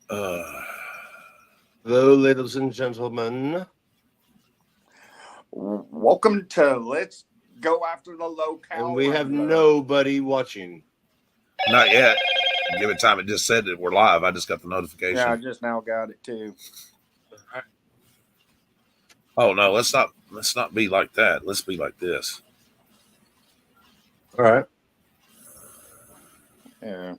Hello, ladies and gentlemen. Welcome to Let's Go After the And Locale we have Wrangler. nobody watching. Not yet. Give it time. It just said that we're live. I just got the notification. Yeah, I just now got it too. Oh no, let's not be like that. Let's be like this. All right. Yeah.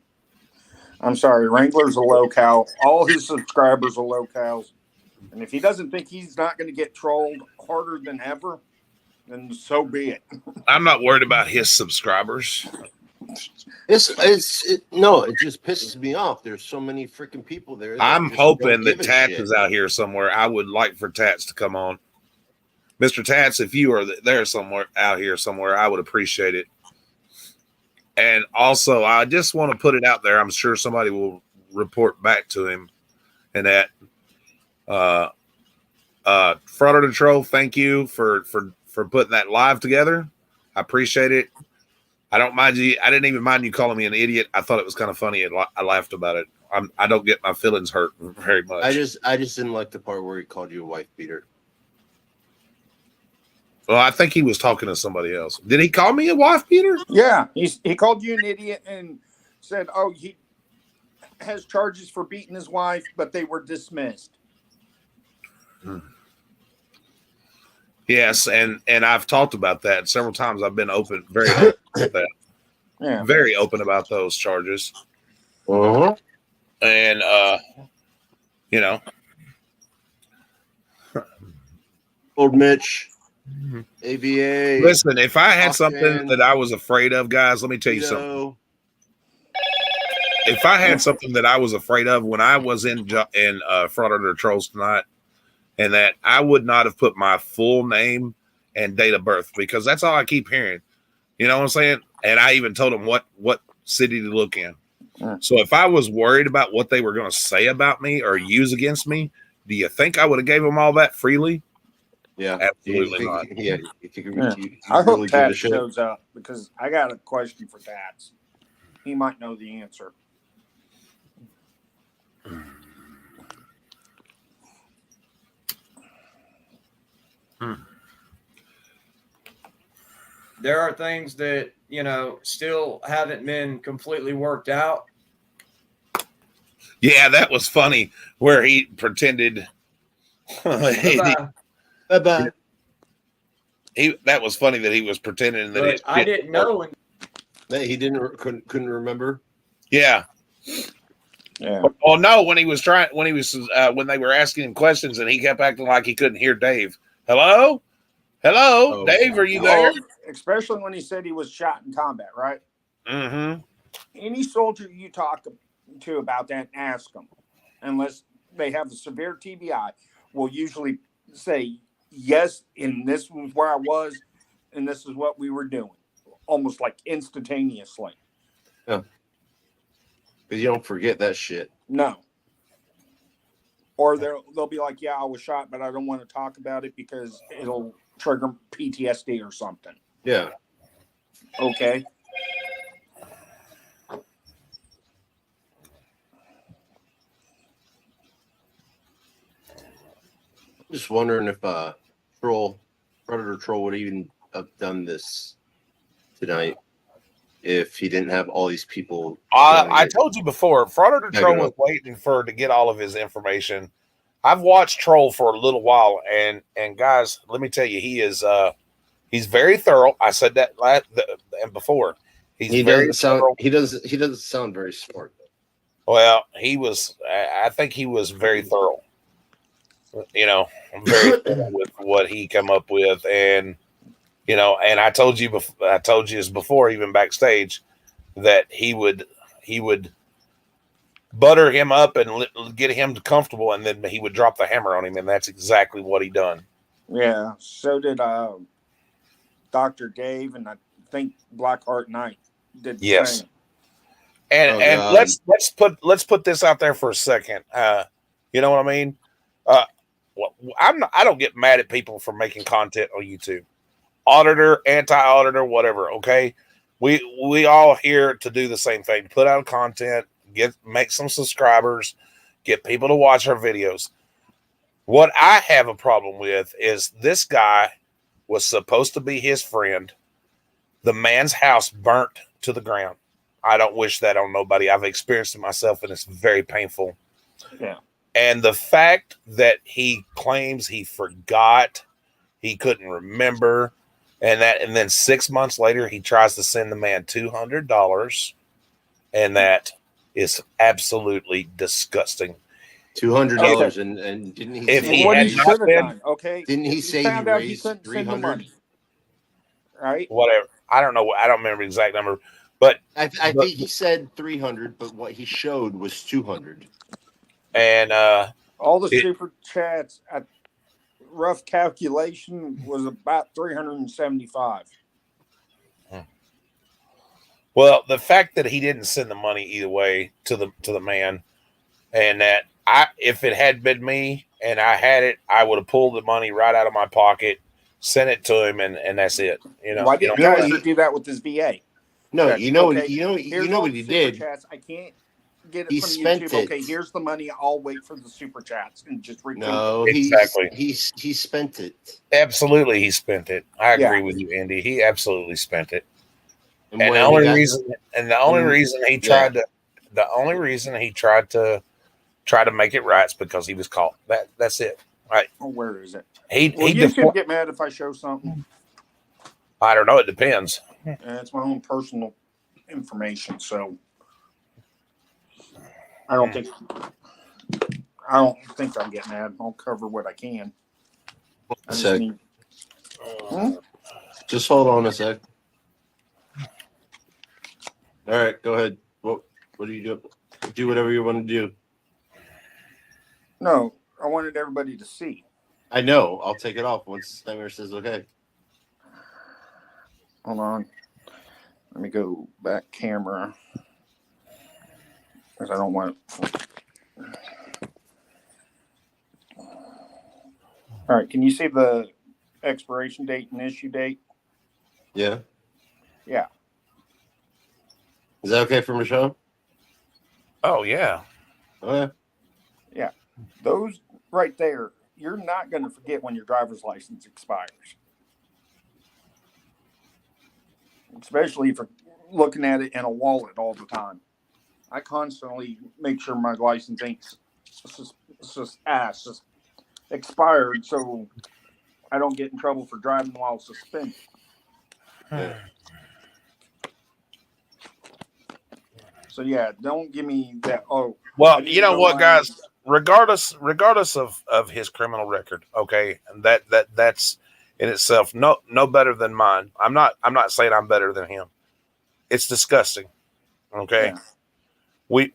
I'm sorry, Wrangler's a locale. All his subscribers are locales. And if he doesn't think he's not going to get trolled harder than ever, then so be it. I'm not worried about his subscribers. No, it just pisses me off. There's so many freaking people there. That I'm just hoping don't that give a Tats shit. is out here somewhere. I would like for Tats to come on. Mr. Tats, if you are there somewhere out here somewhere, I would appreciate it. And also, I just want to put it out there. I'm sure somebody will report back to him. And that, Frauder the Troll, thank you for putting that live together. I appreciate it. I don't mind you. I didn't even mind you calling me an idiot. I thought it was kind of funny, and I laughed about it. I don't get my feelings hurt very much. I just didn't like the part where he called you a wife beater. Well, I think he was talking to somebody else. Did he call me a wife beater? Yeah, he called you an idiot and said, "Oh, he has charges for beating his wife, but they were dismissed." Yes, and I've talked about that several times. I've been very open about that. Yeah, Very open about those charges. Uh-huh. And you know, Old Mitch, AVA. listen, if I had Hawkman, something that I was afraid of, guys, let me tell you something. If I had something that I was afraid of when I was in Frauder the Trolls tonight, and that I would not have put my full name and date of birth, because that's all I keep hearing. You know what I'm saying? And I even told them what city to look in. So if I was worried about what they were going to say about me or use against me, do you think I would have gave them all that freely? Yeah, Absolutely not. Yeah, I hope Tats shows up because I got a question for Tats. He might know the answer. There are things that, still haven't been completely worked out. Yeah, that was funny where he pretended. Bye-bye. That was funny that he was pretending that I didn't know. That he couldn't remember. Yeah. Yeah. Oh no! When they were asking him questions and he kept acting like he couldn't hear Dave. Hello, Dave, are you there? Especially when he said he was shot in combat, right? Mm-hmm. Any soldier you talk to about that, ask them, unless they have a severe TBI, will usually say yes. And this was where I was, and this is what we were doing, almost like instantaneously. Yeah. Because you don't forget that shit. No. Or they'll be like, yeah, I was shot, but I don't want to talk about it because it'll trigger PTSD or something. Yeah. Okay. Just wondering if Predator Troll would even have done this tonight if he didn't have all these people. I told you before, Frauder the Troll was waiting to get all of his information. I've watched Troll for a little while, and guys, let me tell you, he's very thorough. I said that and before. He doesn't sound very smart. Well, I think he was very thorough. Very thorough with what he come up with, and and I told you this before, even backstage, that he would butter him up and get him comfortable, and then he would drop the hammer on him, and that's exactly what he done. Yeah, so did Dr. Dave, and I think Blackheart Knight did the same. And let's put this out there for a second. You know what I mean? I don't get mad at people for making content on YouTube. Auditor, anti-auditor, whatever. Okay, we all here to do the same thing: put out content, make some subscribers, get people to watch our videos. What I have a problem with is this guy was supposed to be his friend. The man's house burnt to the ground. I don't wish that on nobody. I've experienced it myself, and it's very painful. Yeah. And the fact that he claims he forgot, he couldn't remember, and then 6 months later he tries to send the man $200, and that is absolutely disgusting. $200, and didn't he? If say he what had he not should have been- done, okay? Didn't he If say he found out he raised couldn't send the 300? money, right? Whatever. I don't know. I don't remember the exact number, but I think he said 300, but what he showed was 200. and All the It- super chats at rough calculation was about 375. well, the fact that he didn't send the money either way to the man, and that if it had been me and I had it, I would have pulled the money right out of my pocket, sent it to him, and that's it. Why didn't know, Kaiser do that with his VA? No, That, you know okay, what you know Here's what all he the super did. chats. I can't get it He from spent YouTube. it. Okay, here's the money. I'll wait for the super chats and just recoup No, it. Exactly. he spent it. Absolutely, he spent it. I agree Yeah. with you, Andy. He absolutely spent it. And when the he only got- reason he tried to make it right is because he was caught. That's it. Right. Oh, where is it? He Well, he. YouTube get mad if I show something. I don't know. It depends. It's my own personal information, so I don't think I'll get mad. I'll cover what I can. I just Sec. need- Just hold on a sec. All right, go ahead. What do you do? Do whatever you want to do. No, I wanted everybody to see. I know. I'll take it off once Nightmare says okay. Hold on. Let me go back camera because I don't want. All right, can you see the expiration date and issue date? Yeah. Yeah. Is that okay for Michelle? Oh yeah. Okay. Those right there, you're not going to forget when your driver's license expires. Especially if you're looking at it in a wallet all the time. I constantly make sure my license ain't just expired so I don't get in trouble for driving while suspended. Yeah. So yeah, don't give me that. Oh, Well, I need you know to what, go guys? Regardless of his criminal record, okay, and that's in itself no better than mine. I'm not saying I'm better than him. It's disgusting. Okay, Yeah.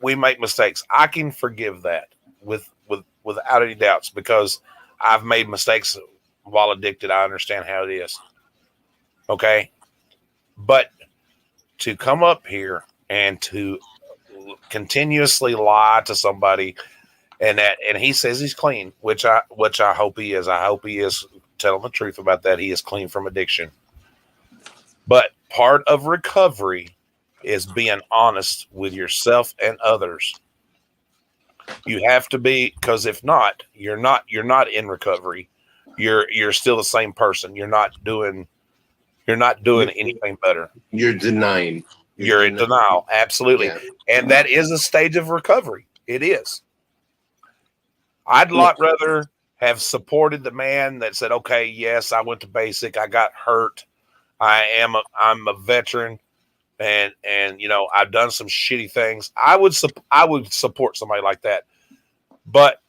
we make mistakes. I can forgive that without any doubts because I've made mistakes while addicted. I understand how it is. Okay, but to come up here and to continuously lie to somebody, and he says he's clean, which I hope he is. I hope he is telling the truth about that. He is clean from addiction. But part of recovery is being honest with yourself and others. You have to be, because if not, you're not in recovery. You're still the same person. You're not doing anything better. You're denying. You're in denial. Absolutely. Yeah. And that is a stage of recovery. It is. I'd lot rather have supported the man that said, okay, yes, I went to basic. I got hurt. I'm a veteran and I've done some shitty things. I would support somebody like that. But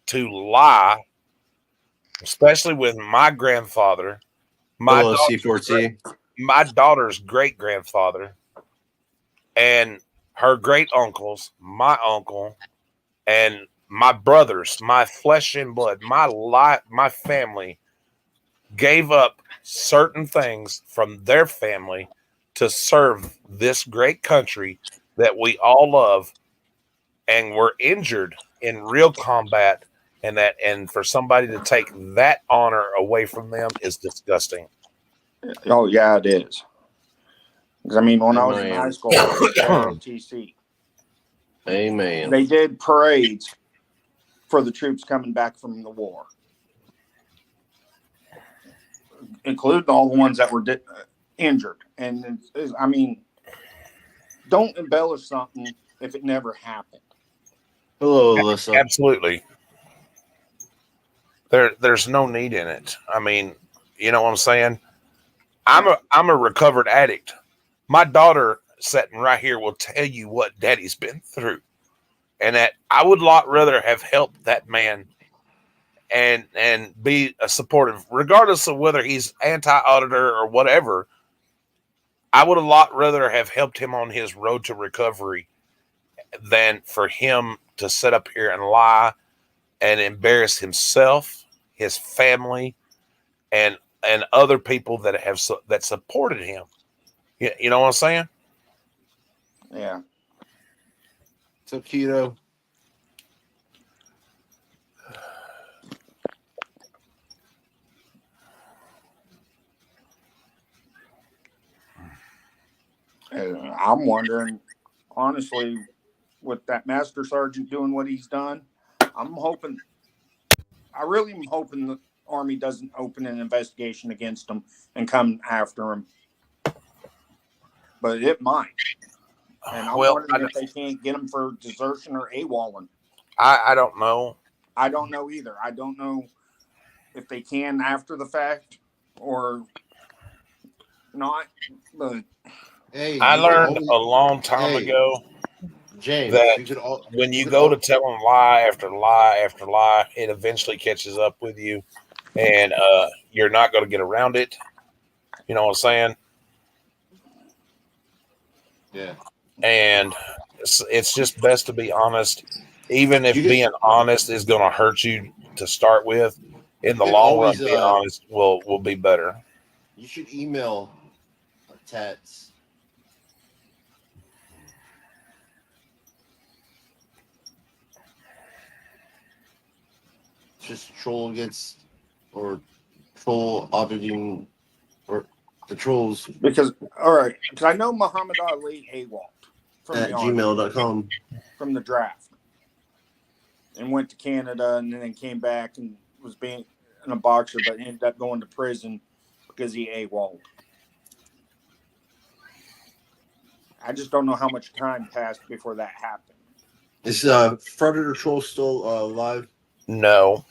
to lie, especially with my grandfather, my daughter's great grandfather, and her great uncles, my uncle, and my brothers, my flesh and blood, my family gave up certain things from their family to serve this great country that we all love, and were injured in real combat, and for somebody to take that honor away from them is disgusting. Oh yeah, it is. Because I mean, when I was in Amen. high school, I was at ROTC. Amen. They did parades for the troops coming back from the war, including all the ones that were injured. And I mean, don't embellish something if it never happened. Hello, Alyssa. Absolutely. There's no need in it. I mean, you know what I'm saying? I'm a recovered addict. My daughter sitting right here will tell you what daddy's been through. And that I would a lot rather have helped that man and be a supportive, regardless of whether he's anti-auditor or whatever. I would a lot rather have helped him on his road to recovery than for him to sit up here and lie and embarrass himself, his family, and other people that have that supported him. You know what I'm saying? Yeah. So keto. I'm wondering, honestly, with that master sergeant doing what he's done, I really am hoping the Army doesn't open an investigation against him and come after him. But it might. And I'm wondering if they can't get him for desertion or AWOLing. I don't know. I don't know either. I don't know if they can after the fact or not. But Hey, I learned a long time ago, James, that when you go to tell them lie after lie after lie, it eventually catches up with you, and you're not going to get around it. You know what I'm saying? Yeah. And it's just best to be honest, even if being honest is going to hurt you to start with. In the long run, being honest will be better. You should email Tats. Just troll against or troll auditing or the trolls because I know Muhammad Ali AWOL from at gmail.com from the draft and went to Canada and then came back and was being a boxer, but ended up going to prison because he AWOL. I just don't know how much time passed before that happened. Is Predator Troll still live? No.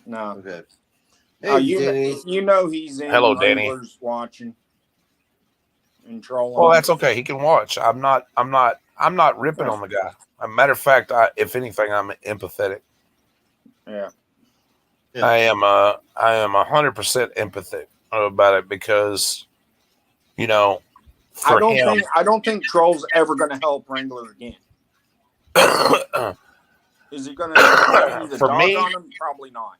Okay. Hey, Danny. You know he's in. Hello, Danny. Watching and trolling. Well, that's okay. He can watch. I'm not ripping on the guy. As a matter of fact, if anything, I'm empathetic. Yeah. I am 100% empathetic about it because, you know, I don't think Troll's ever going to help Wrangler again. Is he going to use a dog on him? Probably not.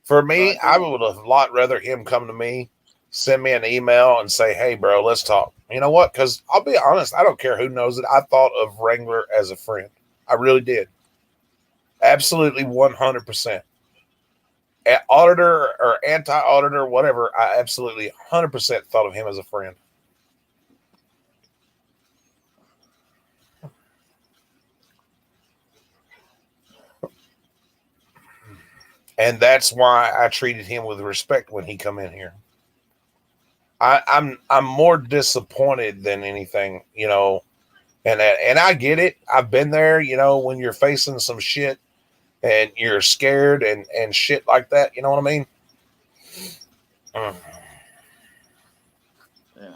For me, I would have a lot rather him come to me, send me an email, and say, "Hey, bro, let's talk." You know what? Because I'll be honest, I don't care who knows it. I thought of Wrangler as a friend. I really did. Absolutely 100%. Auditor or anti-auditor, whatever, I absolutely 100% thought of him as a friend. And that's why I treated him with respect when he come in here. I'm more disappointed than anything, you know, and I get it. I've been there, you know, when you're facing some shit and you're scared and shit like that. You know what I mean? Yeah,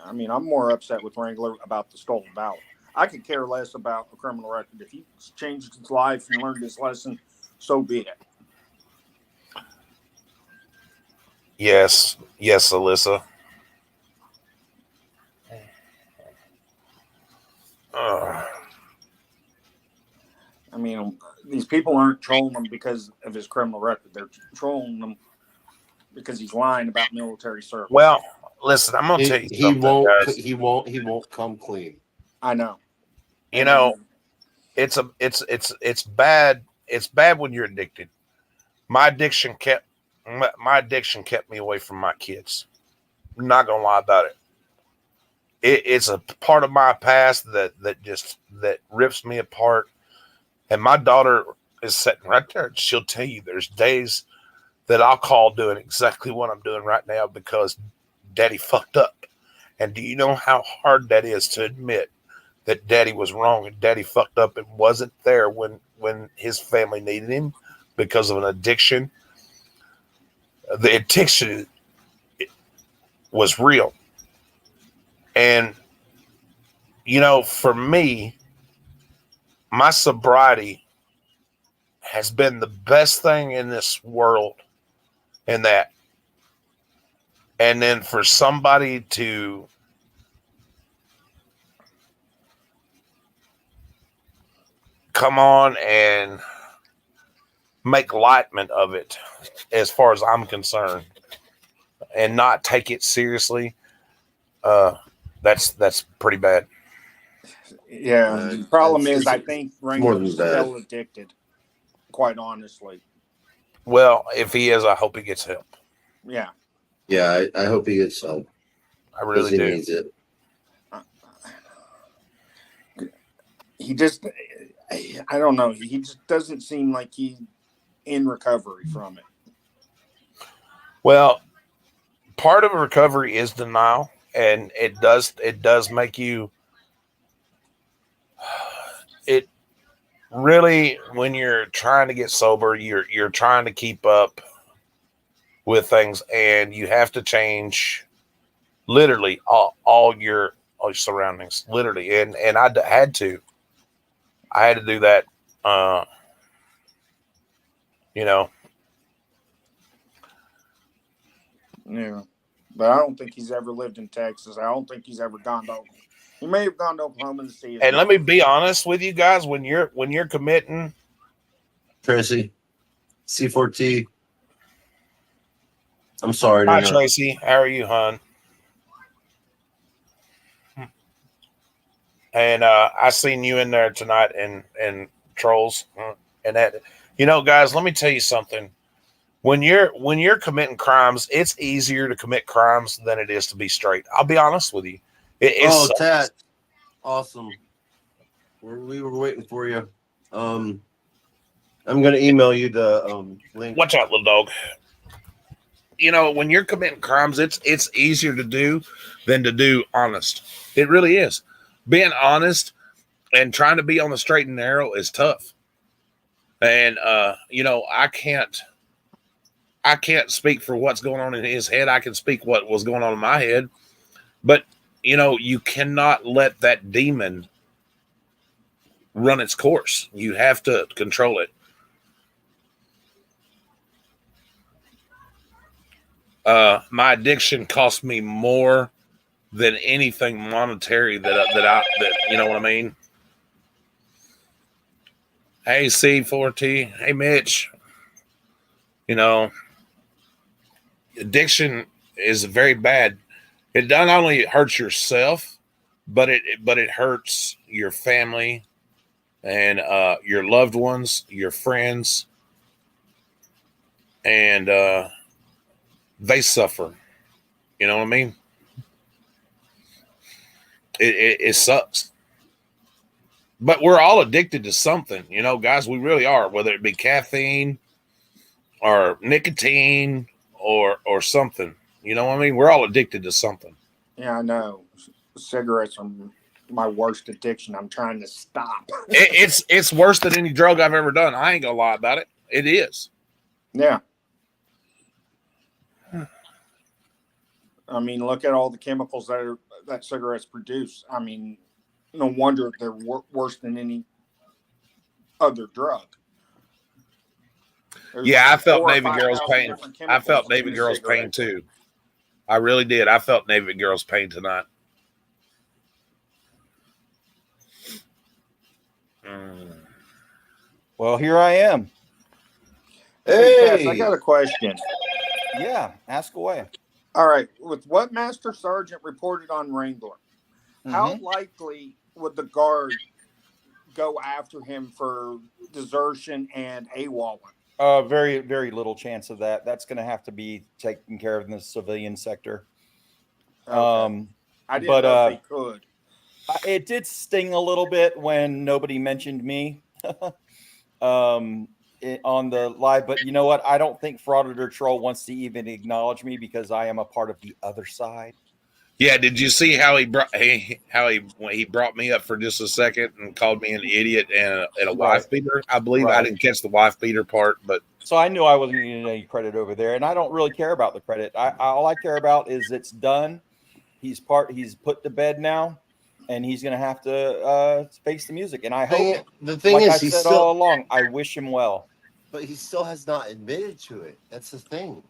I mean, I'm more upset with Wrangler about the stolen valor. I could care less about a criminal record. If he changed his life and learned his lesson, so be it. Yes, Alyssa. I mean, these people aren't trolling him because of his criminal record. They're trolling him because he's lying about military service. Well, listen, I'm gonna tell you something, guys. He won't come clean. I know. You know, it's bad. It's bad when you're addicted. My addiction kept me away from my kids. I'm not gonna lie about it. It's a part of my past that rips me apart. And my daughter is sitting right there. She'll tell you there's days that I'll call doing exactly what I'm doing right now because Daddy fucked up. And do you know how hard that is to admit that Daddy was wrong and Daddy fucked up and wasn't there when his family needed him because of an addiction? The addiction was real. And, you know, for me, my sobriety has been the best thing in this world in that. And then for somebody to come on and make lightment of it, as far as I'm concerned, and not take it seriously, that's pretty bad. Yeah, the problem is, I think more than Wrangler's bad. still addicted. Quite honestly, Well, if he is, I hope he gets help. yeah. Yeah, I hope he gets help I because really he do. needs it. He just, I don't know. He just doesn't seem like he's in recovery from it. Well, part of recovery is denial, and it does make you. It really, when you're trying to get sober, you're trying to keep up with things, and you have to change literally all your surroundings, literally, and I had to do that. You know, Yeah, but I don't think he's ever lived in Texas. I don't think he's ever gone to Oklahoma. He may have gone to Oklahoma to see his and let mom. me be honest with you guys: when you're committing, Tracy, C4T. I'm sorry. hi Tracy, how are you, hon? And I seen you in there tonight and trolls, and that, you know, guys, let me tell you something. When you're committing crimes, it's easier to commit crimes than it is to be straight. I'll be honest with you. Oh, Tat, awesome. We were waiting for you. I'm gonna email you the link. Watch out, little dog. You know, when you're committing crimes, it's easier to do than to do honest. It really is. Being honest and trying to be on the straight and narrow is tough. And you know, I can't speak for what's going on in his head. I can speak what was going on in my head. But, you know, you cannot let that demon run its course. You have to control it. My addiction cost me more than anything monetary that you know what I mean? Hey, C4T. Hey, Mitch. You know, addiction is very bad. It not only hurts yourself, but it hurts your family and your loved ones, your friends, and they suffer. You know what I mean? It sucks. But we're all addicted to something, you know, guys. We really are, whether it be caffeine or nicotine or something. You know what I mean? We're all addicted to something. Yeah, I know. Cigarettes are my worst addiction. I'm trying to stop. It's worse than any drug I've ever done. I ain't gonna lie about it. It is. Yeah. I mean, look at all the chemicals that cigarettes produce. I mean, no wonder they're worse than any other drug. There's Yeah, I felt 4,000 or Navy Girls 5,000 pain. different I felt chemicals in Navy a Girls cigarette. pain too. I really did. I felt Navy Girls pain tonight. Well, here I am. Hey, Tess, I got a question. Yeah, ask away. All right, with what Master Sergeant reported on Wrangler, how likely would the guard go after him for desertion and AWOL? Very, very little chance of that. That's going to have to be taken care of in the civilian sector. Okay. I didn't know if they could. It did sting a little bit when nobody mentioned me. on the live, but you know what? I don't think Frauditor Troll wants to even acknowledge me because I am a part of the other side. Yeah, did you see how he brought when he brought me up for just a second and called me an idiot and a wife beater? I believe I didn't catch the wife beater part, but so I knew I wasn't getting any credit over there, and I don't really care about the credit. All I care about is it's done. He's put to bed now, and he's gonna have to face the music. And I hope the thing like is, I he's said still, all along, I wish him well. but he still has not admitted to it. That's the thing.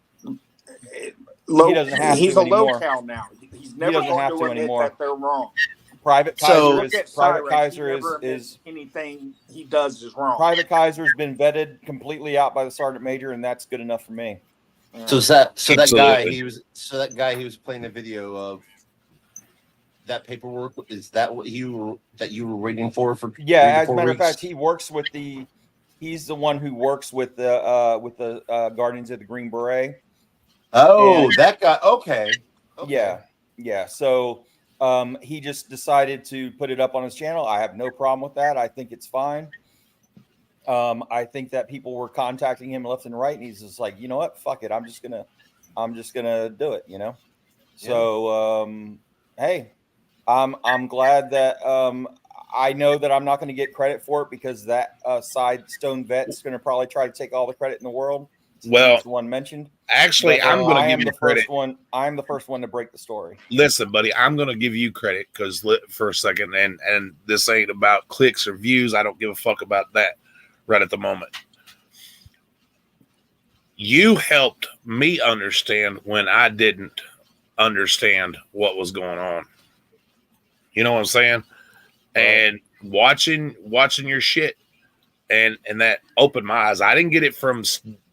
He doesn't have He's to a anymore. locale now. He's never doesn't going have to to admit anymore. that they're wrong. Private So- Kaiser is anything he does is wrong. Private Kaiser's been vetted completely out by the sergeant major, and that's good enough for me. So that guy Absolutely. he was playing a video of that paperwork. Is that what you were waiting for Yeah, 3 to as a 4 matter of weeks? fact, he's the one who works with the Guardians of the Green Beret. Oh, And- that guy. Okay. Yeah. So he just decided to put it up on his channel. I have no problem with that. I think it's fine. I think that people were contacting him left and right, and he's just like, you know what, fuck it, I'm just gonna do it, you know. Yeah. So hey, I'm glad that I know that I'm not going to get credit for it because that side Stone Vet's going to probably try to take all the credit in the world. Well, He's the one mentioned. actually, But, I'm going to give you the credit. first one. I'm the first one to break the story. Listen, buddy, I'm going to give you credit because for a second, and this ain't about clicks or views. I don't give a fuck about that right at the moment. You helped me understand when I didn't understand what was going on. You know what I'm saying? Right. And watching your shit and that opened my eyes. I didn't get it from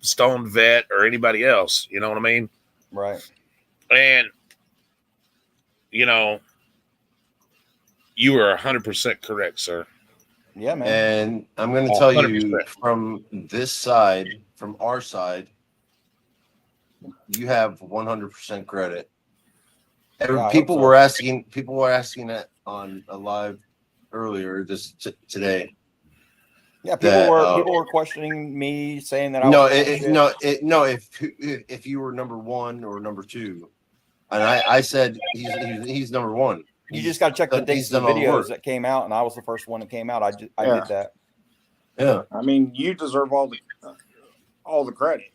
Stone Vet or anybody else. You know what I mean? Right. And you know, you were 100% correct, sir. Yeah, man. And I'm going to tell you 100%. from this side, from our side, you have 100% credit. Yeah, I People hope so. were asking that on a live earlier today. Yeah, that, people were questioning me, saying that I No, was full of shit. if you were number 1 or number 2, and I said he's number 1. You just got to check the dates of the all the work. videos that came out, and I was the first one that came out. I did that. Yeah, I mean, you deserve all the credit.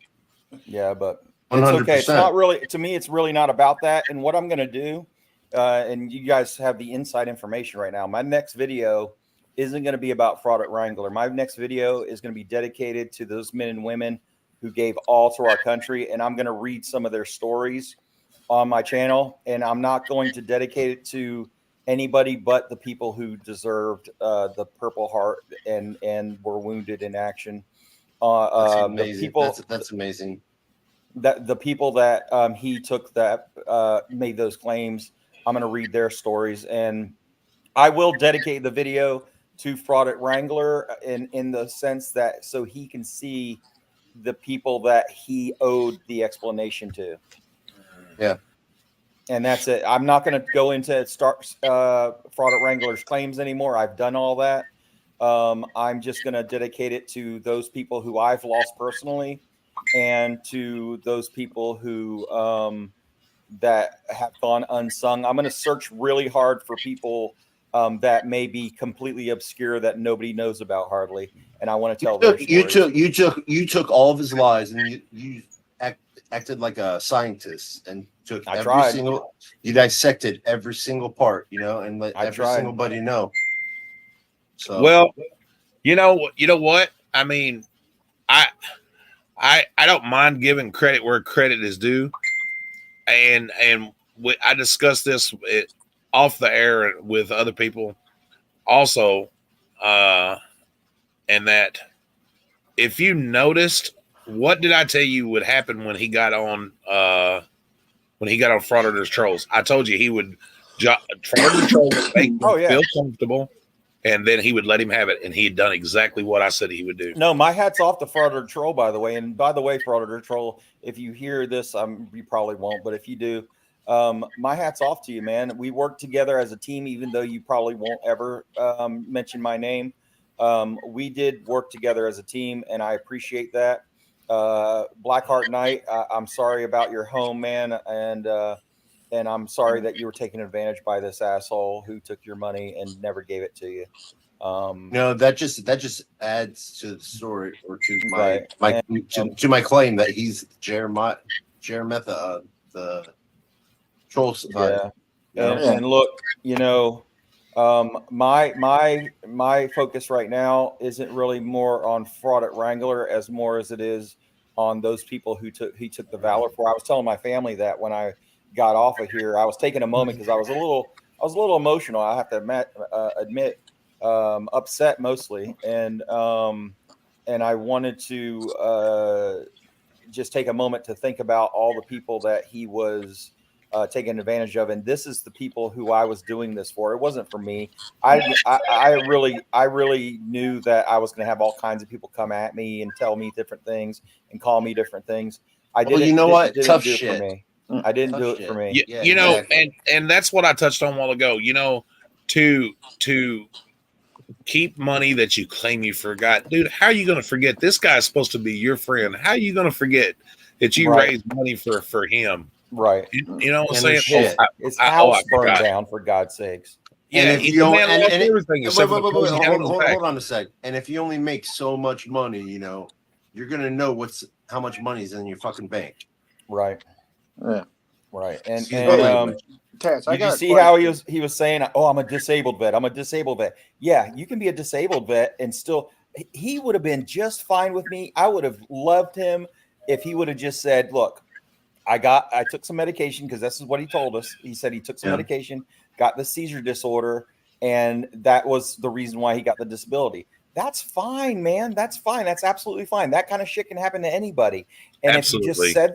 Yeah, but 100%. it's okay. It's not really, to me, it's really not about that. And what I'm going to do, and you guys have the inside information right now. My next video isn't going to be about Fraud at Wrangler. My next video is going to be dedicated to those men and women who gave all to our country. And I'm going to read some of their stories on my channel. And I'm not going to dedicate it to anybody but the people who deserved the Purple Heart and were wounded in action. That's amazing. The people, That's amazing. that the people that he took that made those claims, I'm going to read their stories, and I will dedicate the video to Fraud at Wrangler in the sense that so he can see the people that he owed the explanation to. Yeah. And that's it. I'm not going to go into Fraud at Wrangler's claims anymore. I've done all that. I'm just going to dedicate it to those people who I've lost personally, and to those people who that have gone unsung. I'm going to search really hard for people that may be completely obscure that nobody knows about hardly, and I want to tell their stories. You took all of his lies and you acted like a scientist and took you dissected every single part, and let every single buddy know. So well, you know what? I mean, I don't mind giving credit where credit is due, and I discussed this off the air with other people also, and that if you noticed, what did I tell you would happen when he got on Frauditors Trolls? I told you he would Frauditors Trolls would make him feel comfortable, and then he would let him have it, and he had done exactly what I said he would do. No, my hat's off to Frauditor Troll, by the way. And by the way, Frauditor Troll, if you hear this, you probably won't, but if you do, my hat's off to you, man. We work together as a team, even though you probably won't ever mention my name. We did work together as a team, and I appreciate that. Blackheart Knight, I'm sorry about your home, man, and I'm sorry that you were taken advantage by this asshole who took your money and never gave it to you. No, that just adds to the story, or to my right. to my claim that he's Jeremiah, the troll survivor. Yeah. And look, my focus right now isn't really more on fraud at Wrangler as more as it is on those people who took the valor for. I was telling my family that when I got off of here, I was taking a moment because I was a little emotional. I have to admit, upset mostly, and I wanted to just take a moment to think about all the people that he was taking advantage of, and this is the people who I was doing this for. It wasn't for me. I really knew that I was going to have all kinds of people come at me and tell me different things and call me different things. I didn't. You know what? Tough do shit. It for me. I didn't do it for me. Yeah, exactly. and that's what I touched on a while ago. To keep money that you claim you forgot, dude. How are you going to forget? This guy's supposed to be your friend. How are you going to forget that you raised money for him? Right. You know what I'm saying? His house burned down, for God's sakes. Yeah, and if you don't, everything. Hold on a sec. And if you only make so much money, you're gonna know how much money's in your fucking bank. Right. Yeah. Right. And Tess, did you see how he was saying, "Oh, I'm a disabled vet. I'm a disabled vet." Yeah, you can be a disabled vet and still. He would have been just fine with me. I would have loved him if he would have just said, "Look, I took some medication," because this is what he told us. He said he took some medication, got the seizure disorder, and that was the reason why he got the disability. That's fine, man. That's fine. That's absolutely fine. That kind of shit can happen to anybody. And if you just said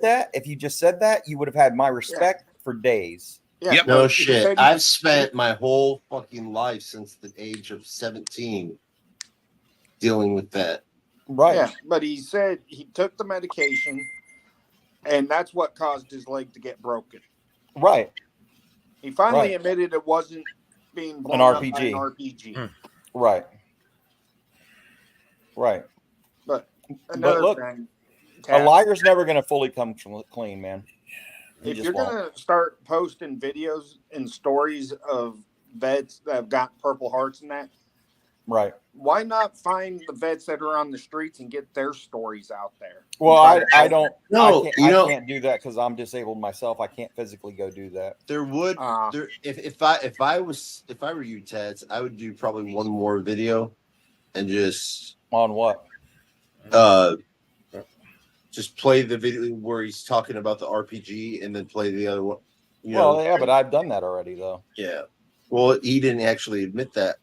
that, you would have had my respect for days. Yeah, no shit. I've spent my whole fucking life since the age of 17 dealing with that. Right. Yeah, but he said he took the medication, and that's what caused his leg to get broken. Right. He finally admitted it wasn't being blown up by an RPG. Right. Right. But another thing, a liar's never going to fully come clean, man. If you're going to start posting videos and stories of vets that have got Purple Hearts and that, right? Why not find the vets that are on the streets and get their stories out there? Well, I don't. No, I can't do that because I'm disabled myself. I can't physically go do that. There would if I were you, Ted, I would do probably one more video, and just on what? Just play the video where he's talking about the RPG, and then play the other one. Yeah, but I've done that already, though. Yeah. Well, he didn't actually admit that.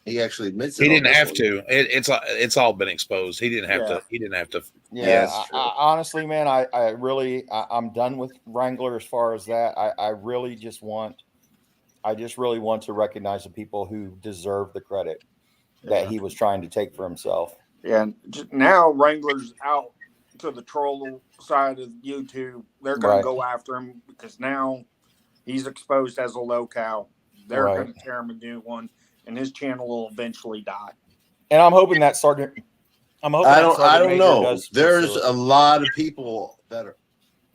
He actually admits it. He didn't have to. It's all been exposed. He didn't have to. He didn't have to. Yeah. Honestly, man, I'm done with Wrangler as far as that. I really just want to recognize the people who deserve the credit that he was trying to take for himself. Yeah. Now Wrangler's out to the troll side of YouTube. They're going to go after him because now he's exposed as a locale. They're going to tear him a new one, and his channel will eventually die. And I'm hoping that Sergeant. I don't know. There's a lot of people that are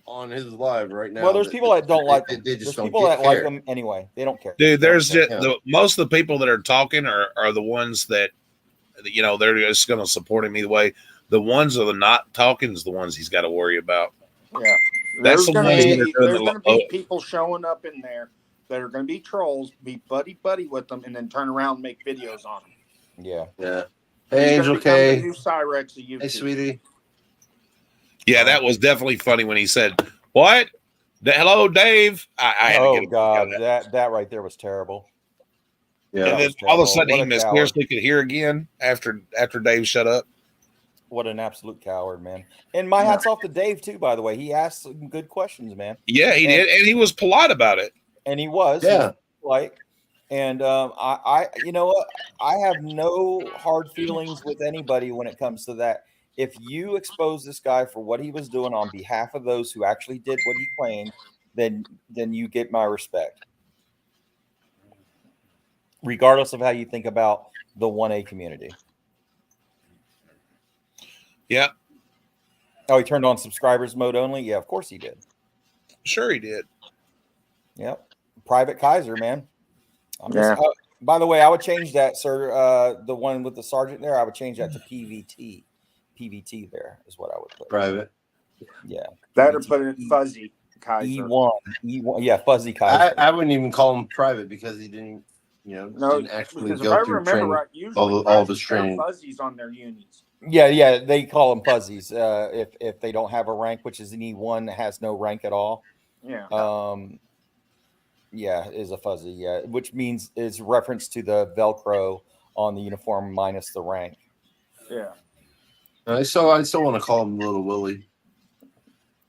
on his live right now. Well, there's people that don't like him. There's people that like him anyway. They don't care. Dude, most of the people that are talking are the ones that, they're just going to support him either way. The ones that are not talking is the ones he's got to worry about. Yeah. There's going to be people showing up in there that are going to be trolls, be buddy with them, and then turn around and make videos on them. Yeah. Yeah. Hey, Angel K. New Cyrex of YouTube. Hey, sweetie. Yeah, that was definitely funny when he said, "What? Hello, Dave." I had to get God, that right there was terrible. Yeah. And then all of a sudden he mysteriously could hear again after Dave shut up. What an absolute coward, man. And my hat's off to Dave, too, by the way. He asked some good questions, man. Yeah, he did. And he was polite about it. And he was. Yeah. He was polite. And I you know what? I have no hard feelings with anybody when it comes to that. If you expose this guy for what he was doing on behalf of those who actually did what he claimed, then you get my respect. Regardless of how you think about the 1A community. Yeah. Oh, he turned on subscribers mode only? Yeah, of course he did. Sure he did. Yep. Private Kaiser, man. Yeah. By the way, I would change that, sir. The one with the sergeant there, I would change that to PVT. PVT there is what I would put. Private. Yeah. That or put it fuzzy Kaiser. E1. Yeah, fuzzy Kaiser. I wouldn't even call him private because he didn't, didn't actually because go if I through remember training. right, usually all of his privates have training. fuzzies on their unis. Yeah, they call them fuzzies if they don't have a rank, which is an E1 that has no rank at all. Yeah. Yeah, is a fuzzy. Yeah, which means is reference to the Velcro on the uniform minus the rank. Yeah. I still want to call him Little Willie.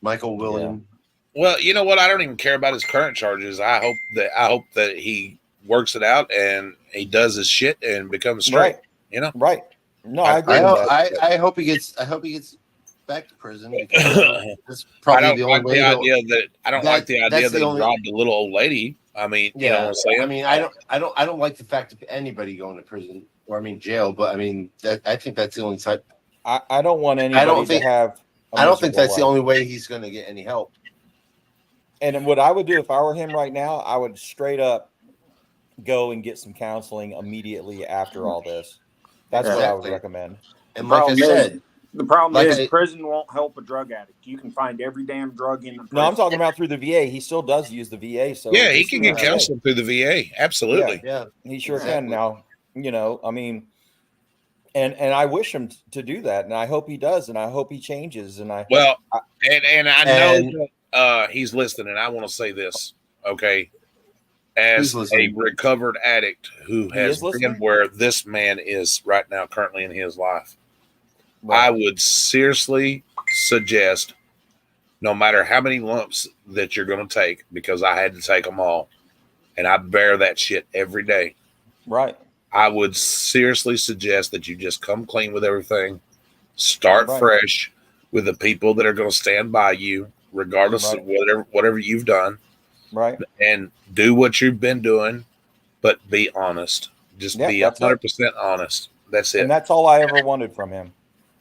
Michael William. Yeah. Well, you know what? I don't even care about his current charges. I hope that he works it out and he does his shit and becomes straight. Right. Right. No, I agree. I hope he gets back to prison because it's probably the only way. I don't like the idea that he robbed a little old lady. I mean, you know what I'm saying? I mean, I don't like the fact of anybody going to prison or jail, but I mean I think that's the only type. I don't want anybody to have. I don't think that's the only way he's going to get any help. And what I would do if I were him right now, I would straight up go and get some counseling immediately after all this. That's what I would recommend. And like I said, the problem is prison won't help a drug addict. You can find every damn drug in the prison. No, I'm talking about through the VA. He still does use the VA. So yeah, he can get counseling through the VA. Absolutely. Yeah, he sure can. Now, I mean, and I wish him to do that, and I hope he does, and I hope he changes. And I know that he's listening. And I want to say this, okay? As a recovered addict who has been where this man is right now, currently in his life, I would seriously suggest, no matter how many lumps that you're going to take, because I had to take them all, and I bear that shit every day. Right. I would seriously suggest that you just come clean with everything, start fresh with the people that are going to stand by you, regardless of whatever you've done. Right. And do what you've been doing, but be honest. Just be 100% honest. That's it. And that's all I ever wanted from him.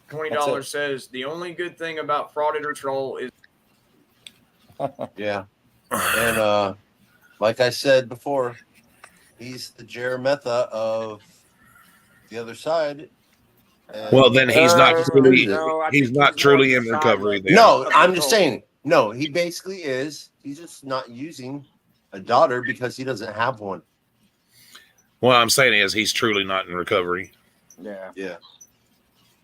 $20 says the only good thing about Frauded Troll is. Yeah. And like I said before, he's the Jeremetha of the other side. Well, then he's not truly in recovery. Then. No, I'm just saying. No, he basically is. He's just not using a daughter because he doesn't have one. What I'm saying is he's truly not in recovery. Yeah. Yeah.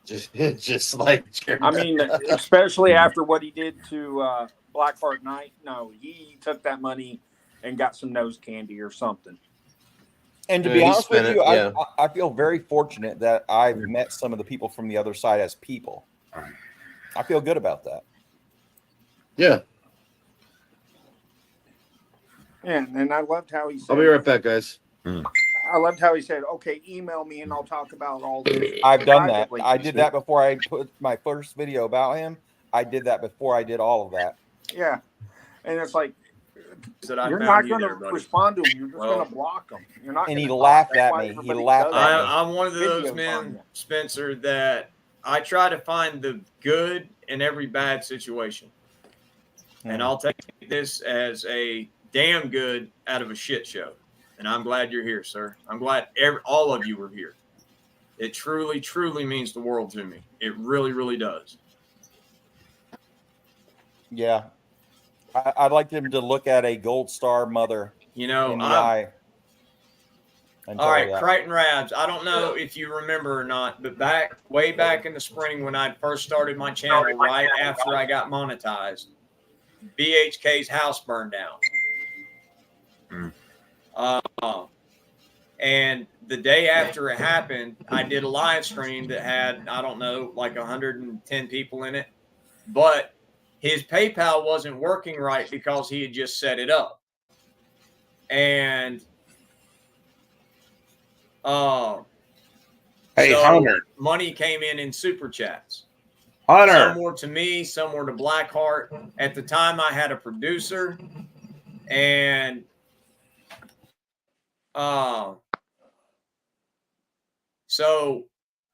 Just like I mean, especially after what he did to Blackheart Knight. No, he took that money and got some nose candy or something. And to be honest with you, I feel very fortunate that I've met some of the people from the other side as people. I feel good about that. Yeah. Yeah, and I loved how he said, I'll be right back, guys. I loved how he said, okay, email me and I'll talk about all this. I've done that. I did that before I put my first video about him. I did that before I did all of that. Yeah. And it's like, you're not going to respond to him. You're just going to block him. You're not. And he laughed at me. He laughed at me. I'm one of those men, Spencer, that I try to find the good in every bad situation. And I'll take this as a damn good out of a shit show. And I'm glad you're here, sir. I'm glad all of you were here. It truly, truly means the world to me. It really, really does. Yeah. I'd like them to look at a gold star mother in the eye. All right, Crichton Rabs. I don't know if you remember or not, but way back in the spring when I first started my channel, right after I got monetized, BHK's house burned down. And the day after it happened, I did a live stream that had, I don't know, like 110 people in it. But his PayPal wasn't working right because he had just set it up. And hey, so Hunter. Money came in super chats. Hunter. Some were to me, some were to Blackheart. At the time, I had a producer, and so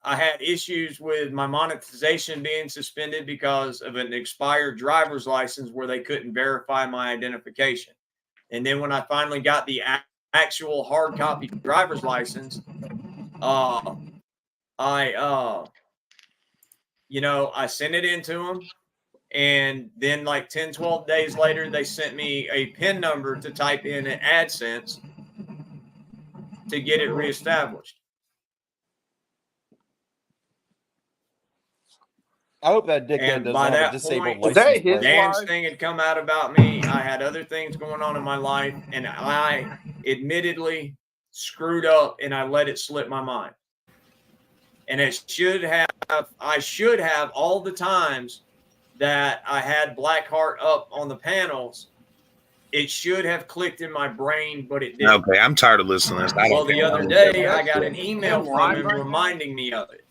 I had issues with my monetization being suspended because of an expired driver's license where they couldn't verify my identification. And then when I finally got the actual hard copy driver's license, I sent it in to them. And then like 10, 12 days later, they sent me a PIN number to type in at AdSense to get it reestablished. I hope that dickhead doesn't have a disabled license plate. Dan's thing had come out about me. I had other things going on in my life, and I admittedly screwed up, and I let it slip my mind. And I should have all the times that I had Blackheart up on the panels. It should have clicked in my brain, but it didn't. Okay, I'm tired of listening to this. Well, the other day, I got an email from him reminding me of it.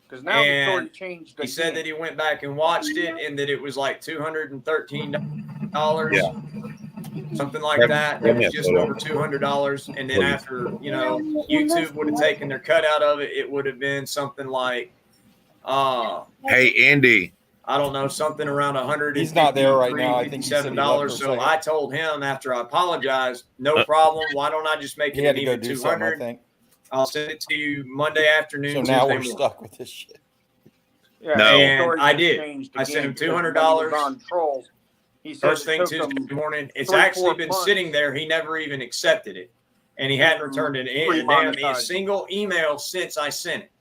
Because now it's already changed. He said that he went back and watched it, and that it was like $213, something like that. It was just over $200. And then after, YouTube would have taken their cut out of it, it would have been something like, hey, Andy. I don't know, something around $100. He's not there right now. I think $57. So I told him after I apologized, no problem. Why don't I just make it an even $200? I'll send it to you Monday afternoon. So now we're stuck with this shit. Yeah, no, and I did. I sent him $200. First thing Tuesday morning. It's actually been sitting there. He never even accepted it, and he hadn't returned it in a single email since I sent it.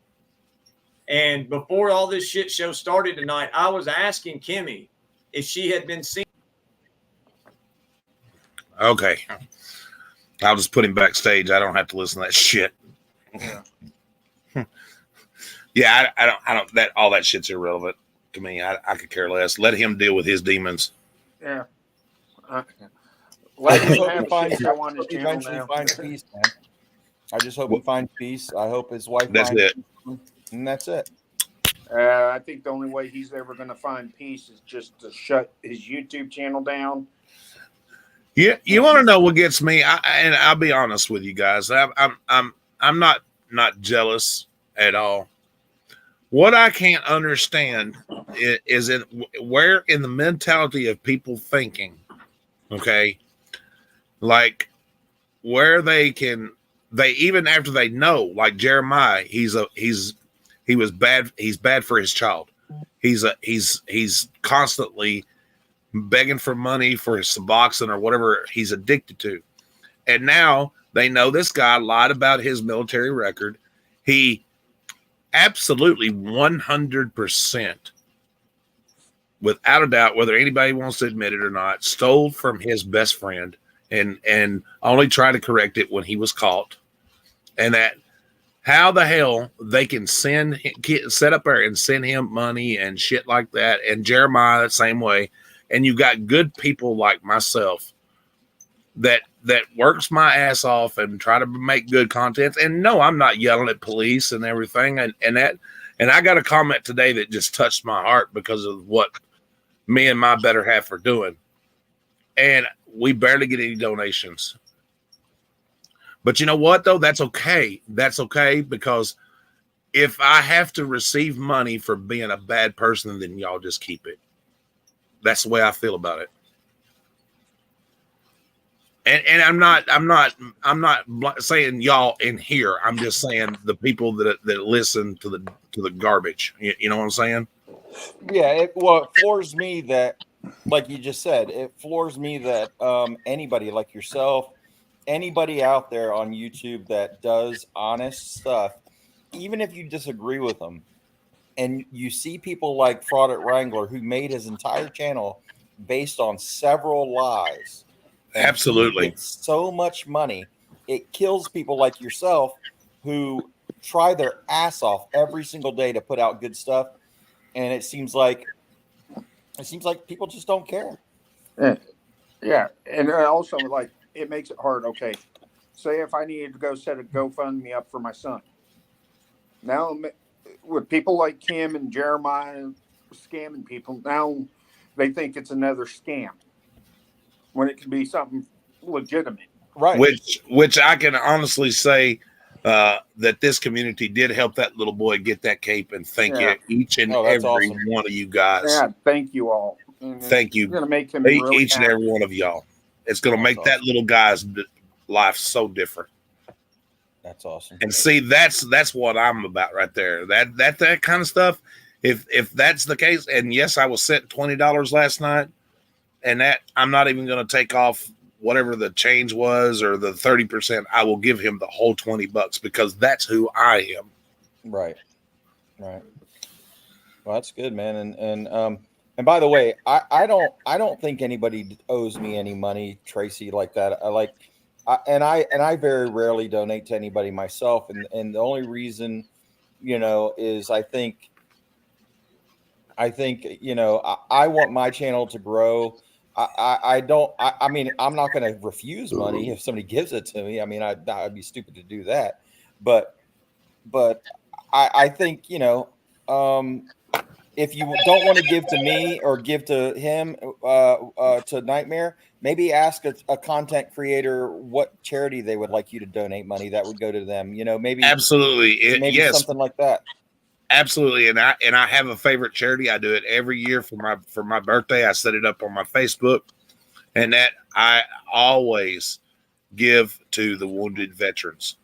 And before all this shit show started tonight, I was asking Kimmy if she had been seen. Okay, I'll just put him backstage. I don't have to listen to that shit. Yeah, I don't. That all that shit's irrelevant to me. I could care less. Let him deal with his demons. Yeah. Let him find show on his channel now. Find peace, man. I just hope he finds peace. I hope his wife. That's it. And that's it. I think the only way he's ever going to find peace is just to shut his YouTube channel down. Yeah, you want to know what gets me? And I'll be honest with you guys. I'm not jealous at all. What I can't understand is where in the mentality of people thinking, okay, like where they even after they know, like Jeremiah, he's bad for his child. He's constantly begging for money for his Suboxone or whatever he's addicted to. And now they know this guy lied about his military record. He absolutely 100%, without a doubt, whether anybody wants to admit it or not, stole from his best friend and only tried to correct it when he was caught. And that how the hell they can set up there and send him money and shit like that. And Jeremiah the same way. And you've got good people like myself that works my ass off and try to make good content. And no, I'm not yelling at police and everything. And I got a comment today that just touched my heart because of what me and my better half are doing. And we barely get any donations. But you know what, though? That's okay. That's okay, because if I have to receive money for being a bad person, then y'all just keep it. That's the way I feel about it. And I'm not saying y'all in here. I'm just saying the people that listen to the garbage. You know what I'm saying? Yeah. It floors me that, like you just said, it floors me that anybody like yourself, anybody out there on YouTube that does honest stuff, even if you disagree with them, and you see people like Fraud at Wrangler, who made his entire channel based on several lies. Absolutely. So much money. It kills people like yourself who try their ass off every single day to put out good stuff. And it seems like people just don't care. Yeah. And also, like, it makes it hard. Okay. Say if I needed to go set a GoFundMe up for my son. Now, with people like Kim and Jeremiah scamming people, now they think it's another scam when it can be something legitimate. Right. Which I can honestly say, that this community did help that little boy get that cape, and thank you, each and every awesome. one of you guys. Yeah, thank you all. And thank you. It's going to make him each really and every one of y'all. It's going to make that little guy's life so different. That's awesome. And see, that's what I'm about right there. That kind of stuff. If that's the case, and yes, I was sent $20 last night, and that I'm not even going to take off whatever the change was or the 30%. I will give him the whole $20 because that's who I am. Right. Well, that's good, man. And by the way, I don't think anybody owes me any money, Tracy, like that. I very rarely donate to anybody myself, and the only reason, is I think I want my channel to grow. I mean, I'm not going to refuse money if somebody gives it to me. I mean, I'd be stupid to do that, but I think, if you don't want to give to me or give to him, to Nightmare, maybe ask a content creator what charity they would like you to donate money that would go to them. Maybe absolutely, yes, something like that. Absolutely, and I have a favorite charity. I do it every year for my birthday. I set it up on my Facebook, and that I always give to the wounded veterans.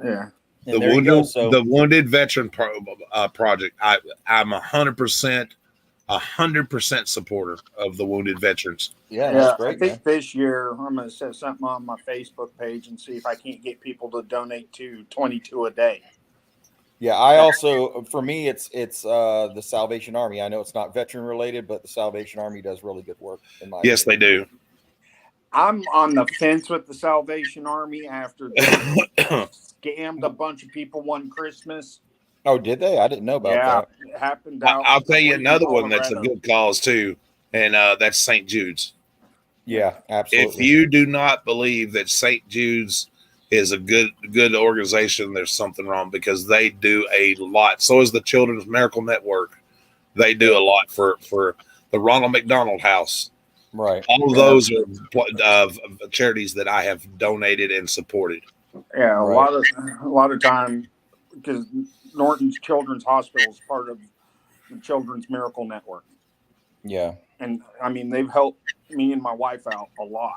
Yeah. The Wounded Veteran Project. I'm 100% supporter of the wounded veterans. Yeah, that's great. I think this year I'm going to set something on my Facebook page and see if I can't get people to donate to 22 a day. Yeah, I also, for me, it's the Salvation Army. I know it's not veteran related, but the Salvation Army does really good work. Yes, they do. I'm on the fence with the Salvation Army after they scammed a bunch of people one Christmas. Oh, did they? I didn't know about that. It happened. I'll tell you another one that's a good cause too, and that's St. Jude's. Yeah, absolutely. If you do not believe that St. Jude's is a good organization, there's something wrong, because they do a lot. So is the Children's Miracle Network. They do a lot for the Ronald McDonald House. Right. All of those are charities that I have donated and supported. Yeah, a lot of time, because Norton's Children's Hospital is part of the Children's Miracle Network. Yeah. And I mean, they've helped me and my wife out a lot.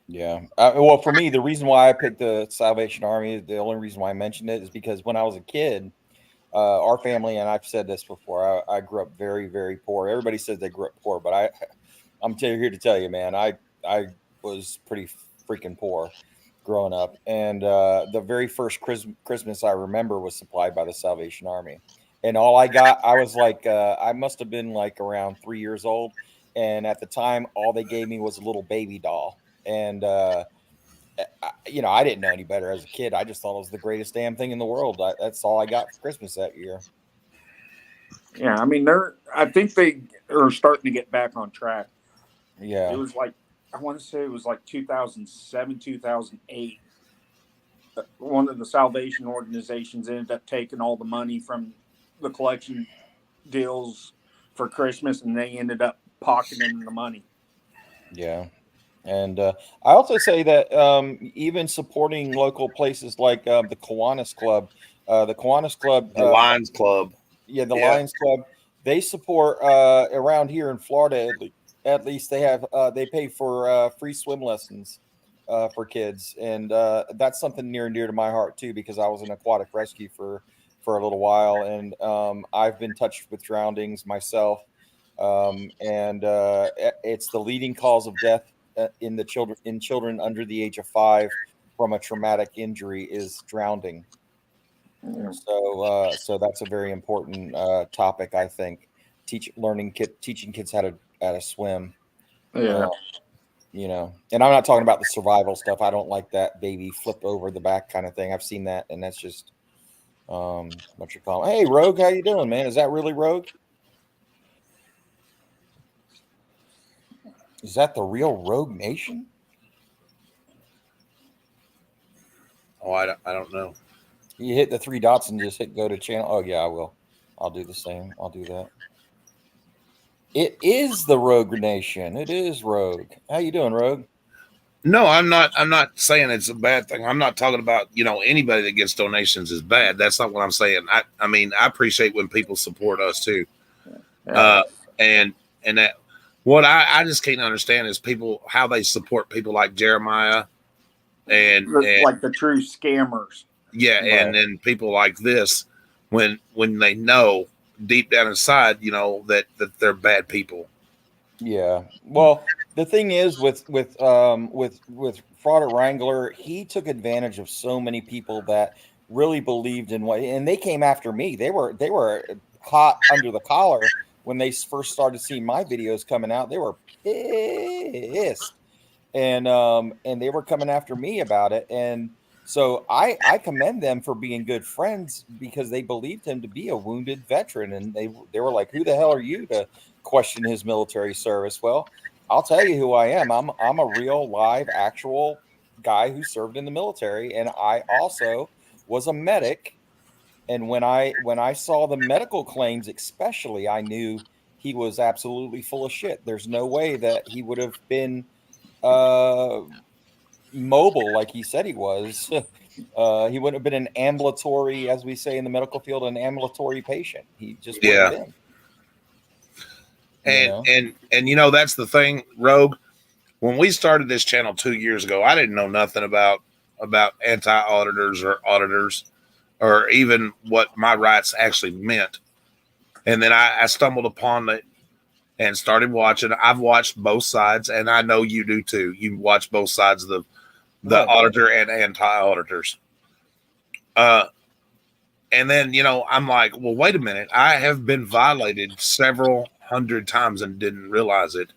Yeah. Well, for me, the reason why I picked the Salvation Army, the only reason why I mentioned it is because when I was a kid, our family, and I've said this before, I grew up very, very poor. Everybody says they grew up poor, but I'm here to tell you, man, I was pretty freaking poor growing up. And the very first Christmas I remember was supplied by the Salvation Army. And all I got, I was like, I must have been like around 3 years old. And at the time, all they gave me was a little baby doll. And, I didn't know any better as a kid. I just thought it was the greatest damn thing in the world. That's all I got for Christmas that year. Yeah, I mean, I think they are starting to get back on track. Yeah. It was like, I want to say it was like 2007, 2008. One of the Salvation organizations ended up taking all the money from the collection deals for Christmas, and they ended up pocketing the money. Yeah. And I also say that even supporting local places like the Kiwanis Club, the Lions Club. Yeah, the Lions Club, they support around here in Florida. At least they have they pay for free swim lessons for kids, and that's something near and dear to my heart too, because I was an aquatic rescue for a little while, and I've been touched with drownings myself, and it's the leading cause of death in children under the age of 5 from a traumatic injury is drowning. Yeah. So that's a very important topic, I think. Teaching kids how to swim. Yeah. And I'm not talking about the survival stuff. I don't like that baby flip over the back kind of thing. I've seen that, and that's just what you call. Hey, Rogue, how you doing, man? Is that really Rogue? Is that the real Rogue Nation? Oh, I don't know. You hit the 3 dots and just hit go to channel. Oh, yeah, I will. I'll do the same. I'll do that. It is the Rogue Nation. It is Rogue. How you doing, Rogue? No, I'm not. I'm not saying it's a bad thing. I'm not talking about, anybody that gets donations is bad. That's not what I'm saying. I mean, I appreciate when people support us too. Yeah. And that what I just can't understand is people how they support people like Jeremiah and Like the true scammers. yeah, Right. and then people like this when they know deep down inside, that they're bad people. Yeah. Well, the thing is with Fraud Wrangler, he took advantage of so many people that really believed in what, and they came after me. They were hot under the collar when they first started seeing my videos coming out. They were pissed, and they were coming after me about it. And so I commend them for being good friends because they believed him to be a wounded veteran, and they were like, "Who the hell are you to question his military service?" Well, I'll tell you who I am. I'm a real live actual guy who served in the military, and I also was a medic. And when I saw the medical claims, especially, I knew he was absolutely full of shit. There's no way that he would have been uh mobile like he said he was. He wouldn't have been an ambulatory, as we say in the medical field, an ambulatory patient. He just wouldn't have been. And that's the thing, Rogue. When we started this channel 2 years ago, I didn't know nothing about anti-auditors or auditors or even what my rights actually meant. And then I stumbled upon it and started watching. I've watched both sides, and I know you do too. You watch both sides of the auditor and anti-auditors. And then, I'm like, well, wait a minute. I have been violated several hundred times and didn't realize it.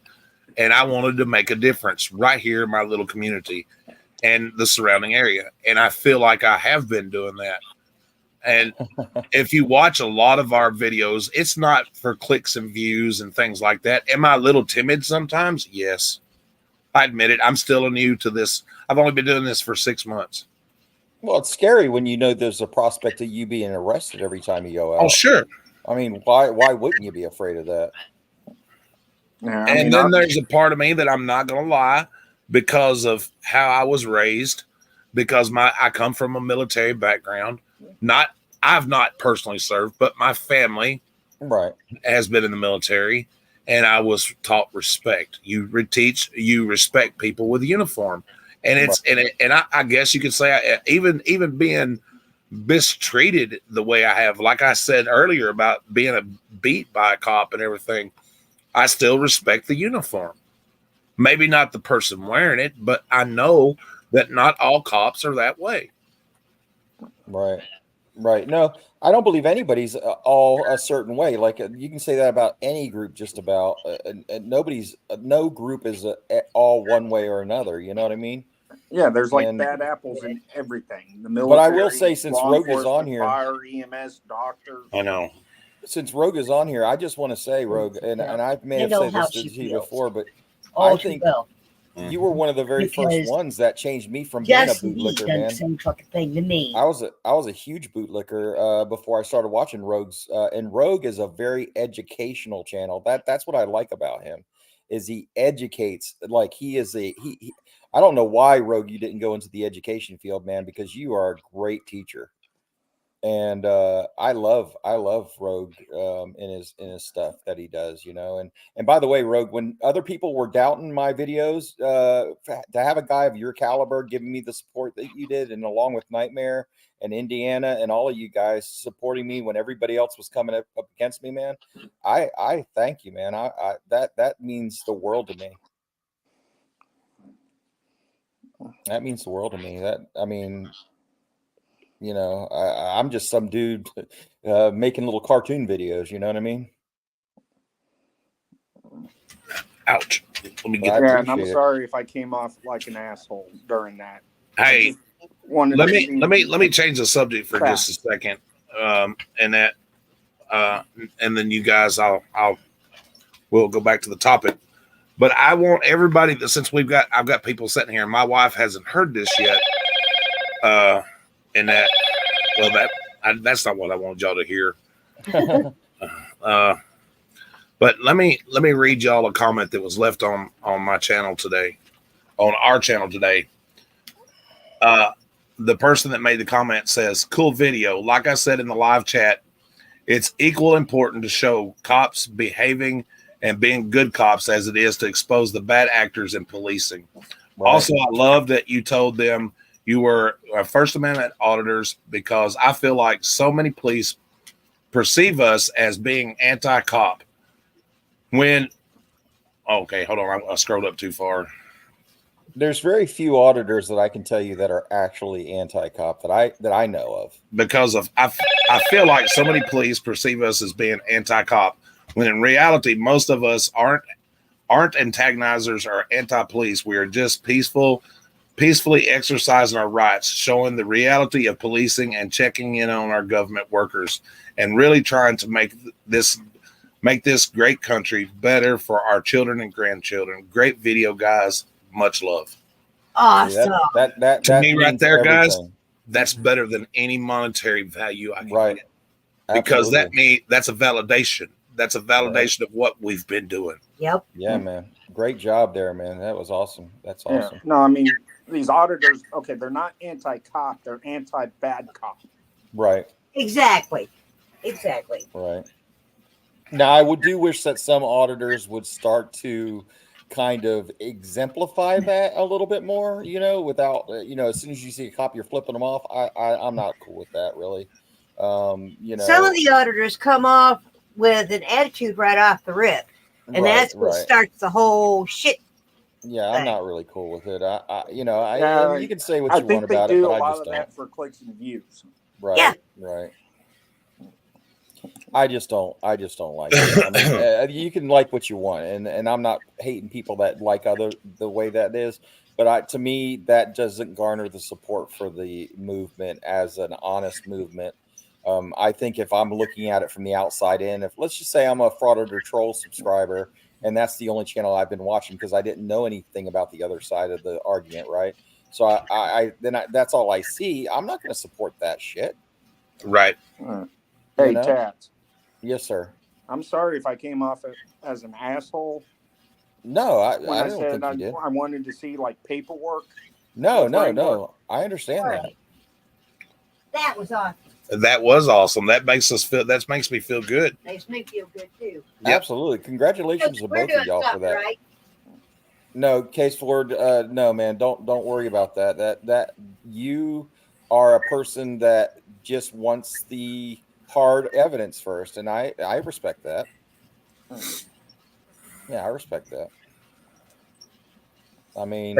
And I wanted to make a difference right here in my little community and the surrounding area. And I feel like I have been doing that. And if you watch a lot of our videos, it's not for clicks and views and things like that. Am I a little timid sometimes? Yes. I admit it. I'm still new to this. I've only been doing this for 6 months. Well, it's scary when you know there's a prospect of you being arrested every time you go out. Oh, sure. I mean, why wouldn't you be afraid of that? Yeah, and then there's a part of me that I'm not going to lie, because of how I was raised, because I come from a military background. I've not personally served, but my family has been in the military, and I was taught respect. You respect people with a uniform. And I guess you could say even being mistreated the way I have, like I said earlier about being beat by a cop and everything, I still respect the uniform. Maybe not the person wearing it, but I know that not all cops are that way. Right. No, I don't believe anybody's all a certain way. Like you can say that about any group, just about. No group is all one way or another. You know what I mean? Yeah, there's bad apples in everything. The military, but I will say, since Rogue is on here, fire, EMS, doctors. I know. Since Rogue is on here, I just want to say, Rogue, and I may have said this to you before, but I think you were one of the very first ones that changed me from being a bootlicker, man. Same fucking thing to me. I was a huge bootlicker before I started watching Rogue's, and Rogue is a very educational channel. That's what I like about him, is he educates. Like he is he I don't know why, Rogue, you didn't go into the education field, man, because you are a great teacher. And I love Rogue in his stuff that he does, And by the way, Rogue, when other people were doubting my videos, to have a guy of your caliber giving me the support that you did, and along with Nightmare and Indiana and all of you guys supporting me when everybody else was coming up against me, man, I thank you, man. I that means the world to me. That means the world to me. I'm just some dude making little cartoon videos. You know what I mean? Ouch. Let me get. Yeah, and I'm sorry if I came off like an asshole during that. Hey, let me change the subject for just a second, and then you guys, we'll go back to the topic. But I want everybody that, since I've got people sitting here, and my wife hasn't heard this yet. And that's not what I want y'all to hear. But let me read y'all a comment that was left on my channel today on our channel today. The person that made the comment says, "Cool video. Like I said in the live chat, it's equal important to show cops behaving and being good cops as it is to expose the bad actors in policing." Right. Also, I love that you told them you were First Amendment auditors, because I feel like so many police perceive us as being anti-cop. When, okay, hold on, I scrolled up too far. There's very few auditors that I can tell you that are actually anti-cop that I know of. Because of I feel like so many police perceive us as being anti-cop, when in reality most of us aren't antagonizers or anti-police. We are just peacefully exercising our rights, showing the reality of policing and checking in on our government workers, and really trying to make this great country better for our children and grandchildren. Great video, guys. Much love. Awesome. That to me right there, everything. guys, that's better than any monetary value I can get. Because Absolutely. That's a validation. That's a validation of what we've been doing. Yep. Yeah, man. Great job there, man. That was awesome. That's awesome. No, I mean, these auditors, okay, they're not anti-cop, they're anti-bad cop. Right. Exactly. Right. Now, I do wish that some auditors would start to kind of exemplify that a little bit more, without, as soon as you see a cop, you're flipping them off. I'm not cool with that, really. Some of the auditors come off with an attitude right off the rip, and that's what starts the whole shit. Yeah, I'm not really cool with it. You can say what I you want about it, but I just don't. think they do a lot of that for clicks and views. Right. Yeah. Right. I just don't like it. I mean, you can like what you want, and I'm not hating people that like the way that is, but to me that doesn't garner the support for the movement as an honest movement. I think if I'm looking at it from the outside in, if let's just say I'm a Fraud or Troll subscriber, and that's the only channel I've been watching because I didn't know anything about the other side of the argument, right? So that's all I see. I'm not going to support that shit. Right. Hey, Tats. Yes, sir. I'm sorry if I came off as an asshole. No, I don't think you did. I wanted to see like paperwork. No. I understand that. That was awesome. That was awesome. That makes me feel good. Makes me feel good too. Yep. Absolutely. Congratulations to both of y'all for that. Right? No, Case Ford, no, man, don't worry about that. That you are a person that just wants the hard evidence first, and I respect that. Yeah, I respect that. I mean,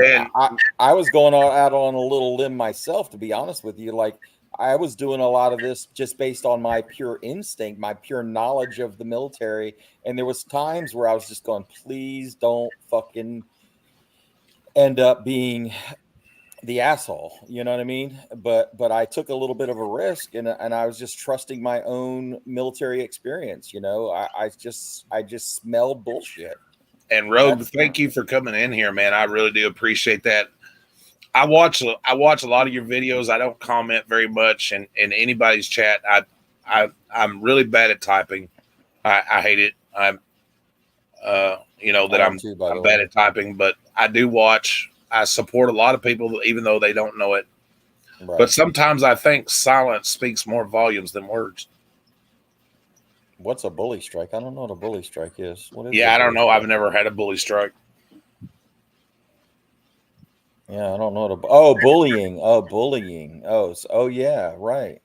I was going out on a little limb myself, to be honest with you. Like, I was doing a lot of this just based on my pure instinct, my pure knowledge of the military, and there was times where I was just going, please don't fucking end up being the asshole, you know what I mean? But I took a little bit of a risk, and I was just trusting my own military experience. I just smelled bullshit. And Rogue, thank you for coming in here, man. I really do appreciate that. I watch a lot of your videos. I don't comment very much in anybody's chat. I'm really bad at typing. I hate it. I'm bad at typing, but I do watch. I support a lot of people, even though they don't know it. Right. But sometimes I think silence speaks more volumes than words. What's a bully strike? I don't know what a bully strike is. What is I don't know. I've never had a bully strike. Yeah, I don't know. Bullying. Bullying. Yeah, right.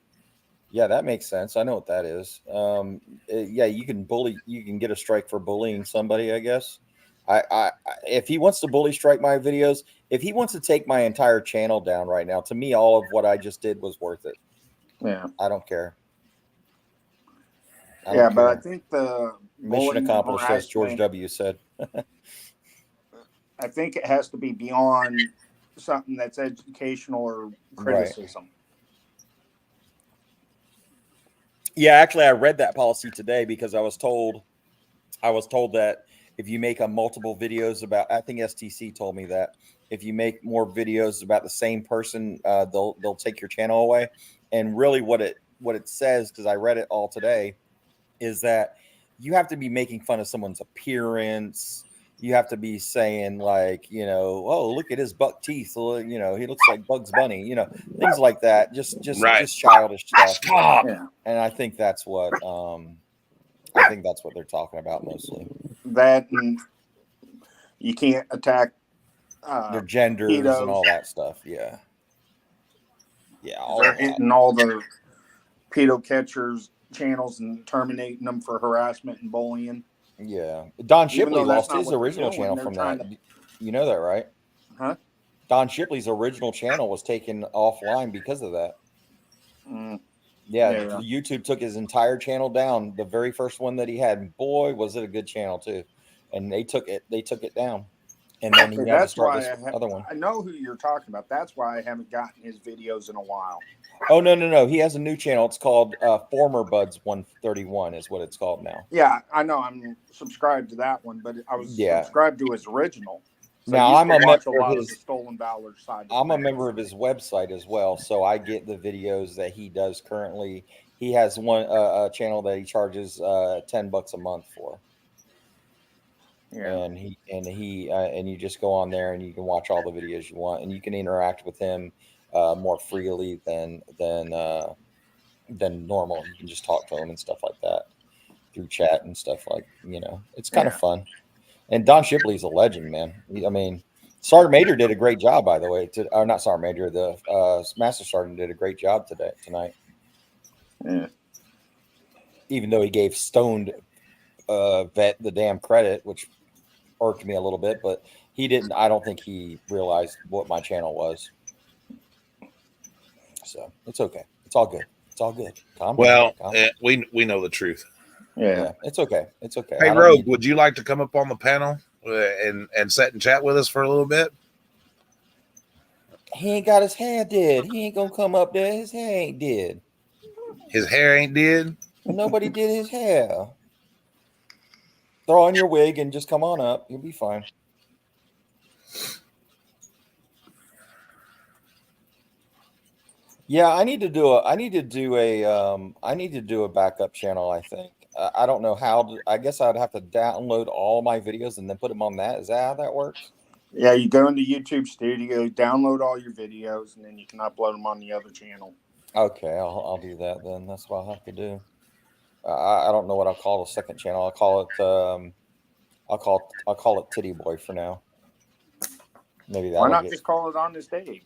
Yeah, that makes sense. I know what that is. Yeah, you can bully. You can get a strike for bullying somebody, I guess. If he wants to bully strike my videos, if he wants to take my entire channel down right now, to me, all of what I just did was worth it. Yeah, I don't care. But I think the mission accomplished, as George W. said. I think it has to be beyond something that's educational or criticism. Right. Yeah, actually, I read that policy today because I was told that if you make multiple videos about, I think STC told me that if you make more videos about the same person, they'll take your channel away. And really, what it says, because I read it all today, is that you have to be making fun of someone's appearance, you have to be saying like, oh, look at his buck teeth. Well, he looks like Bugs Bunny, things like that. Just childish stuff. Yeah. And I think that's what they're talking about mostly. That, and you can't attack their genders pedos. And all that stuff. Yeah. Yeah. They're hitting all the pedo catchers channels and terminating them for harassment and bullying. Yeah. Don Shipley lost his original channel from that. You know that, right? Huh? Don Shipley's original channel was taken offline because of that. Yeah, YouTube took his entire channel down. The very first one that he had, boy, was it a good channel too. And they took it down. And then he had to start this other one. I know who you're talking about. That's why I haven't gotten his videos in a while. Oh, no. He has a new channel. It's called Former Buds 131 is what it's called now. Yeah, I know. I'm subscribed to that one, but I was subscribed to his original. So now I'm a member of his Stolen Valor side. I'm a member of his website as well, so I get the videos that he does currently. He has a channel that he charges $10 a month for. Yeah. And you just go on there and you can watch all the videos you want, and you can interact with him more freely than normal. You can just talk to him and stuff like that through chat and stuff it's kind of fun. And Don Shipley's a legend, man. I mean, Sergeant Major did a great job, by the way. Not Sergeant Major, the Master Sergeant did a great job tonight. Yeah. Even though he gave Stoned Vet the damn credit, which irked me a little bit, but he didn't. I don't think he realized what my channel was. So it's okay. It's all good. It's all good. Calm down. We know the truth. Yeah, it's okay. It's okay. Hey, Rogue, would you like to come up on the panel and sit and chat with us for a little bit? He ain't got his hair did. He ain't gonna come up there. His hair ain't did. His hair ain't did? Nobody did his hair. Throw on your wig and just come on up. You'll be fine. Yeah, I need to do a backup channel, I think. I don't know how. I guess I'd have to download all my videos and then put them on that. Is that how that works? Yeah, you go into YouTube Studio, download all your videos, and then you can upload them on the other channel. Okay, I'll do that then. That's what I'll have to do. I don't know what I'll call the second channel. I'll call it Titty Boy for now. Maybe that. Why not just call it On This Day?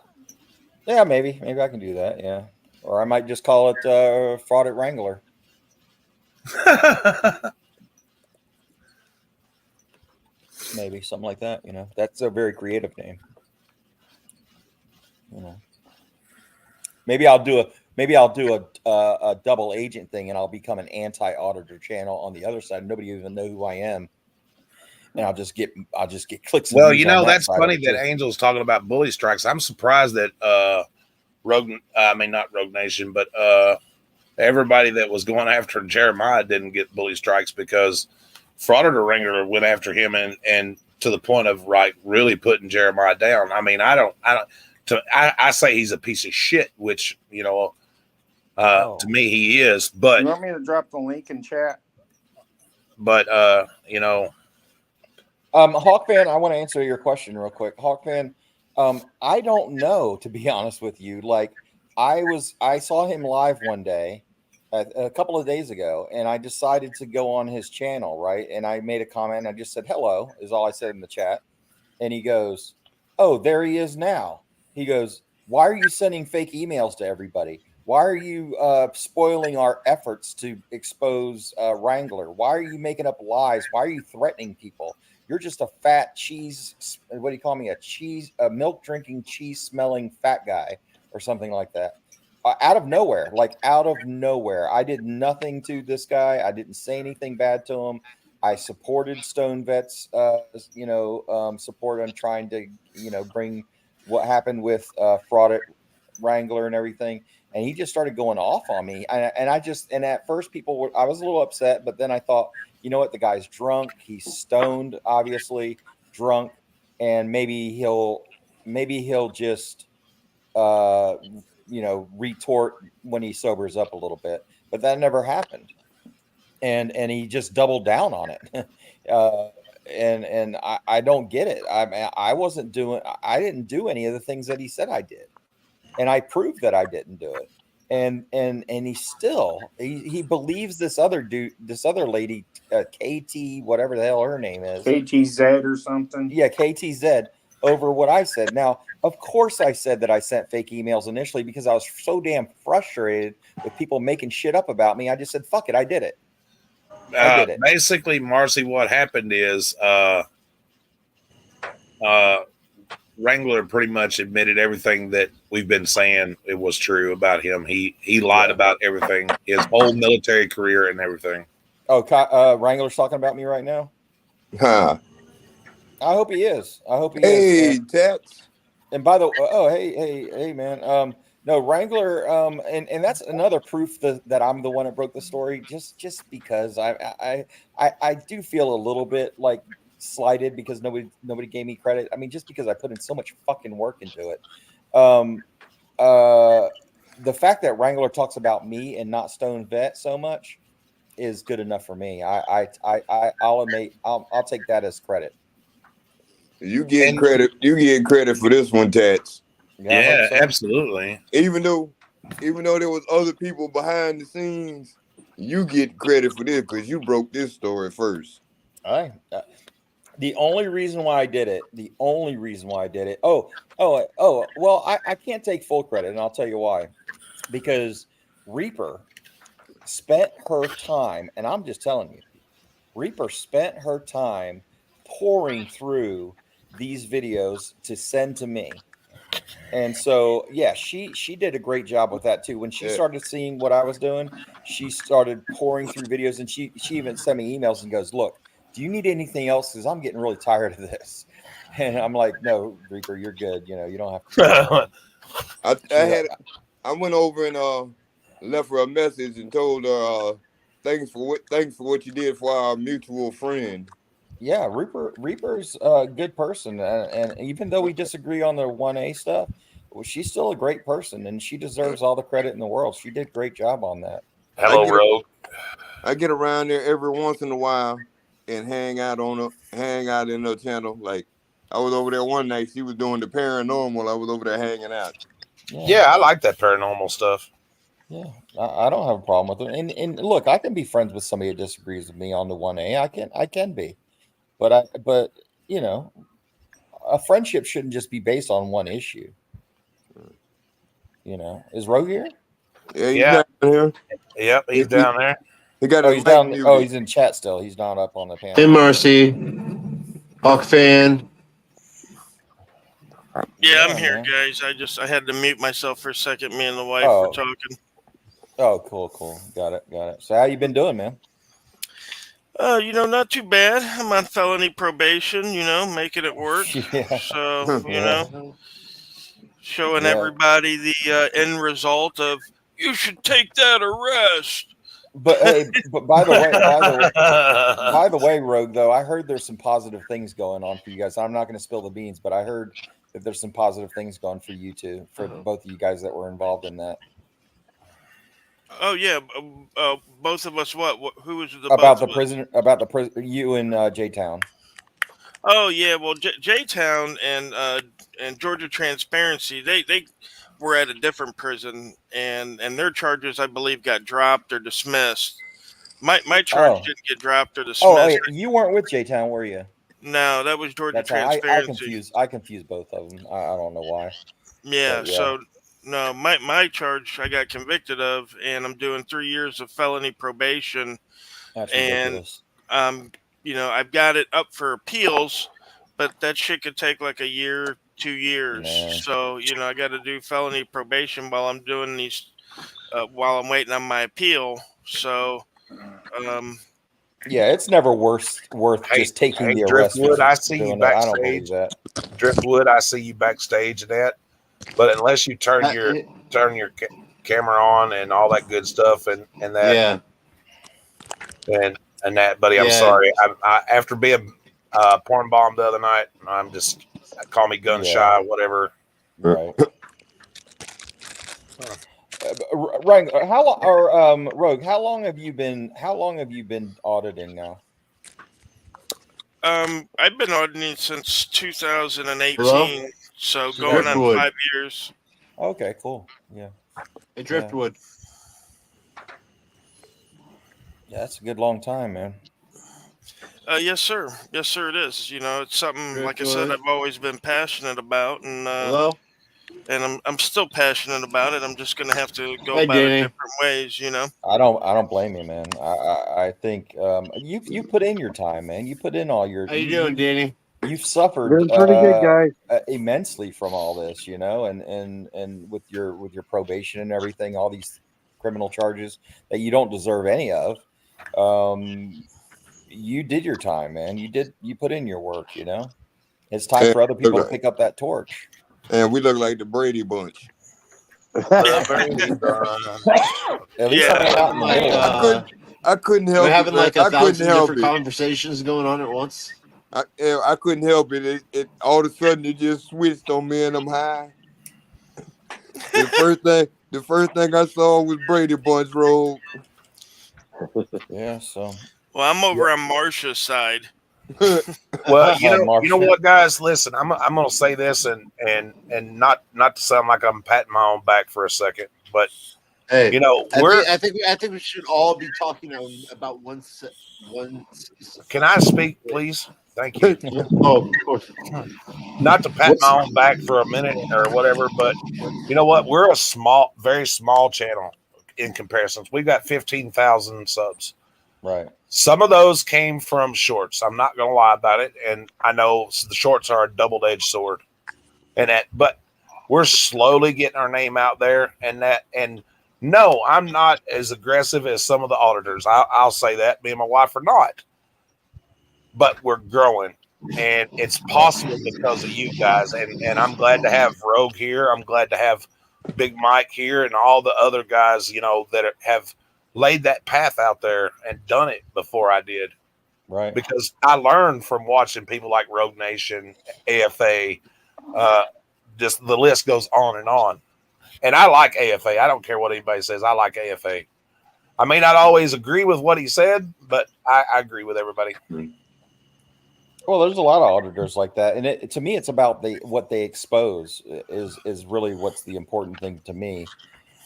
Yeah, maybe I can do that. Yeah, or I might just call it Frauded Wrangler. Maybe something like that. That's a very creative name. Maybe I'll do a double agent thing, and I'll become an anti-auditor channel on the other side. Nobody even know who I am, and I'll just get clicks. Well, that's funny that Angel's talking about bully strikes. I'm surprised that not Rogue Nation, but everybody that was going after Jeremiah didn't get bully strikes, because Frauditor Wrangler went after him and to the point of really putting Jeremiah down. I mean, I say he's a piece of shit, which to me he is. But you want me to drop the link in chat? But Hawkman, I want to answer your question real quick. Hawkman, I don't know, to be honest with you. I saw him live one day, a couple of days ago, and I decided to go on his channel, right? And I made a comment, and I just said, hello, is all I said in the chat. And he goes, oh, there he is now. He goes, why are you sending fake emails to everybody? Why are you spoiling our efforts to expose Wrangler? Why are you making up lies? Why are you threatening people? You're just a fat cheese. What do you call me? A milk drinking, cheese smelling fat guy or something like that. Out of nowhere. I did nothing to this guy. I didn't say anything bad to him. I supported Stone Vet's, support on trying to, bring what happened with Fraud Wrangler and everything. And he just started going off on me. And at first I was a little upset, but then I thought, you know what? The guy's drunk. He's stoned, obviously drunk. And maybe he'll just, retort when he sobers up a little bit, but that never happened. And he just doubled down on it. and I don't get it. I didn't do any of the things that he said I did, and I proved that I didn't do it. And he believes this other lady, KT, whatever the hell her name is, KTZ or something. Yeah, KTZ, over what I said. Now, of course, I said that I sent fake emails initially because I was so damn frustrated with people making shit up about me. I just said, "Fuck it, I did it." Basically, Marcy, what happened is Wrangler pretty much admitted everything that we've been saying it was true about him. He lied about everything, his whole military career and everything. Oh, Wrangler's talking about me right now? Huh. I hope he is. I hope he is. Hey, Tats. And by the way, hey, man. No, Wrangler, and that's another proof that I'm the one that broke the story. Just because I do feel a little bit like slighted because nobody gave me credit. I mean, just because I put in so much fucking work into it. The fact that Wrangler talks about me and not Stone Vet so much is good enough for me. I'll take that as credit. You get credit. You get credit for this one, Tats. Yeah, absolutely. Even though there was other people behind the scenes, you get credit for this because you broke this story first. The only reason why I did it. Oh, well, I can't take full credit, and I'll tell you why. Because Reaper spent her time, and I'm just telling you, Reaper spent her time pouring through these videos to send to me. And so, yeah, she did a great job with that too. When she started seeing what I was doing, she started pouring through videos, and she even sent me emails and goes, "Look, do you need anything else? Because I'm getting really tired of this." And I'm like, "No, Reaper, you're good. You know, you don't have to." I went over and left her a message and told her thanks for what you did for our mutual friend. Yeah, Reaper's a good person, and even though we disagree on the 1A stuff, well, she's still a great person, and she deserves all the credit in the world. She did a great job on that. Hello, Rogue. I get around there every once in a while and hang out in her channel. Like I was over there one night, she was doing the paranormal. I was over there hanging out. Yeah, I like that paranormal stuff. Yeah, I don't have a problem with it. And look, I can be friends with somebody that disagrees with me on the 1A. I can be. But you know, a friendship shouldn't just be based on one issue. You know, is Rogue here? Yeah, he's down here. Yep, he's down there. He got he's down. Oh, he's in chat still. He's not up on the panel. Hey, Marcy, Hawk fan. Yeah, I'm here, guys. I had to mute myself for a second. Me and the wife were talking. Oh, cool. Got it. So how you been doing, man? Not too bad. I'm on felony probation, making it work. Yeah. So, showing everybody the end result of you should take that arrest. But hey, by the way, Rogue, though, I heard there's some positive things going on for you guys. I'm not going to spill the beans, but I heard that there's some positive things going for you too, for both of you guys that were involved in that. Oh yeah, both of us. What? Who was the about the prison? About the prison? You and J Town. Oh yeah, well J Town and Georgia Transparency, they were at a different prison, and their charges, I believe, got dropped or dismissed. My charge didn't get dropped or dismissed. Oh, you weren't with J Town, were you? No, that was Georgia Transparency. I confuse both of them. I don't know why. Yeah. So. No, my charge I got convicted of, and I'm doing 3 years of felony probation. That's ridiculous. And I've got it up for appeals, but that shit could take like a year, 2 years. Man. So I got to do felony probation while I'm doing these, while I'm waiting on my appeal. So, yeah, it's never worth just taking the arrest. Driftwood, I see you backstage. I don't believe that. Driftwood, I see you backstage at that. But unless you turn your camera on and all that good stuff and that, and that, buddy, I'm sorry. I after being porn bombed the other night, I'm just call me gun shy, whatever. Right. Right. Rogue, how long have you been auditing now? I've been auditing since 2018, Hello? so going on Driftwood. 5 years. Okay, cool. Yeah. Hey, Driftwood. Yeah, that's a good long time, man. Yes, sir. Yes, sir. It is. You know, it's something like I said Driftwood. I've always been passionate about, and Hello? I'm still passionate about it. I'm just gonna have to go Hey, about it Danny. different ways. You know. I don't blame you, man. I think you put in your time, man. You put in all your. How you doing, Danny? You've suffered Doing pretty good, guys. Immensely from all this, you know, and with your probation and everything, all these criminal charges that you don't deserve any of. You did your time, man. You put in your work, you know. It's time And, for other people to pick up that torch. and we look like the Brady Bunch. The Brady Bunch. At least Yeah. I'm not in the Like, middle. I couldn't help we're it. having Man. like I a couldn't thousand help different it. conversations going on at once. I couldn't help it. It all of a sudden it just switched on me and I'm high. The first thing I saw was Brady Bunch roll. Yeah, so Well, I'm over on Marsha's side. Well, you know Marshall. what, guys. Listen, I'm going to say this, and not to sound like I'm patting my own back for a second, but Hey, you know, I think we should all be talking about one. Can I speak, please? Thank you. Oh, of course. Not to pat my own back for a minute or whatever, but you know what? We're a very small channel in comparison. We've got 15,000 subs. Right. Some of those came from shorts. I'm not going to lie about it, and I know the shorts are a double-edged sword. But we're slowly getting our name out there, and no, I'm not as aggressive as some of the auditors. I'll say that. Me and my wife are not, but we're growing, and it's possible because of you guys. And I'm glad to have Rogue here. I'm glad to have Big Mike here, and all the other guys, you know, that have laid that path out there and done it before I did. Right. Because I learned from watching people like Rogue Nation, AFA. Just the list goes on and on. And I like AFA. I don't care what anybody says. I like AFA. I may not always agree with what he said, but I agree with everybody. Well, there's a lot of auditors like that, and to me, it's about what they expose is really what's the important thing to me.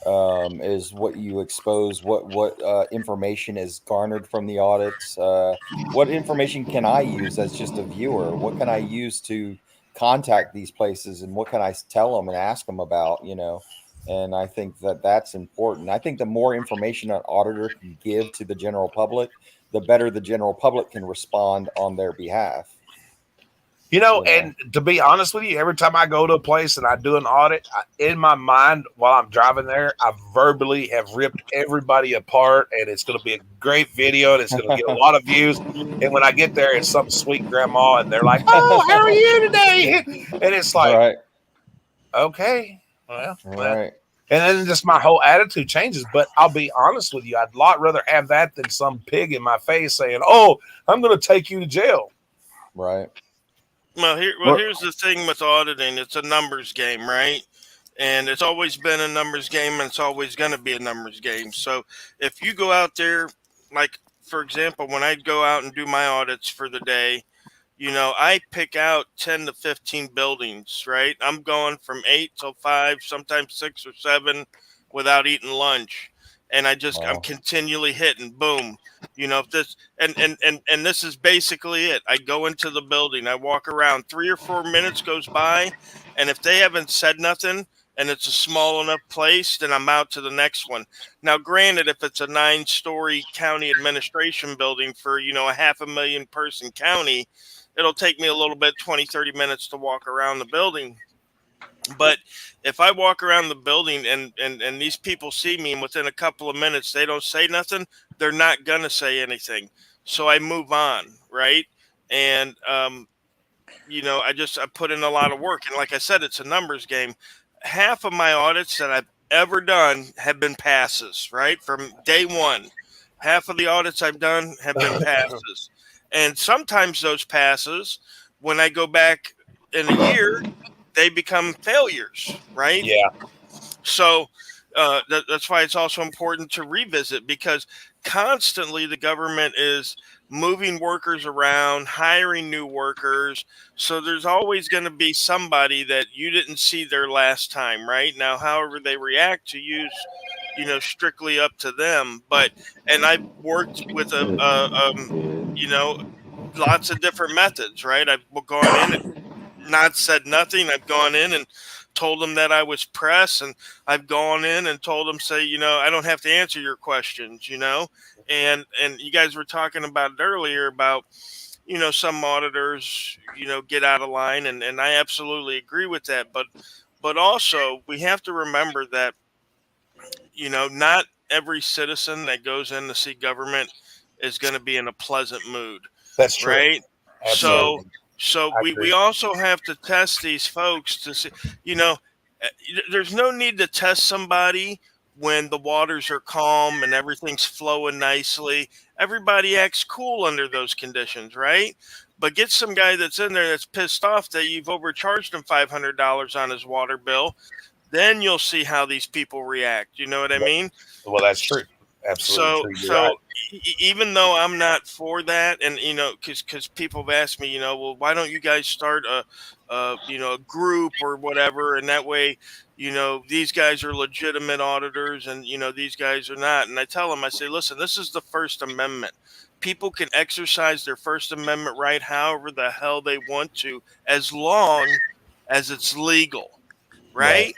Is what you expose, what information is garnered from the audits. What information can I use as just a viewer? What can I use to contact these places, and what can I tell them and ask them about? You know, and I think that's important. I think the more information an auditor can give to the general public, the better the general public can respond on their behalf. You know, and to be honest with you, every time I go to a place and I do an audit, in my mind while I'm driving there, I verbally have ripped everybody apart, and it's going to be a great video, and it's going to get a lot of views. And when I get there, it's some sweet grandma, and they're like, "Oh, how are you today?" And it's like, okay, well, and then just my whole attitude changes. But I'll be honest with you, I'd a lot rather have that than some pig in my face saying, "Oh, I'm going to take you to jail." Right. Well, here's the thing with auditing. It's a numbers game, right? And it's always been a numbers game, and it's always going to be a numbers game. So if you go out there, like, for example, when I go out and do my audits for the day, you know, I pick out 10 to 15 buildings, right? I'm going from 8 till 5, sometimes 6 or 7 without eating lunch. And I'm continually hitting, boom. You know, if this and this is basically it. I go into the building, I walk around, 3 or 4 minutes goes by, and if they haven't said nothing and it's a small enough place, then I'm out to the next one. Now, granted, if it's a 9-story county administration building for, you know, a 500,000 person county, it'll take me a little bit, 20, 30 minutes to walk around the building. But if I walk around the building and these people see me and within a couple of minutes they don't say nothing, they're not going to say anything. So I move on, right? And, you know, I put in a lot of work. And like I said, it's a numbers game. Half of my audits that I've ever done have been passes, right? From day one. Half of the audits I've done have been passes. And sometimes those passes, when I go back in a year, they become failures, right? Yeah. So that's why it's also important to revisit, because constantly the government is moving workers around, hiring new workers. So there's always going to be somebody that you didn't see their last time, right? Now, however they react to you, strictly up to them. And I've worked with lots of different methods, right? I've gone in and not said nothing. I've gone in and told them that I was press, and I've gone in and told them, say, I don't have to answer your questions, and you guys were talking about it earlier about, some auditors, get out of line, and I absolutely agree with that. But also we have to remember that, not every citizen that goes in to see government is going to be in a pleasant mood. That's true. Right. Absolutely. So we also have to test these folks to see, there's no need to test somebody when the waters are calm and everything's flowing nicely. Everybody acts cool under those conditions, right? But get some guy that's in there that's pissed off that you've overcharged him $500 on his water bill. Then you'll see how these people react. You know what I mean? Well, that's true. Absolutely true. You're right. Even though I'm not for that, and because people have asked me, well, why don't you guys start a group or whatever, and that way, these guys are legitimate auditors, and these guys are not. And I tell them, I say, listen, this is the First Amendment. People can exercise their First Amendment right however the hell they want to, as long as it's legal, right?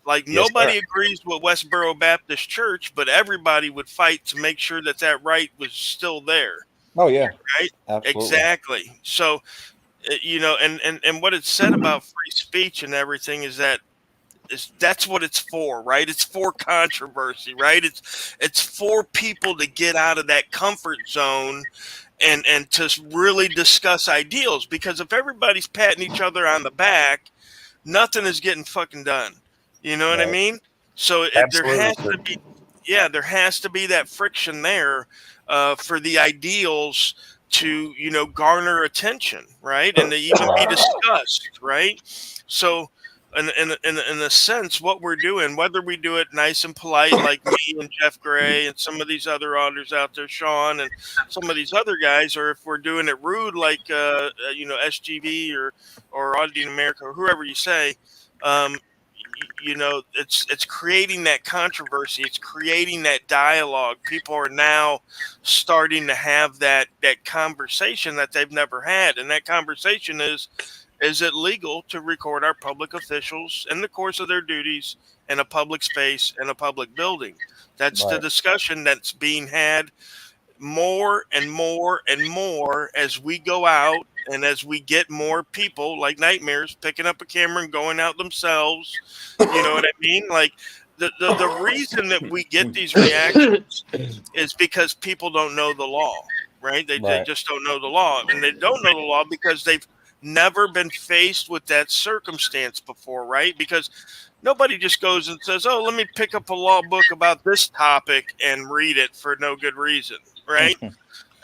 Like, yes, nobody sir. agrees with Westboro Baptist Church, but everybody would fight to make sure that right was still there. Oh yeah, right. absolutely. Exactly. So, and what it's said about free speech and everything that's what it's for, right? It's for controversy, right? It's for people to get out of that comfort zone and to really discuss ideals. Because if everybody's patting each other on the back, nothing is getting fucking done. You know what I mean? So there has to be that friction there for the ideals to, garner attention, right? And to even be discussed, right? So in a sense, what we're doing, whether we do it nice and polite like me and Jeff Gray and some of these other auditors out there, Sean, and some of these other guys, or if we're doing it rude like SGV or Auditing America or whoever you say, it's creating that controversy. It's creating that dialogue. People are now starting to have that conversation that they've never had. And that conversation is it legal to record our public officials in the course of their duties in a public space, in a public building? That's the discussion that's being had more and more and more as we go out, and as we get more people like Nightmares picking up a camera and going out themselves. You know what I mean? Like the reason that we get these reactions is because people don't know the law, right? They just don't know the law, and they don't know the law because they've never been faced with that circumstance before, right? Because nobody just goes and says, oh, let me pick up a law book about this topic and read it for no good reason, right?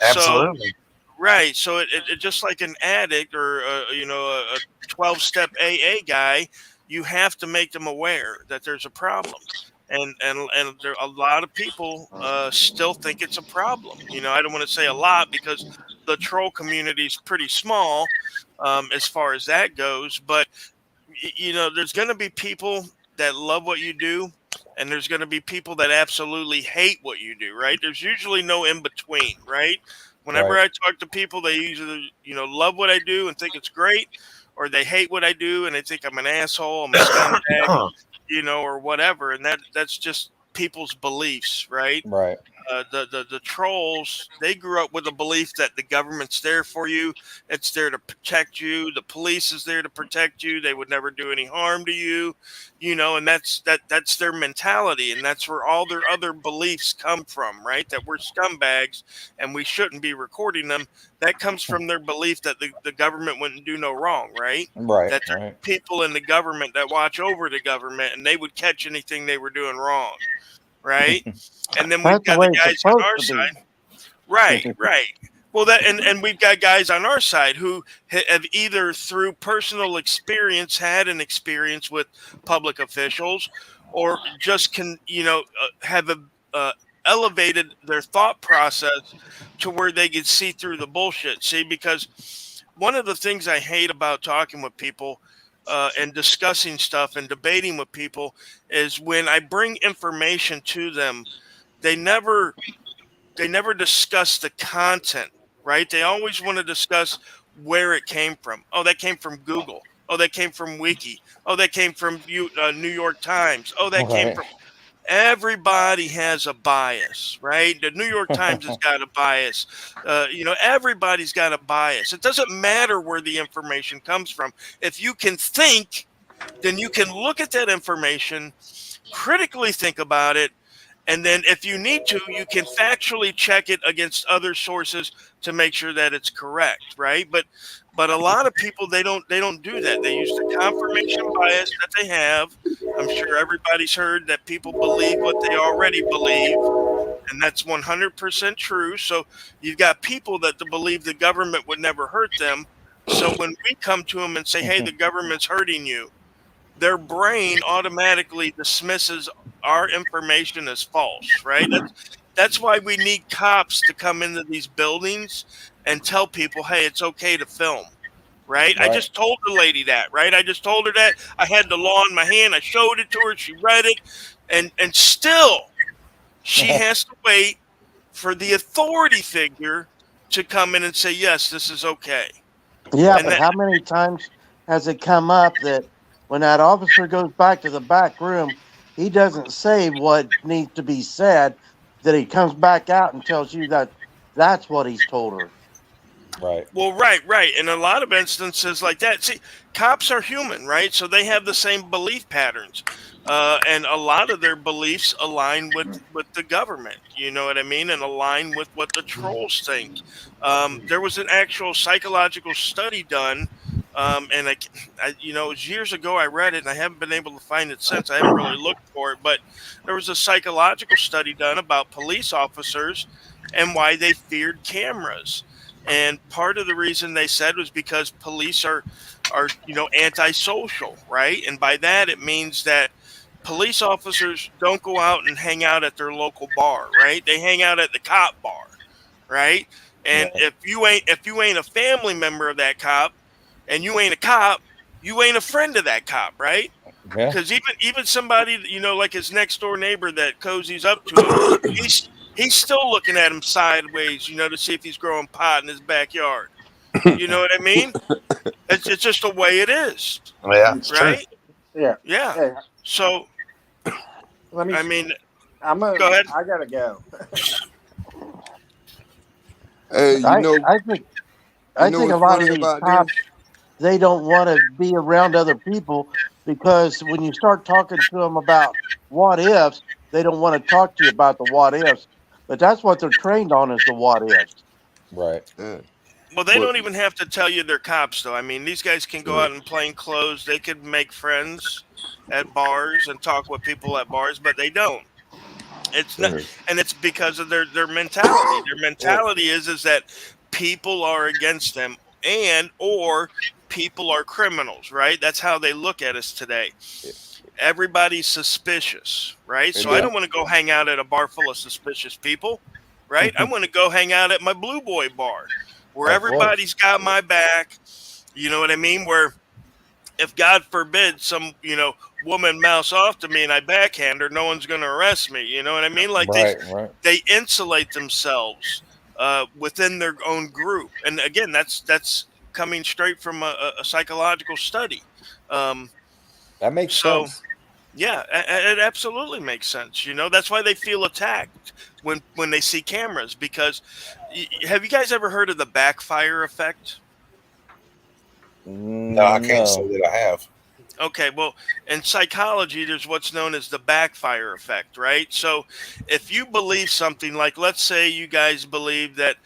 Absolutely. So it just like an addict or a 12-step AA guy, you have to make them aware that there's a problem, and there a lot of people still think it's a problem. I don't want to say a lot because the troll community is pretty small as far as that goes, but there's going to be people that love what you do, and there's going to be people that absolutely hate what you do, right? There's usually no in between, right? Whenever I talk to people, they usually, love what I do and think it's great, or they hate what I do and they think I'm an asshole, I'm a scumbag, or whatever. And that's just people's beliefs, right? Right. The trolls, they grew up with a belief that the government's there for you. It's there to protect you. The police is there to protect you. They would never do any harm to you, and that's their mentality. And that's where all their other beliefs come from, right? That we're scumbags and we shouldn't be recording them. That comes from their belief that the government wouldn't do no wrong, right? Right. That there are people in the government that watch over the government and they would catch anything they were doing wrong. Right. And then we've got the guys on our side. Right. Well, and we've got guys on our side who have either through personal experience had an experience with public officials, or just can, have elevated their thought process to where they can see through the bullshit. See, because one of the things I hate about talking with people and discussing stuff and debating with people is when I bring information to them, they never discuss the content, right? They always want to discuss where it came from. Oh, that came from Google. Oh, that came from Wiki. Oh, that came from New York Times. Oh, that came Right. from. Everybody has a bias, right? The New York Times has got a bias. Everybody's got a bias. It doesn't matter where the information comes from. If you can think, then you can look at that information, critically think about it, and then if you need to, you can factually check it against other sources to make sure that it's correct, right? But a lot of people, they don't do that. They use the confirmation bias that they have. I'm sure everybody's heard that people believe what they already believe, and that's 100% true. So you've got people that believe the government would never hurt them. So when we come to them and say, hey, the government's hurting you, their brain automatically dismisses our information as false, right? That's why we need cops to come into these buildings and tell people, hey, it's okay to film, right? I just told the lady that, right? I just told her that. I had the law in my hand. I showed it to her. She read it. And still, she has to wait for the authority figure to come in and say, yes, this is okay. Yeah, And but how many times has it come up that when that officer goes back to the back room, he doesn't say what needs to be said, that he comes back out and tells you that that's what he's told her. Right. Well, right. In a lot of instances like that, see, cops are human, right? So they have the same belief patterns, and a lot of their beliefs align with the government. You know what I mean, and align with what the trolls think. There was an actual psychological study done, and it was years ago. I read it, and I haven't been able to find it since. I haven't really looked for it, but there was a psychological study done about police officers and why they feared cameras. And part of the reason they said was because police are antisocial, right? And by that it means that police officers don't go out and hang out at their local bar, right? They hang out at the cop bar, right? And if you ain't a family member of that cop, and you ain't a cop, you ain't a friend of that cop, right? Yeah. Because even somebody like his next door neighbor that cozies up to him, he's still looking at him sideways, to see if he's growing pot in his backyard. You know what I mean? It's just the way it is. Yeah, it's right? True. Yeah. Hey, So let me. I mean, go ahead. I gotta go. Hey, I think a what's lot of funny these about cops, this? they don't want to be around other people because when you start talking to them about what ifs, they don't want to talk to you about the what ifs. But that's what they're trained on, is the what ifs. Right. Yeah. Well, they But don't even have to tell you they're cops, though. I mean, these guys can go out in plain clothes. They could make friends at bars and talk with people at bars, but they don't. It's not, and it's because of their mentality. Their mentality is that people are against them, or people are criminals, right? That's how they look at us today. Everybody's suspicious, right? So I don't want to go hang out at a bar full of suspicious people, right? I want to go hang out at my Blue Boy bar where everybody's got my back. You know what I mean? Where if God forbid some, woman mouse off to me and I backhand her, no one's going to arrest me. You know what I mean? Like they insulate themselves within their own group. And again, that's coming straight from a psychological study. That makes sense. Yeah, it absolutely makes sense. That's why they feel attacked when they see cameras. Because have you guys ever heard of the backfire effect? No, I can't say that I have. Okay, well, in psychology, there's what's known as the backfire effect, right? So if you believe something, like let's say you guys believe that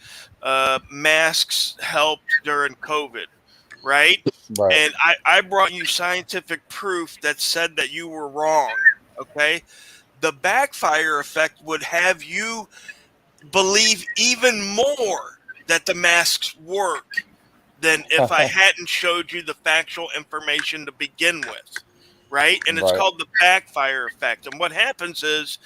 masks helped during COVID, right? Right. And I brought you scientific proof that said that you were wrong, okay? The backfire effect would have you believe even more that the masks work than if I hadn't showed you the factual information to begin with, right? And it's called the backfire effect. And what happens is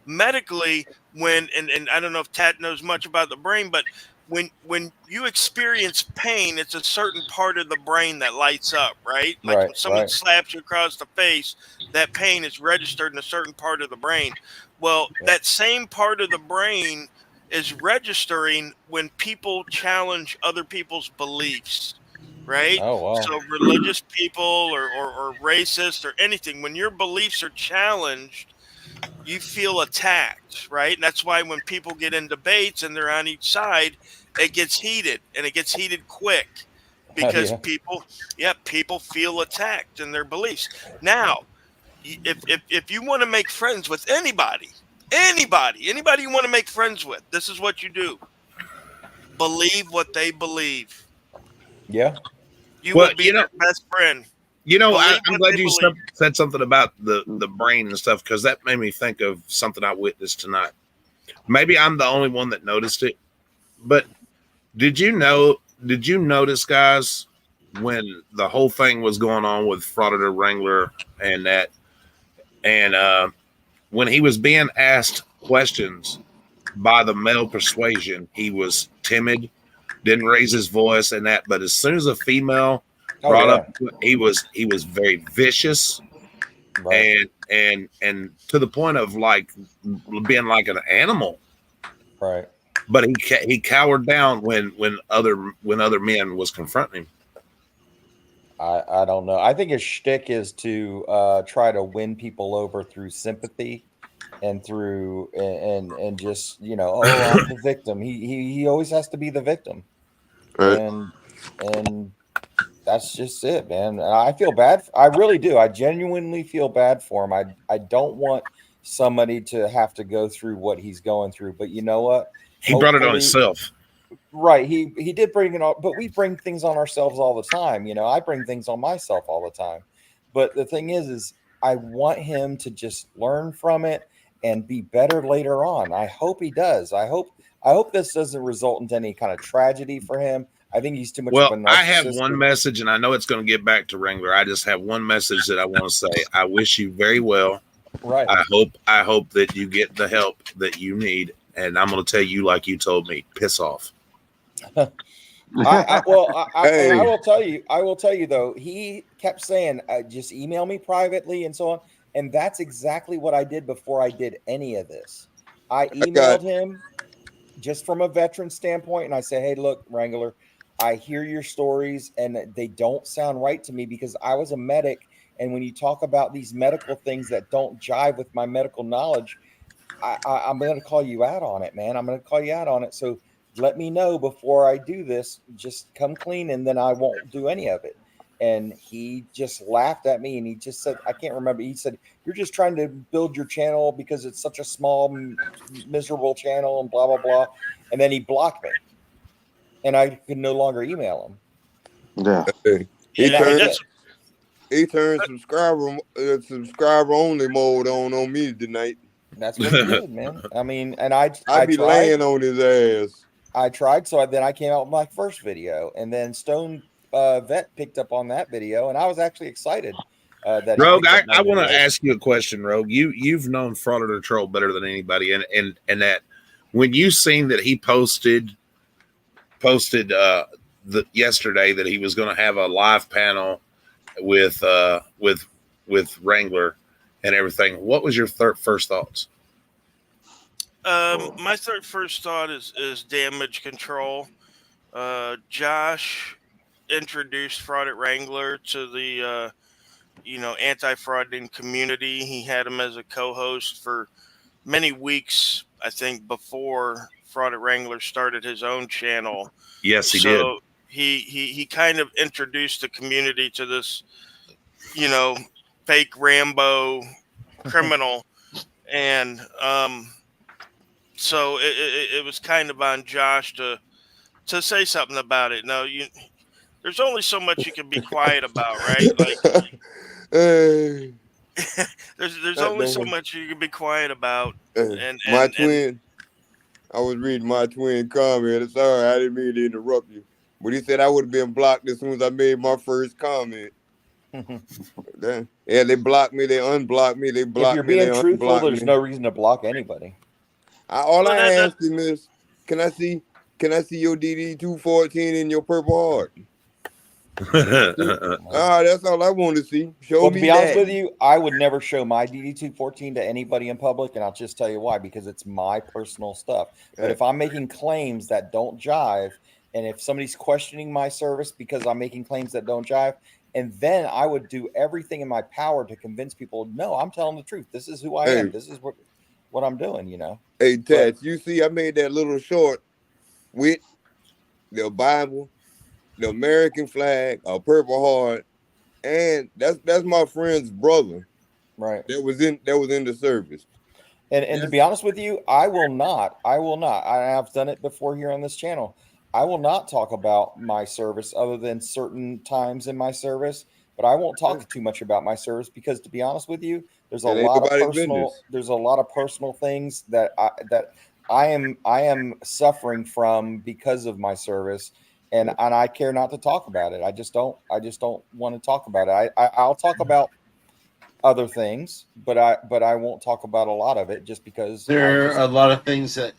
medically when and I don't know if Tat knows much about the brain, but when you experience pain, it's a certain part of the brain that lights up, right? Like when someone slaps you across the face, that pain is registered in a certain part of the brain. Well, that same part of the brain is registering when people challenge other people's beliefs, right? Oh, wow. So religious people or racist or anything, when your beliefs are challenged, you feel attacked, right? And that's why when people get in debates and they're on each side, it gets heated and it gets heated quick because people feel attacked in their beliefs. Now, if you want to make friends with anybody you want to make friends with, this is what you do. Believe what they believe. Yeah. You will be their best friend. I'm glad you said something about the brain and stuff, because that made me think of something I witnessed tonight. Maybe I'm the only one that noticed it, but did you notice, guys, when the whole thing was going on with Frauditor Wrangler and that, and when he was being asked questions by the male persuasion, he was timid, didn't raise his voice and that, but as soon as a female brought up, he was very vicious, and to the point of like being like an animal, right? But he cowered down when other men was confronting him. I don't know. I think his shtick is to try to win people over through sympathy and through and just I'm the victim. He always has to be the victim, and that's just it, man. I feel bad. I really do. I genuinely feel bad for him. I don't want somebody to have to go through what he's going through. But you know what? He brought it on himself. Right. He did bring it on, but we bring things on ourselves all the time. I bring things on myself all the time. But the thing is I want him to just learn from it and be better later on. I hope he does. I hope this doesn't result into any kind of tragedy for him. I think he's too much of a narcissist. I have one message, and I know it's going to get back to Wrangler. I just have one message that I want to say. I wish you very well. Right. I hope that you get the help that you need. And I'm going to tell you, like you told me, piss off. I will tell you though, he kept saying, just email me privately and so on. And that's exactly what I did before I did any of this. I emailed him just from a veteran standpoint. And I say, hey, look, Wrangler, I hear your stories and they don't sound right to me because I was a medic. And when you talk about these medical things that don't jive with my medical knowledge, I'm going to call you out on it, man. I'm going to call you out on it. So let me know before I do this. Just come clean, and then I won't do any of it. And he just laughed at me, and he just said, I can't remember. He said, you're just trying to build your channel because it's such a small, miserable channel and blah, blah, blah. And then he blocked me, and I could no longer email him. Yeah. He turned subscriber only mode on me tonight. That's what he did, man. I mean, and I be laying on his ass. I tried, so then I came out with my first video, and then Stone Vet picked up on that video, and I was actually excited. That Rogue, I want to ask you a question, Rogue. You've known Frauditor Troll better than anybody, and that when you seen that he posted yesterday that he was going to have a live panel with Wrangler and everything, what was your first thoughts? My first thought is damage control. Josh introduced Fraudit Wrangler to the anti-frauding community. He had him as a co-host for many weeks, I think, before Fraudit Wrangler started his own channel. Yes, he did. He kind of introduced the community to this, fake Rambo criminal, and so it was kind of on Josh to say something about it. No, there's only so much you can be quiet about, right? Like, there's only so much you can be quiet about. And I was reading my twin comment. Sorry, I didn't mean to interrupt you, but he said I would have been blocked as soon as I made my first comment. Yeah, they block me, they unblock me, they If block you're me, they being truthful, unblock there's me. no reason to block anybody. All Well, I that asked him is, can I see your DD 214 in your Purple Heart? That's all I want to see. Show Well, to me be honest that. with you, I would never show my DD214 to anybody in public, and I'll just tell you why, because it's my personal stuff. But if I'm making claims that don't jive, and if somebody's questioning my service because I'm making claims that don't jive, and then I would do everything in my power to convince people, no, I'm telling the truth. This is who I am. This is what I'm doing, you know. Hey, Ted, you see, I made that little short with the Bible, the American flag, a Purple Heart, and that's my friend's brother. Right. That was in the service. And to be honest with you, I will not. I have done it before here on this channel. I will not talk about my service other than certain times in my service, but I won't talk too much about my service because, to be honest with you, there's a lot of personal things that I am suffering from because of my service, and I care not to talk about it. I just don't want to talk about it. I'll talk about other things, but I won't talk about a lot of it just because there are a lot of things that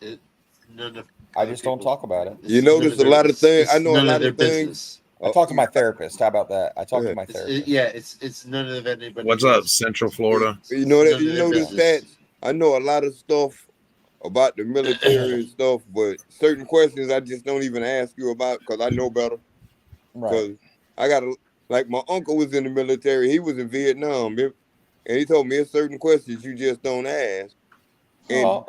I just don't talk about it. You notice a lot of things. I know a lot of things. Business. I talk to my therapist. How about that? I talk to my therapist. It's none of anybody. What's up, Central Florida? You know that you know the stats. I know a lot of stuff about the military and stuff, but certain questions I just don't even ask you about because I know better. Because I got like my uncle was in the military. He was in Vietnam, and he told me certain questions you just don't ask. And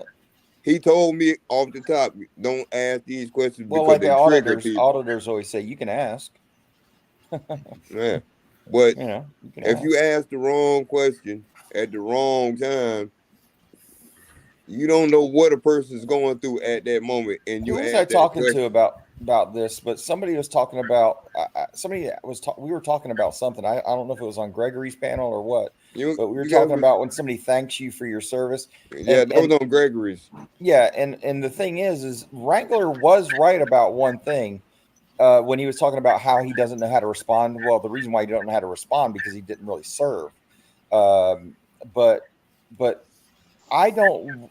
he told me off the top, don't ask these questions because like they the trigger people. Auditors always say, you can ask. Yeah, but if you ask the wrong question at the wrong time, you don't know what a person's going through at that moment. And you who was ask I talking to about this? But somebody was talking about we were talking about something. I don't know if it was on Gregory's panel or what, but we were talking about when somebody thanks you for your service. Yeah, that was on Gregory's. Yeah, and the thing is Wrangler was right about one thing. When he was talking about how he doesn't know how to respond. Well, the reason why he don't know how to respond because he didn't really serve. But I don't.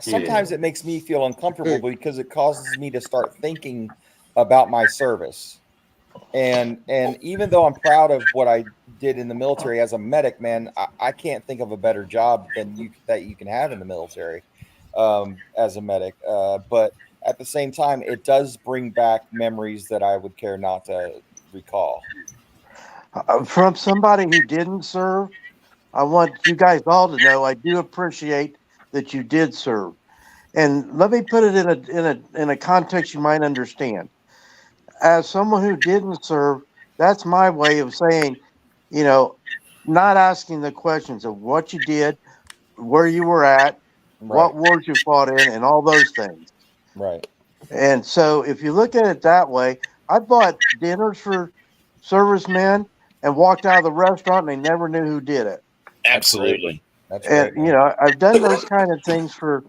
Sometimes it makes me feel uncomfortable because it causes me to start thinking about my service. And even though I'm proud of what I did in the military as a medic, man, I can't think of a better job than you can have in the military as a medic. But at the same time, it does bring back memories that I would care not to recall. From somebody who didn't serve, I want you guys all to know I do appreciate that you did serve. And let me put it in a context you might understand. As someone who didn't serve, that's my way of saying, not asking the questions of what you did, where you were at, what wars you fought in, and all those things. Right. And so if you look at it that way, I bought dinners for servicemen and walked out of the restaurant and they never knew who did it. Absolutely. That's and great, I've done those kind of things for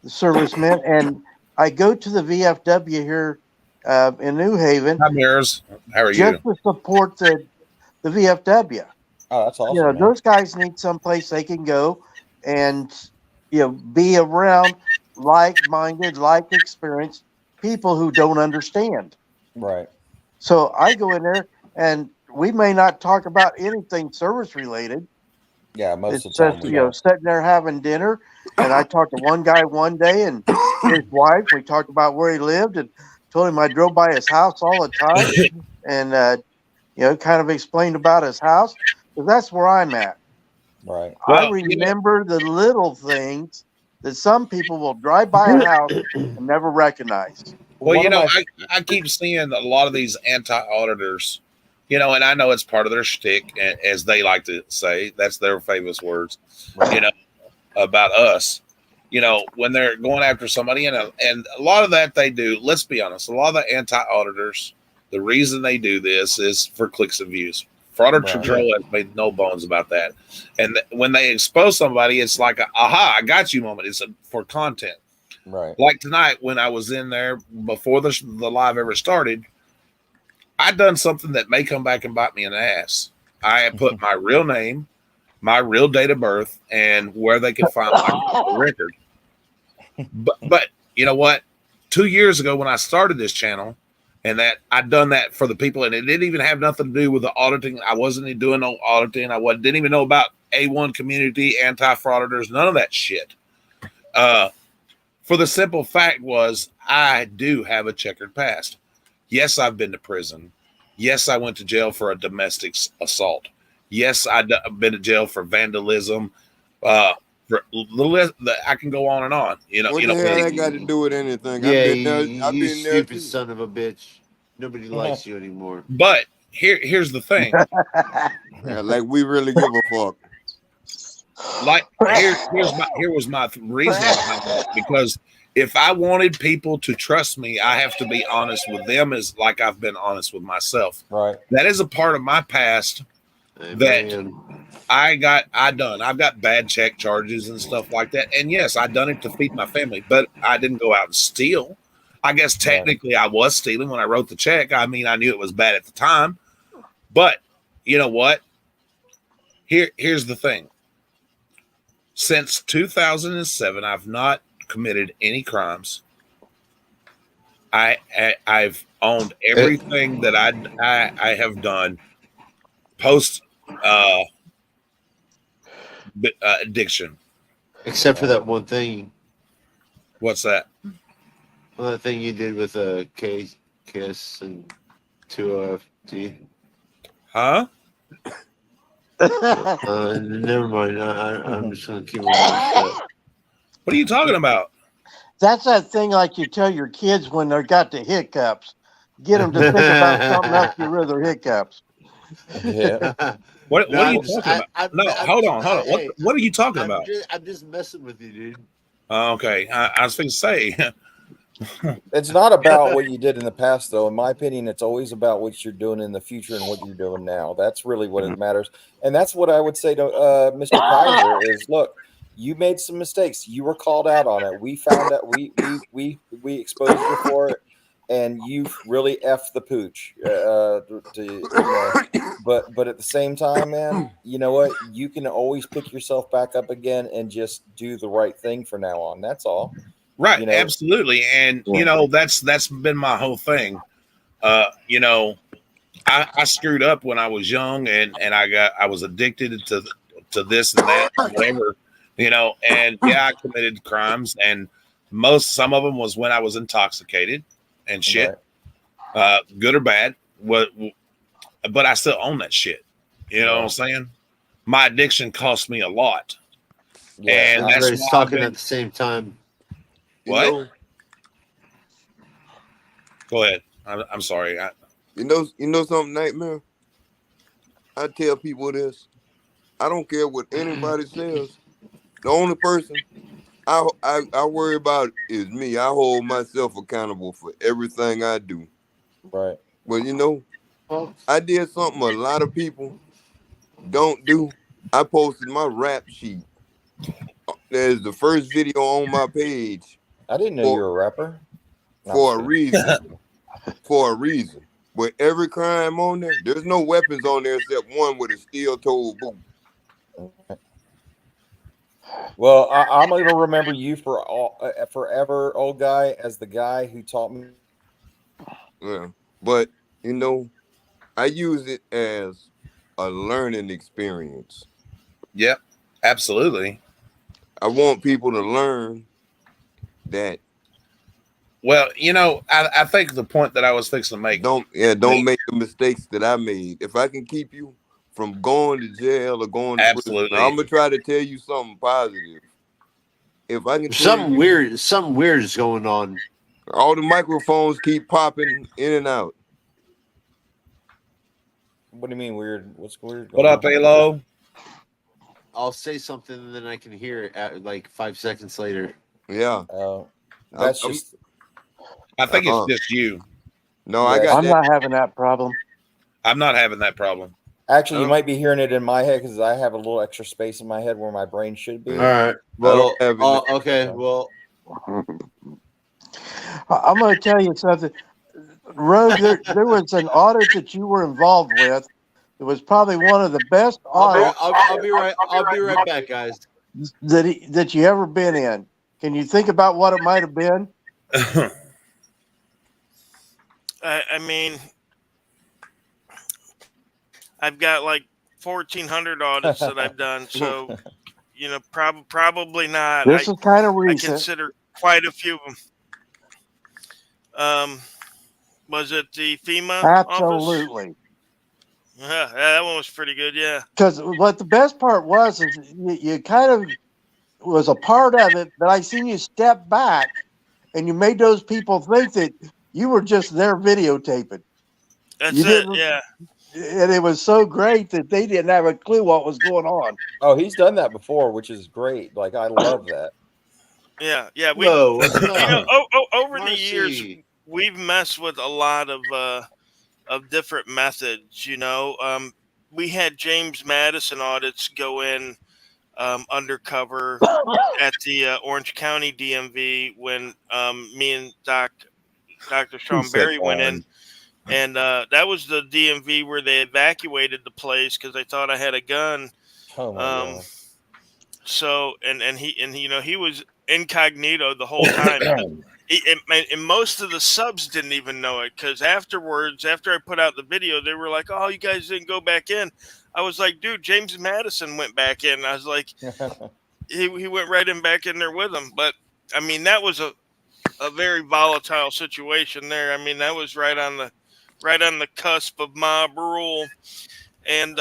the servicemen, and I go to the VFW here in New Haven. Hi, Bears. How are just you? to support the VFW. Oh, that's awesome. Those guys need someplace they can go and be around like-minded, like-experienced people who don't understand. Right. So I go in there, and we may not talk about anything service related. Yeah, most of the time. Sitting there having dinner, and I talked to one guy one day, and his wife. We talked about where he lived, and told him I drove by his house all the time, and kind of explained about his house, because that's where I'm at. Right. I remember the little things that some people will drive by a house and never recognize. Well, I keep seeing a lot of these anti-auditors, and I know it's part of their shtick, as they like to say. That's their famous words, about us. When they're going after somebody, and a lot of that they do. Let's be honest. A lot of the anti-auditors, the reason they do this is for clicks and views. Fraud Control has made no bones about that. And when they expose somebody, it's like aha, I got you moment. It's for content. Right. Like tonight, when I was in there before the live ever started, I'd done something that may come back and bite me in the ass. I had put my real name, my real date of birth, and where they could find my record. But you know what? 2 years ago when I started this channel, and that I'd done that for the people, and it didn't even have nothing to do with the auditing. I wasn't doing no auditing. Didn't even know about A1 community, anti-frauditors, none of that shit. For the simple fact was, I do have a checkered past. Yes, I've been to prison. Yes, I went to jail for a domestic assault. Yes, I've been to jail for vandalism. I can go on and on. What the hell that got to do with anything? Yeah, I've you been there stupid too. son of a bitch. Nobody likes you anymore. But here's the thing. Yeah, like we really give a fuck. Like here was my reasoning behind that, because if I wanted people to trust me, I have to be honest with them as like I've been honest with myself. Right. That is a part of my past that I've got bad check charges and stuff like that. And yes, I done it to feed my family, but I didn't go out and steal. I guess technically I was stealing when I wrote the check. I mean, I knew it was bad at the time, but you know what? Here's the thing. Since 2007, I've not committed any crimes. I've owned everything that I have done post addiction, except for that one thing. What's that? Well, that thing you did with a Kiss and 2OFT. Huh? Never mind. I'm just gonna keep on. What are you talking about? That's that thing like you tell your kids when they got the hiccups. Get them to think about something else to get rid of their hiccups. Yeah. What are you talking about? Hold on. Hey, what are you talking about? I'm just messing with you, dude. Okay, I was going to say. It's not about what you did in the past, though. In my opinion, it's always about what you're doing in the future and what you're doing now. That's really what it matters. And that's what I would say to Mr. Kaiser is, look, you made some mistakes. You were called out on it. We found out. We exposed you for it, and you really effed the pooch. But at the same time, man, you know what? You can always pick yourself back up again and just do the right thing from now on. That's all. Right, absolutely. And that's been my whole thing. I screwed up when I was young, and I was addicted to this and that and whatever, and I committed crimes, and some of them was when I was intoxicated and shit, good or bad. But I still own that shit. You know what I'm saying? My addiction cost me a lot. Yeah, and that's why talking at the same time. What? Go ahead. I'm sorry. You know something, Nightmare? I tell people this. I don't care what anybody says. The only person I worry about is me. I hold myself accountable for everything I do. Right. Well, I did something a lot of people don't do. I posted my rap sheet. There's the first video on my page. I didn't know you were a rapper. For a reason. For a reason. With every crime on there, there's no weapons on there except one with a steel-toed boot. Well, I'm going to remember you forever, old guy, as the guy who taught me. Yeah, but I use it as a learning experience. Yep, absolutely. I want people to learn that. Well, I think the point that I was fixing to make. Don't make the mistakes that I made. If I can keep you from going to jail or going to prison, I'm gonna try to tell you something positive. If I can, something weird is going on. All the microphones keep popping in and out. What do you mean weird? What's weird? What up, Halo? I'll say something and then I can hear it at like 5 seconds later. Yeah. That's just. I think it's just you. No, I'm not having that problem. I'm not having that problem. Actually, you might be hearing it in my head because I have a little extra space in my head where my brain should be. All right. Well, okay. Well, I'm going to tell you something. Rogue, there was an audit that you were involved with It was probably one of the best audits I'll be right back, guys. that you ever been in. Can you think about what it might have been? I mean, I've got like 1,400 audits that I've done, so probably not. This is kind of I recent. consider quite a few of them. Was it the FEMA Absolutely. office? Yeah, that one was pretty good. Yeah. Because what the best part was is you kind of was a part of it, but I seen you step back and you made those people think that you were just there videotaping. That's it. Yeah. And it was so great that they didn't have a clue what was going on. Oh, he's done that before, which is great. Like, I love that. Yeah. Yeah. Whoa, over the years, we've messed with a lot of different methods. We had James Madison audits go in undercover at the Orange County DMV when me and Dr. Sean Berry went in. And that was the DMV where they evacuated the place because they thought I had a gun. Oh my God. So he was incognito the whole time. And most of the subs didn't even know it because afterwards, after I put out the video, they were like, "Oh, you guys didn't go back in." I was like, "Dude, James Madison went back in." I was like, he went right back in there with him. But I mean, that was a very volatile situation there. I mean, that was right on the cusp of mob rule, and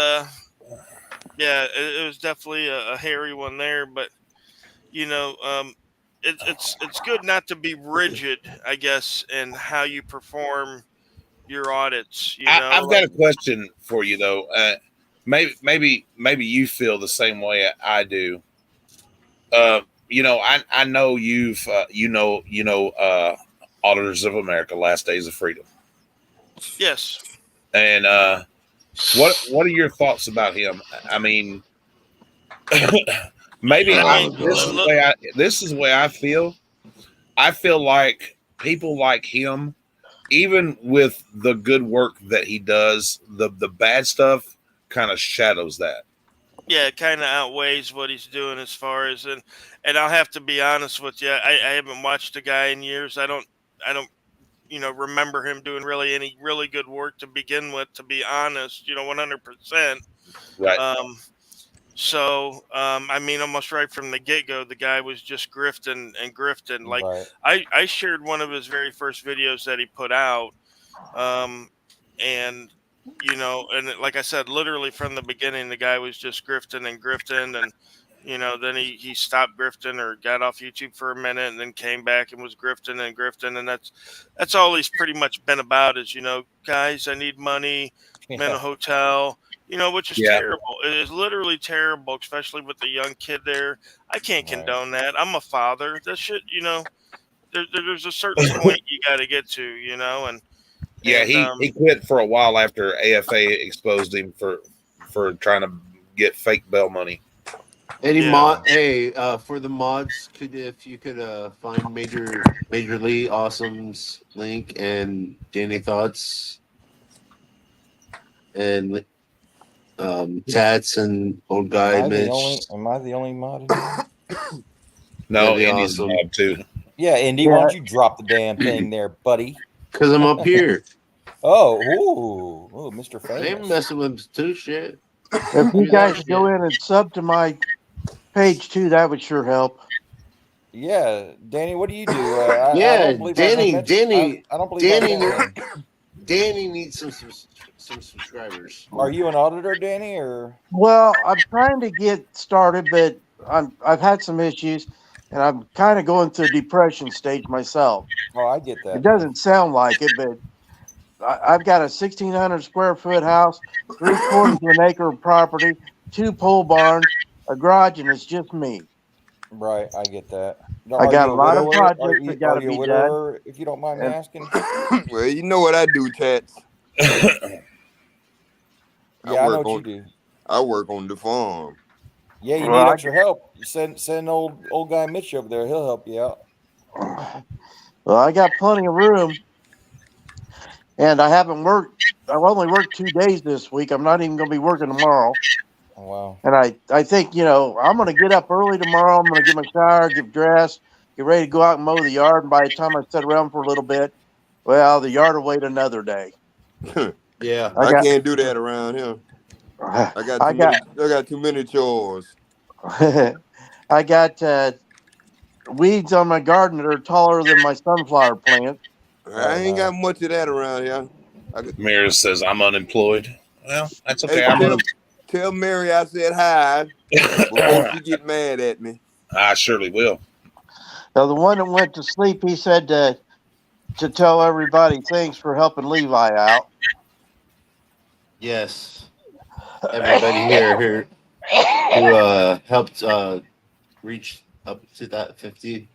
it was definitely a hairy one there. But it's good not to be rigid, I guess, in how you perform your audits. I've got a question for you though. Maybe you feel the same way I do. I know you've Auditors of America, Last Days of Freedom. Yes. And what are your thoughts about him? I mean, maybe this is the way I feel. I feel like people like him, even with the good work that he does, the bad stuff kind of shadows that. Yeah, it kind of outweighs what he's doing as far as and I'll have to be honest with you. I haven't watched the guy in years. I don't remember him doing really any really good work to begin with, to be honest, 100%. Right. So, I mean, almost right from the get-go, the guy was just grifting and grifting. Like, right. I shared one of his very first videos that he put out, and like I said, literally from the beginning, the guy was just grifting and grifting, and then he stopped grifting or got off YouTube for a minute and then came back and was grifting and grifting, and that's all he's pretty much been about is, guys, I need money, I'm in a hotel, which is terrible. It is literally terrible, especially with the young kid there. I can't condone that. I'm a father. That shit, there's a certain point you got to get to, and he quit for a while after AFA exposed him for trying to get fake bail money. For the mods, if you could find Major Lee Awesome's link and Danny Thoughts and Tats and old guy Mitch. Am I the only mod? No, Indy's awesome. Mod too. Yeah, Indy, why don't you drop the damn thing there, buddy? Because I'm up here. Oh, Mr. Famous. I ain't messing with too shit. If you guys go in and sub to my page too, that would sure help. Yeah, Danny, what do you do? Danny needs some subscribers. Are you an auditor, Danny, or? Well, I'm trying to get started, but I've had some issues, and I'm kind of going through a depression stage myself. Oh, I get that. It doesn't sound like it, but I've got a 1,600 square foot house, 3/4 of an acre of property, 2 pole barns, a garage, and it's just me. Right, I get that. I got a lot of projects that got to be done. If you don't mind me asking. Well, you know what I do, Tats. I know what you do. I work on the farm. Yeah, you need extra help. Send old guy Mitch over there. He'll help you out. Well, I got plenty of room. and I haven't worked. I've only worked 2 days this week. I'm not even going to be working tomorrow. Oh, wow. And I think, I'm going to get up early tomorrow. I'm going to get my shower, get dressed, get ready to go out and mow the yard. And by the time I sit around for a little bit, well, the yard will wait another day. Yeah, I can't do that around here. I got too many chores. I got weeds on my garden that are taller than my sunflower plant. I ain't got much of that around here. Mary says I'm unemployed. Well, that's okay. Hey, tell Mary I said hi before she get mad at me. I surely will. Now, the one that went to sleep, he said to tell everybody thanks for helping Levi out. Yes, everybody here who helped reach up to that 50.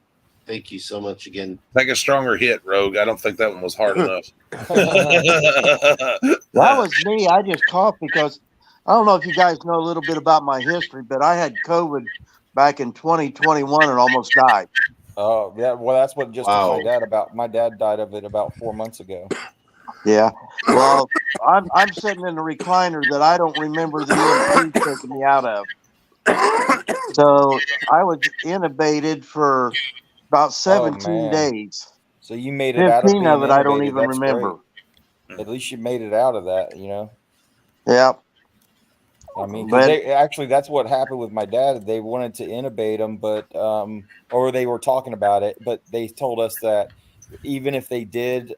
Thank you so much again. Take a stronger hit, Rogue. I don't think that one was hard enough. That was me. I just coughed because I don't know if you guys know a little bit about my history, but I had COVID back in 2021 and almost died. Oh, yeah. Well, that's what just told my dad about. My dad died of it about 4 months ago. Yeah. Well, I'm sitting in a recliner that I don't remember the EMT taking me out of. So I was intubated for about 17 days. So you made it out of 15 of it, I don't even That's remember. Great. At least you made it out of that, Yeah. I mean, actually, that's what happened with my dad. They wanted to intubate him, but or they were talking about it, but they told us that even if they did,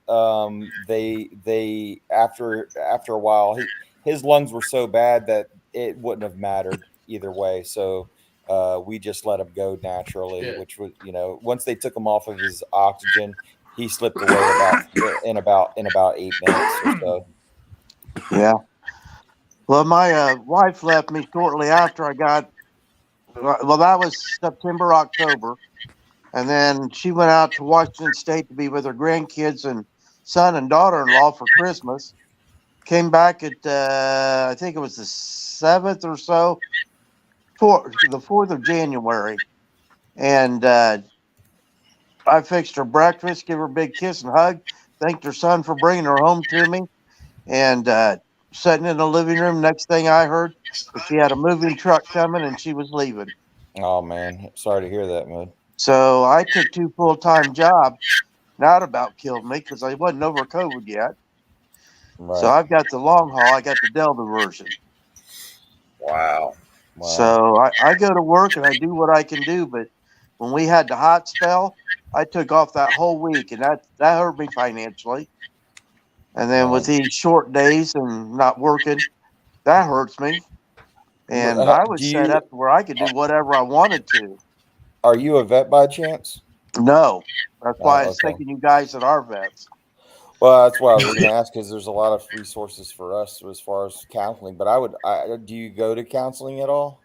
they after a while, his lungs were so bad that it wouldn't have mattered either way. So we just let him go naturally, which was, once they took him off of his oxygen, he slipped away in about 8 minutes or so. Yeah. Well, my wife left me shortly after I got. Well, that was September, October, and then she went out to Washington State to be with her grandkids and son and daughter-in-law for Christmas. Came back at I think it was the 7th or so, the 4th of January, and I fixed her breakfast, give her a big kiss and hug, thanked her son for bringing her home to me, and sitting in the living room. Next thing I heard was she had a moving truck coming and she was leaving. Oh man, sorry to hear that, man. So I took 2 full-time jobs. That about killed me because I wasn't over COVID yet. Right. So I've got the long haul. I got the Delta version. Wow. So I go to work and I do what I can do. But when we had the hot spell, I took off that whole week, and that hurt me financially. And then with these short days and not working, that hurts me. And I was set up where I could do whatever I wanted to. Are you a vet by chance? No. That's why I was thinking you guys that are vets. Well, that's why I was going to ask, because there's a lot of resources for us as far as counseling. But do you go to counseling at all?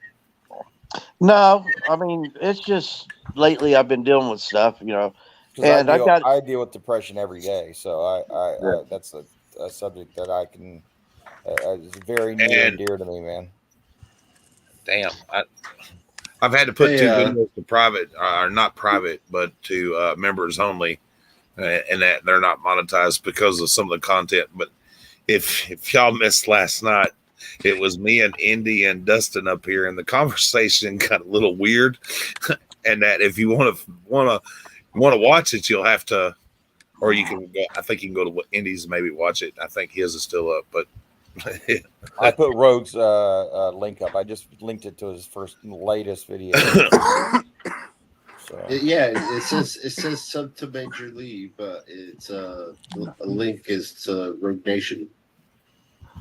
No, I mean, it's just lately I've been dealing with stuff, And I deal with depression every day, so I that's a subject that I can is very near and dear to me, man. Damn, I've had to put 2 videos to private, or not private, but to members only, and that they're not monetized because of some of the content. But if y'all missed last night, it was me and Indy and Dustin up here, and the conversation got a little weird. And that if you want to watch it, you'll have to, or you can go. I think you can go to Indy's and maybe watch it. I think his is still up, but I put Rogue's link up. I just linked it to his latest video. So. It says sub to Major League, but it's a link is to Rogue Nation.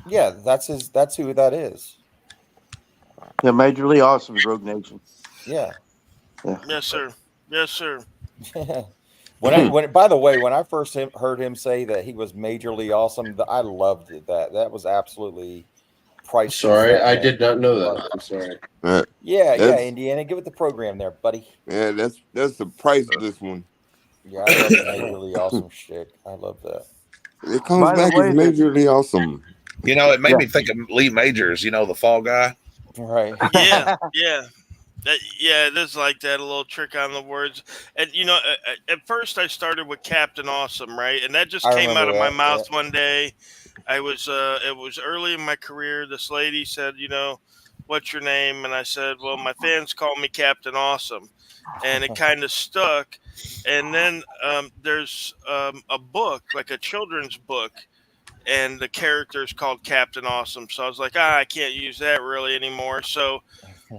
Yeah, that's who that is. Yeah, Major League Awesome Rogue Nation. Yeah. Yes, sir. Yes, sir. By the way, when I first heard him say that he was majorly awesome, I loved it. That was absolutely priceless. Sorry, I did not know that. I'm sorry. Yeah, Indiana, give it the program there, buddy. Yeah, that's the priceless one. Yeah, I love the majorly awesome shit. I love that. It comes back as majorly awesome. It made me think of Lee Majors, the Fall Guy. Right. Yeah, yeah. Yeah, it is like that, a little trick on the words. And at first I started with Captain Awesome, right? And that just I came out remember of my that. mouth one day. It was early in my career. This lady said, what's your name? And I said, well, my fans call me Captain Awesome. And it kind of stuck. And then there's a book, like a children's book, and the character is called Captain Awesome. So I was like, I can't use that really anymore. So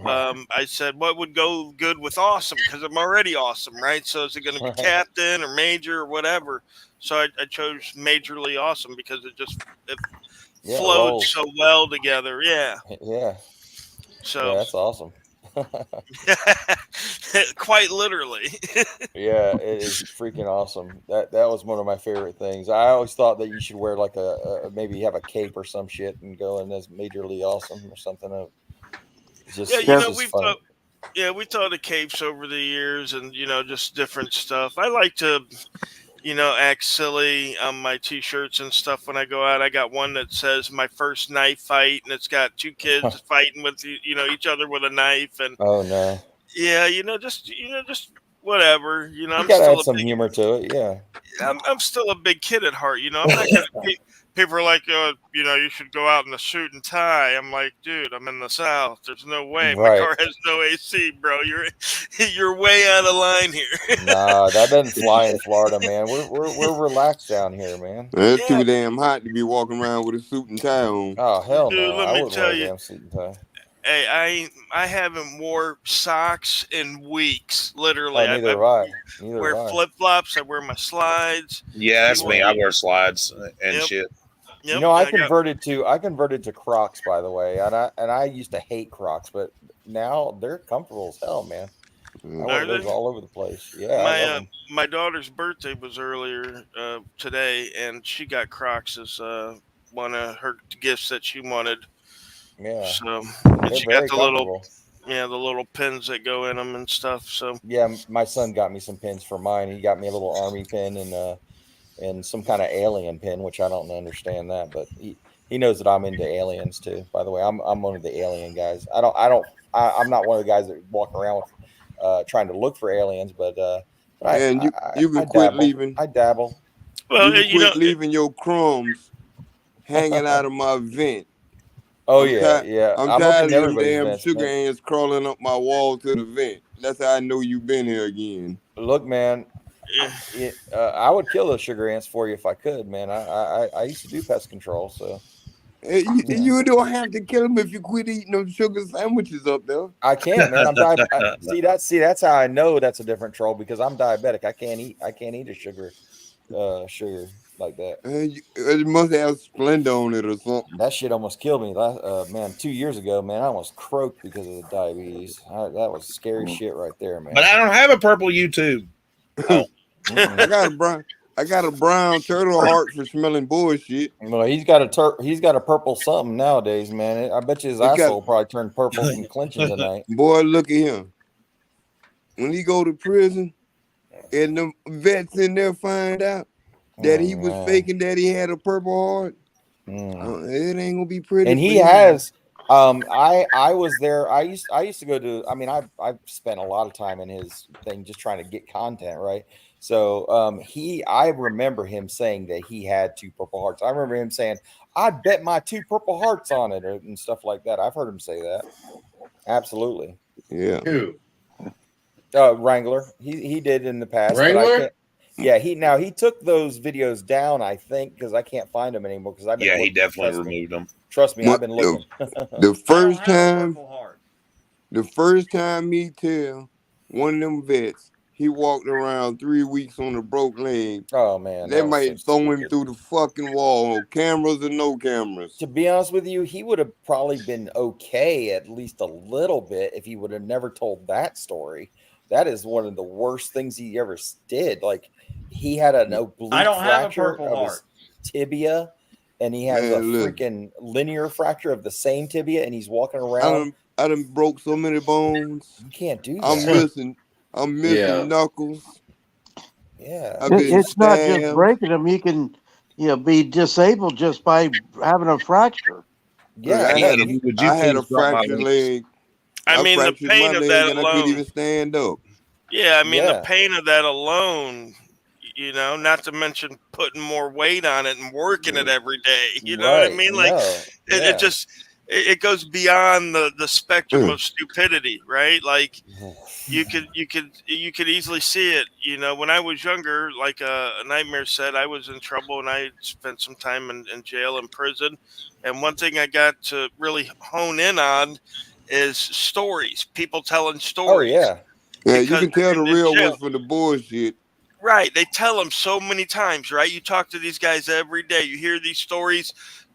I said, what would go good with awesome? Because I'm already awesome, right? So is it going to be captain or major or whatever? So I chose majorly awesome because it flowed so well together. Yeah. Yeah. So that's awesome. quite literally. Yeah, it is freaking awesome. That was one of my favorite things. I always thought that you should wear like maybe have a cape or some shit and go in as majorly awesome or something. Just fun. We thought of capes over the years and just different stuff. I like to act silly on my t-shirts and stuff when I go out. I got one that says my first knife fight, and it's got two kids fighting with each other with a knife. And oh no, yeah, just whatever. You gotta add some humor to it. Yeah, I'm still a big kid at heart. I'm not gonna. People are like, you should go out in a suit and tie. I'm like, dude, I'm in the South. There's no way. My car has no AC, bro. You're way out of line here. Nah, that doesn't fly in Florida, man. We're relaxed down here, man. It's too damn hot to be walking around with a suit and tie on. Oh hell no! Dude, let me tell you, damn suit and tie. Hey, I haven't wore socks in weeks. Literally, neither have I. Wear flip flops. I wear my slides. Yeah, that's me. I wear slides and shit. Yep. I converted to Crocs, by the way, and I used to hate Crocs, but now they're comfortable as hell, man. I wear those all over the place. Yeah. My daughter's birthday was earlier today, and she got Crocs as one of her gifts that she wanted. Yeah. So she got the little pins that go in them and stuff. So yeah, my son got me some pins for mine. He got me a little army pin and some kind of alien pin, which I don't understand that, but he knows that I'm into aliens too. By the way, I'm one of the alien guys. I'm not one of the guys that walk around with trying to look for aliens, but you can quit leaving. I dabble. Well, you can quit leaving your crumbs hanging out of my vent. Oh yeah. I'm tired of them damn sugar ants crawling up my wall to the vent. That's how I know you've been here again. Look, man. I would kill those sugar ants for you if I could, man. I used to do pest control, so you don't have to kill them if you quit eating those sugar sandwiches up there. I can't, man. I'm diabetic. That's how I know that's a different troll, because I'm diabetic. I can't eat a sugar like that. It must have Splenda on it or something. That shit almost killed me. Man, 2 years ago, man, I almost croaked because of the diabetes. That was scary shit right there, man. But I don't have a purple YouTube. Oh. I got a brown turtle heart for smelling bullshit. Well, he's got a purple something nowadays, man. I bet you his asshole probably turned purple from clenching tonight. Boy, look at him. When he go to prison and the vets in there find out that he was faking that he had a purple heart, it ain't gonna be pretty. And he has. I was there. I used to go to. I mean, I've spent a lot of time in his thing just trying to get content, right? So I remember him saying that he had 2 purple hearts. I remember him saying, "I bet my 2 purple hearts on it," and stuff like that. I've heard him say that. Absolutely. Yeah. Who? Wrangler. He did in the past. Wrangler. Yeah, he took those videos down, I think, because I can't find them anymore. Because he definitely removed them. Trust me, I've been looking. The first time me tell one of them vets he walked around 3 weeks on a broke leg. Oh man, they might throw him through the fucking wall, cameras or no cameras. To be honest with you, he would have probably been okay at least a little bit if he would have never told that story. That is one of the worst things he ever did. Like, he had an oblique fracture of his tibia, and he has a freaking linear fracture of the same tibia, and he's walking around. I done broke so many bones. You can't do that. I'm missing knuckles. Yeah. It's not just breaking them. You can be disabled just by having a fracture. Yeah. I had a fractured leg. I mean, the fractured my pain of leg that and I couldn't even alone. stand up. Yeah, I mean, the pain of that alone, you know, not to mention putting more weight on it and working it every day. You know what I mean? Like, it just it goes beyond the spectrum of stupidity, right? Like, you could easily see it. You know, when I was younger, like a Nightmare said, I was in trouble and I spent some time in jail and prison. And one thing I got to really hone in on is stories, people telling stories. Oh, yeah. Yeah, you can tell the in real jail, ones from the bullshit. right, they tell them so many times, right? You talk to these guys every day. You hear these stories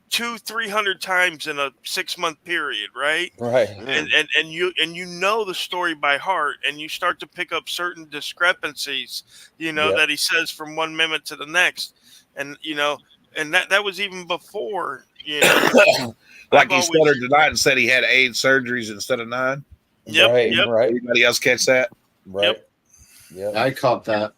200-300 times in a 6-month period, right? Right. And you know the story by heart, and you start to pick up certain discrepancies, you know, that he says from one minute to the next. And you know, and that was even before, you know. Like he stuttered tonight and said he had 8 surgeries instead of 9. Yep. Right. Anybody else catch that? Right. Yep. I caught that.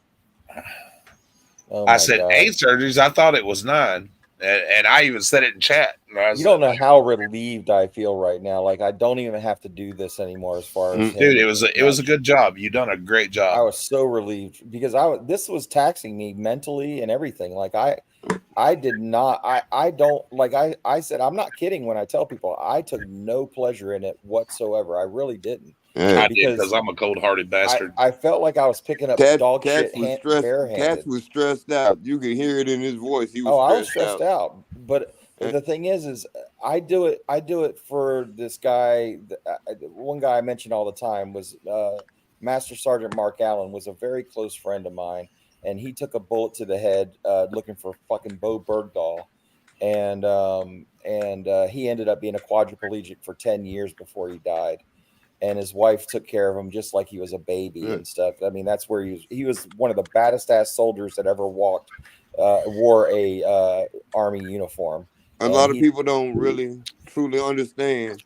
Oh I said God. 8 surgeries. I thought it was 9. And I even said it in chat. You don't know how relieved I feel right now. Like I don't even have to do this anymore. As far as dude, it was a good job. You done a great job. I was so relieved because this was taxing me mentally and everything. Like I did not. I don't like. I said I'm not kidding when I tell people I took no pleasure in it whatsoever. I really didn't. I did because I'm a cold-hearted bastard. I felt like I was picking up dog shit barehanded. Tats was stressed out. You could hear it in his voice. He was I was stressed out. But the thing is I do it for this guy. One guy I mentioned all the time was Master Sergeant Mark Allen, was a very close friend of mine, and he took a bullet to the head looking for fucking Bo Bergdahl, and he ended up being a quadriplegic for 10 years before he died. And his wife took care of him just like he was a baby and stuff. I mean, that's where he was one of the baddest ass soldiers that ever wore a army uniform. A lot of people don't really truly understand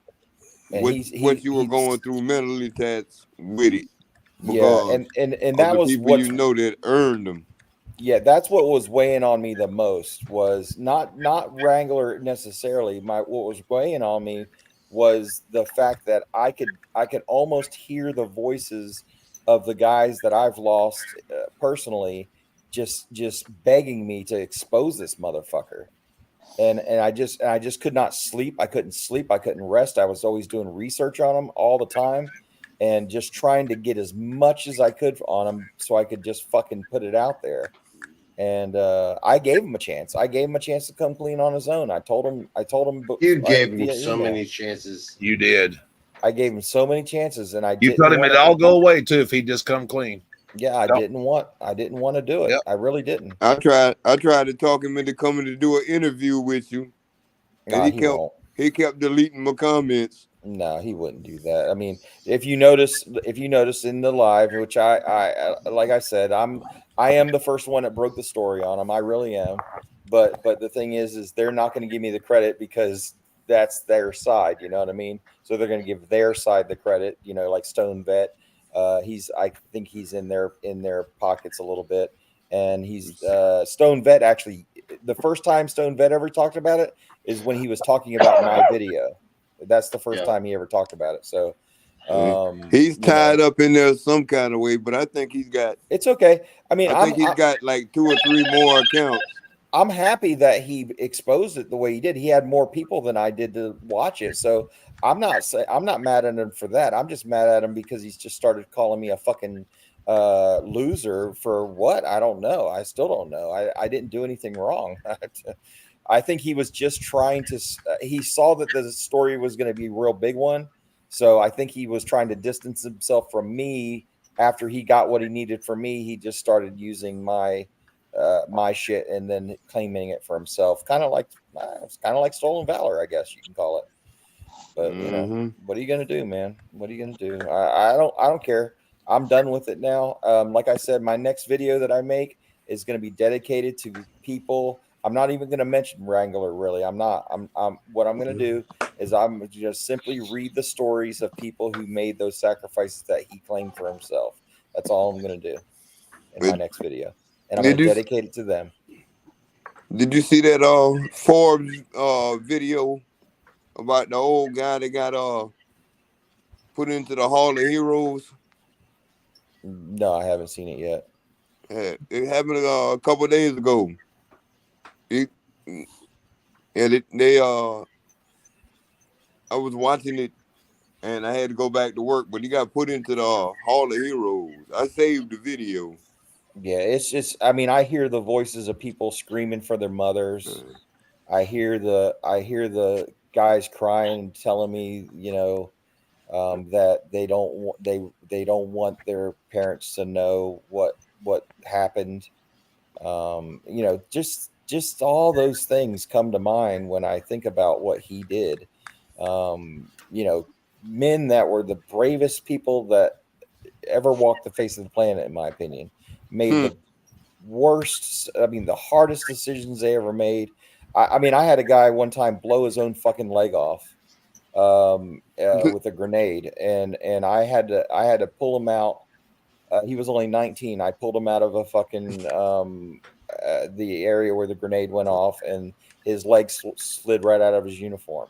what you were going through mentally, Tats, with it. Because and that was what you know that earned them. Yeah, that's what was weighing on me the most, was not Wrangler necessarily. What was weighing on me was the fact that I could almost hear the voices of the guys that I've lost personally just begging me to expose this motherfucker. And I just could not sleep. I couldn't sleep. I couldn't rest. I was always doing research on them all the time and just trying to get as much as I could on them so I could just fucking put it out there. And I gave him a chance. I gave him a chance to come clean on his own. I told him. You gave him so many chances. You did. I gave him so many chances, and You told him it'd all go away too if he just come clean. Yeah, I didn't want to do it. Yep. I really didn't. I tried to talk him into coming to do an interview with you, and he kept deleting my comments. No, he wouldn't do that. I mean, if you notice in the live, which I like I said, I am the first one that broke the story on him. I really am. But the thing is they're not going to give me the credit because that's their side. You know what I mean? So they're going to give their side the credit. You know, like Stone Vet. I think he's in their pockets a little bit, and he's Stone Vet. Actually, the first time Stone Vet ever talked about it is when he was talking about my video. That's the first time he ever talked about it. So he's tied up in there some kind of way, but I think he's got. It's okay. I mean, I think he's got like 2 or 3 more accounts. I'm happy that he exposed it the way he did. He had more people than I did to watch it, so I'm not mad at him for that. I'm just mad at him because he's just started calling me a fucking loser for what? I don't know. I still don't know. I didn't do anything wrong. I think he was just trying to. He saw that the story was going to be a real big one, so I think he was trying to distance himself from me. After he got what he needed from me, he just started using my shit and then claiming it for himself. Kind of like stolen valor, I guess you can call it. But you know, what are you gonna do, man? What are you gonna do? I don't care. I'm done with it now. Like I said, my next video that I make is going to be dedicated to people. I'm not even going to mention Wrangler, really. I'm not. What I'm going to do is I'm just simply read the stories of people who made those sacrifices that he claimed for himself. That's all I'm going to do in my next video, and I'm going to dedicate it to them. Did you see that Forbes video about the old guy that got put into the Hall of Heroes? No, I haven't seen it yet. It happened a couple of days ago. I was watching it and I had to go back to work, but he got put into the Hall of Heroes. I saved the video. Yeah, it's just, I mean, I hear the voices of people screaming for their mothers. I hear the guys crying and telling me, that they don't want their parents to know what happened. Just all those things come to mind when I think about what he did. Men that were the bravest people that ever walked the face of the planet, in my opinion, made the hardest decisions they ever made. I had a guy one time blow his own fucking leg off with a grenade, and I had to pull him out. He was only 19. I pulled him out of a fucking the area where the grenade went off, and his leg slid right out of his uniform.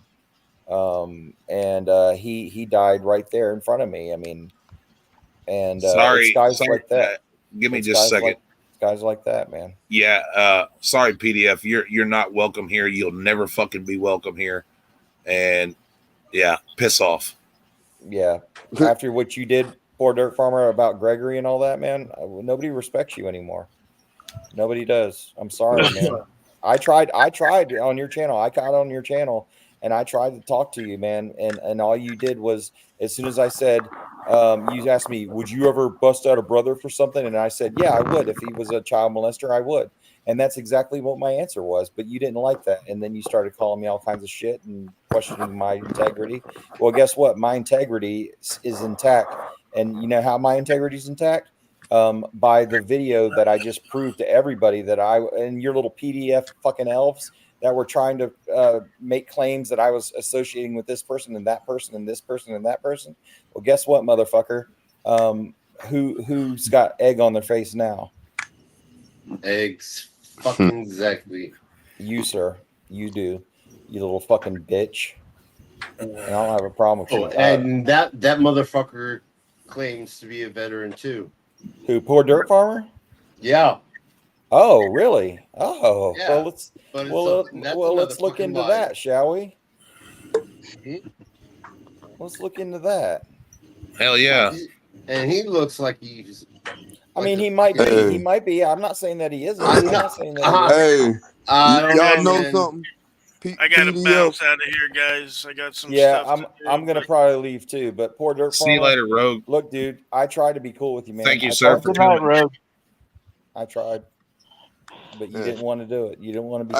He died right there in front of me. I mean, and sorry, it's guys like that. Give me just a second. Guys like that, man. Yeah. Sorry, PDF. You're not welcome here. You'll never fucking be welcome here. And yeah, piss off. Yeah. After what you did, poor Dirt Farmer, about Gregory and all that, man, nobody respects you anymore. Nobody does. I'm sorry, man. I tried on your channel. I got on your channel and I tried to talk to you, man. And all you did was, as soon as I said, you asked me, would you ever bust out a brother for something? And I said, yeah, I would. If he was a child molester, I would. And that's exactly what my answer was. But you didn't like that. And then you started calling me all kinds of shit and questioning my integrity. Well, guess what? My integrity is intact. And you know how my integrity is intact? By the video that I just proved to everybody that and your little PDF fucking elves that were trying to make claims that I was associating with this person and that person and this person and that person. Well, guess what, motherfucker? Who's got egg on their face now? Eggs. Fucking exactly. You, sir. You do. You little fucking bitch. And I don't have a problem with you. And that motherfucker claims to be a veteran too. Who? Poor Dirt Farmer? Yeah. Oh, really? Oh, yeah. Let's look into that, shall we? Mm-hmm. Let's look into that. Hell yeah! And he looks like he's. He might be. He might be. I'm not saying that he isn't. I'm not saying that. Hey, y'all know something? I gotta bounce out of here, guys. I got some. Yeah, stuff I'm gonna probably leave too. But poor Dirt Farmer. See you later, Rogue. Look, dude, I tried to be cool with you, man. Thank you, sir. Good night, Rogue. I tried, but you didn't want to do it. You didn't want to be.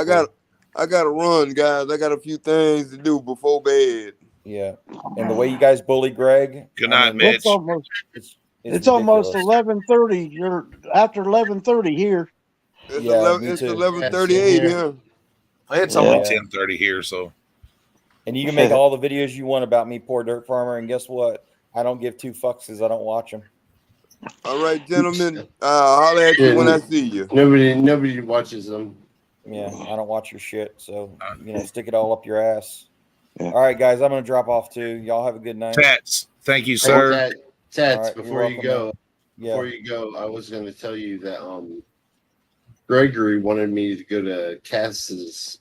I got to run, guys. I got a few things to do before bed. Yeah, and the way you guys bully Greg. Good night, Mitch. It's almost 11:30. You're after 11:30 here. It's 11:38 here. It's only 10:30 here, so. And you can make all the videos you want about me, poor Dirt Farmer, and guess what? I don't give two fucks because I don't watch them. All right, gentlemen. I'll holler at you when I see you. Nobody watches them. Yeah, I don't watch your shit, so stick it all up your ass. Yeah. All right, guys, I'm gonna drop off too. Y'all have a good night. Tats, thank you, sir. Tats, right, before you go, I was going to tell you that Gregory wanted me to go to Cass's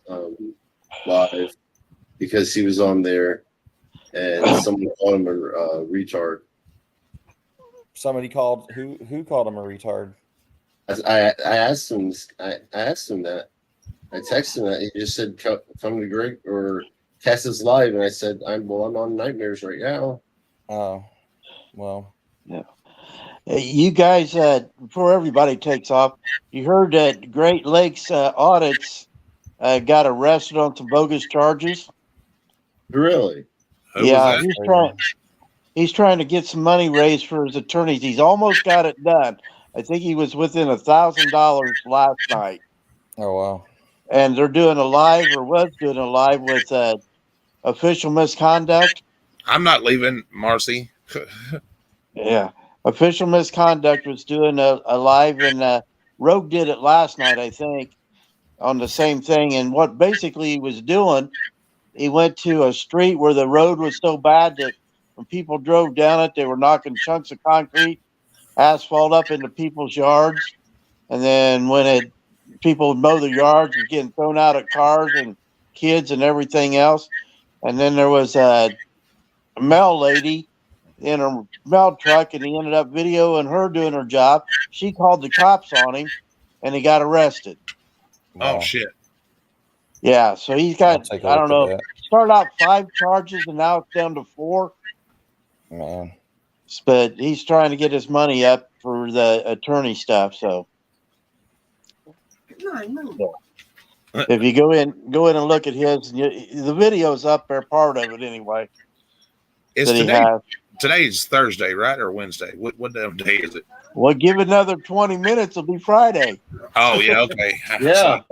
live because he was on there, and someone called him a retard. Somebody called who called him a retard? I asked him. I asked him that. I texted him that. He just said, "Come to Greg or Cass's live," and I said, "I'm on Nightmares right now." Oh, well, yeah. You guys, before everybody takes off, you heard that Great Lakes Audits got arrested on some bogus charges. Really? Yeah, he's trying to get some money raised for his attorneys. He's almost got it done. I think he was within $1,000 last night. Oh wow! And they're doing a live, or was doing a live with official misconduct. I'm not leaving, Marcy. Yeah, official misconduct was doing a live, and Rogue did it last night, I think, on the same thing. And what basically he was doing, he went to a street where the road was so bad that when people drove down it, they were knocking chunks of concrete, asphalt up into people's yards. And then when people would mow the yards, it was getting thrown out at cars and kids and everything else. And then there was a mail lady in a mail truck, and he ended up videoing her doing her job. She called the cops on him, and he got arrested. Oh shit! Yeah, so he's got, I don't know, started out 5 charges, and now it's down to 4. Man, but he's trying to get his money up for the attorney stuff. So if you go in and look at his, the video's up there, part of it anyway. Today's Thursday, right, or Wednesday? What day is it? Well, give it another 20 minutes, it'll be Friday. Oh yeah, okay. Yeah.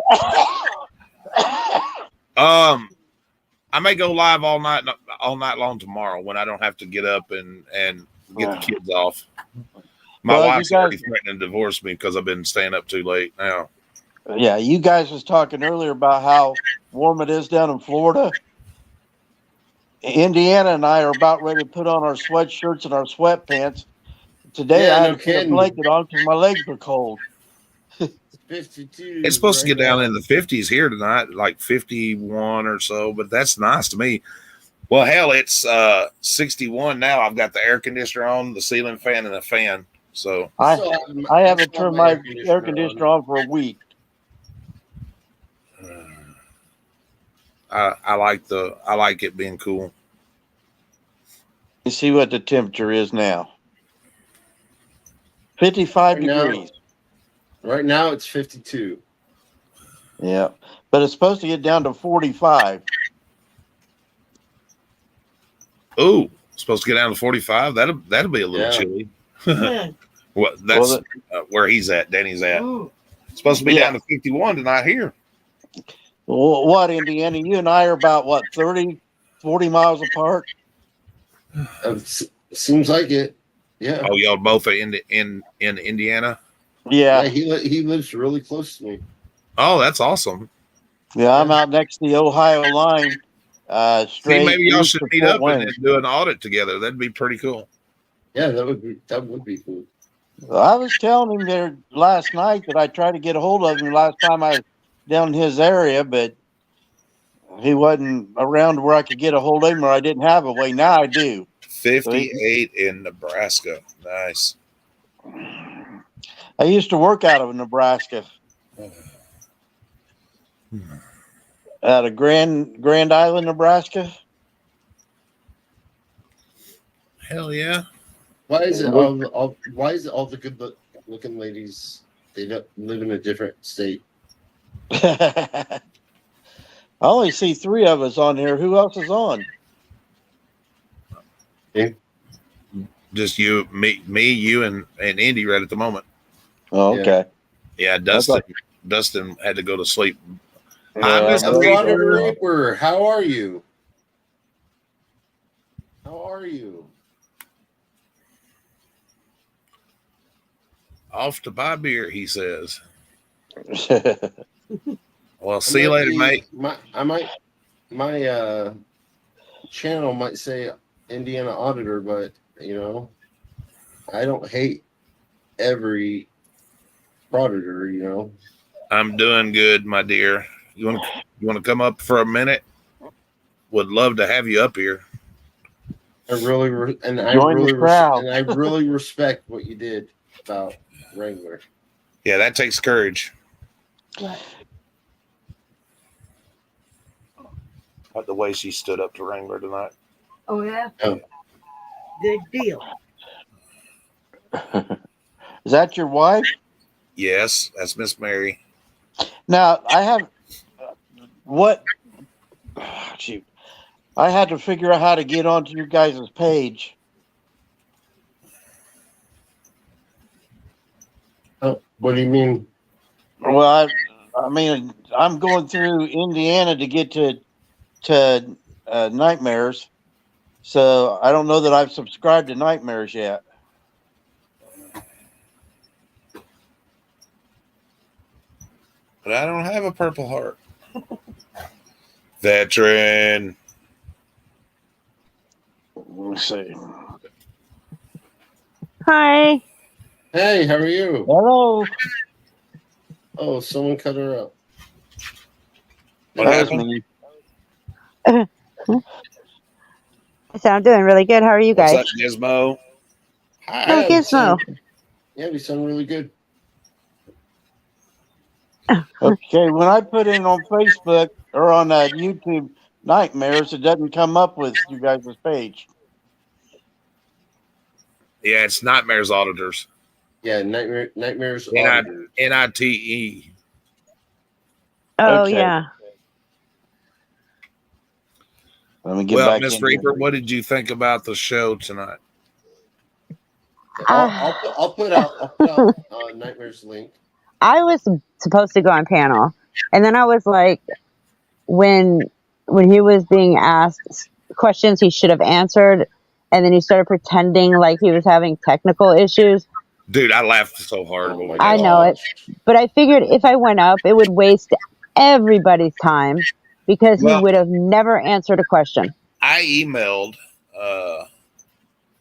I may go live all night long tomorrow when I don't have to get up and get the kids off. My wife's already threatening to divorce me because I've been staying up too late now. Yeah, you guys was talking earlier about how warm it is down in Florida. Indiana and I are about ready to put on our sweatshirts and our sweatpants. Today I had to put a blanket on because my legs were cold. 52. It's supposed to get down in the 50s here tonight, like 51 or so, but that's nice to me. Well, hell, it's 61 now. I've got the air conditioner on, the ceiling fan, and the fan. So I haven't turned my air conditioner on for a week. I like it being cool. You see what the temperature is now. 55 degrees. Right now it's 52. Yeah, but it's supposed to get down to 45. Oh, supposed to get down to 45. That'll be a little chilly. Well, that's where he's at. Danny's at. It's supposed to be down to 51 tonight here. Well, what, Indiana? You and I are about, 30, 40 miles apart? Seems like it. Yeah. Oh, y'all both are in Indiana? Yeah. He lives really close to me. Oh, that's awesome. Yeah, I'm out next to the Ohio line. See, maybe y'all should meet up and do an audit together. That'd be pretty cool. Yeah, that would be cool. I was telling him there last night that I tried to get a hold of him last time I was down in his area, but he wasn't around where I could get a hold of him, or I didn't have a way. Now I do. 58 in Nebraska. Nice. I used to work out of Nebraska. Out of Grand Island, Nebraska. Hell yeah! Why is it all the good looking ladies, they don't live in a different state? I only see 3 of us on here. Who else is on? Yeah. Just you, me, you, and Indy right at the moment. Oh, okay. Yeah, Dustin had to go to sleep. How are you? How are you? Off to buy beer, he says. Well, see you later, mate. My channel might say Indiana Auditor, but I don't hate every auditor. I'm doing good, my dear. You want to come up for a minute? Would love to have you up here. I really respect what you did about Wrangler. Yeah, that takes courage. Right. Like the way she stood up to Wrangler tonight. Oh, yeah? Oh. Good deal. Is that your wife? Yes, that's Miss Mary. Now, I have I had to figure out how to get onto your guys' page. Oh, what do you mean? Well, I mean, I'm going through Indiana to get to Nightmares, so I don't know that I've subscribed to Nightmares yet. But I don't have a Purple Heart. Veteran. me see. Hi. Hey, how are you? Hello. Oh, someone cut her up. What That was happened? me. So I'm doing really good. How are you What's guys? up, Gizmo? Oh, Yeah, we Gizmo. sound, we sound really good. Okay, when I put in on Facebook or on YouTube Nightmares, it doesn't come up with you guys' page. Yeah, it's Nightmares Auditors. Yeah, Nightmares Auditors. NITE. Oh, Okay. yeah. Let me get Well, back Miss in Reaper, here. what did you think about the show tonight? I'll put out Nightmares link. I was supposed to go on panel, and then I was like, when he was being asked questions he should have answered, and then he started pretending like he was having technical issues. Dude, I laughed so hard. Oh my I know it, but I figured if I went up, it would waste everybody's time because he would have never answered a question. I emailed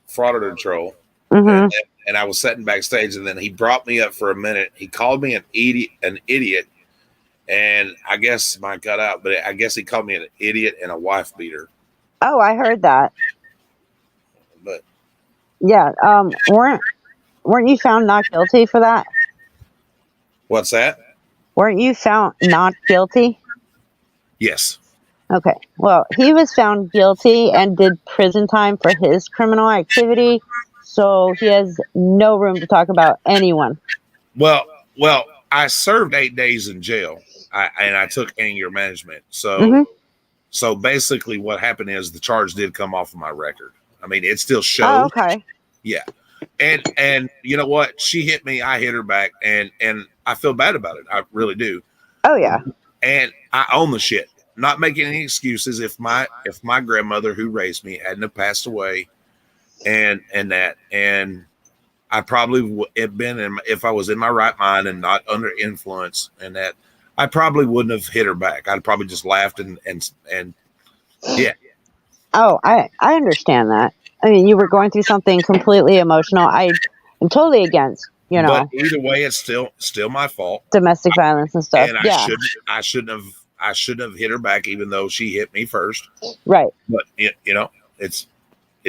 Frauditor Troll, Mm-hmm. and I was sitting backstage, and then he brought me up for a minute. He called me an idiot, and I guess mine cut out, but I guess he called me an idiot and a wife beater. Oh, I heard that. But yeah, weren't you found not guilty for that? What's that? Weren't you found not guilty? Yes. Okay. Well, he was found guilty and did prison time for his criminal activity, so he has no room to talk about anyone. Well, I served 8 days in jail, and I took anger management. So basically, what happened is the charge did come off of my record. I mean, it still shows. Oh, okay. Yeah. And you know what? She hit me, I hit her back, and I feel bad about it. I really do. Oh yeah. And I own the shit. Not making any excuses. If my grandmother who raised me hadn't have passed away, and I probably would have been if I was in my right mind and not under influence, and that I probably wouldn't have hit her back. I'd probably just laughed and yeah. Oh, I understand that. I mean, you were going through something completely emotional. I am totally against, But either way, it's still my fault. Domestic violence and stuff. And I shouldn't have hit her back, even though she hit me first. Right. But it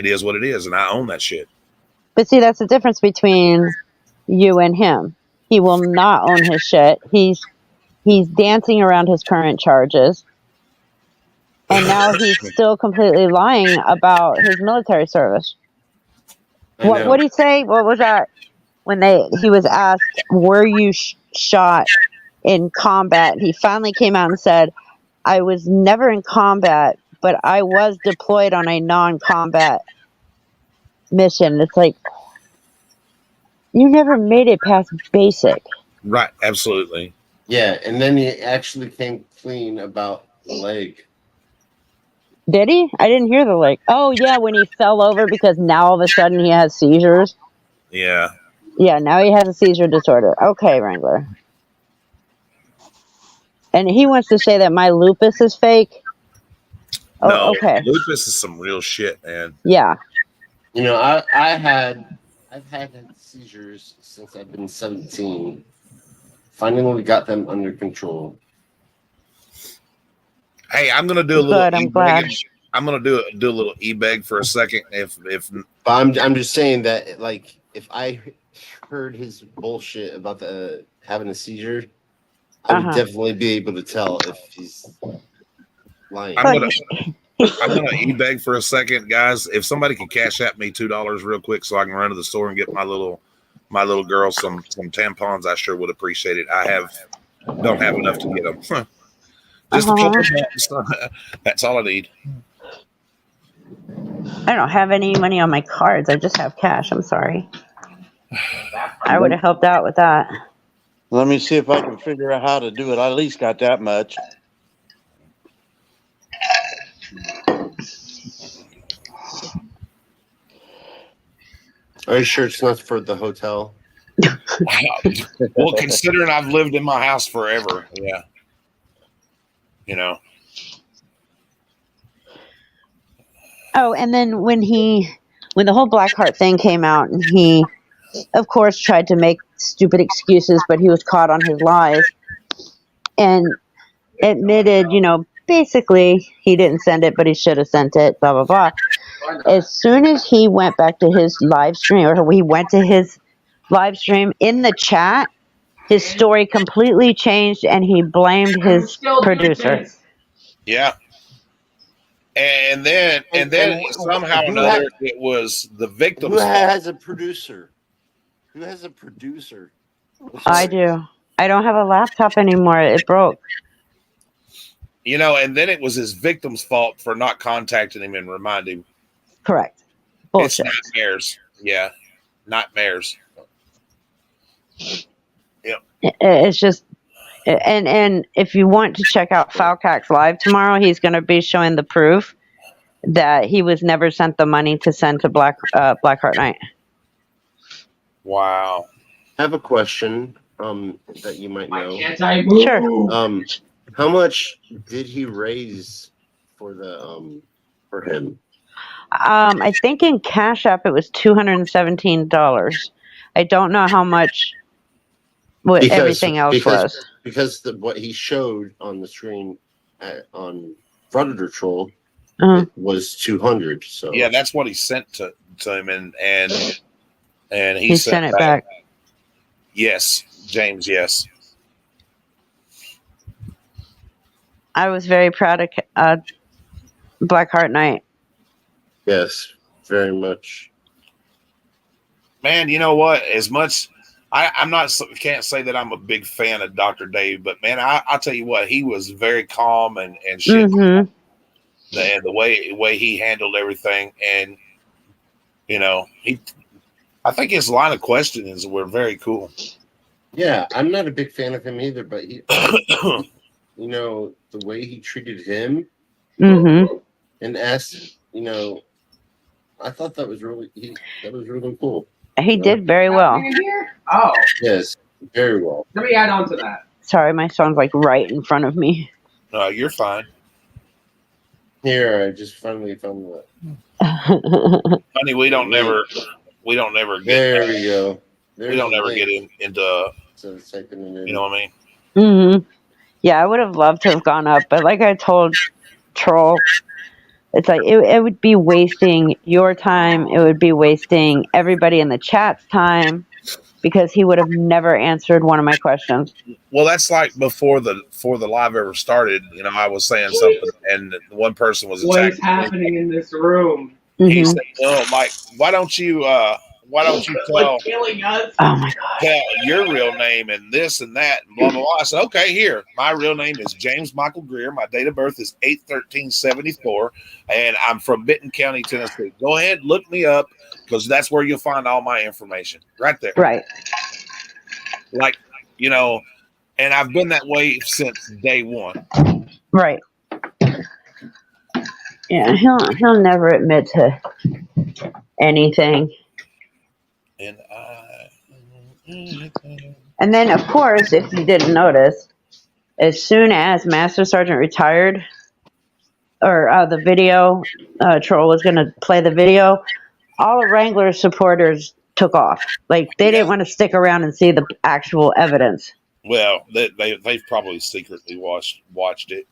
is what it is, and I own that shit. But see, that's the difference between you and him. He will not own his shit. He's dancing around his current charges. And now he's still completely lying about his military service. What did he say? What was that? When he was asked, were you shot in combat? He finally came out and said, I was never in combat, but I was deployed on a non-combat mission. It's like, you never made it past basic. Right, absolutely. Yeah, and then he actually came clean about the leg. Did he? I didn't hear the leg. Oh, yeah, when he fell over because now all of a sudden he has seizures. Yeah. Yeah, now he has a seizure disorder. Okay, Wrangler. And he wants to say that my lupus is fake. Oh, no, okay. Lupus is some real shit, man. Yeah. You know, I've had seizures since I've been 17. Finally got them under control. Hey, I'm gonna do a little. Good, I'm glad. I'm gonna do a little e-beg for a second. If But I'm just saying that, like, if I heard his bullshit about having a seizure, I would definitely be able to tell if he's lying. I'm gonna e-beg for a second, guys. If somebody can cash at me $2 real quick, so I can run to the store and get my little girl some tampons, I sure would appreciate it. Don't have enough to get them. Just a couple of bucks. That's all I need. I don't have any money on my cards. I just have cash. I'm sorry. I would have helped out with that. Let me see if I can figure out how to do it. I at least got that much. Are you sure it's not for the hotel? Well, considering I've lived in my house forever, yeah. You know. Oh, and then when the whole Blackheart thing came out, and he, of course, tried to make stupid excuses, but he was caught on his lies and admitted, basically he didn't send it, but he should have sent it, blah, blah, blah. As soon as he went back to his live stream, or we went to his live stream, in the chat, his story completely changed and he blamed his producer. Yeah. And then somehow or another, it was the victim's fault. Who has a producer? Who has a producer? I do. I don't have a laptop anymore. It broke. And then it was his victim's fault for not contacting him and reminding him. Correct. Bullshit. It's nightmares. Yeah. Nightmares. Yep. It's just, and if you want to check out Falcax Live tomorrow, he's going to be showing the proof that he was never sent the money to send to Blackheart Night. Wow. I have a question that you might know. Sure. How much did he raise for the for him? I think in Cash App it was $217. I don't know how much everything else was. Because what he showed on the screen on Predator Troll it was 200. So yeah, that's what he sent to him, and he sent it back. Yes, James. Yes. I was very proud of Blackheart Night. Yes, very much. Man, you know what? As much can't say that I'm a big fan of Dr. Dave, but man, I'll tell you what, he was very calm and shit. Mm-hmm. And the way he handled everything, and I think his line of questionings were very cool. Yeah, I'm not a big fan of him either, but he, the way he treated him and asked, I thought that was really cool. He did very well. Oh. Yes, very well. Let me add on to that. Sorry, my son's like right in front of me. No, you're fine. Here, I just finally found that. Honey, we don't never get. There we go. We don't ever get into. You know what I mean? Mm-hmm. Yeah, I would have loved to have gone up, but like I told Troll, it's like it would be wasting your time. It would be wasting everybody in the chat's time because he would have never answered one of my questions. Well, that's like before the live ever started. I was saying something, and one person was attacking. What is happening in this room? He said, "No, Mike, why don't you tell killing us? Oh my God, tell your real name and this and that and blah blah blah." I said, "Okay, here. My real name is James Michael Greer. My date of birth is 8/13/74, and I'm from Benton County, Tennessee. Go ahead, look me up because that's where you'll find all my information right there." Right. Like, and I've been that way since day one. Right. Yeah, he'll never admit to anything. And then, of course, if you didn't notice, as soon as Master Sergeant retired, or the video, Troll was going to play the video, all of Wrangler's supporters took off. Like, they didn't want to stick around and see the actual evidence. Well, they've probably secretly watched it.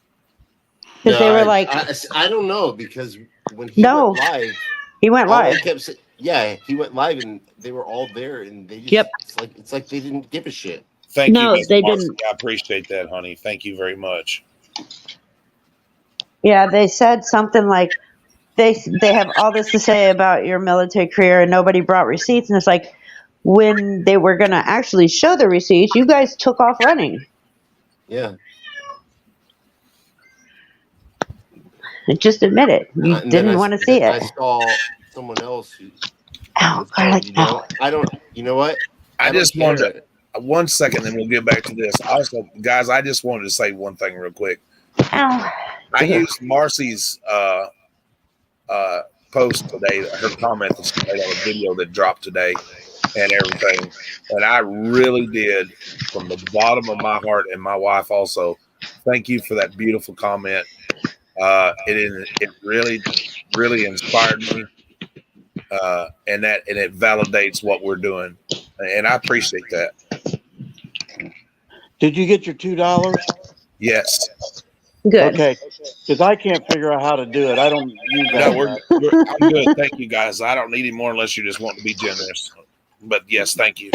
Because they were like... I don't know, because when he went live... He went live. He went live, and they were all there, and they just... It's like they didn't give a shit. Thank you, they didn't. I appreciate that, honey. Thank you very much. Yeah, they said something like, they have all this to say about your military career, and nobody brought receipts, and it's like, when they were going to actually show the receipts, you guys took off running. Yeah. Just admit it. You didn't want to see it. I saw someone else who... I don't... You know what? I just wanted to... 1 second, then we'll get back to this. Also, guys, I just wanted to say one thing real quick. Ow. I used Marcy's post today, her comment that she made on a video that dropped today and everything. And I really did, from the bottom of my heart, and my wife also, thank you for that beautiful comment. It really really inspired me, and it validates what we're doing, and I appreciate that. Did you get your $2? Yes. Good. Okay, because I can't figure out how to do it. I don't use that. No, I'm good. Thank you, guys. I don't need any more unless you just want to be generous. But yes, thank you.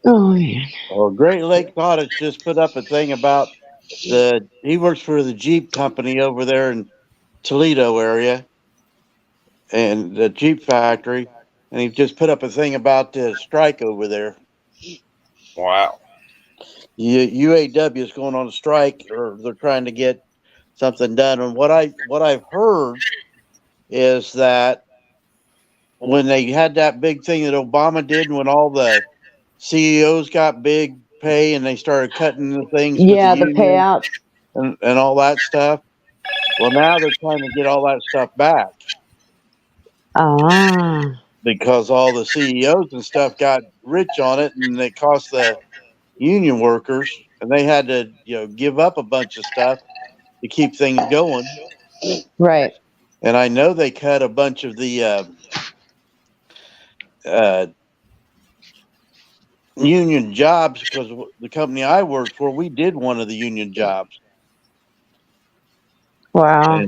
Oh man. Well, Great Lakes Audits just put up a thing about he works for the Jeep company over there in Toledo area and the Jeep factory, and he just put up a thing about the strike over there. Wow. UAW is going on a strike, or they're trying to get something done. And what I've heard is that when they had that big thing that Obama did, when all the CEOs got big pay and they started cutting the things with the Yeah, the union payouts. and all that stuff. Well, now they're trying to get all that stuff back Ah. because all the CEOs and stuff got rich on it, and it cost the union workers, and they had to give up a bunch of stuff to keep things going. Right. And I know they cut a bunch of the union jobs because the company I worked for, we did one of the union jobs. Wow.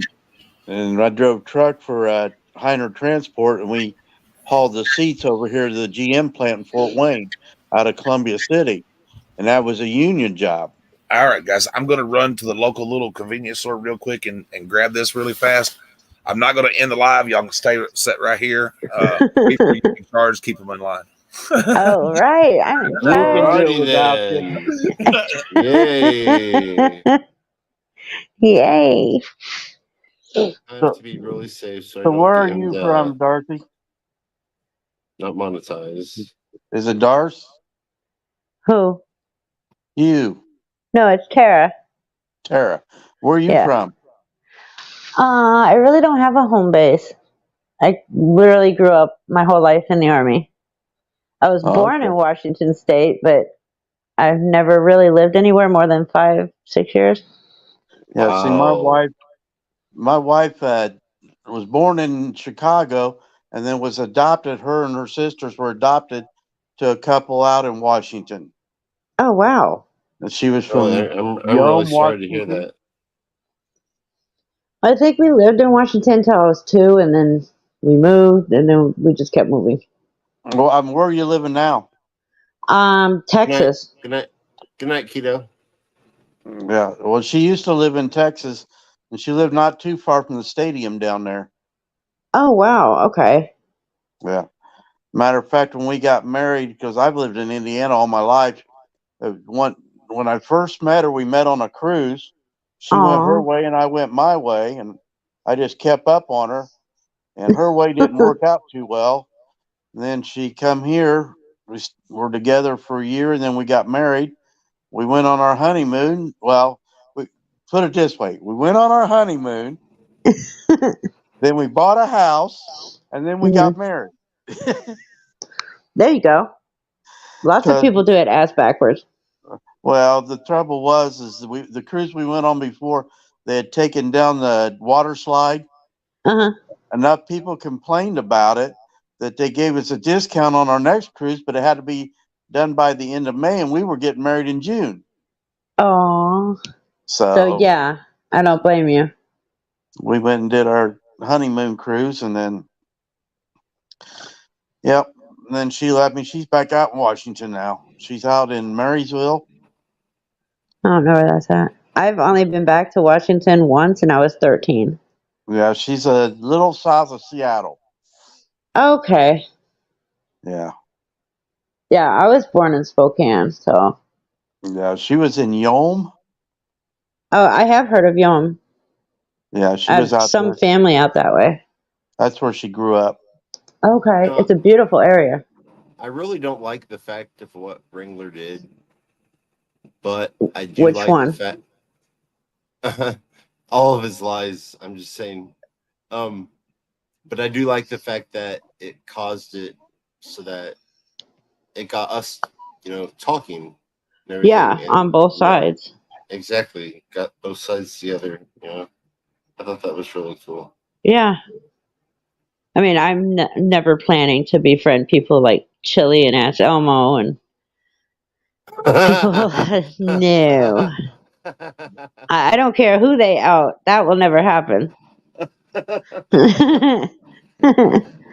And I drove truck for Heiner Transport, and we hauled the seats over here to the GM plant in Fort Wayne out of Columbia City. And that was a union job. All right, guys, I'm going to run to the local little convenience store real quick and grab this really fast. I'm not going to end the live. Y'all can stay set right here. Before you in charge, keep them in line. Oh, right. I'm in We can charge. do it without you. Yay. Yay. I have to be really safe so I So don't where are get you from, Dorothy? not monetized. Is it Darce? Who? You, No, it's Tara. Tara. Where are you Yeah. from? I really don't have a home base. I literally grew up my whole life in the Army. I was born in Washington State, but I've never really lived anywhere more than 5-6 years. Yeah, Wow. see, my wife was born in Chicago and then was adopted. Her and her sisters were adopted to a couple out in Washington. Oh, wow. And she was from I'm really Yome, sorry to hear Washington. that. I think we lived in Washington until I was 2, and then we moved, and then we just kept moving. Well, where are you living now? Texas. Good night. Good night, Keto. Yeah. Well, she used to live in Texas, and she lived not too far from the stadium down there. Oh, wow. Okay. Yeah. Matter of fact, when we got married, because I've lived in Indiana all my life, when I first met her, we met on a cruise. She went her way and I went my way, and I just kept up on her. And her way didn't work out too well. And then she come here. We were together for a year, and then we got married. We went on our honeymoon. Well, we put it this way: we went on our honeymoon, then we bought a house, and then we got married. There you go. Lots of people do it ass backwards. Well, the trouble was, the cruise we went on before, they had taken down the water slide. Enough people complained about it that they gave us a discount on our next cruise, but it had to be done by the end of May, and we were getting married in June. Oh. So yeah, I don't blame you. We went and did our honeymoon cruise, and then, yep. And then she left me. She's back out in Washington now. She's out in Marysville. I don't know where that's at. I've only been back to Washington once, and I was 13. Yeah, she's a little south of Seattle. Okay. Yeah. Yeah, I was born in Spokane, so. Yeah, she was in Yome. Oh, I have heard of Yom. Yeah, she I was have out some there. family out that way. That's where she grew up. Okay, it's a beautiful area. I really don't like the fact of what Ringler did, but I do Which like one? the fact all of his lies. I'm just saying, but I do like the fact that it caused it so that it got us, talking. And everything. Yeah, on both sides. exactly. Got both sides together. Yeah, I thought that was really cool. Yeah. I mean, I'm never planning to befriend people like Chili and Ash Elmo and people. No. I don't care who they out. That will never happen.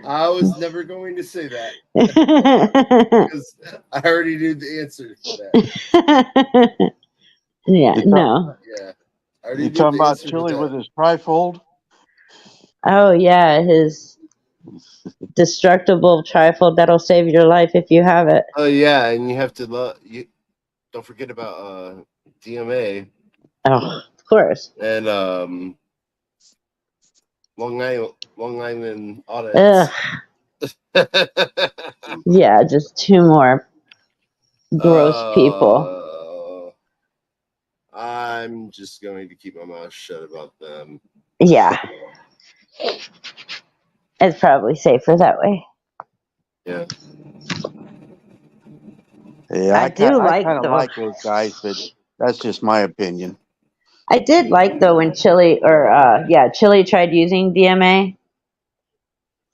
I was never going to say that because I already knew the answer to that. Yeah, no. Yeah, I already You knew talking the about answer to Chili with that. his trifold? Oh yeah, his destructible trifold that'll save your life if you have it. Oh yeah, and you have to you don't forget about DMA Oh, of course. and Long Island Ugh. audits. Yeah, just two more gross people. I'm just going to keep my mouth shut about them. Yeah. It's probably safer that way. Yeah. Yeah, I do I like kind of though. like those guys, but that's just my opinion. I did like though when Chili tried using DMA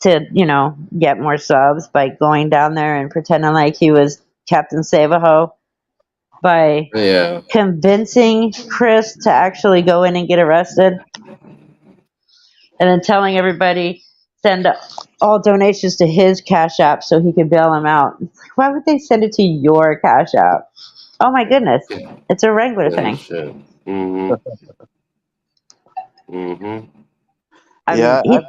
to, get more subs by going down there and pretending like he was Captain Save-A-Ho by convincing Chris to actually go in and get arrested and then telling everybody send all donations to his Cash App so he could bail him out. Why would they send it to your Cash App? Oh my goodness. It's a Wrangler thing. Mm-hmm. Mm-hmm. I Yeah, mean,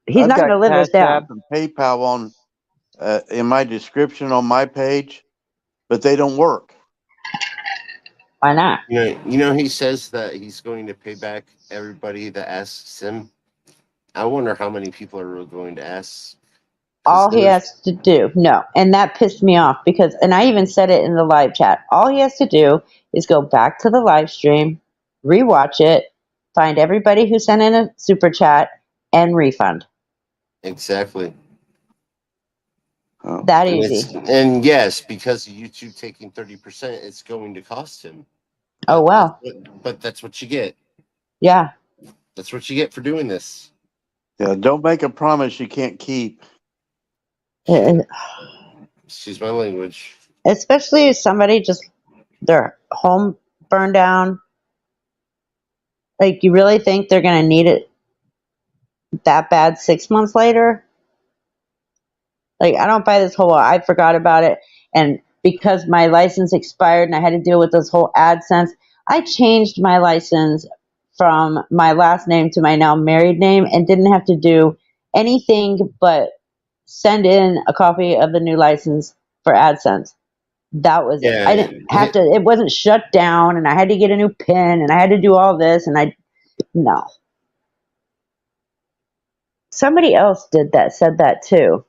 he's I've not going got to live Cash this down. App and PayPal on in my description on my page, but they don't work. Why not? You know, he says that he's going to pay back everybody that asks him. I wonder how many people are really going to ask. All he has to do, no, and that pissed me off because, and I even said it in the live chat, all he has to do is go back to the live stream, rewatch it, find everybody who sent in a super chat, and refund. Exactly. That easy. And yes, because of YouTube taking 30%, it's going to cost him. Oh, well. But that's what you get. Yeah. That's what you get for doing this. Yeah, don't make a promise you can't keep. Excuse my language. Especially if somebody just, their home burned down. Like, you really think they're going to need it that bad 6 months later? Like, I don't buy this whole, I forgot about it. And because my license expired and I had to deal with this whole AdSense, I changed my license from my last name to my now married name and didn't have to do anything but send in a copy of the new license for AdSense. That was it. I didn't have to, it wasn't shut down and I had to get a new PIN and I had to do all this and no. Somebody else said that too.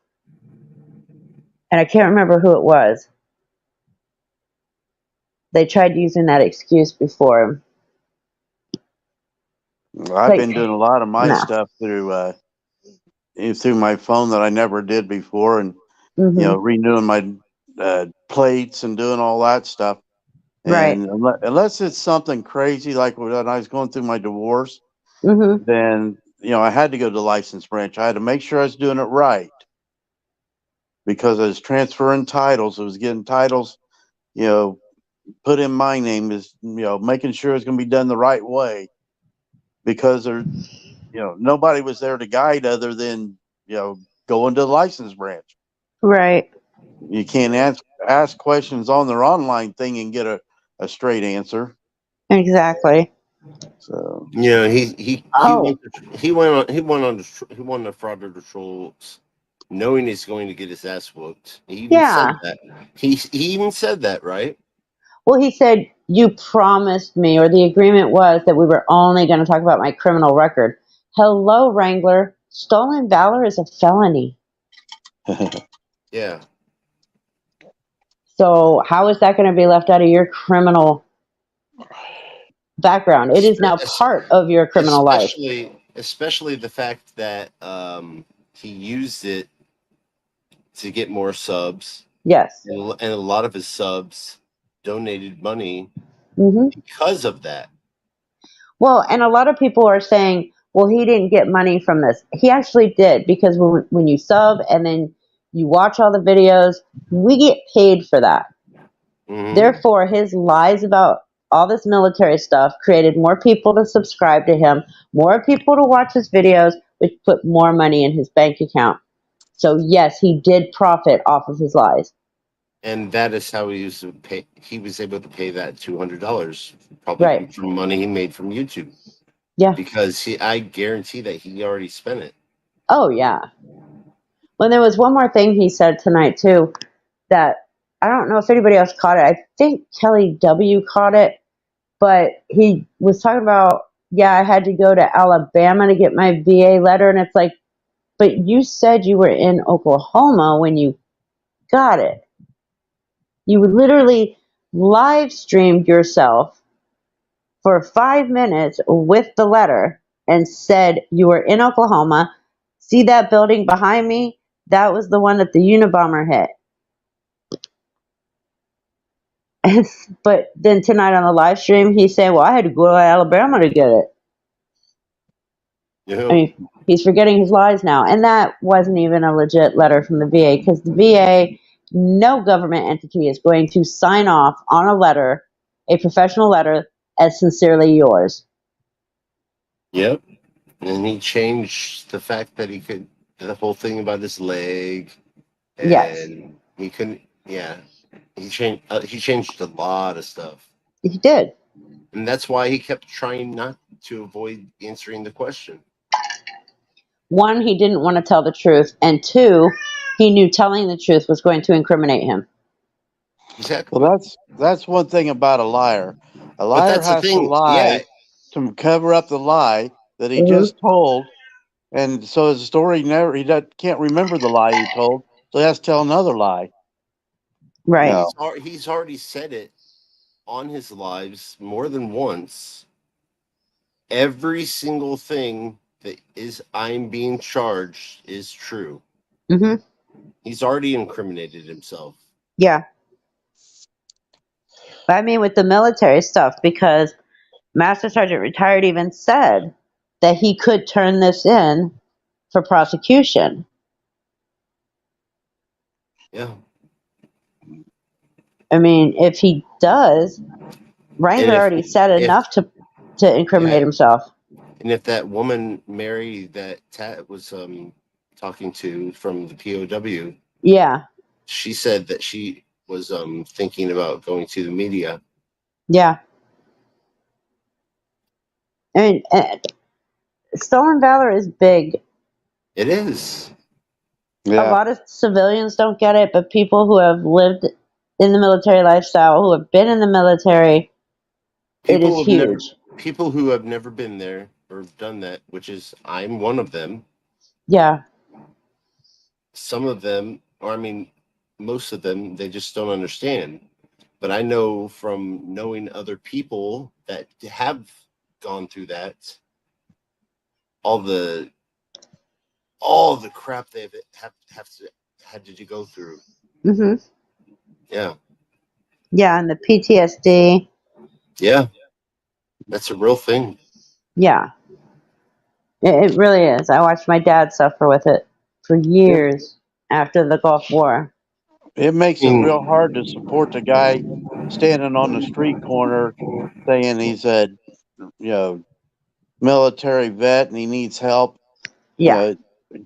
And I can't remember who it was. They tried using that excuse before. I've been doing a lot of my stuff through my phone that I never did before, and renewing my plates and doing all that stuff. And unless it's something crazy like when I was going through my divorce, then I had to go to the license branch. I had to make sure I was doing it right because I was transferring titles. I was getting titles, put in my name, is making sure it's going to be done the right way because there, nobody was there to guide other than going to the license branch. Right. You can't ask questions on their online thing and get a straight answer. Exactly. So he won the fraud patrols knowing he's going to get his ass whooped. He even said that. He even said that, right? Well, he said, you promised me, or the agreement was that we were only going to talk about my criminal record. Hello, Wrangler. Stolen valor is a felony. Yeah. So how is that going to be left out of your criminal background? It is now part of your criminal life. Especially the fact that he used it to get more subs. Yes. And a lot of his subs donated money because of that. Well, and a lot of people are saying, well, he didn't get money from this. He actually did, because when you sub and then you watch all the videos, we get paid for that. Therefore, his lies about all this military stuff created more people to subscribe to him, more people to watch his videos, which put more money in his bank account. So yes, he did profit off of his lies. And that is how he used to pay. He was able to pay that $200, probably from money he made from YouTube. Yeah, because I guarantee that he already spent it. Oh yeah. Well, there was one more thing he said tonight too, that I don't know if anybody else caught it. I think Kelly W caught it, but he was talking about, yeah, I had to go to Alabama to get my VA letter, and it's like, but you said you were in Oklahoma when you got it. You literally live streamed yourself for 5 minutes with the letter and said you were in Oklahoma. See that building behind me? That was the one that the Unabomber hit. But then tonight on the live stream, he said, well, I had to go to Alabama to get it. Yeah. I mean, he's forgetting his lies now. And that wasn't even a legit letter from the VA, because the VA, no government entity is going to sign off on a letter, a professional letter, as sincerely yours. Yep. And he changed the fact that he could, the whole thing about his leg. And yes. He couldn't, yeah. He changed a lot of stuff. He did. And that's why he kept trying not to avoid answering the question. One, he didn't want to tell the truth. And two, he knew telling the truth was going to incriminate him. Exactly. Well, that's one thing about a liar. A liar has to lie to cover up the lie that he just told. And so his story can't remember the lie he told. So he has to tell another lie. Right. No. He's already said it on his lives more than once. Every single thing that I'm being charged is true. Mm-hmm. He's already incriminated himself. Yeah. I mean, with the military stuff, because Master Sergeant Retired even said that he could turn this in for prosecution. Yeah. I mean, if he does, Wrangler already said enough to incriminate himself. And if that woman, Mary, that Tat was talking to from the POW, yeah, she said that she was thinking about going to the media. Yeah. I mean, stolen valor is big. It is. Yeah. A lot of civilians don't get it, but people who have lived in the military lifestyle, who have been in the military, it is huge. People who have never been there or done that, which is, I'm one of them. Yeah. Some of them, or I mean, most of them, they just don't understand. But I know from knowing other people that have gone through that, all the crap they've had to go through. Mm-hmm. Yeah. Yeah, and the PTSD. Yeah. That's a real thing. Yeah. It really is. I watched my dad suffer with it for years after the Gulf War. It makes it real hard to support the guy standing on the street corner saying he's a military vet and he needs help. Yeah.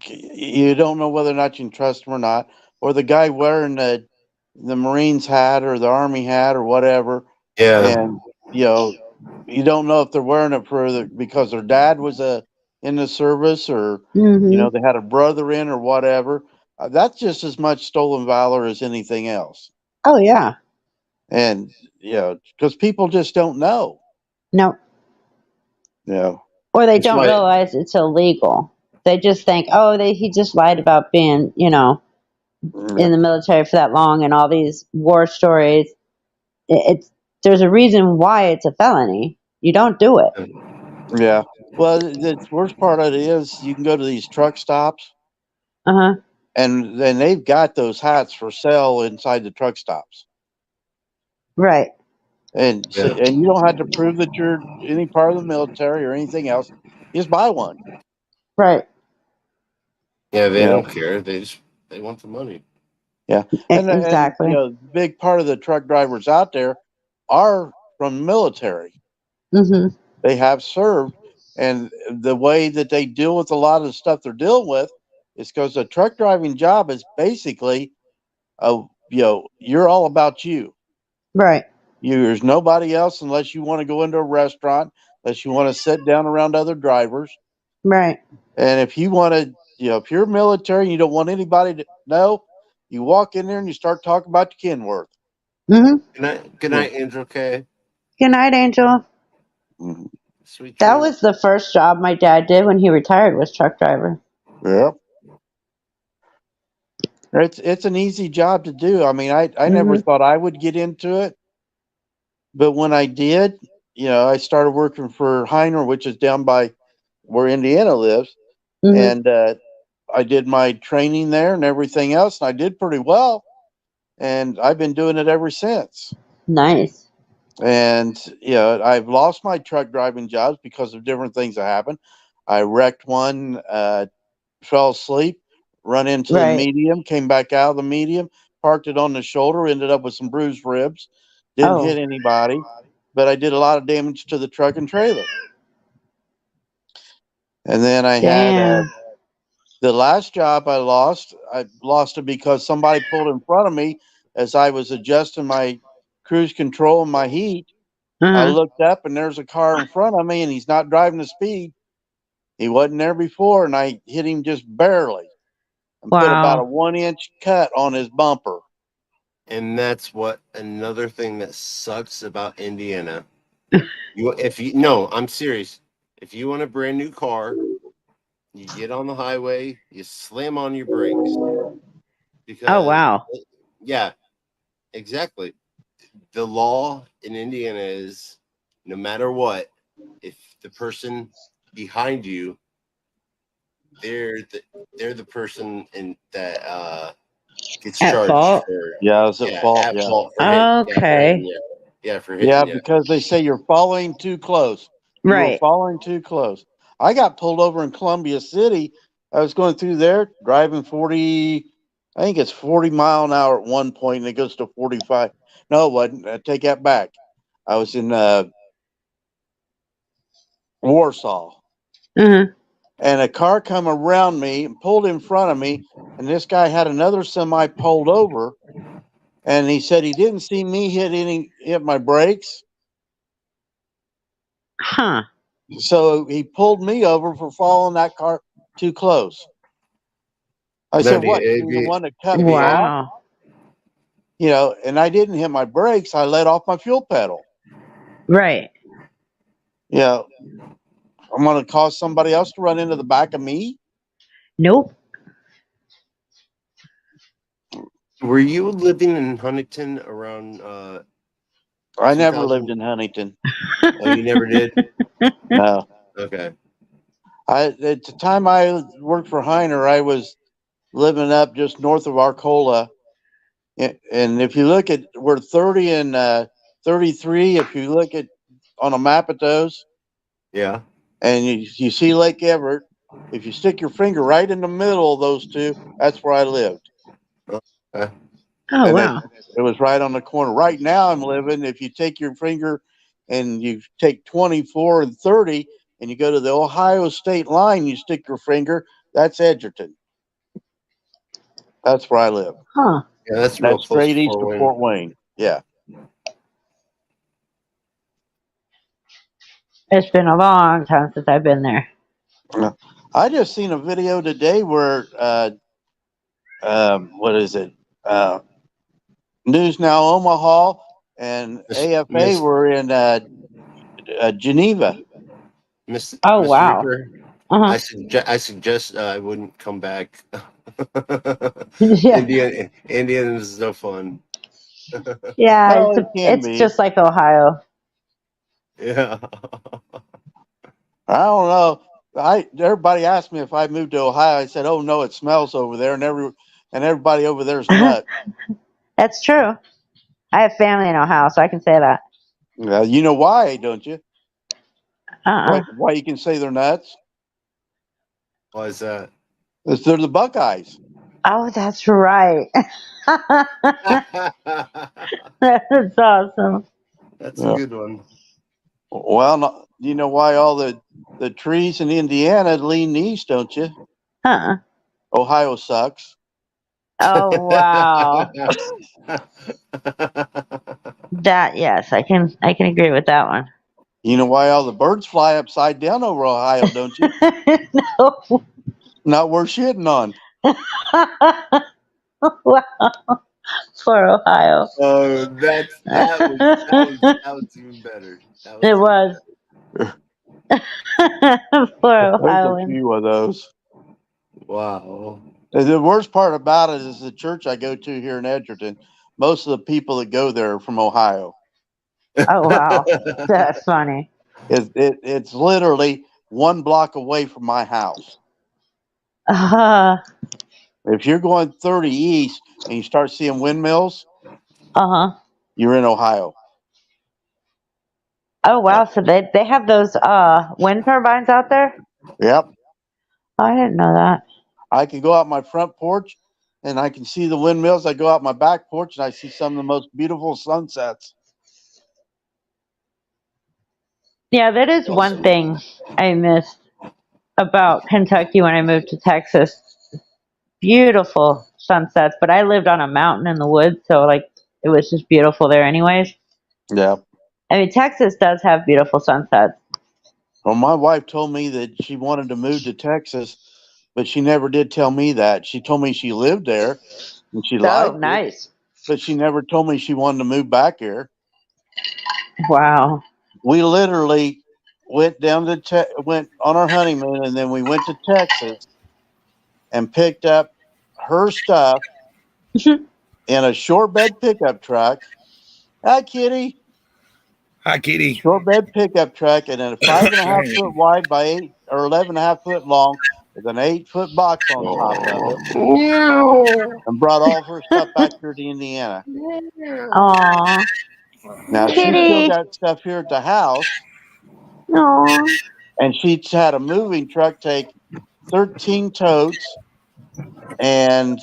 You don't know whether or not you can trust him or not. Or the guy wearing the Marines hat or the Army hat or whatever. Yeah. And you don't know if they're wearing it because their dad was in the service or they had a brother in or whatever. That's just as much stolen valor as anything else. Oh yeah. And because people just don't know. No. Yeah. Or they don't realize it's illegal. They just think, he just lied about being, in the military for that long and all these war stories. There's a reason why it's a felony. You don't do it. Yeah. Well, the worst part of it is you can go to these truck stops. Uh-huh. And then they've got those hats for sale inside the truck stops. Right. And so, and you don't have to prove that you're any part of the military or anything else. You just buy one. Right. Yeah, they don't care. They want the money. Yeah, and exactly. Big part of the truck drivers out there are from the military. Mm-hmm. They have served, and the way that they deal with a lot of the stuff they're dealing with is because the truck driving job is basically, you're all about you. Right. There's nobody else unless you want to go into a restaurant, unless you want to sit down around other drivers. Right. And if you want to, if you're military and you don't want anybody to know, you walk in there and you start talking about your Kenworth. Mm-hmm. Good night, Angel K. Good night, Angel. Mm-hmm. Sweet That dreams. was the first job my dad did when he retired, was truck driver. Yep. It's an easy job to do. I mean, I never thought I would get into it, but when I did, I started working for Heiner, which is down by where Indiana lives, and I did my training there and everything else, and I did pretty well, and I've been doing it ever since. Nice. And I've lost my truck driving jobs because of different things that happened. I wrecked one, fell asleep, run into the medium, came back out of the medium, parked it on the shoulder, ended up with some bruised ribs. Didn't hit anybody, but I did a lot of damage to the truck and trailer. And then I had the last job I lost it because somebody pulled in front of me as I was adjusting my cruise control and my heat. I looked up and there's a car in front of me and he's not driving the speed. He wasn't there before and I hit him just barely and put about a 1-inch cut on his bumper. And that's another thing that sucks about Indiana. I'm serious. If you want a brand new car, you get on the highway, you slam on your brakes. Because, yeah, exactly. The law in Indiana is no matter what, if the person behind you, they're the person that gets charged fault? at fault for hitting. For hitting. Because they say you're following too close. You were following too close. I got pulled over in Columbia City. I was going through there driving 40, I think it's 40 mile an hour at one point, and it goes to 45. No, it wasn't. I take that back. I was in Warsaw. And a car come around me and pulled in front of me, and this guy had another semi pulled over, and he said he didn't see me hit my brakes. So he pulled me over for following that car too close. I said, "What? You're the one that cut me off?" And I didn't hit my brakes. I let off my fuel pedal. Right. I'm going to cause somebody else to run into the back of me? Nope. Were you living in Huntington around? I never lived in Huntington. Oh, you never did? No. Okay. At the time I worked for Heiner, I was living up just north of Arcola. And if you look at where 30 and 33, if you look at on a map of those, and you see Lake Everett, if you stick your finger right in the middle of those two, that's where I lived. Wow. It was right on the corner. Right now I'm living, if you take your finger and you take 24 and 30 and you go to the Ohio state line, you stick your finger, that's Edgerton. That's where I live. Huh. Yeah, that's straight east of Fort Wayne. Yeah. It's been a long time since I've been there. I just seen a video today where what is it? News Now Omaha and AFA were in Geneva. Wow. Reaper, I suggest I wouldn't come back. Indian is no fun. Yeah, it's just like Ohio. Yeah. I don't know. Everybody asked me if I moved to Ohio. I said, "Oh no, it smells over there," and everybody over there is nuts. That's true. I have family in Ohio, so I can say that. You know why, don't you? Uh-uh. Why you can say they're nuts? Why is that? Because they're the Buckeyes. Oh, that's right. That's awesome. That's a good one. Well, you know why all the trees in Indiana lean east, don't you? Huh. Ohio sucks. Oh, wow. That, yes, I can agree with that one. You know why all the birds fly upside down over Ohio, don't you? No. Not worth shitting on. Wow. For Ohio. Oh, that was even better. That was It even was. better. For There's a Ohioans. few of those. Wow. The worst part about it is the church I go to here in Edgerton. Most of the people that go there are from Ohio. Oh, wow. That's funny. It's literally 1 block away from my house. If you're going 30 east and you start seeing windmills, Uh-huh. you're in Ohio. Oh, wow. So they have those wind turbines out there? Yep. Oh, I didn't know that. I can go out my front porch and I can see the windmills. I go out my back porch and I see some of the most beautiful sunsets. Yeah, that is one thing I missed about Kentucky when I moved to Texas. Beautiful sunsets, but I lived on a mountain in the woods, so like it was just beautiful there anyways. Yeah. I mean, Texas does have beautiful sunsets. Well, my wife told me that she wanted to move to Texas, but she never did tell me that. She told me she lived there and she Oh, liked it, nice. but she never told me she wanted to move back here. Wow. We literally went down to went on our honeymoon, and then we went to Texas and picked up her stuff in a short bed pickup truck. Hi, Kitty. Hi, Kitty. Short bed pickup truck, and then a 5.5 foot wide by 11.5 foot long with an 8 foot box on top of it, and brought all of her stuff back here to Indiana. Aw. Now she still Kitty. got stuff here at the house, Aw. and she's had a moving truck take 13 totes and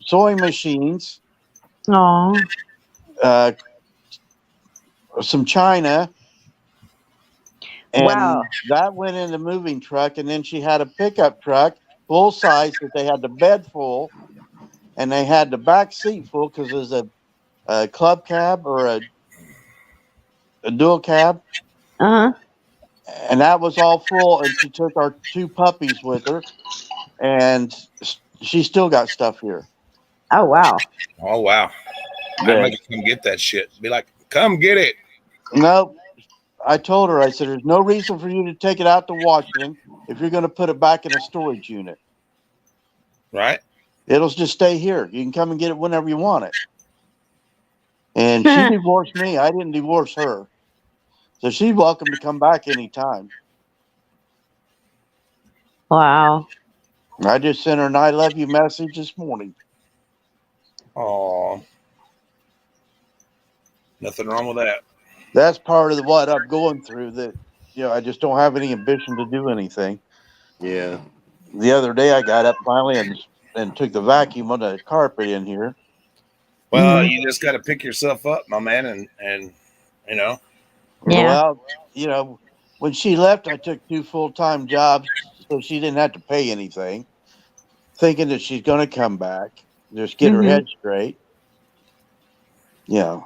sewing machines, Aw. uh, some china, and Wow. that went in the moving truck. And then she had a pickup truck full size that they had the bed full, and they had the back seat full because there's a club cab or a dual cab, Uh-huh. and that was all full. And she took our 2 puppies with her, and she still got stuff here. Oh, wow. Oh, wow. I'd make her come get that shit. Be like, come get it. Nope. I told her, I said, there's no reason for you to take it out to Washington if you're going to put it back in a storage unit. Right. It'll just stay here. You can come and get it whenever you want it. And she divorced me. I didn't divorce her. So she's welcome to come back anytime. Wow. I just sent her an I love you message this morning. Oh, nothing wrong with that. That's part of what I'm going through, that, I just don't have any ambition to do anything. Yeah. The other day I got up finally and took the vacuum on the carpet in here. Well, you just got to pick yourself up, my man, and Yeah. Well, when she left, I took 2 full-time jobs so she didn't have to pay anything, thinking that she's going to come back, just get her head straight. Yeah.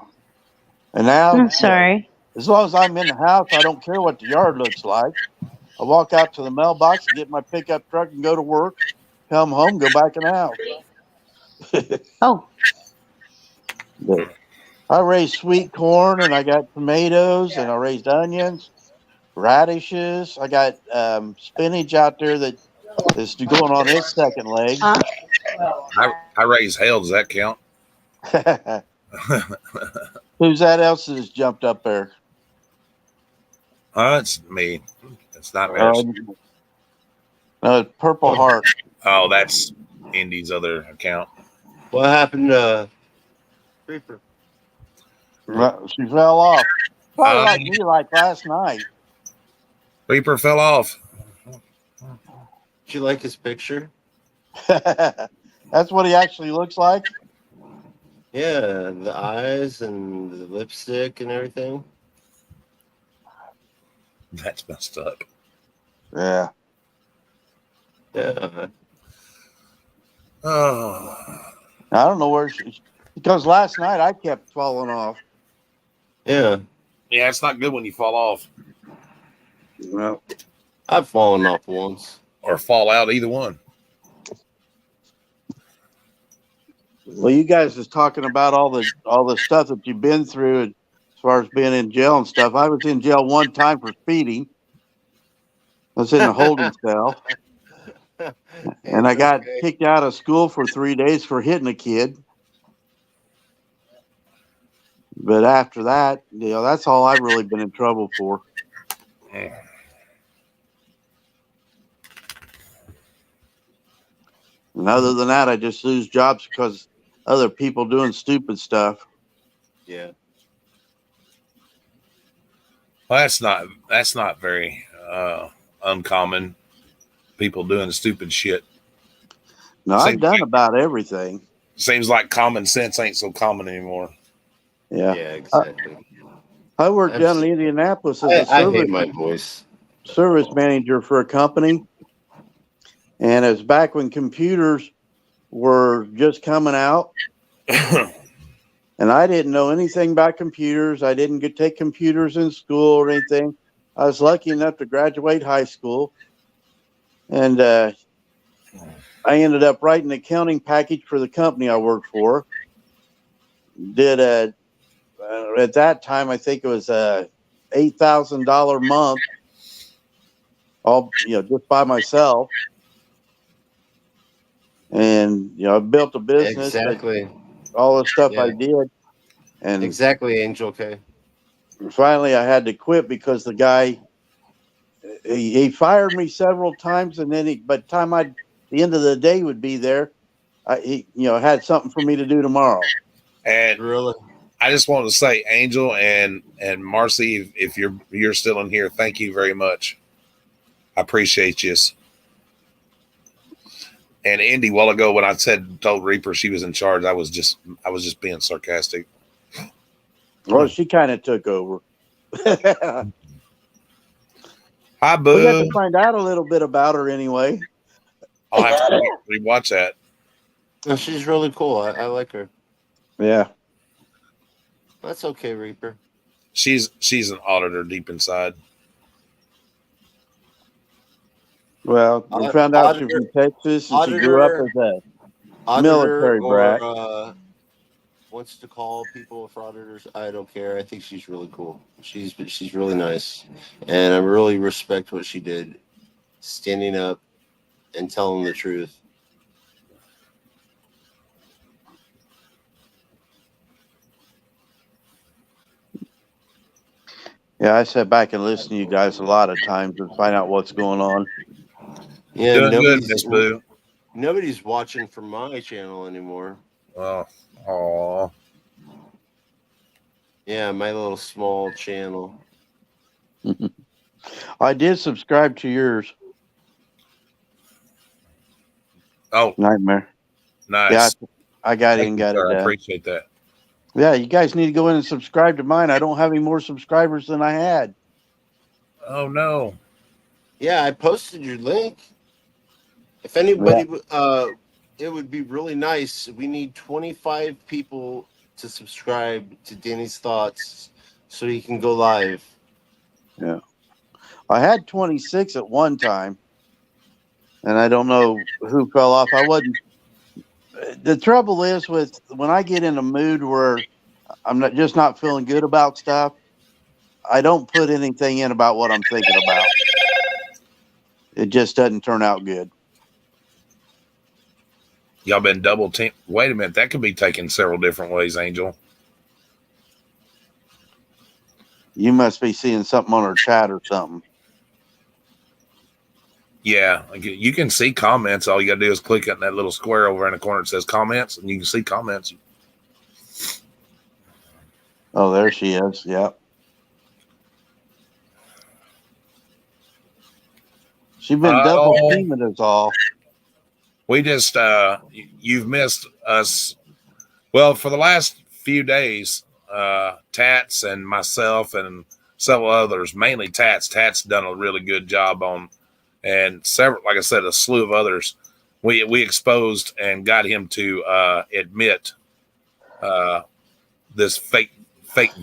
And now, I'm sorry. as long as I'm in the house, I don't care what the yard looks like. I walk out to the mailbox and get my pickup truck and go to work, come home, go back in the house. Oh. But I raised sweet corn, and I got tomatoes, and I raised onions, radishes. I got spinach out there that is going on its second leg. I raise hell. Does that count? Who's that else that has jumped up there? It's me. It's not Maris. Purple Heart. Oh, that's Indy's other account. What happened to Creeper? She fell off. Probably like me, like last night. Reaper fell off. Did you like his picture? That's what he actually looks like. Yeah, the eyes and the lipstick and everything. That's messed up. Yeah. Yeah. Oh. I don't know where because last night I kept falling off. Yeah. Yeah, it's not good when you fall off. Well, I've fallen off once. Or fall out, either one. Well, you guys was talking about all the stuff that you've been through as far as being in jail and stuff. I was in jail one time for speeding. I was in a holding cell. And I got kicked out of school for 3 days for hitting a kid. But after that, that's all I've really been in trouble for. And other than that, I just lose jobs because other people doing stupid stuff. Yeah. Well, that's not very uncommon. People doing stupid shit. No, I've done about everything. Seems like common sense ain't so common anymore. Yeah. Yeah, exactly. I worked down in Indianapolis as I hate my voice. Service manager for a company. And it was back when computers were just coming out. And I didn't know anything about computers. I didn't take computers in school or anything. I was lucky enough to graduate high school. And I ended up writing an accounting package for the company I worked for. Did at that time, I think it was a $8,000 a month, all just by myself. And I built a business. Exactly. All the stuff I did, and exactly, Angel K. Finally, I had to quit because the guy he fired me several times, and then by the time the end of the day would be there, he had something for me to do tomorrow. And really, I just want to say, Angel and Marcy, if you're still in here, thank you very much. I appreciate you. And Indy, a while ago, when I told Reaper she was in charge, I was just being sarcastic. Well, she kind of took over. Hi, Boo. We got to find out a little bit about her anyway. I'll have to rewatch that. No, she's really cool. I like her. Yeah. That's okay, Reaper. She's an auditor deep inside. Well, we found out she's from Texas, and she grew up as a military brat. Wants to call people frauditors. I don't care. I think she's really cool. She's really nice, and I really respect what she did, standing up and telling the truth. Yeah, I sat back and listened to you guys a lot of times to find out what's going on. Yeah, doing good, Miss Boo. Nobody's watching from my channel anymore. Oh, yeah, my little small channel. I did subscribe to yours. Oh, Nightmare. Nice. Yeah, I got it and got it done. I appreciate that. Yeah, you guys need to go in and subscribe to mine. I don't have any more subscribers than I had. Oh no. Yeah, I posted your link. If anybody, it would be really nice. We need 25 people to subscribe to Danny's Thoughts so he can go live. Yeah. I had 26 at one time, and I don't know who fell off. I wasn't. The trouble is with when I get in a mood where I'm not feeling good about stuff, I don't put anything in about what I'm thinking about. It just doesn't turn out good. Y'all been double team. Wait a minute, that could be taken several different ways, Angel. You must be seeing something on our chat or something. Yeah, you can see comments. All you got to do is click on that little square over in the corner that says comments, and you can see comments. Oh, there she is. Yep. She's been double teaming us all. We just you've missed us. Well, for the last few days, Tats and myself and several others, mainly Tats. Tats done a really good job on, and several, like I said, a slew of others. We exposed and got him to admit this fake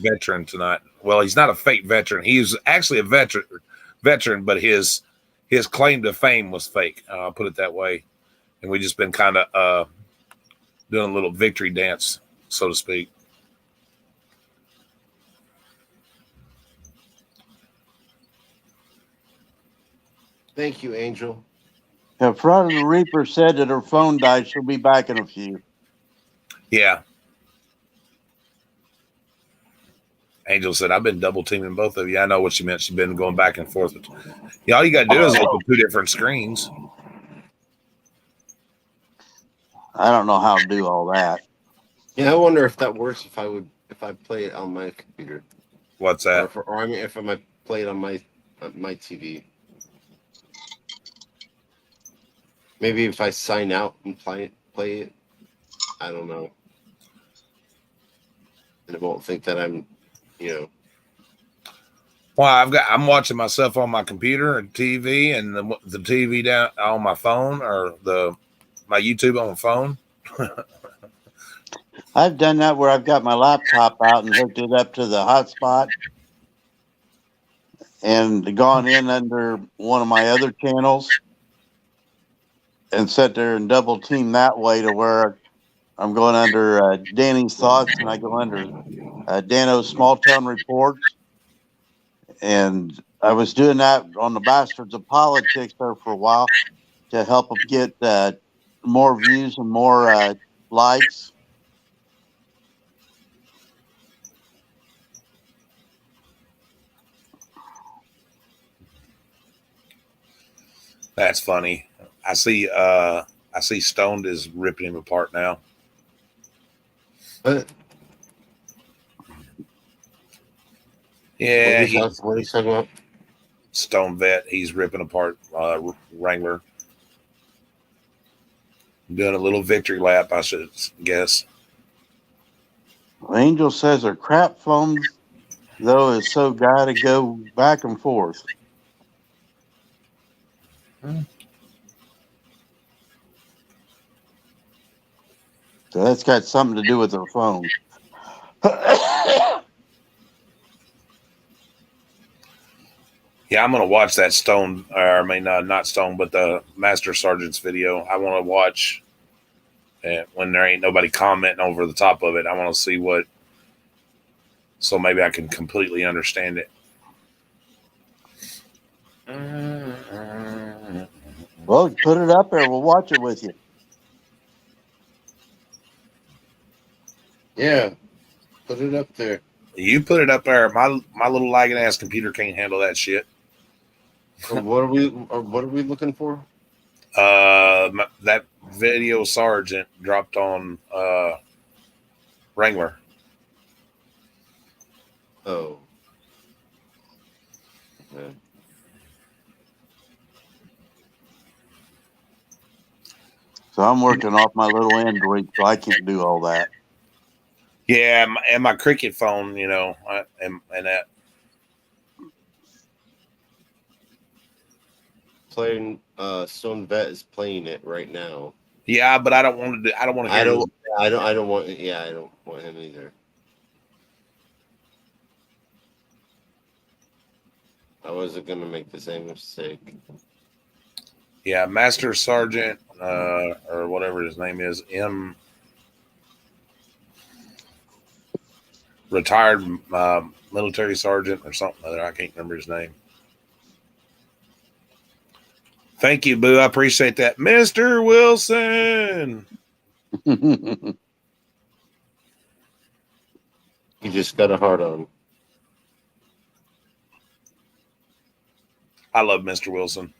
veteran tonight. Well, he's not a fake veteran. He's actually a veteran, but his claim to fame was fake. I'll put it that way. And we just been kind of doing a little victory dance, so to speak. Thank you, Angel. Yeah, Friday the Reaper said that her phone died. She'll be back in a few. Yeah. Angel said, I've been double teaming both of you. I know what she meant. She's been going back and forth. Yeah, all you got to do is open two different screens. I don't know how to do all that. Yeah, I wonder if that works if I play it on my computer. What's that? Or I mean, if I might play it on my TV. Maybe if I sign out and play it, I don't know. And it won't think that I'm, Well, I'm watching myself on my computer and TV, and the TV down on my phone, or my YouTube on my phone. I've done that where I've got my laptop out and hooked it up to the hotspot and gone in under one of my other channels and sat there and double team that way to where I'm going under Danny's Thoughts and I go under Dano's Small Town Reports. And I was doing that on the Bastards of Politics there for a while to help them get more views and more likes. That's funny. I see Stoned is ripping him apart now. What? Yeah, what are you talking about? Stone Vet. He's ripping apart Wrangler. Doing a little victory lap, I should guess. Angel says her crap phones, though, is so got to go back and forth. So that's got something to do with her phone. Yeah, I'm going to watch that Stone, or I mean, not Stone, but the Master Sergeant's video. I want to watch when there ain't nobody commenting over the top of it. I want to see so maybe I can completely understand it. Well, put it up there. We'll watch it with you. Yeah, put it up there. You put it up there. My little lagging ass computer can't handle that shit. What are we looking for? That video Sergeant dropped on Wrangler. Oh. Okay. So I'm working off my little Android, so I can't do all that. Yeah, and my Cricket phone, and that. Playing Stone Vet is playing it right now. Yeah, but I don't want to. I don't want to. I don't want. Yeah, I don't want him either. I wasn't gonna make the same mistake. Yeah, Master Sergeant, or whatever his name is, retired military sergeant or something other. I can't remember his name. Thank you, Boo. I appreciate that. Mr. Wilson. You just got a heart on. I love Mr. Wilson.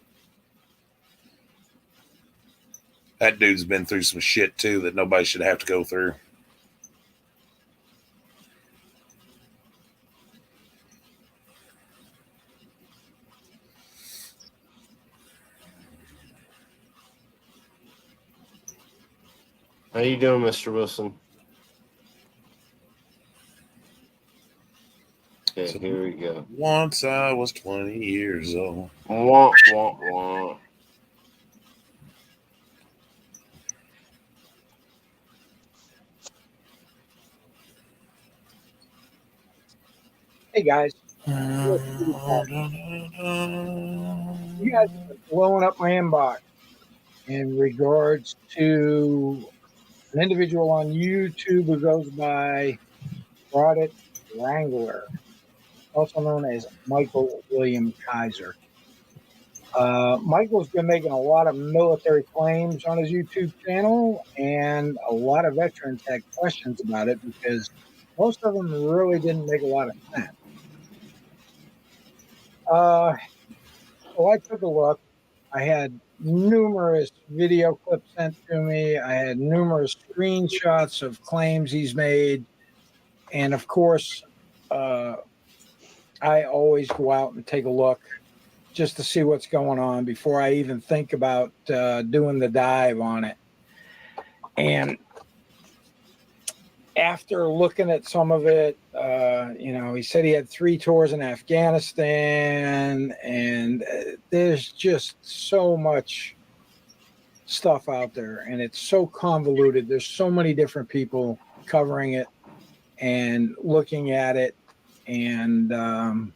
That dude's been through some shit, too, that nobody should have to go through. How you doing, Mr. Wilson? Okay, here we go. Once I was 20 years old. Wah, wah, wah. Hey guys, you guys have been blowing up my inbox in regards to an individual on YouTube who goes by Product Wrangler, also known as Michael William Kaiser. Michael's been making a lot of military claims on his YouTube channel, and a lot of veterans had questions about it because most of them really didn't make a lot of sense. So I took a look. I had numerous video clips sent to me. I had numerous screenshots of claims he's made. And of course, I always go out and take a look just to see what's going on before I even think about doing the dive on it. And after looking at some of it, he said he had 3 tours in Afghanistan, and there's just so much stuff out there, and it's so convoluted. There's so many different people covering it and looking at it, and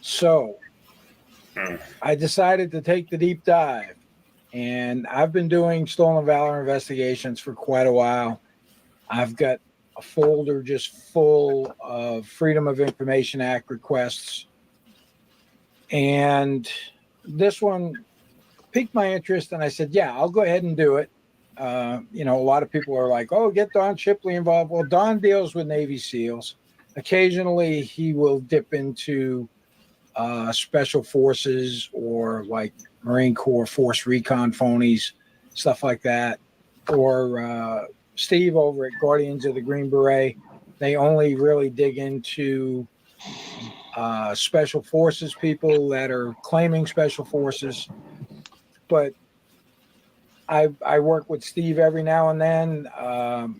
so I decided to take the deep dive. And I've been doing stolen valor investigations for quite a while. I've got a folder just full of Freedom of Information Act requests. And this one piqued my interest, and I said, yeah, I'll go ahead and do it. A lot of people are like, oh, get Don Shipley involved. Well, Don deals with Navy SEALs. Occasionally, he will dip into special forces or like Marine Corps Force Recon phonies, stuff like that. Or Steve over at Guardians of the Green Beret, they only really dig into special forces people that are claiming special forces. But I work with Steve every now and then. I'm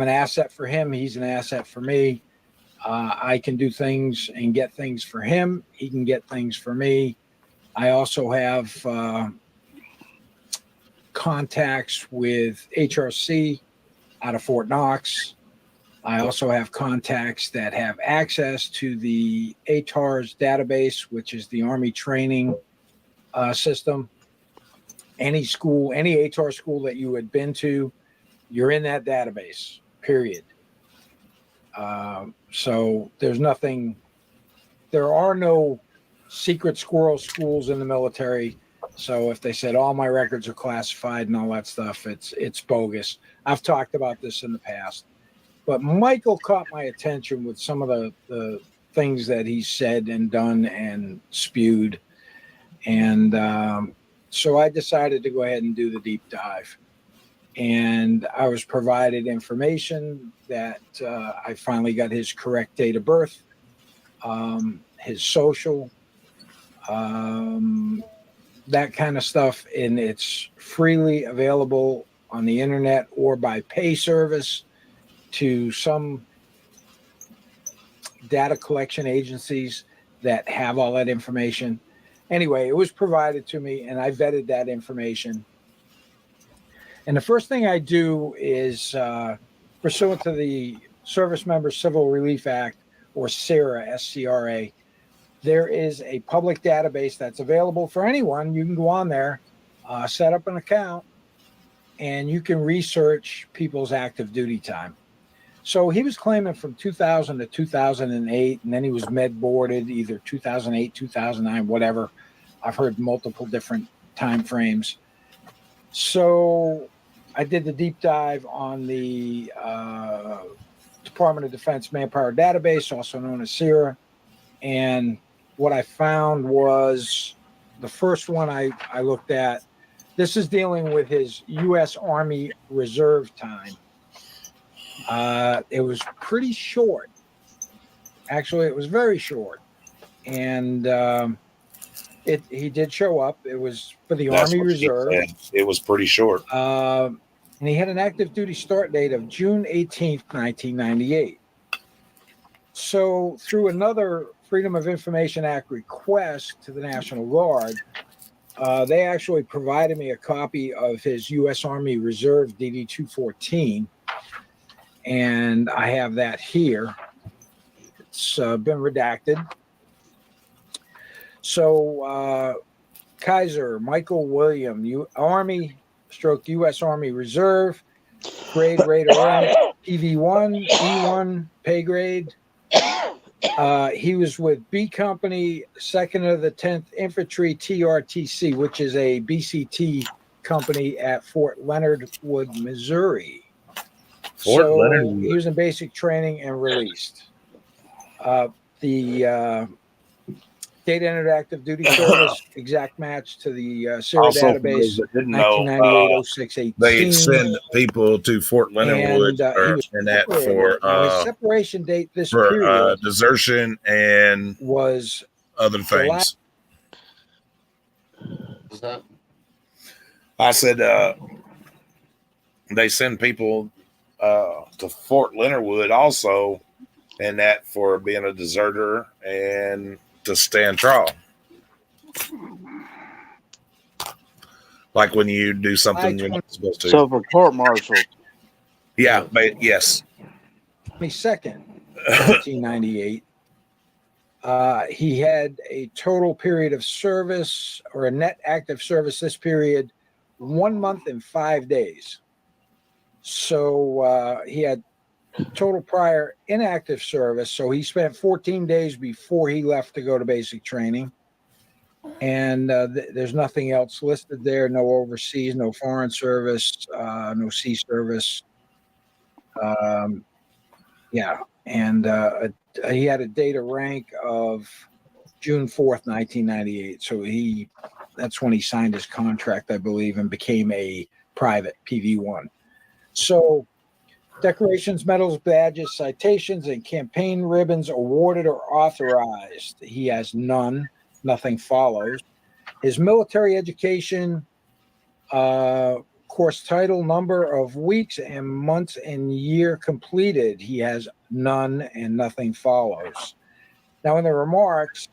an asset for him. He's an asset for me. I can do things and get things for him. He can get things for me. I also have contacts with HRC out of Fort Knox. I also have contacts that have access to the ATARS database, which is the Army training system. Any school, any ATAR school that you had been to, you're in that database, period. So there are no secret squirrel schools in the military. So if they said all my records are classified and all that stuff, it's bogus. I've talked about this in the past, but Michael caught my attention with some of the things that he said and done and spewed. And so I decided to go ahead and do the deep dive. And I was provided information that I finally got his correct date of birth, his social, that kind of stuff. And it's freely available on the internet or by pay service to some data collection agencies that have all that information. Anyway, it was provided to me, and I vetted that information. And the first thing I do is, pursuant to the Service Member Civil Relief Act, or SCRA, SCRA, there is a public database that's available for anyone. You can go on there, set up an account, and you can research people's active duty time. So he was claiming from 2000 to 2008, and then he was med boarded either 2008, 2009, whatever. I've heard multiple different time frames. So I did the deep dive on the Department of Defense Manpower Database, also known as SERA. And what I found was the first one I looked at, this is dealing with his U.S. Army Reserve time. It was pretty short. Actually, it was very short. And he did show up. It was for the Army Reserve. It was pretty short. and he had an active duty start date of June 18th, 1998. So through another Freedom of Information Act request to the National Guard, they actually provided me a copy of his U.S. Army Reserve DD-214, and I have that here. It's been redacted. So Kaiser Michael William, U.S. Army Reserve, grade Raider rank, PV1, E1, pay grade. He was with B Company, 2nd of the 10th Infantry TRTC, which is a BCT company at Fort Leonard Wood, Missouri. He was in basic training and released. The date entered active duty service, exact match to the SIRA database, 1998-06-18. They send people to Fort Leonard Wood and that for his separation date this period desertion and was other things. I said they send people to Fort Leonard Wood also, and that for being a deserter and to stand trial. Like when you do something you're not supposed to. So for court martial. Yeah, but yes. 22nd, 1998. He had a total period of service, or a net active service this period, 1 month and 5 days. So he had total prior inactive service. So he spent 14 days before he left to go to basic training. And there's nothing else listed there. No overseas, no foreign service, no sea service. Yeah. And he had a data rank of June 4th, 1998. So that's when he signed his contract, I believe, and became a private PV1. So decorations, medals, badges, citations, and campaign ribbons awarded or authorized. He has none. Nothing follows. His military education, course title, number of weeks and months and year completed. He has none, and nothing follows. Now, in the remarks,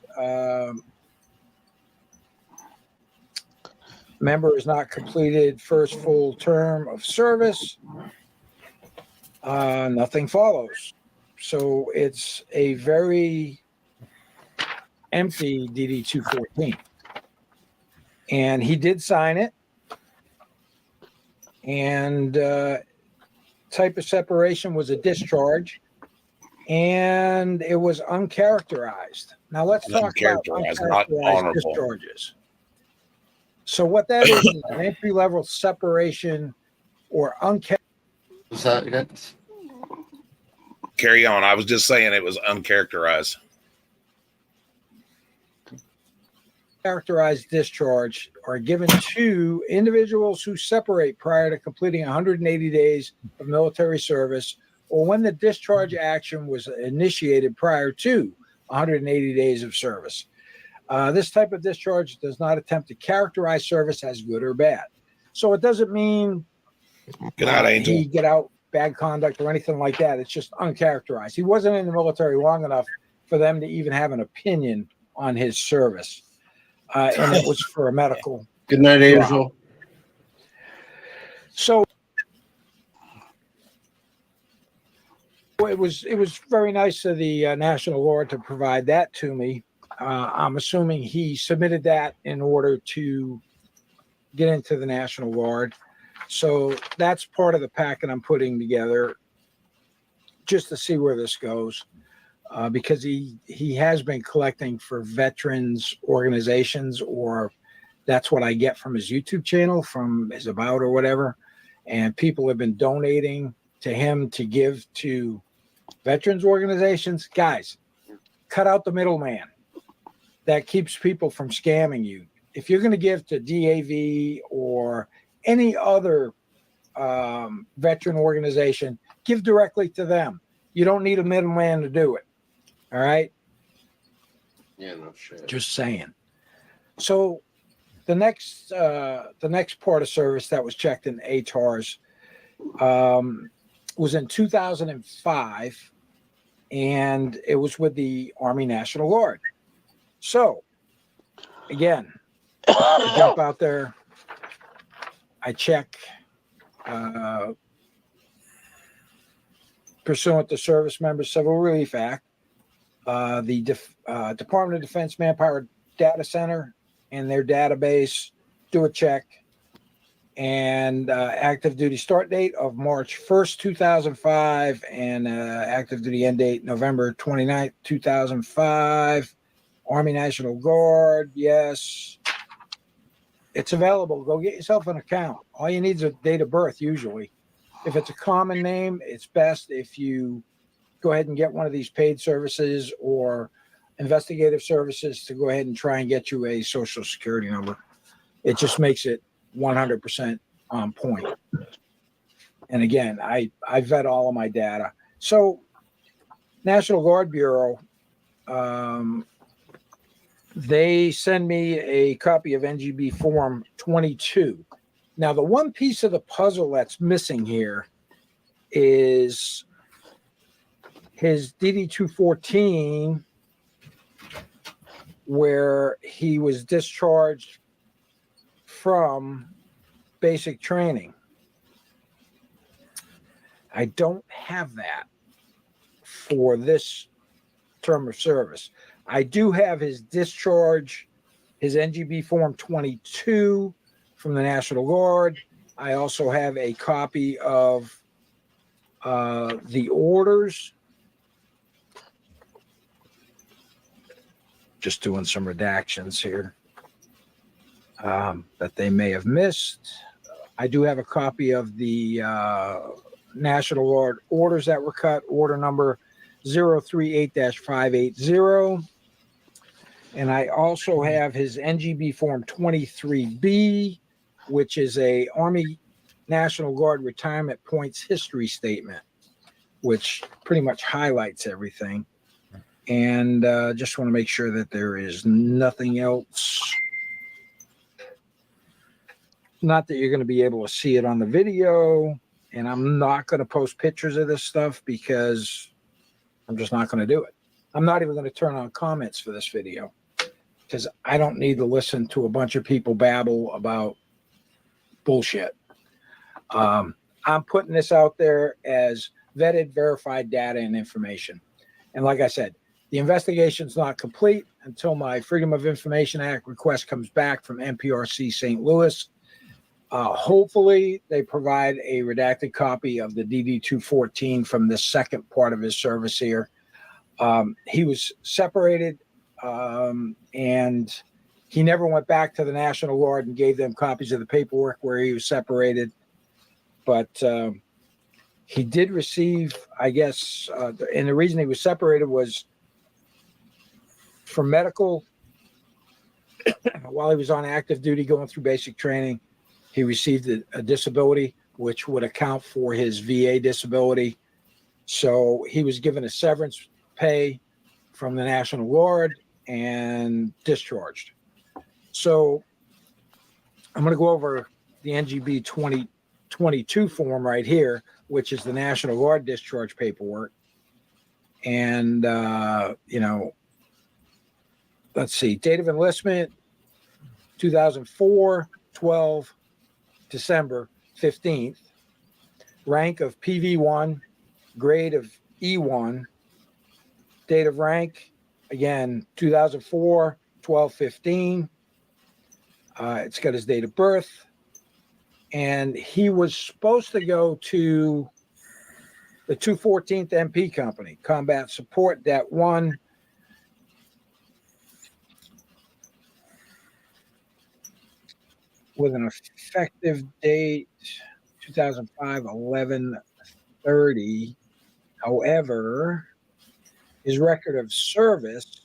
member has not completed first full term of service. Nothing follows. So it's a very empty DD-214. And he did sign it. And type of separation was a discharge. And it was uncharacterized. Now let's talk about uncharacterized discharges. So what that is an entry-level separation or uncharacterized. Carry on. I was just saying it was uncharacterized. Characterized discharge are given to individuals who separate prior to completing 180 days of military service, or when the discharge action was initiated prior to 180 days of service. This type of discharge does not attempt to characterize service as good or bad. So it doesn't mean he get out bad conduct or anything like that. It's just uncharacterized. He wasn't in the military long enough for them to even have an opinion on his service. And it was for a medical. Good night, Angel. So it was very nice of the National Guard to provide that to me. I'm assuming he submitted that in order to get into the National Guard. So that's part of the packet I'm putting together just to see where this goes. Because he has been collecting for veterans organizations, or that's what I get from his YouTube channel, from his About or whatever. And people have been donating to him to give to veterans organizations. Guys, cut out the middleman that keeps people from scamming you. If you're going to give to DAV or any other veteran organization, give directly to them. You don't need a middleman to do it. All right. Yeah, no shit. Just saying. So the next part of service that was checked in ATARS was in 2005, and it was with the Army National Guard. So, again, I jump out there, I check, pursuant to Service Member Civil Relief Act, the Department of Defense Manpower Data Center and their database do a check, and active duty start date of March 1st, 2005, and active duty end date November 29th, 2005. Army National Guard, yes. It's available. Go get yourself an account. All you need is a date of birth, usually. If it's a common name, it's best if you go ahead and get one of these paid services or investigative services to go ahead and try and get you a social security number. It just makes it 100% on point. And again, I vet all of my data. So National Guard Bureau, they send me a copy of NGB Form 22. Now, the one piece of the puzzle that's missing here is his DD-214, where he was discharged from basic training. I don't have that for this term of service. I do have his discharge, his NGB Form 22 from the National Guard. I also have a copy of the orders. Just doing some redactions here that they may have missed. I do have a copy of the National Guard orders that were cut, order number 038-580. And I also have his NGB Form 23B, which is a Army National Guard retirement points history statement, which pretty much highlights everything. And just want to make sure that there is nothing else. Not that you're going to be able to see it on the video, and I'm not going to post pictures of this stuff because I'm just not going to do it. I'm not even going to turn on comments for this video because I don't need to listen to a bunch of people babble about bullshit. I'm putting this out there as vetted, verified data and information. And like I said, the investigation's not complete until my Freedom of Information Act request comes back from NPRC St. Louis. Hopefully, they provide a redacted copy of the DD-214 from the second part of his service here. He was separated, and he never went back to the National Guard and gave them copies of the paperwork where he was separated. But he did receive, I guess, and the reason he was separated was for medical. While he was on active duty going through basic training, he received a disability, which would account for his VA disability. So he was given a severance pay from the National Guard and discharged. So I'm going to go over the NGB 2022 form right here, which is the National Guard discharge paperwork. And, let's see, date of enlistment, 2004, 12, December 15th, rank of PV1, grade of E1, date of rank, again, 2004, 12, 15. It's got his date of birth. And he was supposed to go to the 214th MP Company, Combat Support, Dat 1. With an effective date 2005 11/30. However, his record of service,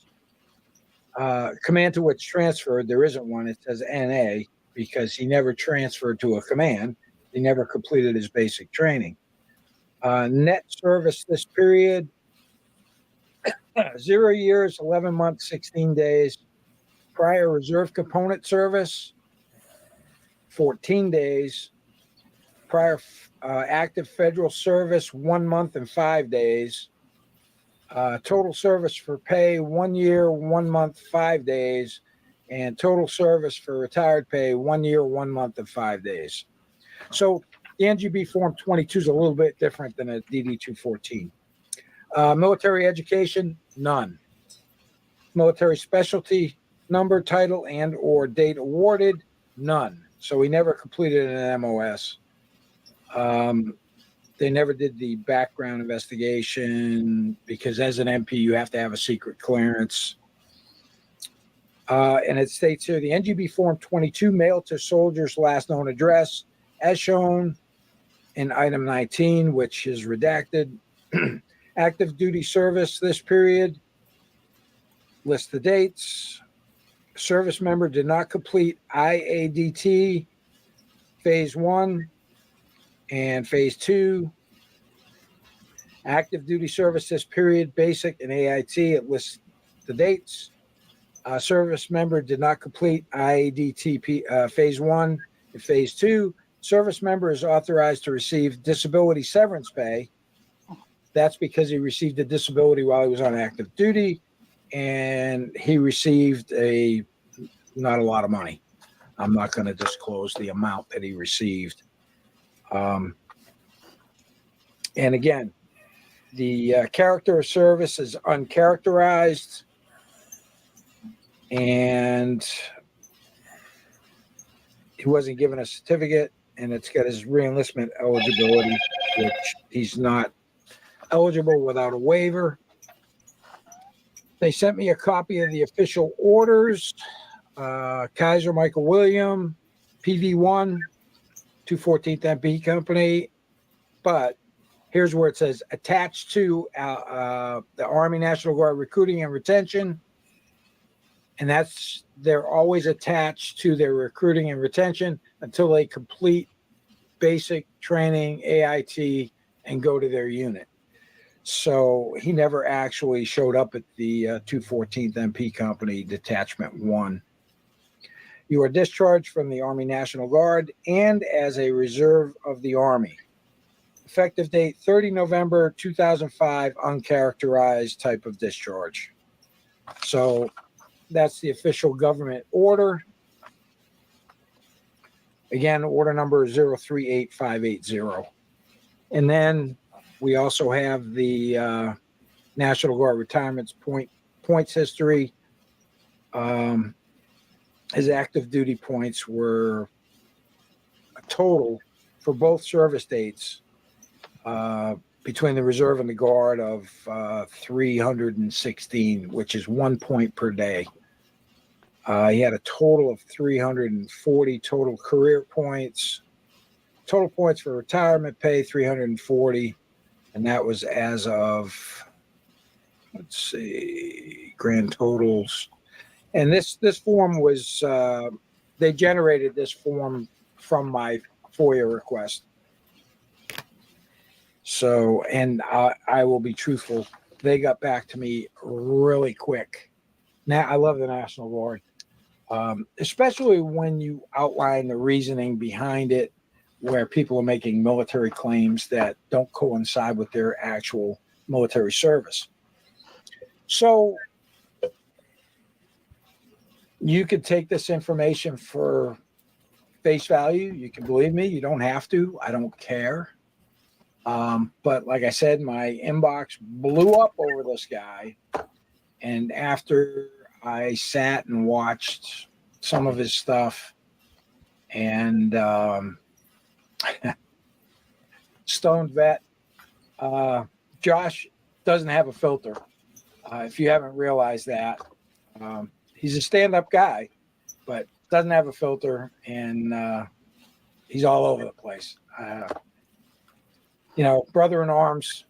command to which transferred, there isn't one. It says NA because he never transferred to a command. He never completed his basic training. Net service this period, 0 years, 11 months, 16 days. Prior reserve component service, 14 days. Prior active federal service 1 month and 5 days. Total service for pay 1 year, 1 month, 5 days, and total service for retired pay 1 year, 1 month, and 5 days. So the NGB Form 22 is a little bit different than a DD 214. Military education, none. Military specialty, number, title, and or date awarded, none. So he never completed an MOS. They never did the background investigation because as an MP, you have to have a secret clearance. And it states here, the NGB Form 22 mailed to soldiers' last known address as shown in item 19, which is redacted. Active duty service this period. List the dates. Service member did not complete IADT phase 1 and phase 2. Active duty service this period, basic and AIT. It lists the dates. Service member did not complete IADT phase 1 and phase 2. Service member is authorized to receive disability severance pay. That's because he received a disability while he was on active duty, and he received not a lot of money. I'm not going to disclose the amount that he received. And again, the character of service is uncharacterized, and he wasn't given a certificate, and it's got his reenlistment eligibility, which he's not eligible without a waiver. They sent me a copy of the official orders. Kaiser Michael William, PV1, 214th MP Company. But here's where it says attached to the Army National Guard recruiting and retention. And they're always attached to their recruiting and retention until they complete basic training, AIT, and go to their unit. So he never actually showed up at the 214th MP Company Detachment 1. You are discharged from the Army National Guard and as a reserve of the Army. Effective date 30 November 2005, uncharacterized type of discharge. So that's the official government order. Again, order number 038580. And then we also have the National Guard retirement's points history. His active duty points were a total for both service dates between the reserve and the guard of 316, which is 1 point per day. He had a total of 340 total career points. Total points for retirement pay, 340. And that was as of, let's see, grand totals. And this form was, they generated this form from my FOIA request. So, and I will be truthful, they got back to me really quick. Now, I love the National Guard, especially when you outline the reasoning behind it, where people are making military claims that don't coincide with their actual military service. So you could take this information for face value. You can believe me. You don't have to. I don't care. But like I said, my inbox blew up over this guy. And after I sat and watched some of his stuff and Stoned Vet, Josh doesn't have a filter. If you haven't realized that, he's a stand-up guy, but doesn't have a filter, and he's all over the place. Brother in arms,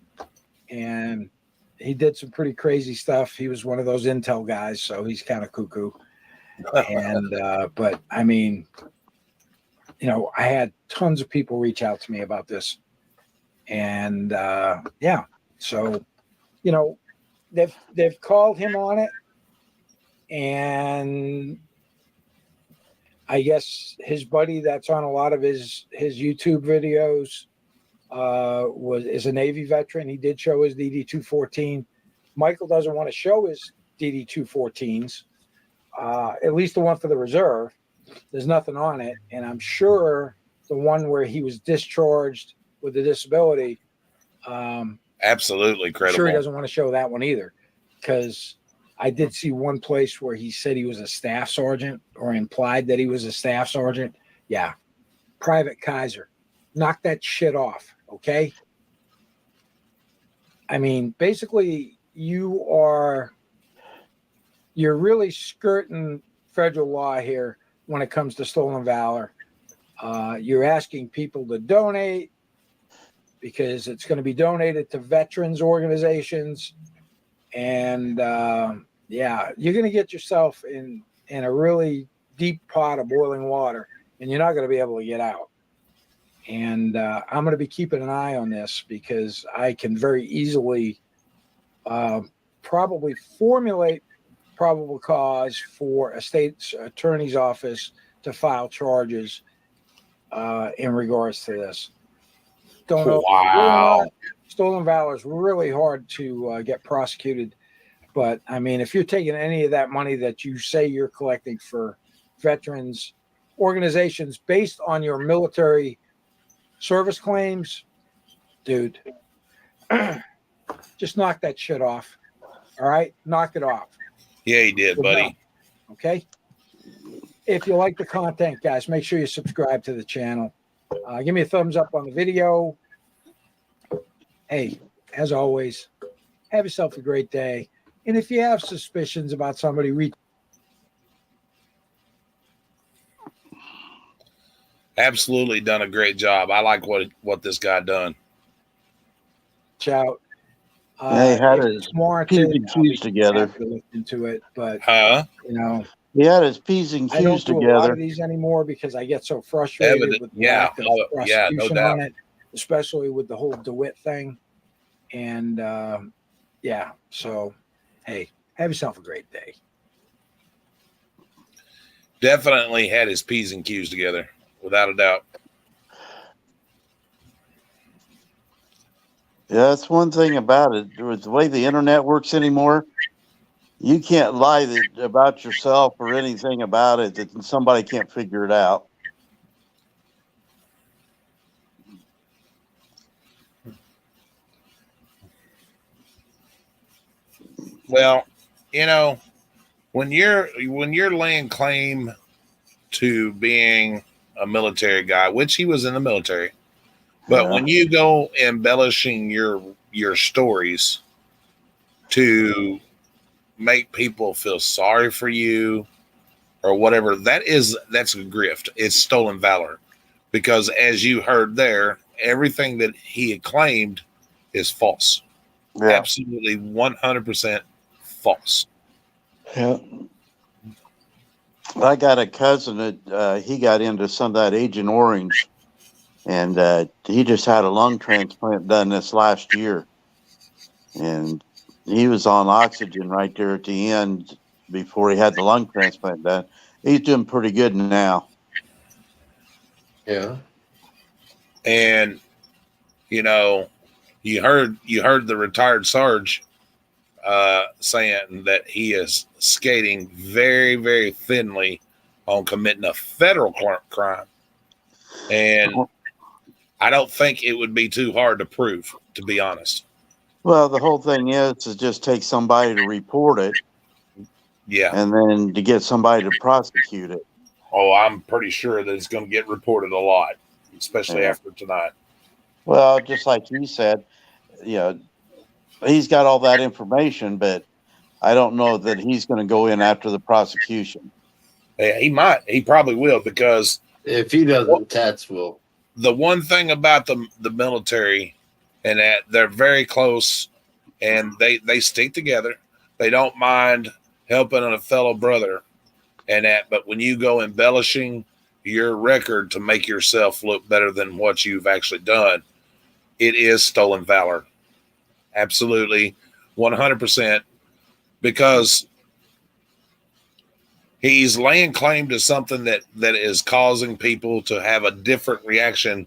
and he did some pretty crazy stuff. He was one of those intel guys, so he's kind of cuckoo. And but I mean, I had tons of people reach out to me about this, and yeah, so they've called him on it, and I guess his buddy that's on a lot of his YouTube videos is a Navy veteran. He did show his DD-214. Michael doesn't want to show his DD-214s, at least the one for the reserve. There's nothing on it, and I'm sure the one where he was discharged with a disability. Absolutely credible. Sure, he doesn't want to show that one either, because I did see one place where he said he was a staff sergeant or implied that he was a staff sergeant. Yeah, Private Kaiser, knock that shit off, okay? I mean, basically, you're really skirting federal law here when it comes to stolen valor. You're asking people to donate because it's going to be donated to veterans organizations. And yeah, you're going to get yourself in a really deep pot of boiling water, and you're not going to be able to get out. And I'm going to be keeping an eye on this because I can very easily probably formulate probable cause for a state attorney's office to file charges in regards to this. Don't know. Wow. Stolen valor is really hard to get prosecuted. But I mean, if you're taking any of that money that you say you're collecting for veterans organizations based on your military service claims, dude, just knock that shit off. All right? Knock it off. Yeah, he did, buddy. Okay? If you like the content, guys, make sure you subscribe to the channel. Give me a thumbs up on the video. Hey, as always, have yourself a great day. And if you have suspicions about somebody, reach Absolutely done a great job. I like what this guy done. out. They had his P's and Q's together. Look into it, but you know, he had his P's and I don't Q's do a lot together. of these anymore because I get so frustrated with the lack of prosecution on it, especially with the whole DeWitt thing. And yeah, so hey, have yourself a great day. Definitely had his P's and Q's together, without a doubt. Yeah, that's one thing about it. With the way the internet works anymore, you can't lie about yourself or anything about it that somebody can't figure it out. Well, you know, when you're laying claim to being a military guy, which he was in the military, but when you go embellishing your stories to make people feel sorry for you or whatever, that's a grift. It's stolen valor, because as you heard there, everything that he had claimed is false. Yeah. Absolutely 100% false. Yeah. I got a cousin that he got into some of that Agent Orange, and he just had a lung transplant done this last year, and he was on oxygen right there at the end before he had the lung transplant done. He's doing pretty good now. Yeah. And you know, you heard the retired Sarge saying that he is skating very, very thinly on committing a federal crime. And I don't think it would be too hard to prove, to be honest. Well, the whole thing is just take somebody to report it. Yeah. And then to get somebody to prosecute it. Oh, I'm pretty sure that it's going to get reported a lot, especially after tonight. Well, just like you said, you know, he's got all that information, but I don't know that he's going to go in after the prosecution. Yeah, he might. He probably will, because if he doesn't, Tats will. The one thing about the military, and that they're very close, and they stick together. They don't mind helping a fellow brother, and that. But when you go embellishing your record to make yourself look better than what you've actually done, it is stolen valor. Absolutely, 100%, because he's laying claim to something that is causing people to have a different reaction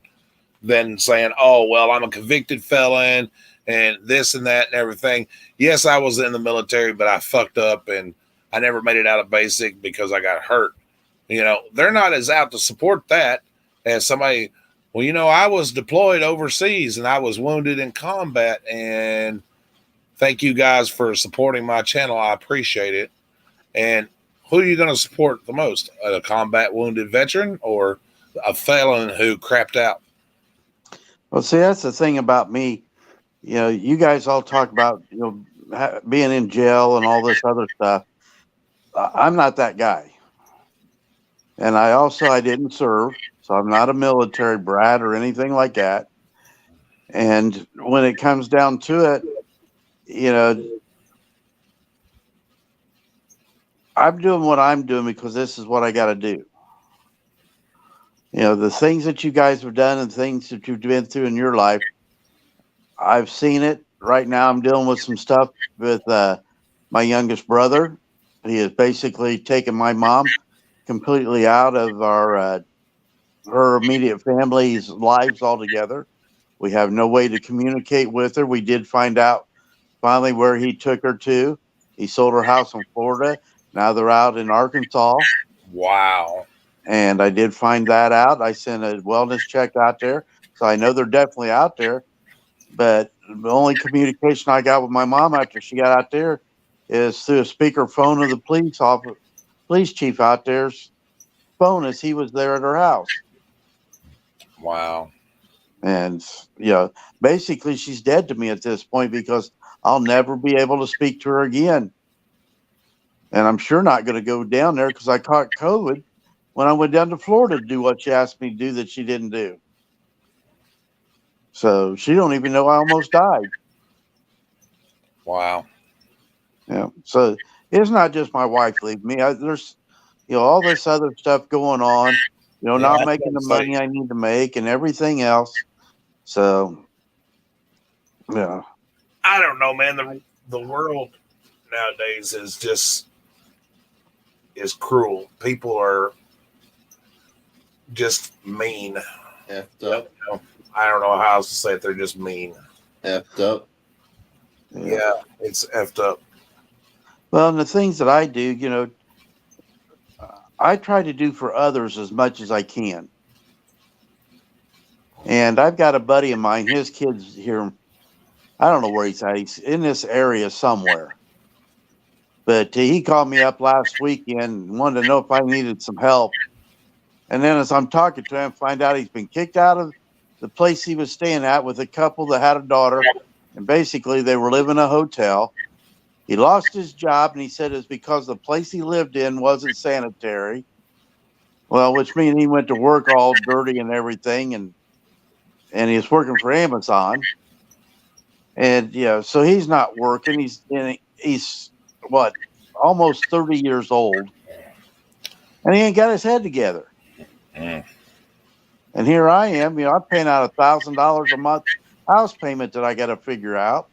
than saying, oh, well, I'm a convicted felon and this and that and everything. Yes, I was in the military, but I fucked up and I never made it out of basic because I got hurt. You know, they're not as out to support that as somebody, well, you know, I was deployed overseas and I was wounded in combat, and thank you guys for supporting my channel. I appreciate it. And who are you going to support the most? A combat wounded veteran or a felon who crapped out? Well, see, that's the thing about me. You know, you guys all talk about, you know, being in jail and all this other stuff. I'm not that guy. And I didn't serve, so I'm not a military brat or anything like that. And when it comes down to it, you know, I'm doing what I'm doing because this is what I got to do. You know, the things that you guys have done and things that you've been through in your life, I've seen it. Right now, I'm dealing with some stuff with my youngest brother. He has basically taken my mom completely out of our her immediate family's lives altogether. We have no way to communicate with her. We did find out finally where he took her to. He sold her house in Florida. Now they're out in Arkansas. Wow. And I did find that out. I sent a wellness check out there. So I know they're definitely out there. But the only communication I got with my mom after she got out there is through a speakerphone of the police chief out there's phone as he was there at her house. Wow. And, you know, basically she's dead to me at this point because I'll never be able to speak to her again. And I'm sure not going to go down there because I caught COVID when I went down to Florida to do what she asked me to do that she didn't do. So she don't even know I almost died. Wow. Yeah. So it's not just my wife leaving me. There's, you know, all this other stuff going on, you know, not making the money I need to make and everything else. So, yeah. I don't know, man. The world nowadays is cruel. People are just mean. Effed up. I don't know how else to say it. They're just mean. Effed up. Yeah, it's effed up. Well, and the things that I do, you know, I try to do for others as much as I can. And I've got a buddy of mine, his kid's here. I don't know where he's at. He's in this area somewhere. But he called me up last weekend and wanted to know if I needed some help. And then as I'm talking to him, find out he's been kicked out of the place he was staying at with a couple that had a daughter. And basically they were living in a hotel. He lost his job, and he said it's because the place he lived in wasn't sanitary. Well, which means he went to work all dirty and everything, and he was working for Amazon. And yeah, so he's not working. He's what, almost 30 years old, and he ain't got his head together. Mm. And here I am, you know, I'm paying out $1,000 a month house payment that I got to figure out,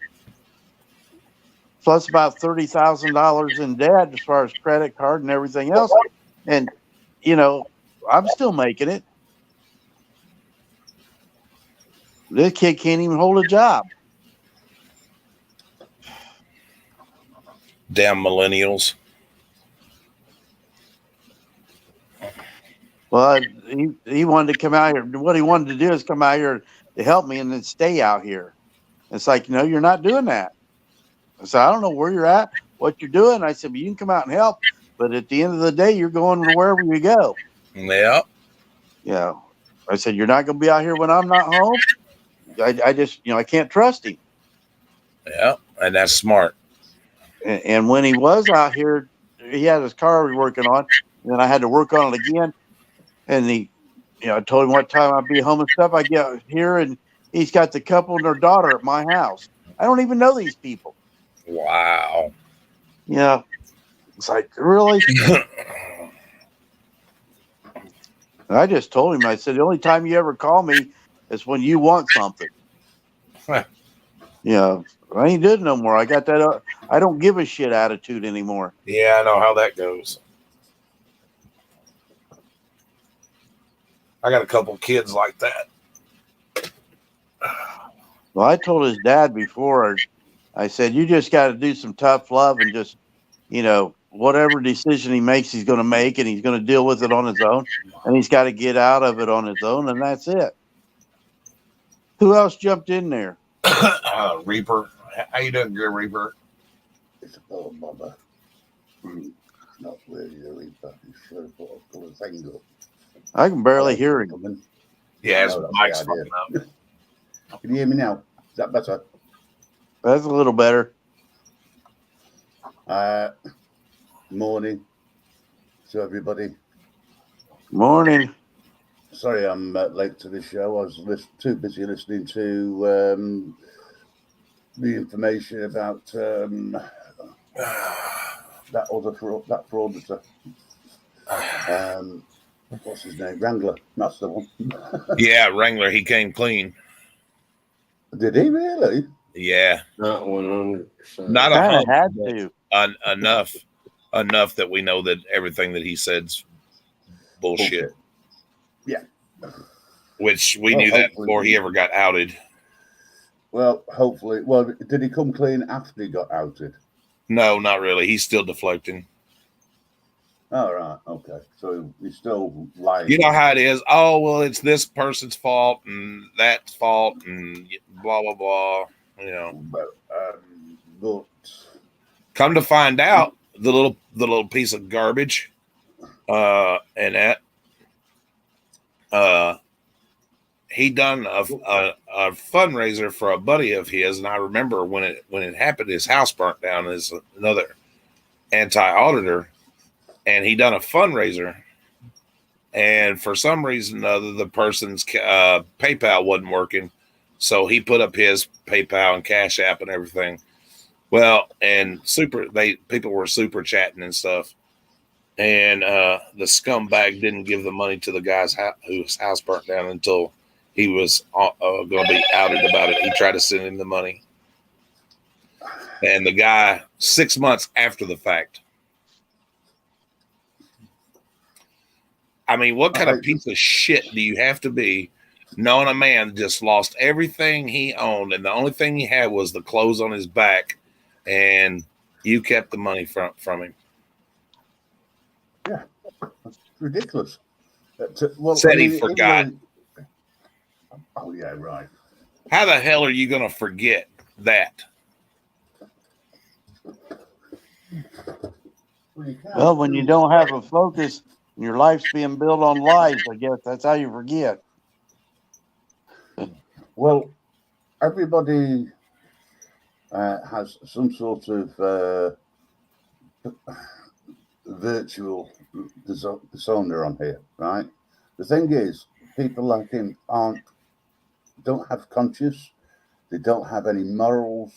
plus about $30,000 in debt as far as credit card and everything else. And you know, I'm still making it. This kid can't even hold a job. Damn millennials. Well, he wanted to come out here. What he wanted to do is come out here to help me and then stay out here. It's like, no, you're not doing that. I said, I don't know where you're at, what you're doing. I said, but you can come out and help. But at the end of the day, you're going wherever you go. Yeah. Yeah. I said, you're not going to be out here when I'm not home. I just, you know, I can't trust him. Yeah. And that's smart. And when he was out here, he had his car he was working on. And then I had to work on it again. And he, you know, I told him what time I'd be home and stuff. I get here and he's got the couple and their daughter at my house. I don't even know these people. Wow. Yeah. It's like, really? I just told him, I said, the only time you ever call me is when you want something. Yeah. I ain't doing no more. I got that. I don't give a shit attitude anymore. Yeah, I know how that goes. I got a couple kids like that. Well, I told his dad before, I said, you just got to do some tough love and just, whatever decision he makes, he's going to make, and he's going to deal with it on his own, and he's got to get out of it on his own, and that's it. Who else jumped in there? Reaper. How you doing, good Reaper? It's a poor mother. Not really a Reaper. You should have put a thing up. I can barely hear him. Yeah, his mic's fucking up. Can you hear me now? Is that better? That's a little better. Morning to everybody. Morning. Sorry I'm late to the show. I was too busy listening to the information about that frauditor. What's his name? Wrangler. That's the one. Yeah, Wrangler. He came clean. Did he really? Yeah. Not 100%. Not Kind of had to. Enough that we know that everything that he said's bullshit. Yeah. Which we knew that before he ever got outed. Well, hopefully. Well, did he come clean after he got outed? No, not really. He's still deflecting. All right. Okay. So he's still lying. You know how it is. Oh, well, it's this person's fault and that's fault and blah, blah, blah. But come to find out, the little piece of garbage and that he done a fundraiser for a buddy of his, and I remember when it happened, his house burnt down as another anti-auditor, and he done a fundraiser, and for some reason or other, the person's PayPal wasn't working, so he put up his PayPal and Cash App and everything. Well, and people were super chatting and stuff, and the scumbag didn't give the money to the guy's whose house burnt down until he was going to be outed about it. He tried to send him the money, and the guy 6 months after the fact. I mean, what kind of piece of shit do you have to be knowing a man just lost everything he owned, and the only thing he had was the clothes on his back, and you kept the money from him? Yeah, that's ridiculous. Said he forgot. Oh, yeah, right. How the hell are you going to forget that? Well, when you don't have a focus, and your life's being built on lies, I guess that's how you forget. Well, everybody has some sort of virtual persona on here, right? The thing is, people like him don't have conscience, they don't have any morals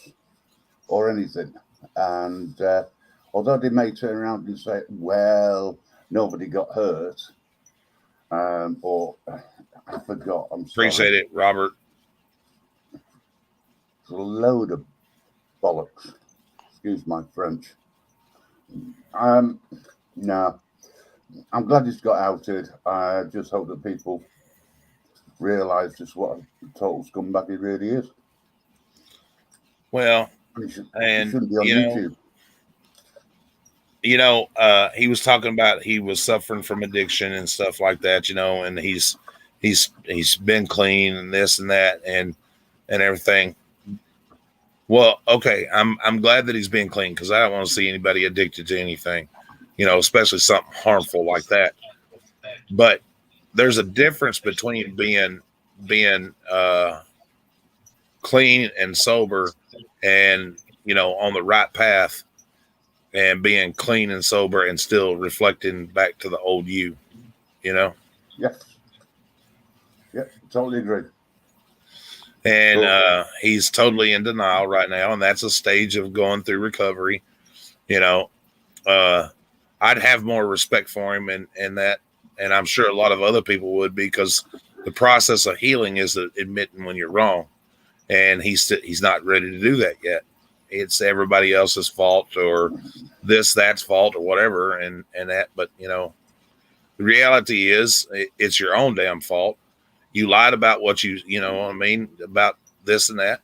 or anything, and although they may turn around and say, well, nobody got hurt, or I forgot, I'm sorry. Appreciate it, Robert. It's a load of bollocks. Excuse my French. No, I'm glad he's got outed. I just hope that people realise just what a total scumbag he really is. Well, he shouldn't be on YouTube. He was talking about he was suffering from addiction and stuff like that, and he's been clean and this and that and everything. Well, okay, I'm glad that he's been clean, because I don't want to see anybody addicted to anything, especially something harmful like that. But there's a difference between being clean and sober and on the right path, and being clean and sober and still reflecting back to the old you, Yes. Yeah, totally agree. And he's totally in denial right now, and that's a stage of going through recovery. I'd have more respect for him and that, and I'm sure a lot of other people would, because the process of healing is admitting when you're wrong, and he's not ready to do that yet. It's everybody else's fault, or that's fault, or whatever, and that. But the reality is, it's your own damn fault. You lied about what you know what I mean, about this and that.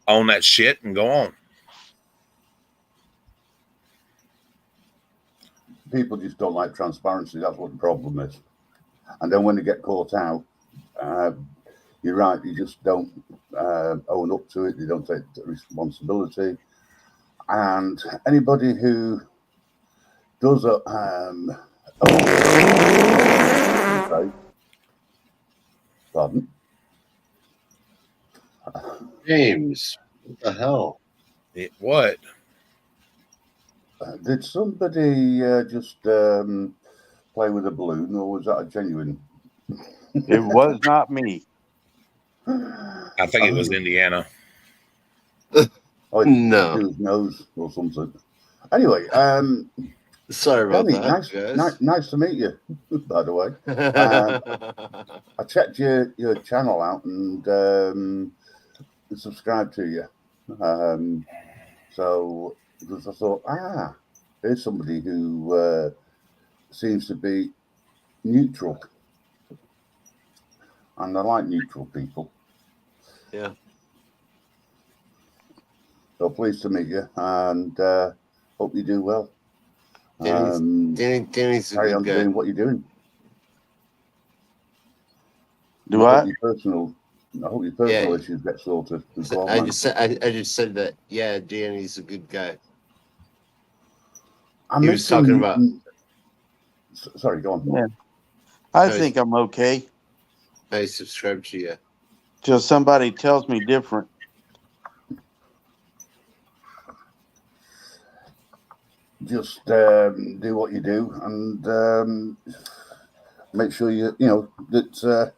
Own that shit and go on. People just don't like transparency. That's what the problem is. And then when they get caught out, you're right, you just don't own up to it. They don't take the responsibility. And anybody who does pardon? James, what the hell? What? Did somebody just play with a balloon, or was that a genuine? It was not me. I think it was Indiana. Oh, No. his nose or something. Anyway, sorry about Danny, that. nice to meet you, by the way. I checked your channel out and subscribed to you. So because I thought, there's somebody who seems to be neutral, and I like neutral people. Yeah. So pleased to meet you, and hope you do well. Danny's a carry good on guy. doing what you're doing. Do what? I hope your personal issues get sorted. I just said that. Yeah, Danny's a good guy. He was talking about. Sorry, go on. Yeah. I think I'm okay. I subscribe to you. Till somebody tells me different. Just do what you do, and make sure that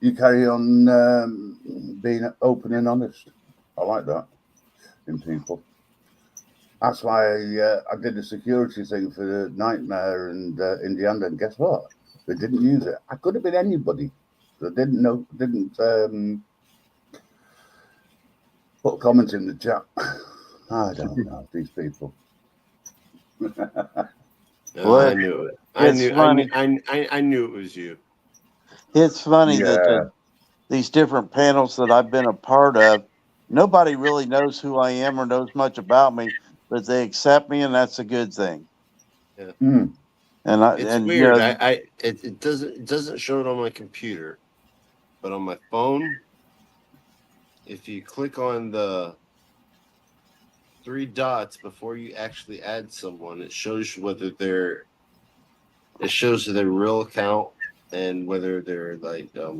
you carry on being open and honest. I like that in people. That's why I did the security thing for the Nightmare and Indiana, and guess what? They didn't use it. I could have been anybody. They didn't put a comment in the chat. I don't know these people. I knew it. I knew it was you. It's funny that these different panels that I've been a part of, nobody really knows who I am or knows much about me, but they accept me, and that's a good thing. Yeah. Mm. It's weird. It doesn't show it on my computer, but on my phone, if you click on the 3 dots before you actually add someone, it shows whether their real account and whether they're like or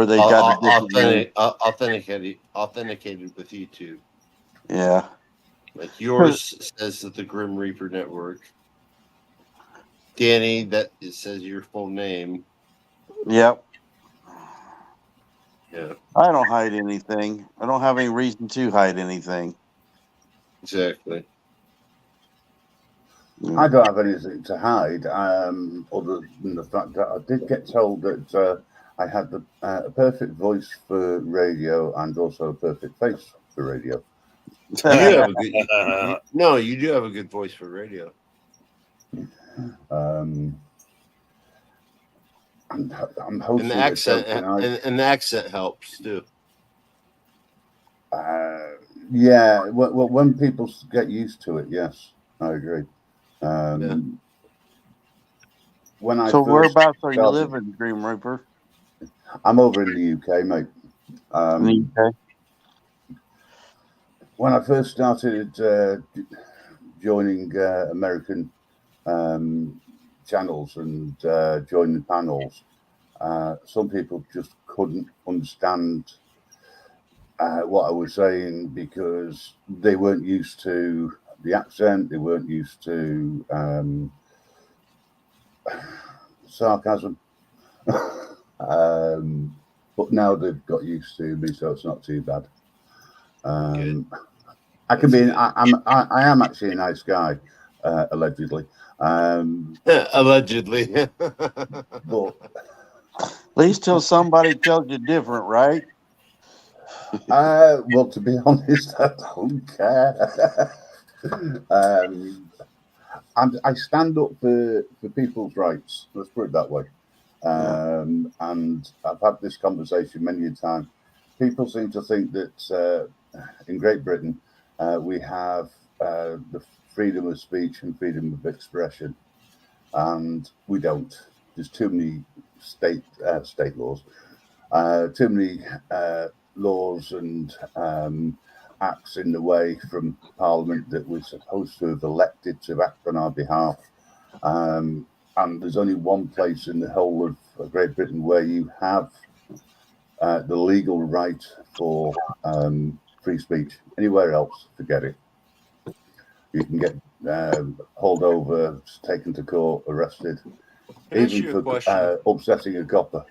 they got authenticated with YouTube. Yeah. Like yours says that the Grim Reaper Network. Danny, that it says your full name. Yep. Yeah. I don't hide anything. I don't have any reason to hide anything. Exactly. I don't have anything to hide, other than the fact that I did get told that I had a perfect voice for radio and also a perfect face for radio. You do have a good, you do have a good voice for radio. I'm hosting and the accent helps too. Yeah, well, when people get used to it, yes, I agree. When I whereabouts are you living, Grim Reaper? I'm over in the UK, mate. In the UK? When I first started joining American channels and joining panels, some people just couldn't understand what I was saying because they weren't used to the accent, they weren't used to sarcasm. But now they've got used to me, so it's not too bad. I can be. I am actually a nice guy, allegedly. Allegedly. But at least till somebody tells you different, right? Well, to be honest, I don't care. I stand up for people's rights. Let's put it that way. And I've had this conversation many a time. People seem to think that in Great Britain we have the freedom of speech and freedom of expression, and we don't. There's too many state laws, too many laws and acts in the way from Parliament that we're supposed to have elected to act on our behalf. And there's only one place in the whole of Great Britain where you have the legal right for free speech. Anywhere else, forget it. You can get hauled over, taken to court, arrested, even for upsetting a copper.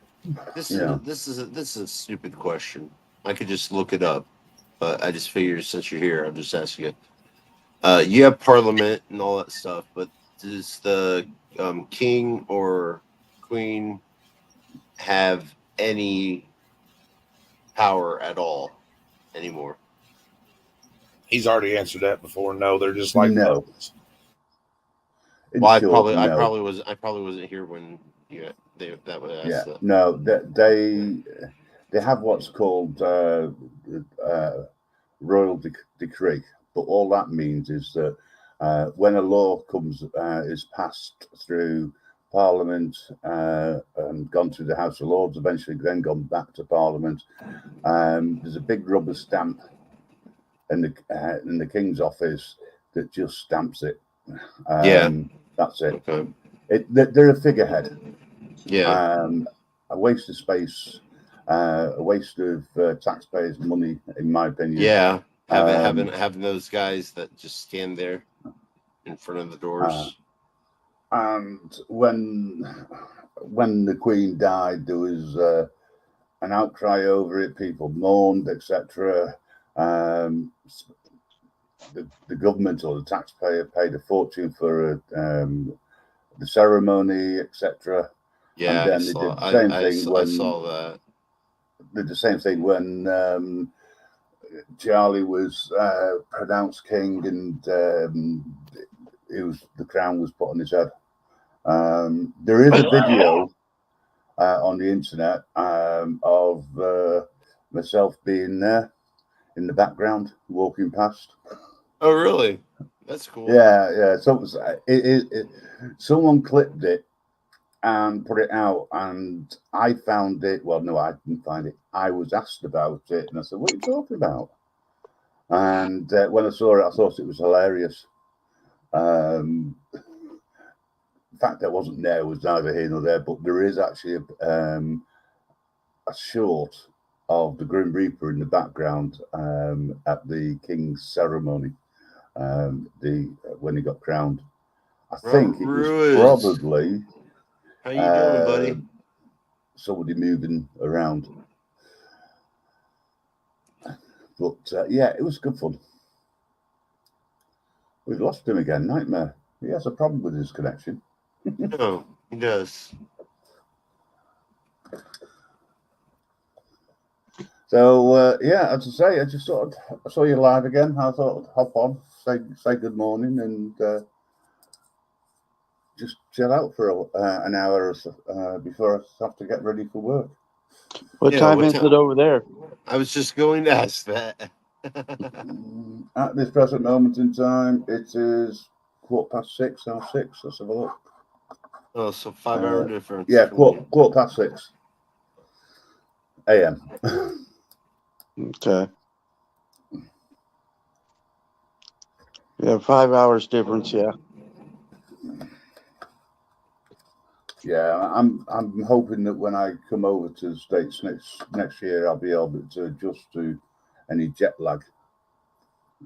This is a stupid question. I could just look it up, but I just figured since you're here, I'll just ask you. You have Parliament and all that stuff, but does the king or queen have any power at all anymore? He's already answered that before. No, they're just like no. Well, I probably wasn't here when that was asked. Yeah, no, they have what's called royal decree, but all that means is that when a law is passed through Parliament and gone through the House of Lords, eventually then gone back to Parliament, there's a big rubber stamp in the King's office that just stamps it. That's it. Okay. They're a figurehead. Yeah. A waste of space, a waste of taxpayers' money, in my opinion. Yeah. Having those guys that just stand there in front of the doors. And when the Queen died, there was an outcry over it. People mourned, etc. The government or the taxpayer paid a fortune for the ceremony, etc. Yeah, and then they did the same thing when I saw that. Did the same thing when Charlie was pronounced king and the crown was put on his head. There is a video on the internet of myself being there in the background, walking past. Oh, really? That's cool. Yeah. So it was, someone clipped it and put it out, and I found it. Well, no, I didn't find it. I was asked about it, and I said, "What are you talking about?" And when I saw it, I thought it was hilarious. The fact that I wasn't there was neither here nor there, but there is actually a short of the Grim Reaper in the background at the King's ceremony, when he got crowned. I think it was probably. How you doing, buddy? Somebody moving around. But yeah, it was good fun. We've lost him again. Nightmare. He has a problem with his connection. No, he does. So yeah, as I say, I just sort of I saw you live again. I thought I'd hop on, say good morning, and just chill out for an hour or so before I have to get ready for work. What time is it over there? I was just going to ask that. At this present moment in time, it is 6:15, now 6. Let's have a look. Oh, so 5 hour difference. Yeah, 6:15 a.m. Okay. Yeah, 5 hours difference. Yeah. Yeah, I'm hoping that when I come over to the States next year, I'll be able to adjust to any jet lag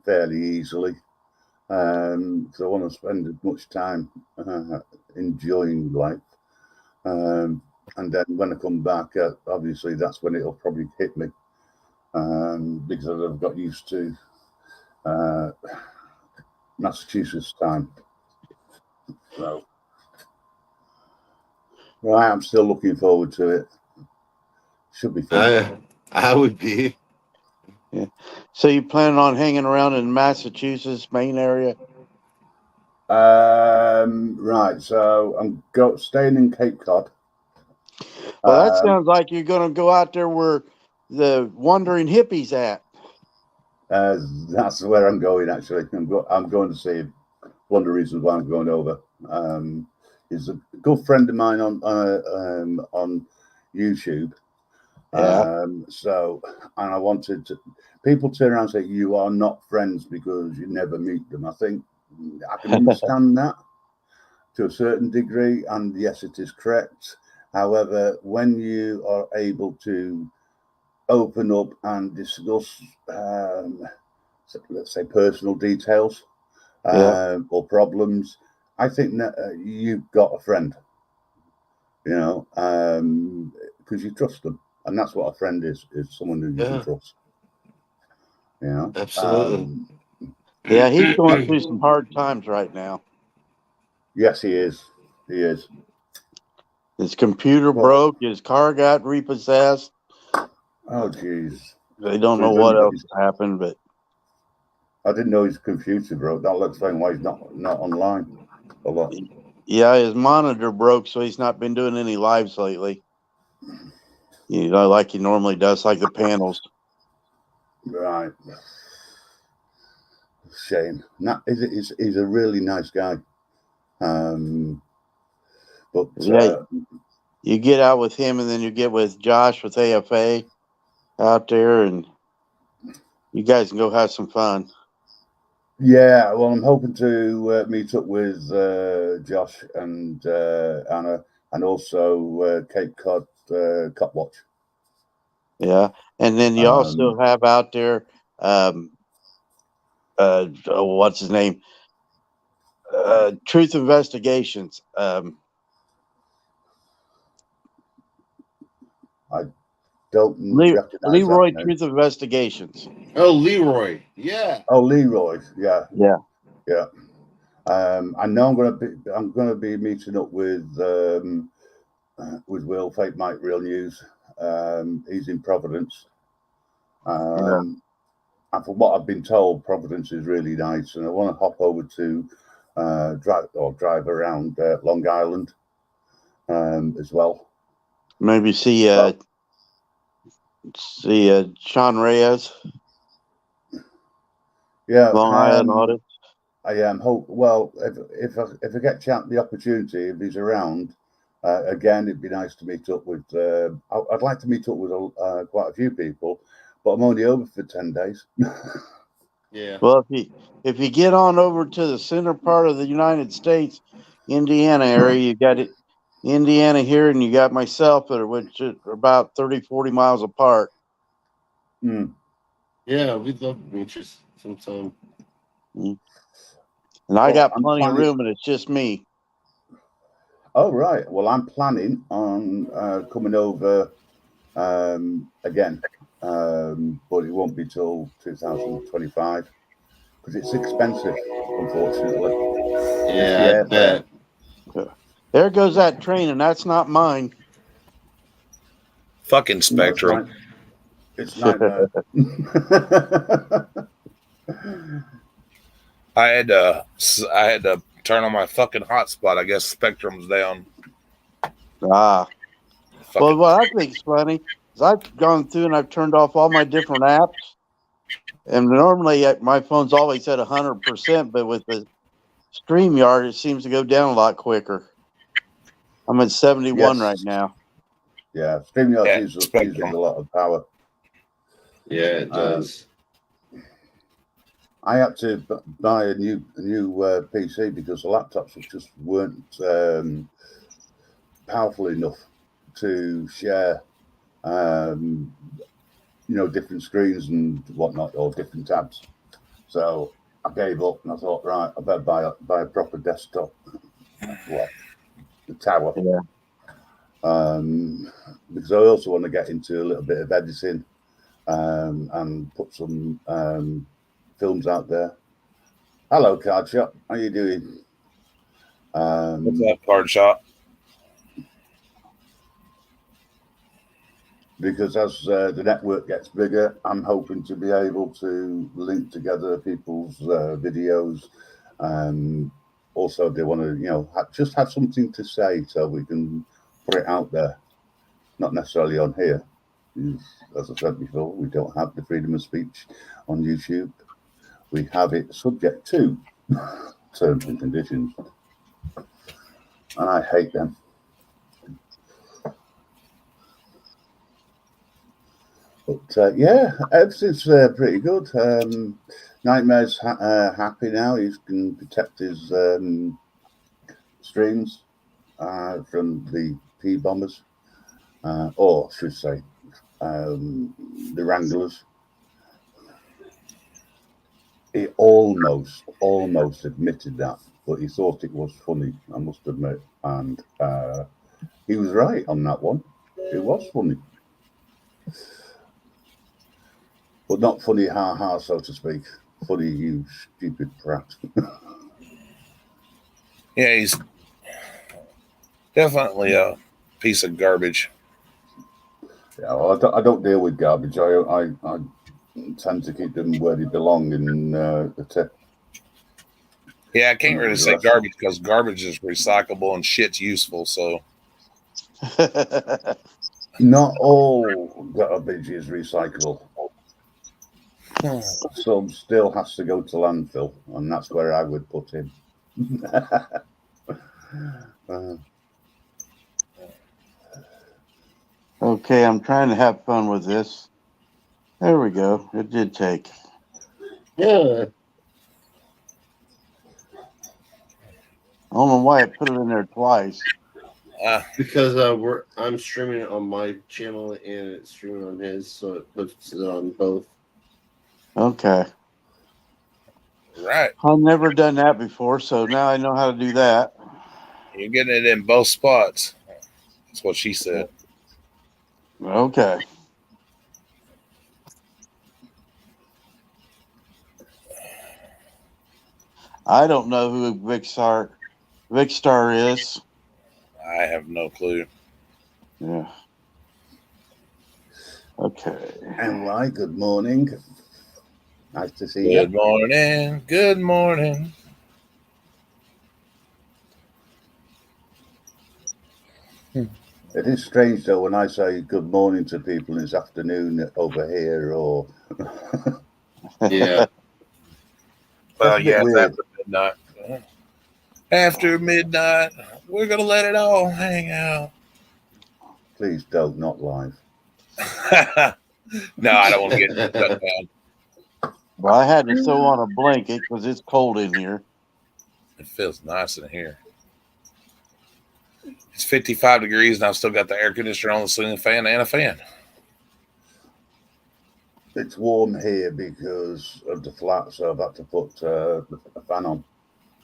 fairly easily. So I want to spend as much time enjoying life. And then when I come back, obviously that's when it'll probably hit me, because I've got used to Massachusetts time. So, right, I'm still looking forward to it. Should be fun. I would be. Yeah. So you planning on hanging around in Massachusetts, Maine area? Right. So I'm staying in Cape Cod. Well, that sounds like you're going to go out there where the wandering hippies at. That's where I'm going. Actually, I'm going to see him. One of the reasons why I'm going over. He's a good friend of mine on YouTube. Yeah. So, and I wanted to. People turn around and say you are not friends because you never meet them. I think I can understand that to a certain degree, and yes, it is correct. However, when you are able to open up and discuss, let's say, personal details or problems, I think that you've got a friend. You know, because you trust them, and that's what a friend is someone who you can trust. You know, absolutely. Yeah, he's going through some hard times right now. Yes, he is. He is. His computer broke. His car got repossessed. Oh, jeez. They don't know what else happened, but I didn't know his computer broke. That'll explain why he's not online a lot. Yeah, his monitor broke, so he's not been doing any lives lately. You know, like he normally does, like the panels. Right. Shame. He's a really nice guy. But yeah, you get out with him, and then you get with Josh with AFA out there, and you guys can go have some fun. Yeah, well, I'm hoping to meet up with Josh and Anna, and also Cape Cod Cop Watch. Yeah, and then you also have out there, what's his name? Truth Investigations. I don't Leroy Truth Investigations. Oh, Leroy. Yeah. Oh, Leroy. Yeah. Yeah. Yeah. I know I'm gonna be meeting up with Will Fake Mike Real News. He's in Providence. And from what I've been told, Providence is really nice, and I want to hop over to drive around Long Island as well. Maybe see Sean Reyes. Yeah, Long Island audit. I am hope. Well, if I get the opportunity, if he's around, again, it'd be nice to meet up with. I'd like to meet up with quite a few people, but I'm only over for 10 days. Yeah. Well, if you get on over to the center part of the United States, Indiana area, you got it, Indiana here, and you got myself, which are about 30, 40 miles apart. Yeah, we'd love to meet you sometime. And I got plenty of room, and it's just me. Oh, right. Well, I'm planning on coming over again, but it won't be till 2025 because it's expensive, unfortunately. Yeah, I bet. There goes that train, and that's not mine. Fucking Spectrum. No, it's nightmare. I had to turn on my fucking hotspot. I guess Spectrum's down. Well, what I think is funny is I've gone through and I've turned off all my different apps, and normally my phone's always at 100%, but with the StreamYard, it seems to go down a lot quicker. I'm at 71 right now. Yeah, StreamYard uses a lot of power. Yeah, it does. I had to buy a new PC because the laptops just weren't powerful enough to share, different screens and whatnot, or different tabs. So I gave up and I thought, right, I better buy a proper desktop. The tower. Yeah. Because I also want to get into a little bit of editing and put some films out there. Hello, Card Shop. How you doing? What's up, Card Shop? Because as the network gets bigger, I'm hoping to be able to link together people's videos also they want to, just have something to say so we can put it out there, not necessarily on here. As I said before, we don't have the freedom of speech on YouTube. We have it subject to terms and conditions, and I hate them. But yeah, everything's pretty good. Nightmare's happy now. He can detect his streams from the P-bombers, or I should say, the Wranglers. He almost admitted that, but he thought it was funny, I must admit, and he was right on that one. It was funny. But not funny, ha, so to speak. Funny, you stupid prat. Yeah, he's definitely a piece of garbage. Yeah, well, I don't deal with garbage. I tend to keep them where they belong in the tip. Yeah, I can't really say garbage because garbage is recyclable and shit's useful. So, not all garbage is recyclable. Some still has to go to landfill, and that's where I would put him. Okay, I'm trying to have fun with this. There we go. It did take. Yeah. I don't know why I put it in there twice. Because I'm streaming it on my channel and it's streaming on his, so it puts it on both. Okay. Right. I've never done that before, so now I know how to do that. You're getting it in both spots. That's what she said. Okay. I don't know who Vicstar is. I have no clue. Yeah. Okay. And why? Good morning. Nice to see you. Good morning. Good morning. It is strange though when I say good morning to people, it's afternoon over here, or yeah. Well, yeah, it's after midnight. After midnight, we're gonna let it all hang out. Please don't, not live. No, I don't want to get shut down. Well, I had to throw on a blanket because it's cold in here. It feels nice in here. It's 55 degrees and I've still got the air conditioner on, the ceiling fan, and a fan. It's warm here because of the flat, so I've had to put a fan on.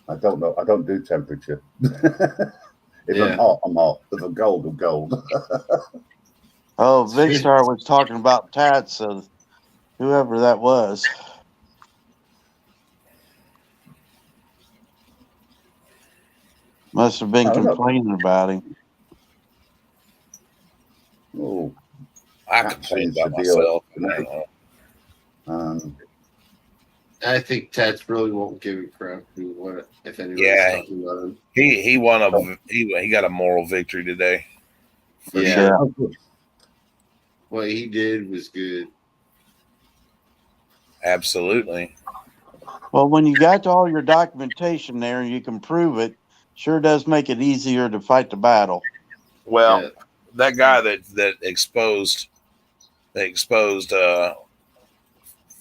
I don't know. I don't do temperature. If I'm hot, I'm hot. If I'm cold, I'm cold. Oh, Vicstar was talking about Tats, so whoever that was. Must have been complaining about him. Oh, I complain about myself. I think Tats really won't give a crap if anybody's talking about him. He got a moral victory today. For sure. What he did was good. Absolutely. Well, when you got all your documentation there and you can prove it, sure does make it easier to fight the battle. Well, that guy that exposed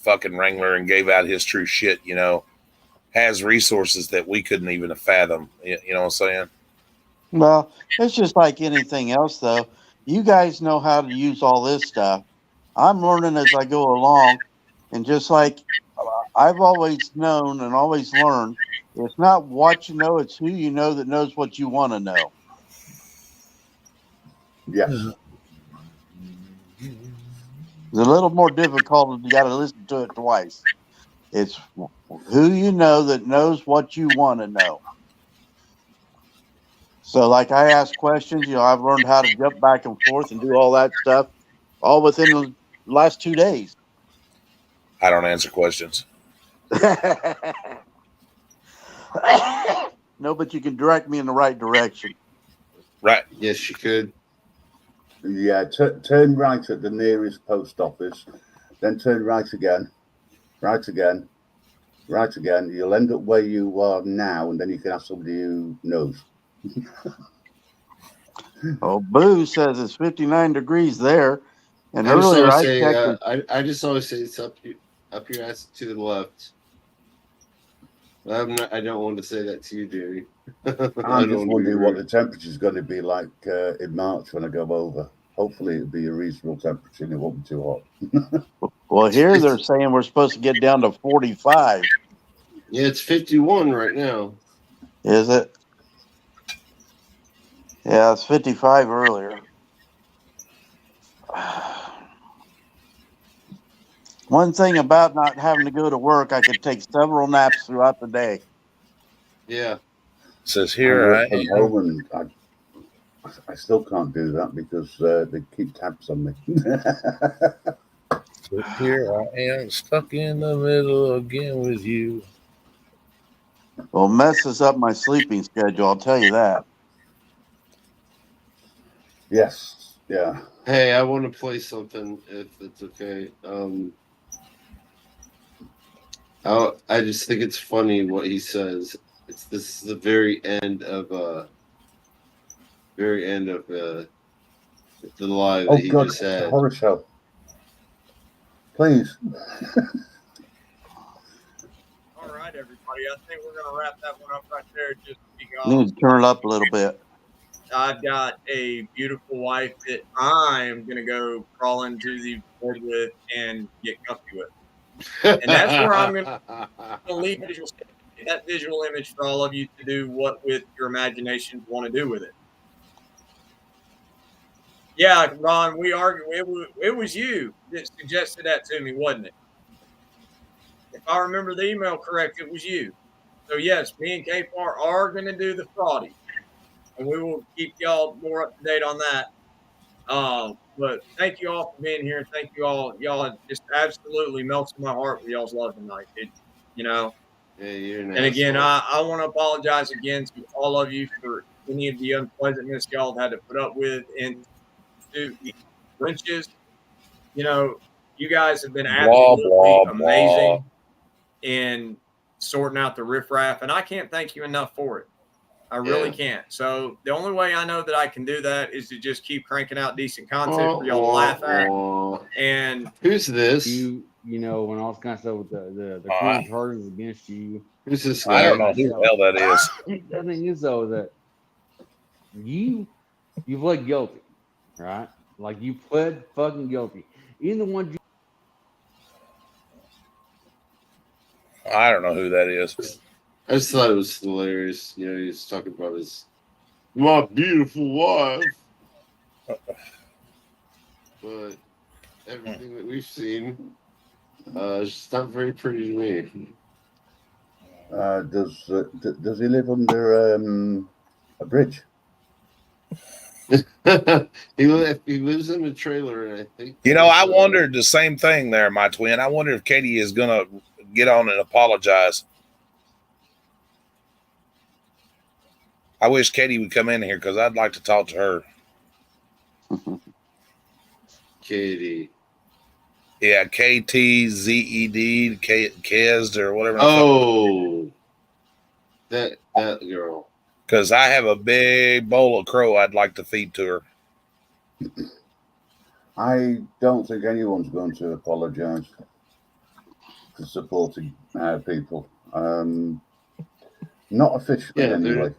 fucking Wrangler and gave out his true shit, has resources that we couldn't even fathom. You know what I'm saying? Well, it's just like anything else, though. You guys know how to use all this stuff. I'm learning as I go along. And just like I've always known and always learned, it's not what you know, it's who you know that knows what you want to know. Yes. It's a little more difficult if you got to listen to it twice. It's who you know that knows what you want to know. So, like I ask questions, I've learned how to jump back and forth and do all that stuff, all within the last 2 days. I don't answer questions. No, but you can direct me in the right direction. Right. Yes, you could. Yeah, turn right at the nearest post office, then turn right again, right again, right again. You'll end up where you are now, and then you can ask somebody who knows. Oh, Boo says it's 59 degrees there. And I just earlier always I say, checked. I just always say it's up your ass to the left. I don't want to say that to you, Jerry. I'm just wondering what the temperature is going to be like in March when I go over. Hopefully, it'll be a reasonable temperature and it won't be too hot. Well, here they're saying we're supposed to get down to 45. Yeah, it's 51 right now. Is it? Yeah, it's 55 earlier. One thing about not having to go to work, I could take several naps throughout the day. Yeah. It says here I work from home, and I still can't do that because they keep tabs on me. So here I am, stuck in the middle again with you. Well, messes up my sleeping schedule, I'll tell you that. Yes. Yeah. Hey, I want to play something if it's okay. I just think it's funny what he says. This is the very end of the live that he God, just it's a had. horror show. Please. All right, everybody. I think we're going to wrap that one up right there just because You need to turn it up a little bit. I've got a beautiful wife that I'm going to go crawl into the board with and get comfy with. And that's where I'm going to leave that visual image for all of you to do what with your imagination want to do with it. Yeah, Ron, we argue. It was you that suggested that to me, wasn't it? If I remember the email correct, it was you. So yes, me and K-Far are going to do the fraudy, and we will keep y'all more up to date on that. But thank you all for being here. Thank you all. Y'all just absolutely melts my heart with y'all's love tonight. Yeah, you're an and again, asshole. I want to apologize again to all of you for any of the unpleasantness y'all have had to put up with and to wrenches. You guys have been absolutely amazing in sorting out the riffraff, and I can't thank you enough for it. I really can't. So the only way I know that I can do that is to just keep cranking out decent content for y'all to laugh at. And who's this? You know, when all kinds of stuff with the criminal charges against you. Who's this guy? I don't know who the hell that is. The thing is, though, that you pled guilty, right? Like you pled fucking guilty. Even the ones you. I don't know who that is. I just thought it was hilarious. He was talking about my beautiful wife. But everything that we've seen is just not very pretty to me. Does he live under a bridge? He lives in a trailer, and I think. I wondered the same thing there, my twin. I wonder if Katie is going to get on and apologize. I wish Katie would come in here because I'd like to talk to her. Katie. Yeah, KTZED, Kezd or whatever. Oh, that girl. Because I have a big bowl of crow I'd like to feed to her. I don't think anyone's going to apologize for supporting people. Not officially, anyway.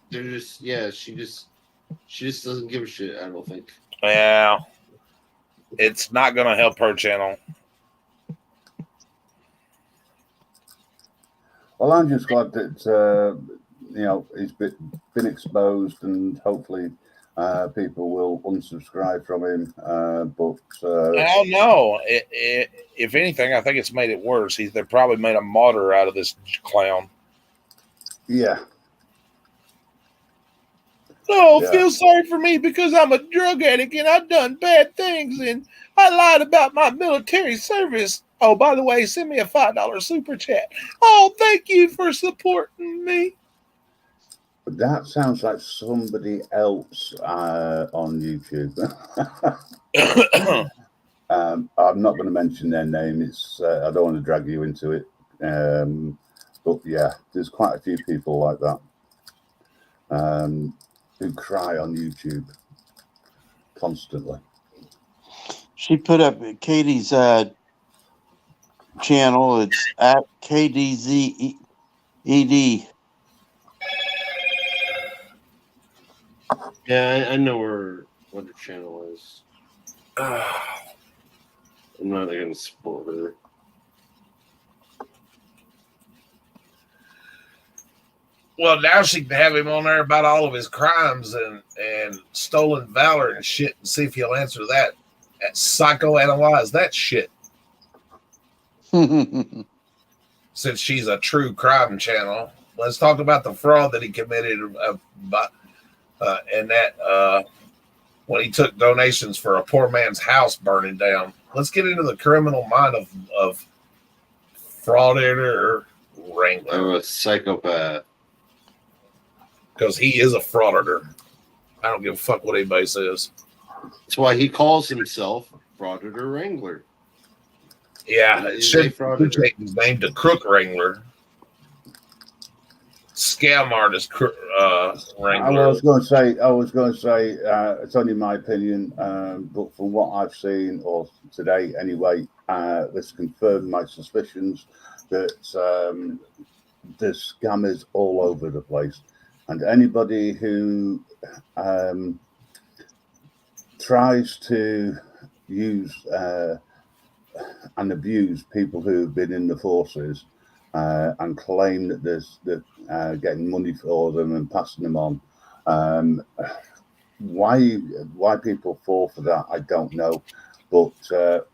They're just she just doesn't give a shit. I don't think. Yeah, it's not going to help her channel. Well, I'm just glad that he's been exposed, and hopefully people will unsubscribe from him. But I don't know. If anything, I think it's made it worse. They probably made a martyr out of this clown. Yeah. Oh, feel sorry for me because I'm a drug addict and I've done bad things and I lied about my military service. Oh, by the way, send me a $5 super chat. Oh, thank you for supporting me. That sounds like somebody else on YouTube. I'm not going to mention their name. It's I don't want to drag you into it. But yeah, there's quite a few people like that who cry on YouTube constantly. She put up Katie's channel. It's at KDZED. Yeah, I know what her channel is. I'm not going to support her. Well, now she can have him on there about all of his crimes and stolen valor and shit, and see if he'll answer that. Psychoanalyze that shit. Since she's a true crime channel, let's talk about the fraud that he committed and that when he took donations for a poor man's house burning down. Let's get into the criminal mind of frauditor Wrangler. I'm a psychopath. Because he is a frauditor. I don't give a fuck what anybody says. That's why he calls himself Frauditor Wrangler. Yeah, it should change his name to Crook Wrangler. Scam artist Wrangler. I was going to say, it's only my opinion, but from what I've seen, or today anyway, this confirmed my suspicions that there's scammers all over the place. And anybody who tries to use and abuse people who've been in the forces and claim that they're getting money for them and passing them on, why people fall for that, I don't know. But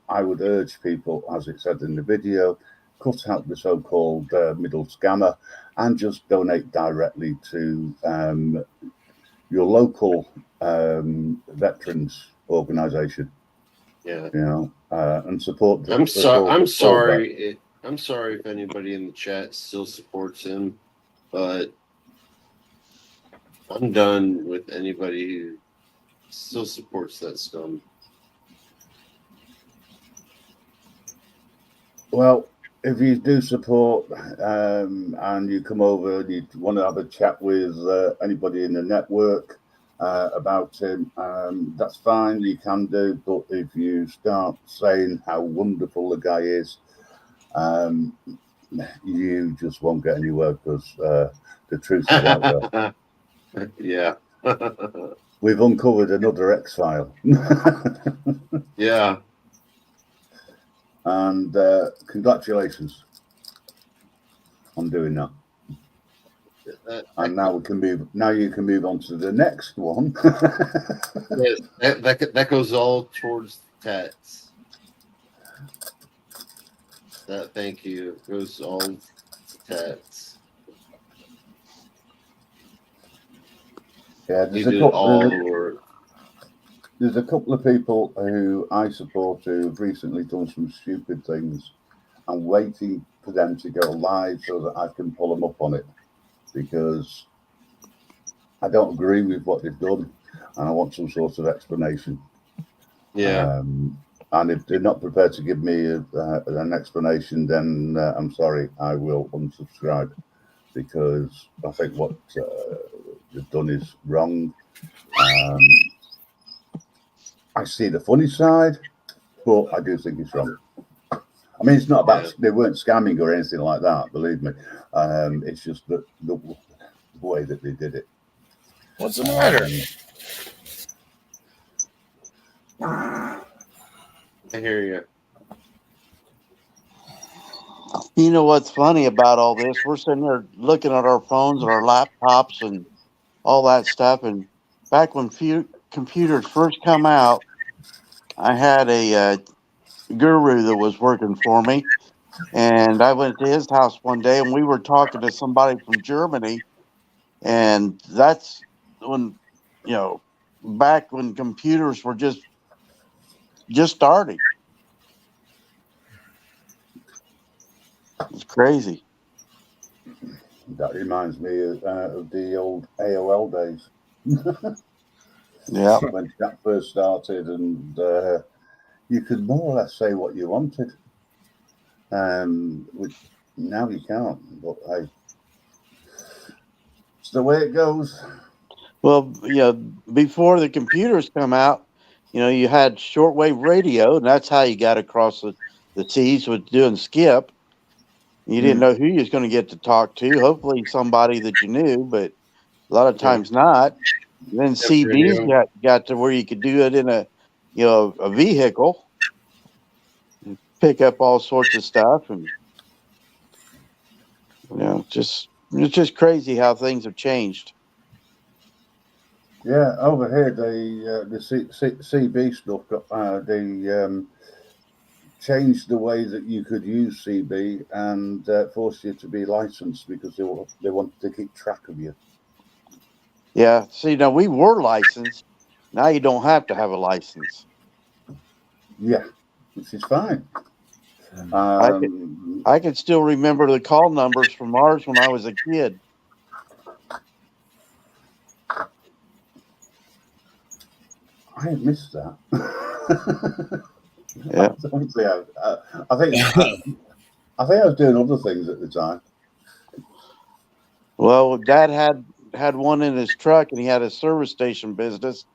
I would urge people, as it said in the video, cut out the so-called middle scammer and just donate directly to your local veterans organization. Yeah, you know, and support. I'm sorry if anybody in the chat still supports him, but I'm done with anybody who still supports that scum. Well, if you do support and you come over and you want to have a chat with anybody in the network about him, that's fine, you can do. But if you start saying how wonderful the guy is, you just won't get anywhere because the truth is out there. Yeah. We've uncovered another X-file. Yeah. And congratulations on doing that. And now we can move. Now you can move on to the next one. Yes, that goes all towards tats. That thank you goes all to tats. Yeah, there's a couple of people who I support who've recently done some stupid things. I'm waiting for them to go live so that I can pull them up on it, because I don't agree with what they've done and I want some sort of explanation. Yeah. And if they're not prepared to give me an explanation, then I'm sorry, I will unsubscribe, because I think what they've done is wrong. I see the funny side, but I do think it's wrong. I mean, it's not about, they weren't scamming or anything like that, believe me. It's just the way that they did it. What's the matter? I hear you. You know what's funny about all this? We're sitting there looking at our phones and our laptops and all that stuff. And back when computers first come out, I had a guru that was working for me. And I went to his house one day and we were talking to somebody from Germany. And that's when, back when computers were just starting. It's crazy. That reminds me of the old AOL days. Yeah. When that first started, and you could more or less say what you wanted. Now you can't, but hey, it's the way it goes. Well, before the computers come out, you had shortwave radio, and that's how you got across the T's with doing skip. You didn't know who you was going to get to talk to. Hopefully, somebody that you knew, but a lot of times not. And then CBs got to where you could do it in a vehicle, and pick up all sorts of stuff, and it's just crazy how things have changed. Yeah, over here the CB stuff they changed the way that you could use CB and forced you to be licensed because they wanted to keep track of you. Yeah, see, now we were licensed. Now you don't have to have a license. Yeah, which is fine. I can still remember the call numbers from ours when I was a kid. I missed that. Yeah. I think I was doing other things at the time. Well, Dad had one in his truck, and he had a service station business,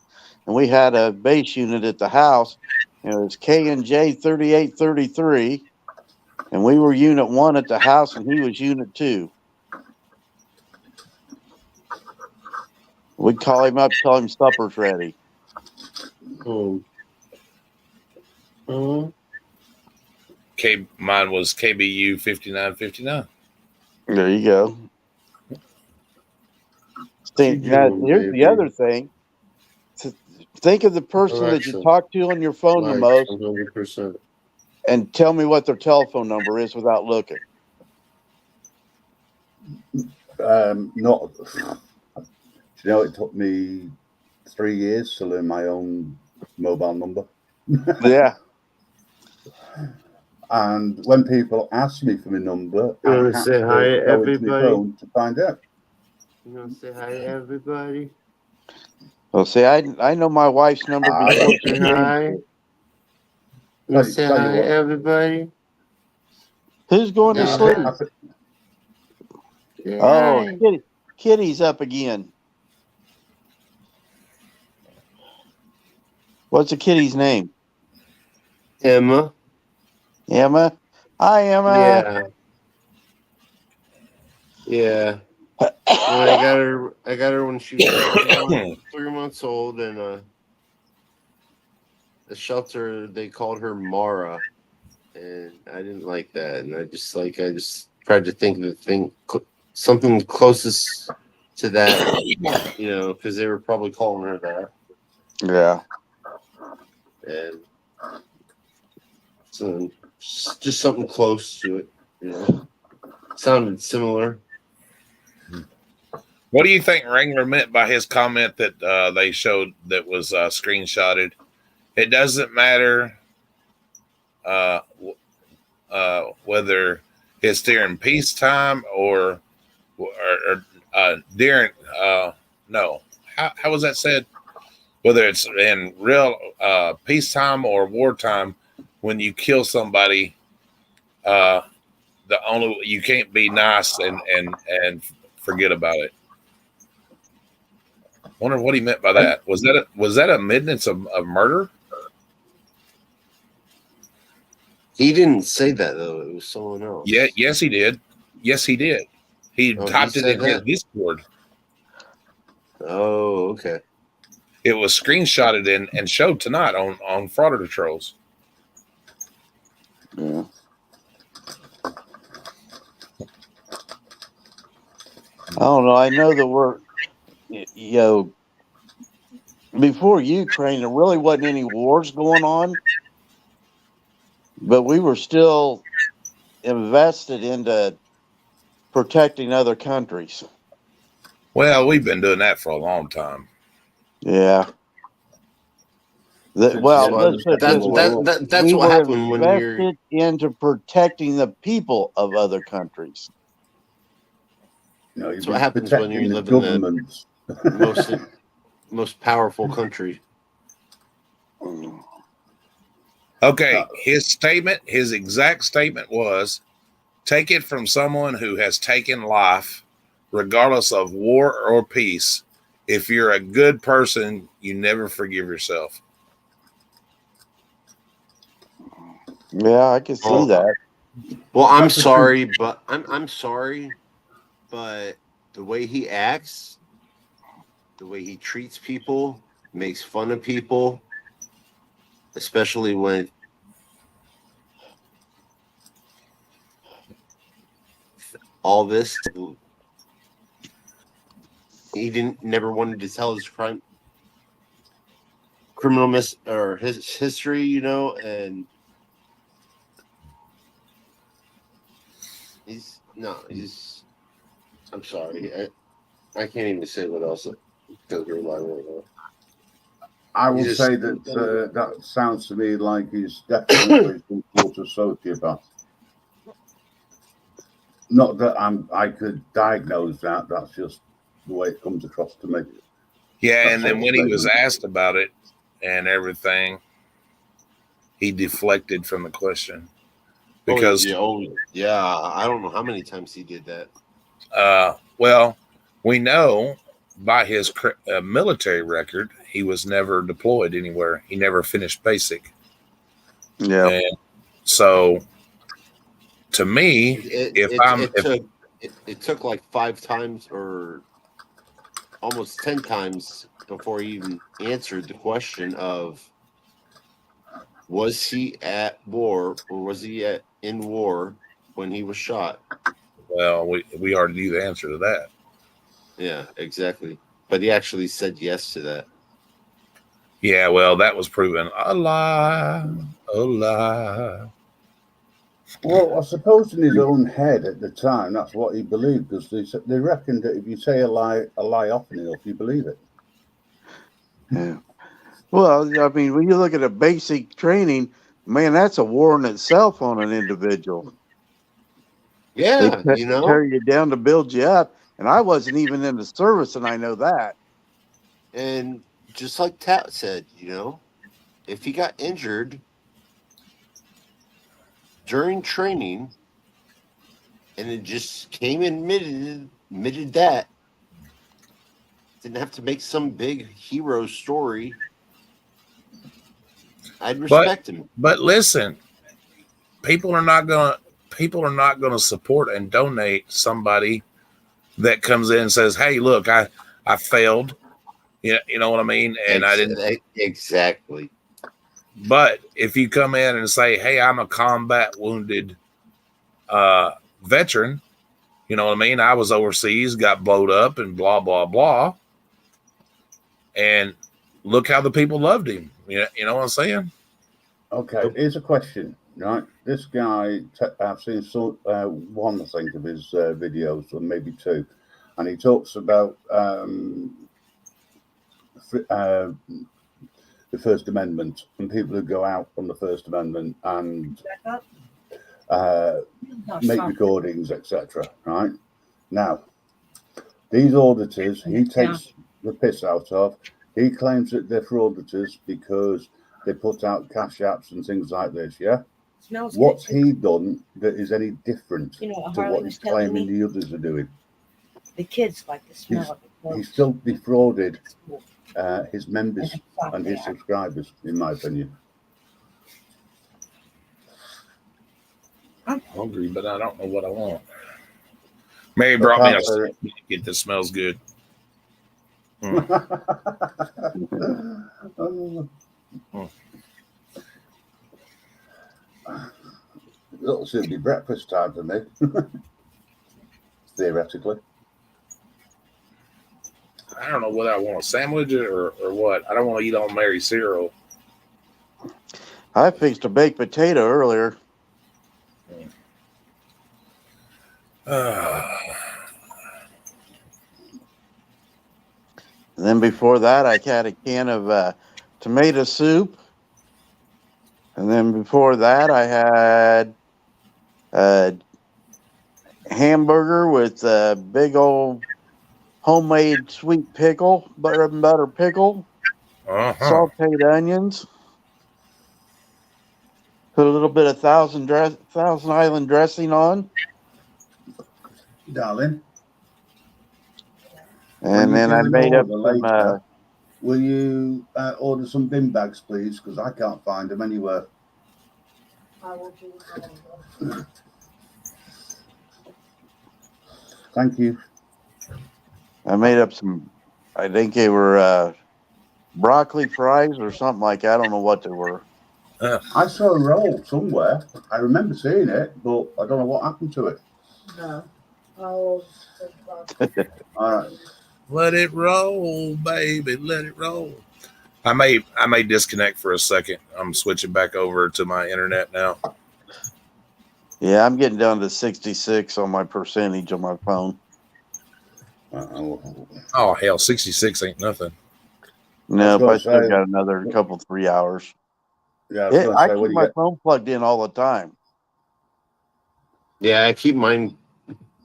and we had a base unit at the house. It was K&J 3833, and we were Unit 1 at the house, and he was Unit 2. We'd call him up, tell him supper's ready. Mine was KBU 5959. There you go. Here's the other thing. Think of the person that you talk to on your phone the most, 100%. and tell me what their telephone number is without looking. Not. It took me 3 years to learn my own mobile number. Yeah. And when people ask me for my number, You want to say hi to everybody? Phone to find out. You want to say hi to everybody? Well, see, I know my wife's number before she came. Hi. You want to say hi to everybody? Who's going to sleep? Oh, Kitty's up again. What's the kitty's name? Emma. Emma? Hi, Emma. Yeah. I got her when she was 3 months old, and the shelter they called her Mara, and I didn't like that, and I just tried to think of something closest to that, because they were probably calling her that. Yeah. And so just something close to it, Sounded similar. What do you think Wrangler meant by his comment that they showed that was screenshotted? It doesn't matter whether it's during peacetime or during no. How was that said? Whether it's in real peacetime or wartime, when you kill somebody, you can't be nice and forget about it. Wonder what he meant by that. Was that a admittance of murder? He didn't say that though. It was someone else. Yeah. Yes, he did. He typed it in his Discord. Oh, okay. It was screenshotted and showed tonight on Frauditor Trolls. Yeah. I don't know. I know that we're, before Ukraine, there really wasn't any wars going on, but we were still invested into protecting other countries. Well, we've been doing that for a long time. Yeah. That's what happened when you're invested into protecting the people of other countries. That's what happens when you live in the most powerful country. Okay, his exact statement was, take it from someone who has taken life, regardless of war or peace. If you're a good person, you never forgive yourself. Yeah, I can see that. Well, I'm sorry, but I'm sorry, but the way he acts, the way he treats people, makes fun of people, especially when all this, he never wanted to tell his criminal or his history, you know, and I'm sorry, I can't even say what else because you're lying right now. I will say that that sounds to me like he's definitely some sort of sociopath. Not that I could diagnose that. That's just the way it comes across to me. Yeah, and then when he was asked about it and everything, he deflected from the question because yeah, I don't know how many times he did that. Well, we know by his military record, he was never deployed anywhere. He never finished basic. Yeah. And so, to me, it took like 5 times or almost 10 times before he even answered the question of, was he at war or was he in war when he was shot? Well, we already knew the answer to that. Yeah, exactly. But he actually said yes to that. Yeah, well, that was proven a lie. A lie. Well, I suppose in his own head at the time, that's what he believed, because they reckoned that if you say a lie often enough, you believe it. Yeah. Well, I mean, when you look at a basic training, man, that's a war in itself on an individual. Yeah, they tear you down to build you up. And I wasn't even in the service, and I know that. And just like Tat said, you know, if he got injured during training and it just came admitted that, didn't have to make some big hero story, I'd respect him. But listen, people are not gonna support and donate somebody that comes in and says, "Hey, look, I failed." You know what I mean? And I didn't exactly. But if you come in and say, "Hey, I'm a combat wounded veteran," you know what I mean? I was overseas, got blowed up, and blah blah blah. And look how the people loved him. You know what I'm saying? Okay, here's a question. Right, this guy, I've seen one, I think, of his videos, or maybe 2, and he talks about the First Amendment and people who go out on the First Amendment and make recordings, etc. Right now, these auditors, he takes the piss out of. He claims that they're frauditors because they put out cash apps and things like this. Yeah. What's he done that is any different to what he's claiming the others are doing? The kids like the smell of it. He's still defrauded his members and his subscribers, in my opinion. I'm hungry, but I don't know what I want. Mary brought me a biscuit that smells good. It should be breakfast time for me, theoretically. I don't know whether I want a sandwich or what. I don't want to eat all Mary's cereal. I fixed a baked potato earlier. And then before that, I had a can of tomato soup. And then before that, I had hamburger with a big old homemade sweet pickle, butter and butter pickle, sauteed onions, put a little bit of Thousand Island dressing on, Darling. And then I made up some. Will you order some bin bags, please? Because I can't find them anywhere. Thank you. I made up some. I think they were broccoli fries or something like that. I don't know what they were. I saw a roll somewhere. I remember seeing it, but I don't know what happened to it. No. All right. Let it roll, baby. Let it roll. I may disconnect for a second. I'm switching back over to my internet now. Yeah, I'm getting down to 66 on my percentage on my phone. Oh hell, 66 ain't nothing. No, I still got another couple 3 hours. Yeah, I keep my phone plugged in all the time. Yeah, I keep mine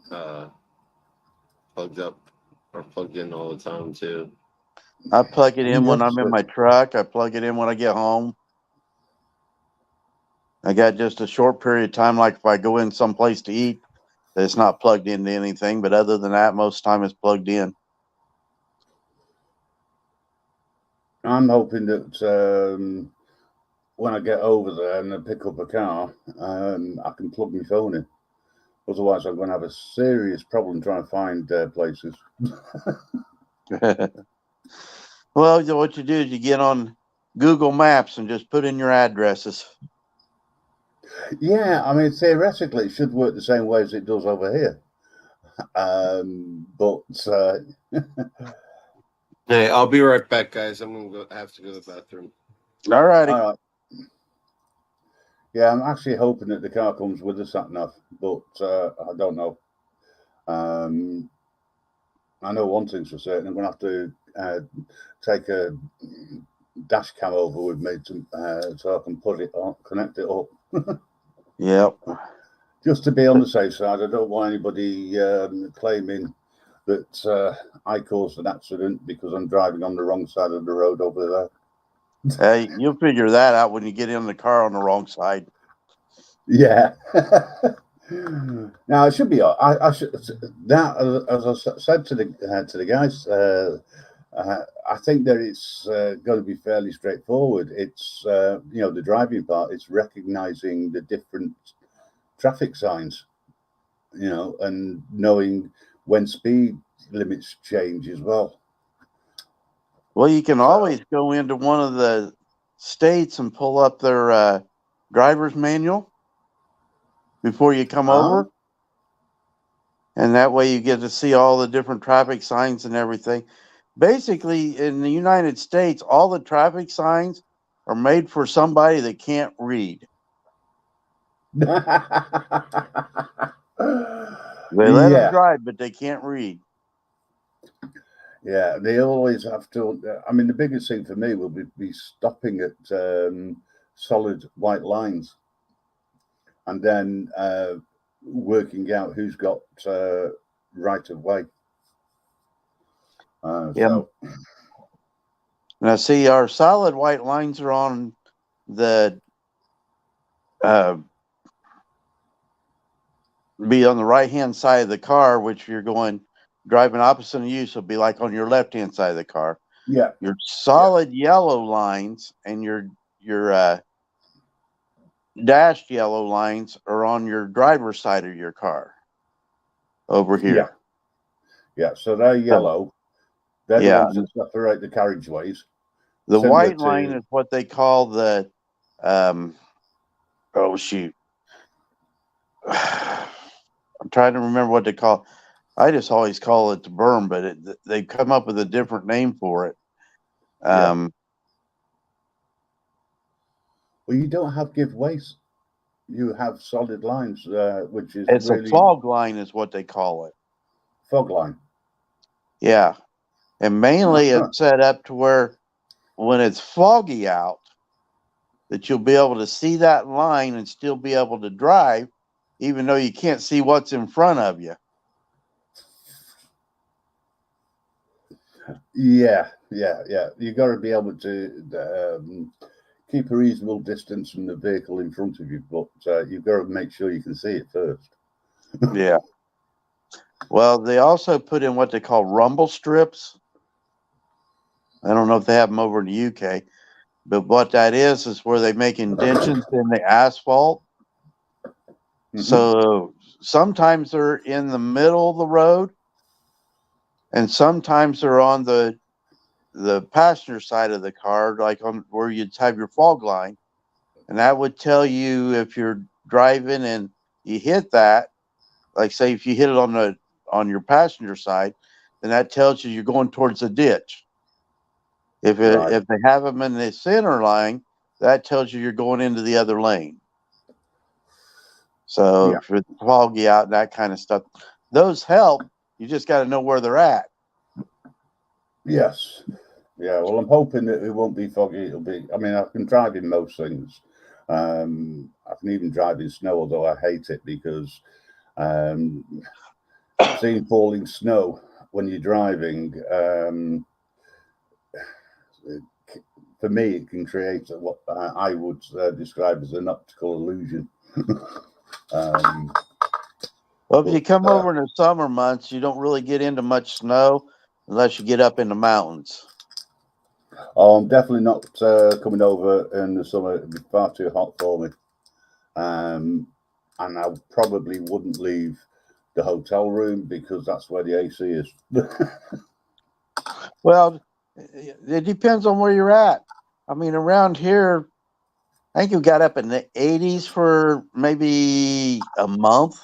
plugged up or plugged in all the time too. I plug it in when I'm in my truck. I plug it in when I get home. I got just a short period of time, like if I go in someplace to eat, it's not plugged into anything. But other than that, most of the time it's plugged in. I'm hoping that when I get over there and I pick up a car, I can plug my phone in. Otherwise, I'm going to have a serious problem trying to find places. Well, what you do is you get on Google Maps and just put in your addresses. Yeah, I mean, theoretically, it should work the same way as it does over here. Hey, I'll be right back, guys. I'm gonna have to go to the bathroom. All righty. All right. Yeah, I'm actually hoping that the car comes with a sat nav, but I don't know. I know one thing's for certain. I'm going to have to take a dash cam over with me so I can put it on, connect it up. Yep. Just to be on the safe side. I don't want anybody claiming that I caused an accident because I'm driving on the wrong side of the road over there. Hey, you'll figure that out when you get in the car on the wrong side. Yeah. Now it should be. I should that as I said to the guys. I think that it's going to be fairly straightforward. It's the driving part. It's recognizing the different traffic signs, and knowing when speed limits change as well. Well, you can always go into one of the states and pull up their driver's manual before you come over. And that way you get to see all the different traffic signs and everything. Basically, in the United States, all the traffic signs are made for somebody that can't read. They let them drive, but they can't read. Yeah, they always have to. I mean, the biggest thing for me will be stopping at solid white lines, and then working out who's got right of way. So. Now, see, our solid white lines are on the be on the right hand side of the car, which you're driving opposite of you, so it'll be like on your left hand side of the car. Yeah. Your solid yellow lines and your dashed yellow lines are on your driver's side of your car. Over here. Yeah. So they're yellow. They're the ones that separate the carriageways. The white line is what they call the oh shoot. I'm trying to remember what they call. I just always call it the berm, but they come up with a different name for it. Well, you don't have giveaways. You have solid lines, which is it's really a fog line, is what they call it. Fog line. Yeah, and mainly it's set up to where when it's foggy out, that you'll be able to see that line and still be able to drive, even though you can't see what's in front of you. Yeah. You got to be able to keep a reasonable distance from the vehicle in front of you, but you've got to make sure you can see it first. Yeah. Well, they also put in what they call rumble strips. I don't know if they have them over in the UK, but what that is where they make indentions in the asphalt. Mm-hmm. So sometimes they're in the middle of the road, and sometimes they're on the passenger side of the car, like on where you'd have your fog line, and that would tell you if you're driving and you hit that. Like say if you hit it on your passenger side, then that tells you you're going towards the ditch. If they have them in the center line, that tells you you're going into the other lane. So if it's foggy out and that kind of stuff, those help. You just got to know where they're at. Yes. Yeah. Well, I'm hoping that it won't be foggy. It'll be. I mean, I can drive in most things. I can even drive in snow, although I hate it because seeing falling snow when you're driving, for me, it can create what I would describe as an optical illusion. Well, if you come over in the summer months, you don't really get into much snow unless you get up in the mountains. Oh, I'm definitely not coming over in the summer. It'd be far too hot for me. And I probably wouldn't leave the hotel room because that's where the AC is. Well, it depends on where you're at. I mean, around here, I think you got up in the 80s for maybe a month.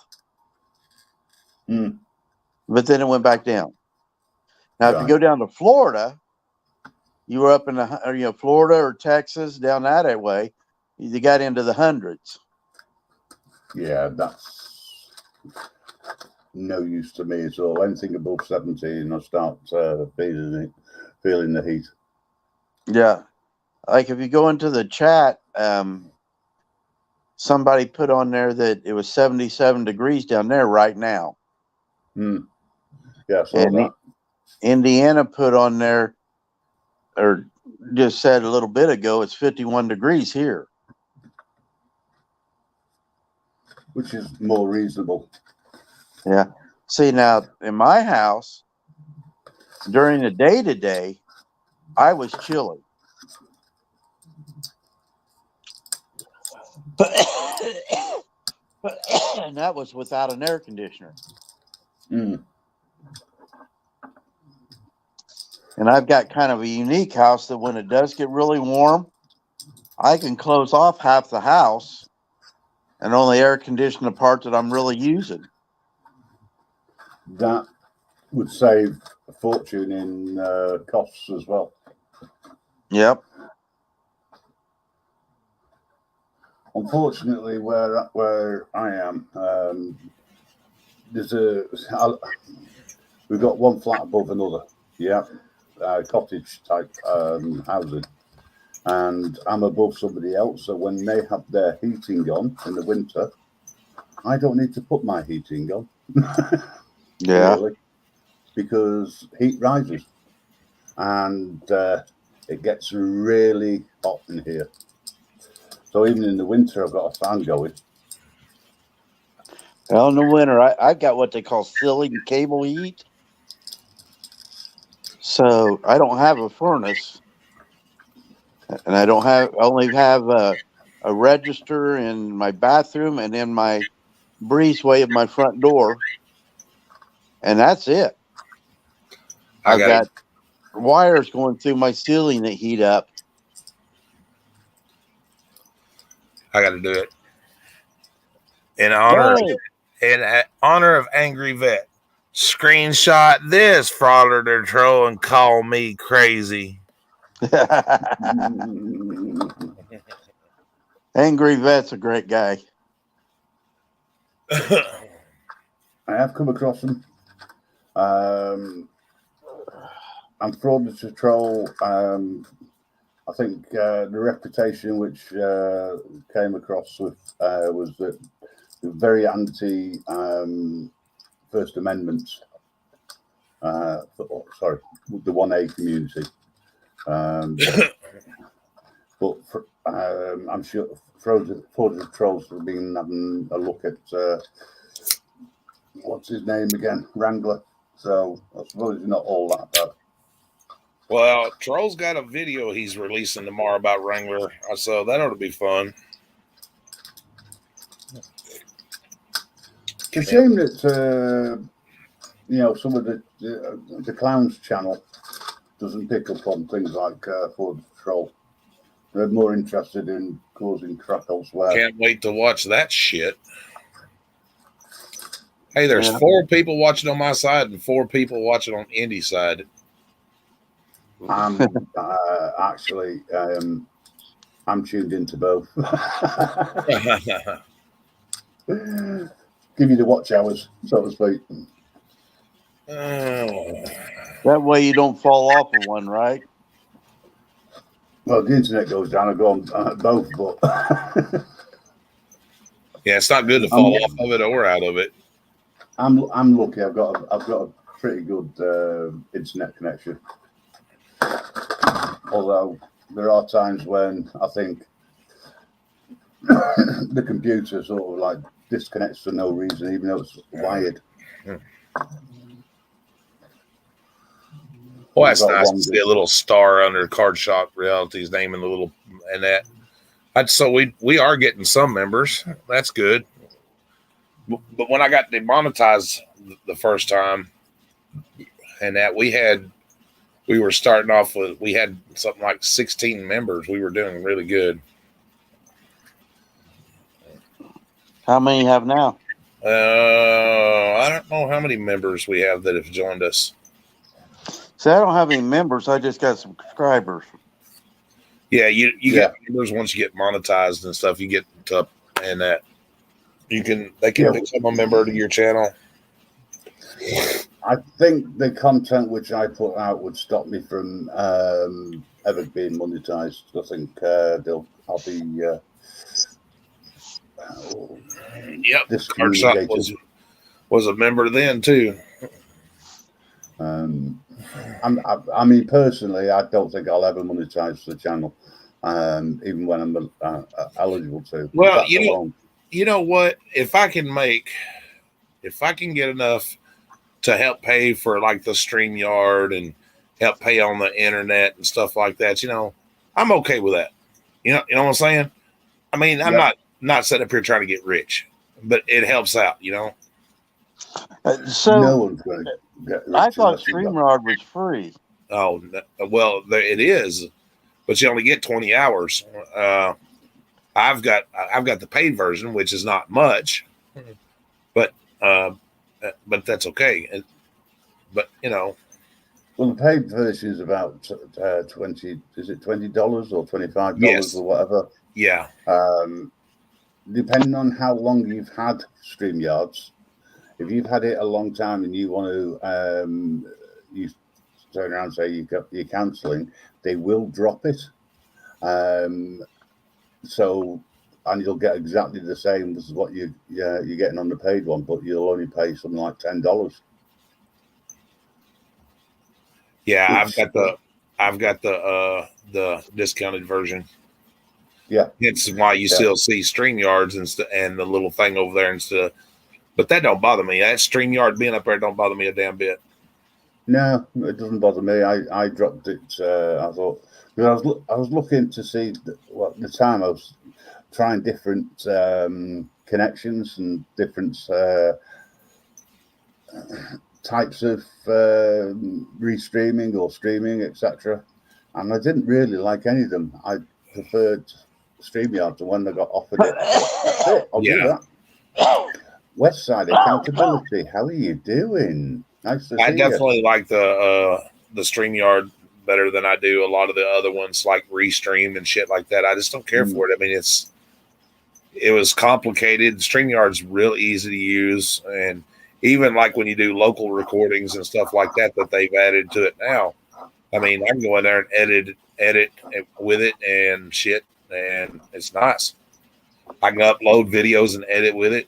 But then it went back down. Now, if you go down to Florida, you were up in the Florida or Texas, down that way, you got into the hundreds. Yeah, that's no use to me at all. Anything above 17, I start feeling the heat. Yeah, like if you go into the chat, somebody put on there that it was 77 degrees down there right now. Yeah, so that. Indiana put on there, or just said a little bit ago, it's 51 degrees here. Which is more reasonable. Yeah. See, now in my house, during the day today, I was chilly. And that was without an air conditioner. And I've got kind of a unique house that when it does get really warm, I can close off half the house and only air condition the part that I'm really using. That would save a fortune in costs as well. Yep. Unfortunately, where I am, we've got one flat above another. Yeah, cottage type housing, and I'm above somebody else. So when they have their heating on in the winter, I don't need to put my heating on. Yeah, really, because heat rises, and it gets really hot in here. So even in the winter, I've got a fan going. Well, in the winter, I got what they call ceiling cable heat. So I don't have a furnace, and I only have a register in my bathroom and in my breezeway of my front door, and that's it. I've got wires going through my ceiling that heat up. I got to do it in honor of Angry Vet. Screenshot this, Frauder the Troll, and call me crazy. Angry Vet's a great guy. I have come across him. I'm Frauder the Troll. I think the reputation which came across with was that very anti First Amendment. Sorry, the 1A community. But I'm sure Forge of Trolls have been having a look at what's his name again, Wrangler. So I suppose it's not all that bad. Well, Troll's got a video he's releasing tomorrow about Wrangler, so that ought to be fun. It's a shame that some of the Clowns channel doesn't pick up on things like Forge of Troll. They're more interested in causing crap elsewhere. Can't wait to watch that shit. Hey, there's 4 people watching on my side and 4 people watching on Indy's side. Actually, I'm tuned into both. Give you the watch hours, so to speak. That way you don't fall off of one, right? Well, the internet goes down. I go on both, but yeah, it's not good to fall off of it or out of it. I'm lucky. I've got a pretty good internet connection. Although there are times when I think the computer sort of like disconnects for no reason, even though it's wired. Well, that's nice to see a little star under Card Shop Reality's name and the little and that. So we are getting some members. That's good. But when I got demonetized the first time, and that we were starting off with, we had something like 16 members. We were doing really good. How many you have now? I don't know how many members we have that have joined us. See, I don't have any members. I just got subscribers. Yeah, you get members once you get monetized and stuff. You get up and that they can become a member to your channel. I think the content which I put out would stop me from ever being monetized. I think I'll be Card Shop was a member then too. I mean, personally, I don't think I'll ever monetize the channel, even when I'm eligible to. Well, you know what? If I can get enough to help pay for like the StreamYard and help pay on the internet and stuff like that, I'm okay with that. You know what I'm saying? I mean, I'm not sitting up here trying to get rich, but it helps out, So no one's going to get rich. I thought StreamYard was free. Oh, well, it is, but you only get 20 hours. I've got the paid version, which is not much, but that's okay. But well, the paid version is about $20. Is it $20 or $25 or whatever? Yeah. Depending on how long you've had StreamYards, if you've had it a long time and you want to, you turn around and say you're cancelling, they will drop it. So, and you'll get exactly the same as what you're getting on the paid one, but you'll only pay something like $10. Yeah, I've got the discounted version. Yeah, it's why you still see StreamYards and the little thing over there instead. But that don't bother me. That StreamYard being up there don't bother me a damn bit. No, it doesn't bother me. I dropped it. I thought, because I was looking to see at the time I was trying different connections and different types of restreaming or streaming, etc. And I didn't really like any of them. I preferred StreamYard to when they got offered it. I'll do that. Westside Accountability, how are you doing? Nice to see you. I definitely like the StreamYard better than I do a lot of the other ones like Restream and shit like that. I just don't care for it. I mean, it was complicated. StreamYard's real easy to use, and even like when you do local recordings and stuff like that they've added to it now. I mean, I can go in there and edit with it and shit, and it's nice. I can upload videos and edit with it.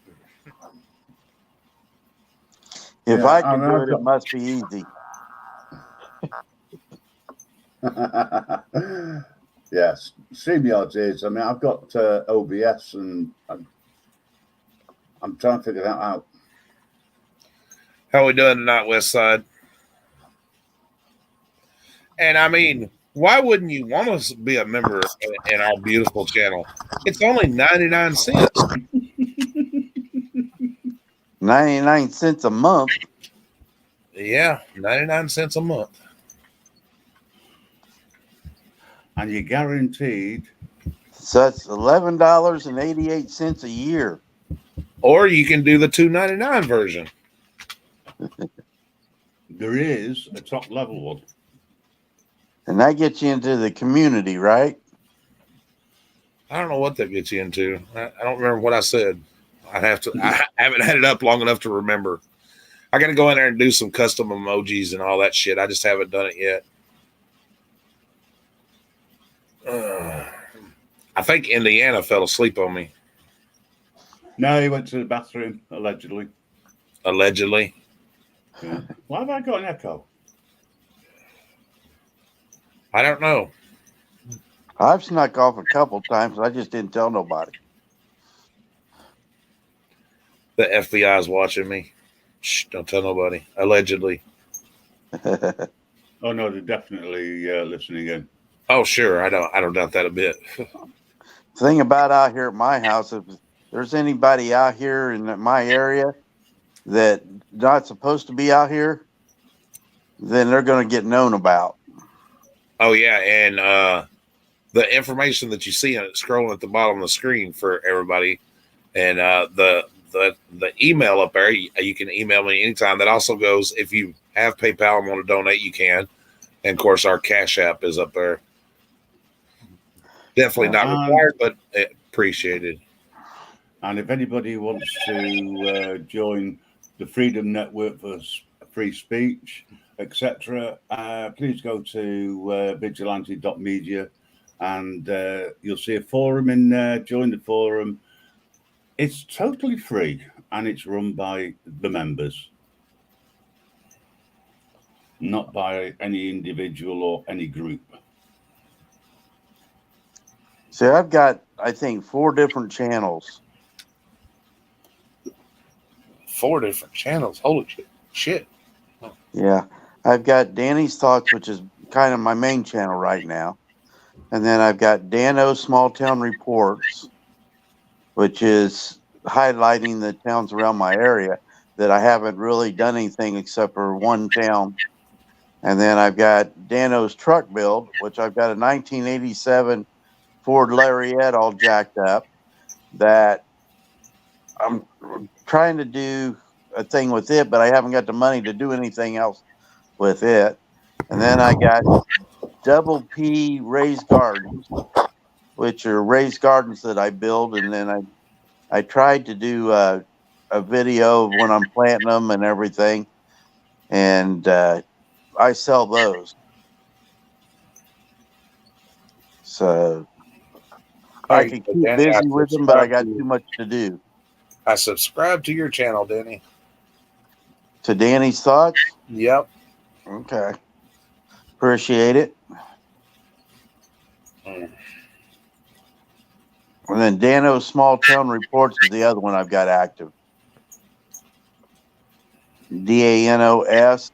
If I can do it, it must be easy. Yes, StreamYard is. I mean, I've got OBS, and I'm trying to figure that out. How are we doing tonight, West Side? And I mean, why wouldn't you want to be a member in our beautiful channel? It's only 99 cents. 99 cents a month. Yeah, 99 cents a month. And you're guaranteed. So that's $11.88 a year. Or you can do the $2.99 version. There is a top level one. And that gets you into the community, right? I don't know what that gets you into. I don't remember what I said. I haven't had it up long enough to remember. I got to go in there and do some custom emojis and all that shit. I just haven't done it yet. I think Indiana fell asleep on me. No, he went to the bathroom, allegedly. Allegedly. Yeah. Why have I got an echo? I don't know. I've snuck off a couple times. I just didn't tell nobody. The FBI is watching me. Shh, don't tell nobody. Allegedly. Oh no, they're definitely listening in. Oh sure, I don't doubt that a bit. Thing about out here at my house, if there's anybody out here in my area that not supposed to be out here, then they're going to get known about. Oh yeah, and the information that you see scrolling at the bottom of the screen for everybody, and the email up there, you can email me anytime. That also goes, if you have PayPal and want to donate, you can. And of course, our Cash App is up there. Definitely not required, but appreciated. And if anybody wants to join the Freedom Network for free speech, etc., please go to vigilante.media, and you'll see a forum in there. Join the forum. It's totally free, and it's run by the members, not by any individual or any group. See, I've got, I think, 4 different channels. 4 different channels. Holy shit. Yeah. I've got Danny's Thoughts, which is kind of my main channel right now. And then I've got Dano's Small Town Reports, which is highlighting the towns around my area that I haven't really done anything except for one town. And then I've got Dano's Truck Build, which I've got a 1987 Ford Lariat all jacked up that I'm trying to do a thing with it, but I haven't got the money to do anything else with it. And then I got Double P Raised Gardens, which are raised gardens that I build. And then I tried to do a video of when I'm planting them and everything. And I sell those. So I can keep Danny, busy with them, but I got too much to do. I subscribe to your channel, Danny. To Danny's Thoughts? Yep. Okay. Appreciate it. And then Dano's Small Town Reports is the other one I've got active. DANOS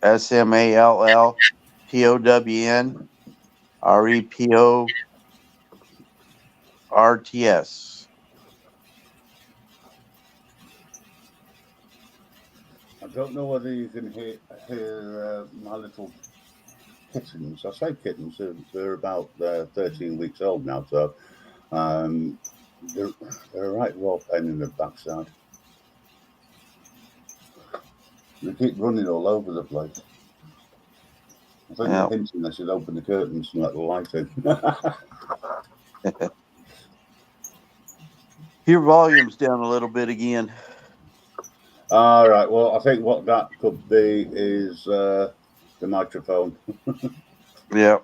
SMALLTOWN REPORTS. I don't know whether you can hear my little kittens. I say kittens, they're about 13 weeks old now, so they're a right raw pain in the backside. They keep running all over the place. I think they're hinting I should open the curtains and let the light in. Your volume's down a little bit again. All right. Well, I think what that could be is the microphone. Yeah.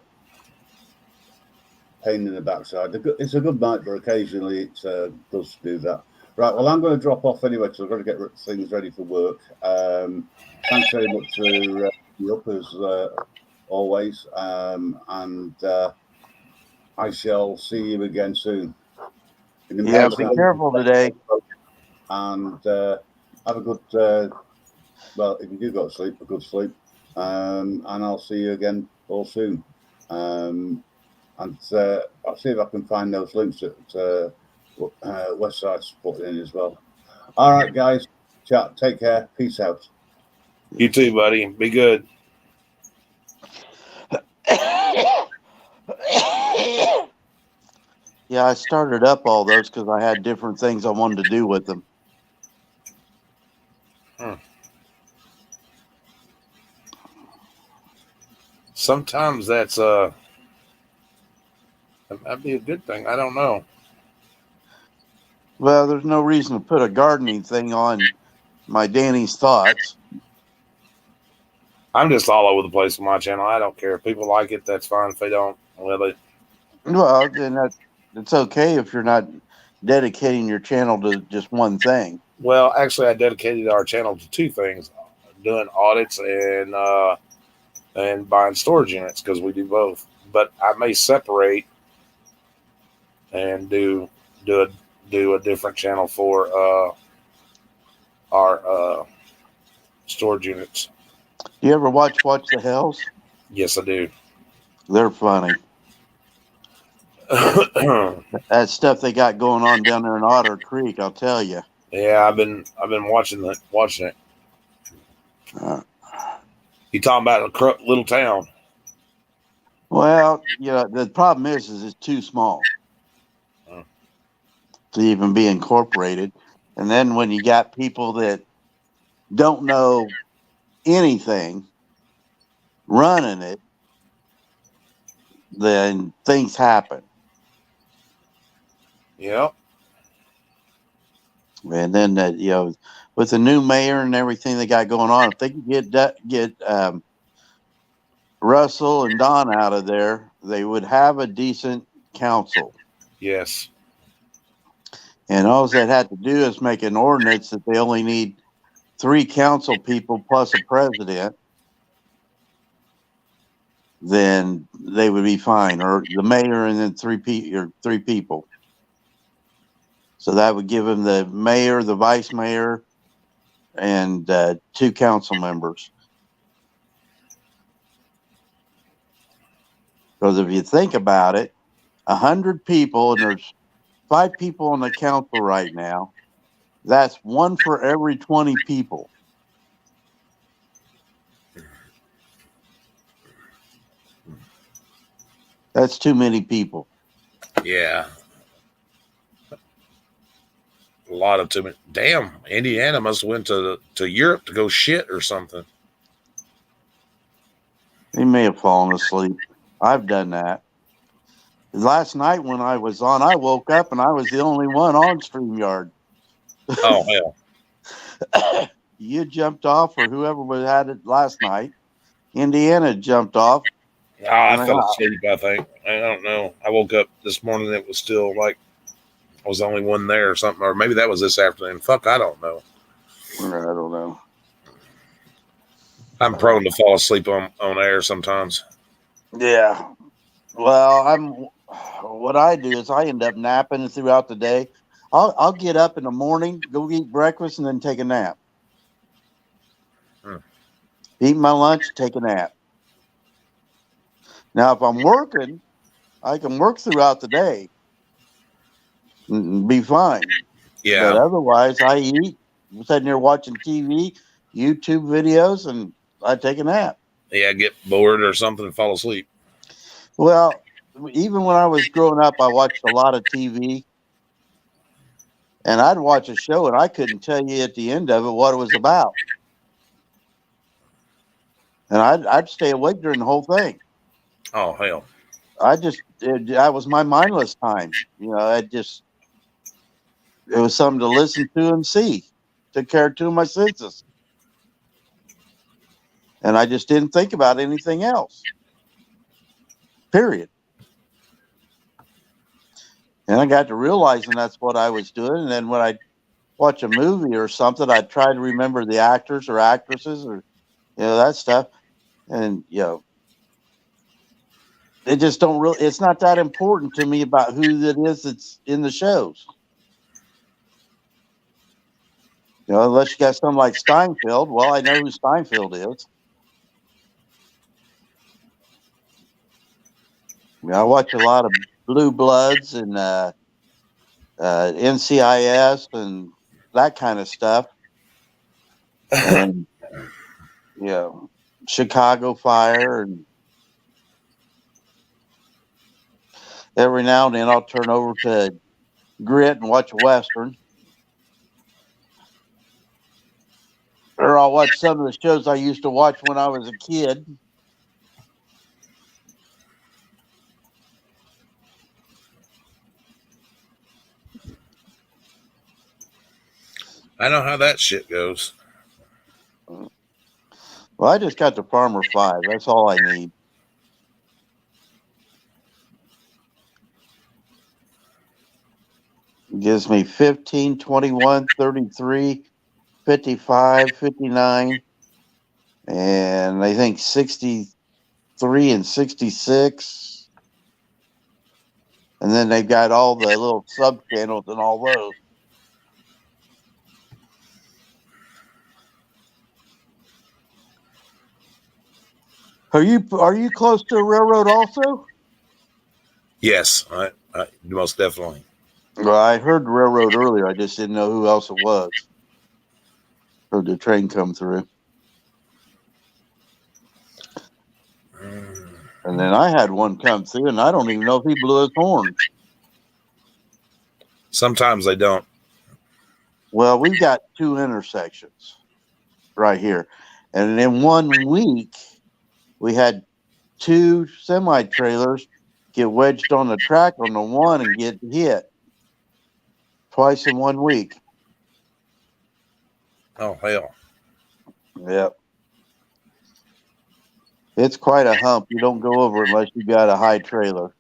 Pain in the backside. It's a good mic, but occasionally it does do that. Right, well, I'm going to drop off anyway because I've got to get things ready for work. Thanks very much for the up as always, and I shall see you again soon. Yeah, be careful today. And have a good, well, if you do go to sleep, a good sleep. And I'll see you again all soon. And I'll see if I can find those links that Westside's put in as well. All right, guys. Chat. Take care. Peace out. You too, buddy. Be good. Yeah, I started up all those because I had different things I wanted to do with them. Sometimes that'd be a good thing. I don't know. Well, there's no reason to put a gardening thing on my Danny's Thoughts. I'm just all over the place with my channel. I don't care if people like it. That's fine. If they don't, well, Well, then it's okay if you're not dedicating your channel to just one thing. Well, actually, I dedicated our channel to two things: doing audits and buying storage units, because we do both. But I may separate and do a different channel for our storage units. Do you ever watch the Hells? Yes, I do. They're funny. That stuff they got going on down there in Otter Creek, I'll tell you. Yeah, I've been watching it. You talking about a corrupt little town? Well, the problem is it's too small to even be incorporated. And then when you got people that don't know anything running it, then things happen. Yep. And then with the new mayor and everything they got going on, if they can get Russell and Don out of there, they would have a decent council. Yes. And all that had to do is make an ordinance that they only need 3 council people plus a president. Then they would be fine, or the mayor and then 3 people. So that would give them the mayor, the vice mayor, and 2 council members. Because if you think about it, 100 people, and there's 5 people on the council right now. That's 1 for every 20 people. That's too many people. Yeah. A lot of too many. Damn, Indiana must have went to Europe to go shit or something. They may have fallen asleep. I've done that. Last night when I was on, I woke up and I was the only one on StreamYard. Oh, hell. You jumped off, or whoever had it last night. Indiana jumped off. Oh, I fell asleep, I think. I don't know. I woke up this morning, it was still like I was the only one there or something. Or maybe that was this afternoon. Fuck, I don't know. I don't know. I'm prone to fall asleep on air sometimes. Yeah. Well, what I do is I end up napping throughout the day. I'll get up in the morning, go eat breakfast, and then take a nap. Eat my lunch, take a nap. Now, if I'm working, I can work throughout the day and be fine. Yeah. But otherwise, I eat, I'm sitting there watching TV, YouTube videos, and I take a nap. Yeah, get bored or something and fall asleep. Well, even when I was growing up, I watched a lot of TV. And I'd watch a show, and I couldn't tell you at the end of it what it was about. And I'd stay awake during the whole thing. Oh, hell. That was my mindless time. It was something to listen to and see. Took care of 2 of my senses. And I just didn't think about anything else. Period. And I got to realizing that's what I was doing. And then when I watch a movie or something, I try to remember the actors or actresses or that stuff, and they just don't really. It's not that important to me about who that is that's in the shows. Unless you got something like Steinfeld. Well, I know who Steinfeld is. I watch a lot of Blue Bloods and NCIS and that kind of stuff. And Chicago Fire, and every now and then I'll turn over to Grit and watch a Western. Or I'll watch some of the shows I used to watch when I was a kid. I know how that shit goes. Well, I just got the Farmer 5. That's all I need. It gives me 15, 21, 33, 55, 59, and I think 63 and 66. And then they've got all the little sub channels and all those. Are you close to a railroad also? Yes, I most definitely. Well, I heard the railroad earlier. I just didn't know who else it was. Heard the train come through. And then I had one come through, and I don't even know if he blew his horn. Sometimes they don't. Well, we've got 2 intersections right here. And in 1 week, we had 2 semi-trailers get wedged on the track on the one and get hit twice in 1 week. Oh, hell. Yep. It's quite a hump. You don't go over unless you got a high trailer.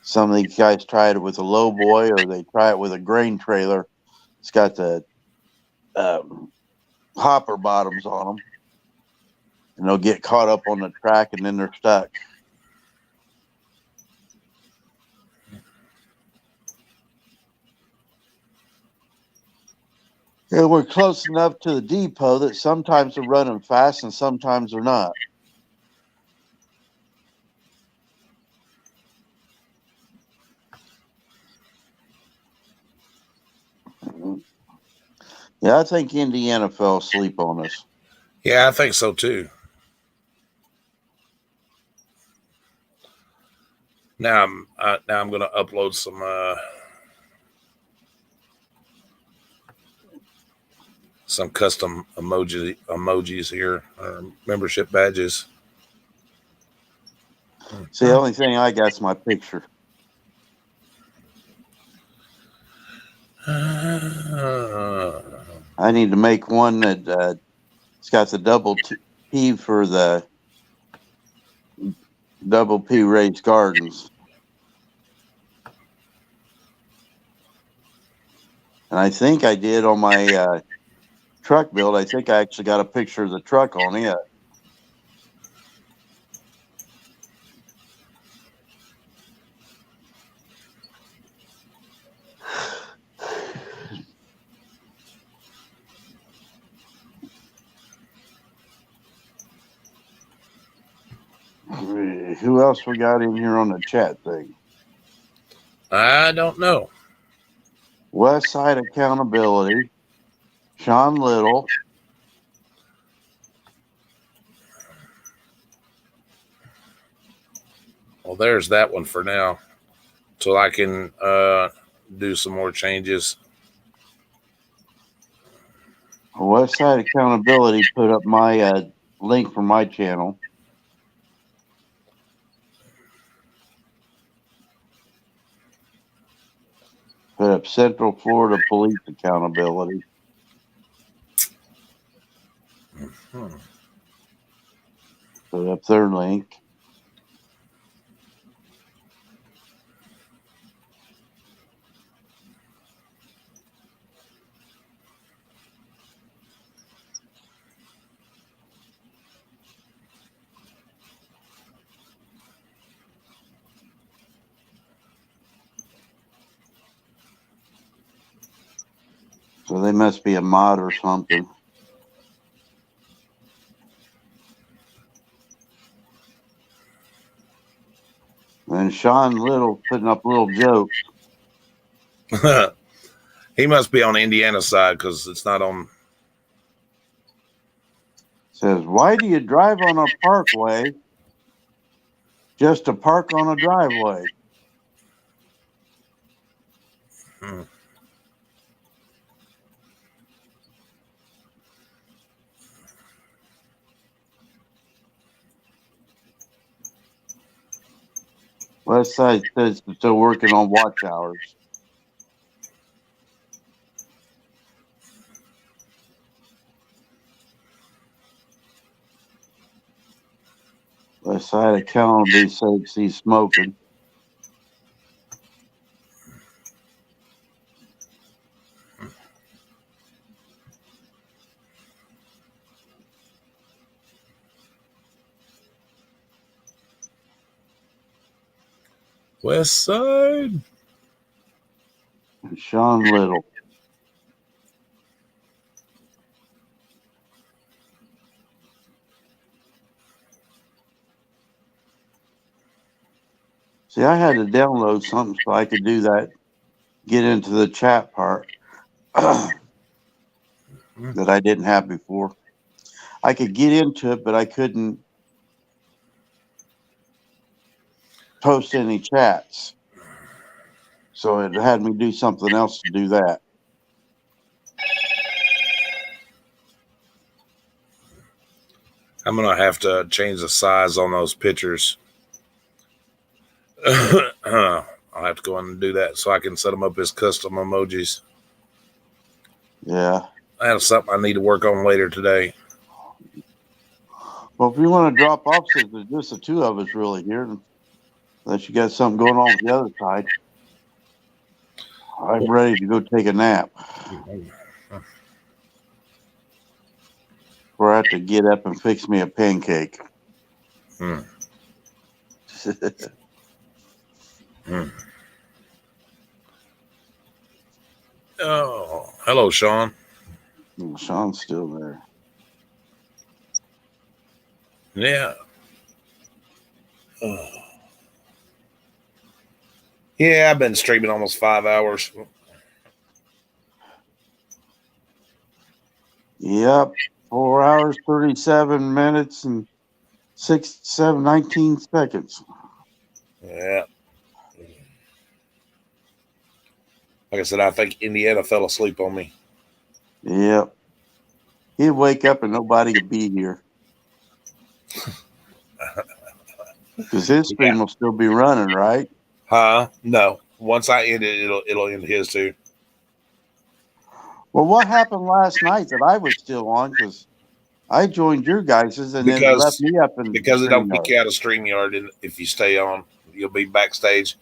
Some of these guys try it with a low boy, or they try it with a grain trailer. It's got the hopper bottoms on them, and they'll get caught up on the track, and then they're stuck. And we're close enough to the depot that sometimes they're running fast and sometimes they're not. Yeah, I think Indiana fell asleep on us. Yeah, I think so too. Now I'm going to upload some custom emojis here, membership badges. See, the only thing I got is my picture. I need to make one that it's got the double P for the double P raised gardens. And I think I did on my truck build. I think I actually got a picture of the truck on it. Who else we got in here on the chat thing? I don't know. West Side Accountability, Sean Little. Well, there's that one for now, till I can do some more changes. West Side Accountability put up my link for my channel. Put up Central Florida Police Accountability. Put up their link. So they must be a mod or something. And Sean Little putting up little jokes. He must be on the Indiana side because it's not on. Says, why do you drive on a parkway just to park on a driveway? Hmm. West Side says they're still working on watch hours. West Side of Callenby says he's smoking. West Side. And Sean Little. See, I had to download something so I could do that, get into the chat part that I didn't have before. I could get into it, but I couldn't post any chats. So it had me do something else to do that. I'm gonna have to change the size on those pictures. I'll have to go in and do that so I can set them up as custom emojis. Yeah. That's something I need to work on later today. Well, if you want to drop off, since there's just the two of us really here, unless you got something going on with the other side, I'm ready to go take a nap. Or I have to get up and fix me a pancake. Oh, hello, Sean. Sean's still there. Yeah. Yeah, I've been streaming almost 5 hours. Yep. 4 hours, 37 minutes, and 19 seconds. Yeah. Like I said, I think Indiana fell asleep on me. Yep. He'd wake up and nobody would be here. Because his stream will still be running, right? Huh? No. Once I end it, it'll end his too. Well, what happened last night that I was still on? Because I joined your guys's and then it left me up in because it don't kick StreamYard. you out of StreamYard, and if you stay on, you'll be backstage.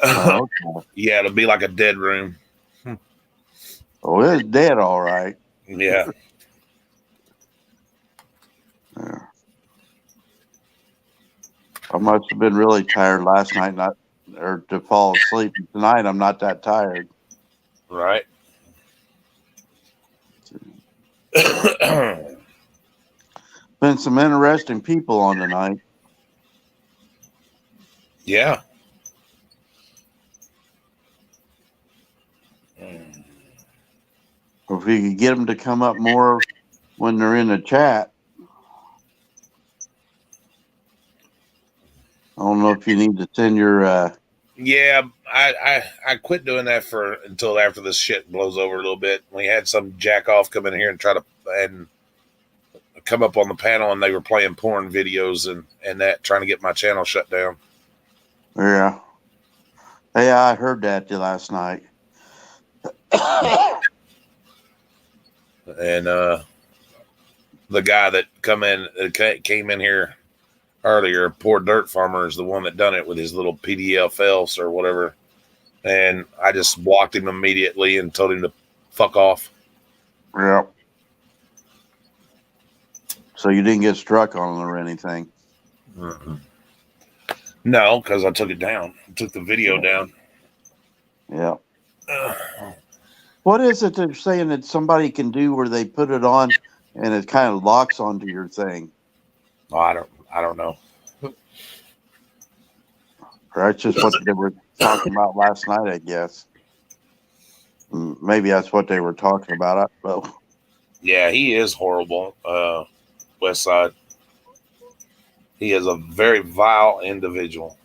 Oh, okay. Yeah, it'll be like a dead room. Oh, it's dead, all right. Yeah. Yeah. I must have been really tired last night, or to fall asleep. Tonight, I'm not that tired. Right. Been some interesting people on tonight. Yeah. If you could get them to come up more when they're in the chat. I don't know if you need to send your. Yeah, I quit doing that until after this shit blows over a little bit. We had some jack off come in here and try to come up on the panel, and they were playing porn videos and that, trying to get my channel shut down. Yeah. Yeah, I heard that last night. And the guy that came in here earlier, Poor Dirt Farmer, is the one that done it with his little PDFs or whatever. And I just blocked him immediately and told him to fuck off. Yeah. So you didn't get struck on it or anything? Mm-hmm. No, because I took it down. I took the video down. Yeah. What is it they're saying that somebody can do where they put it on and it kind of locks onto your thing? Oh, I don't know. That's just what they were talking about last night, I guess. Maybe that's what they were talking about. Yeah, he is horrible. West Side. He is a very vile individual.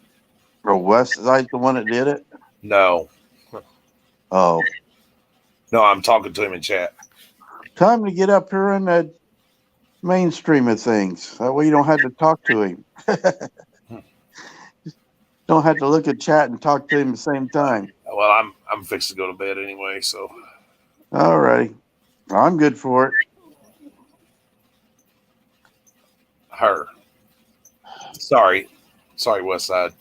Or West Side's the one that did it? No. Oh. No, I'm talking to him in chat. Time to get up here in the mainstream of things. That way you don't have to talk to him. Don't have to look at chat and talk to him at the same time. Well, I'm fixed to go to bed anyway, so. All righty. I'm good for it. Her. Sorry, West Side.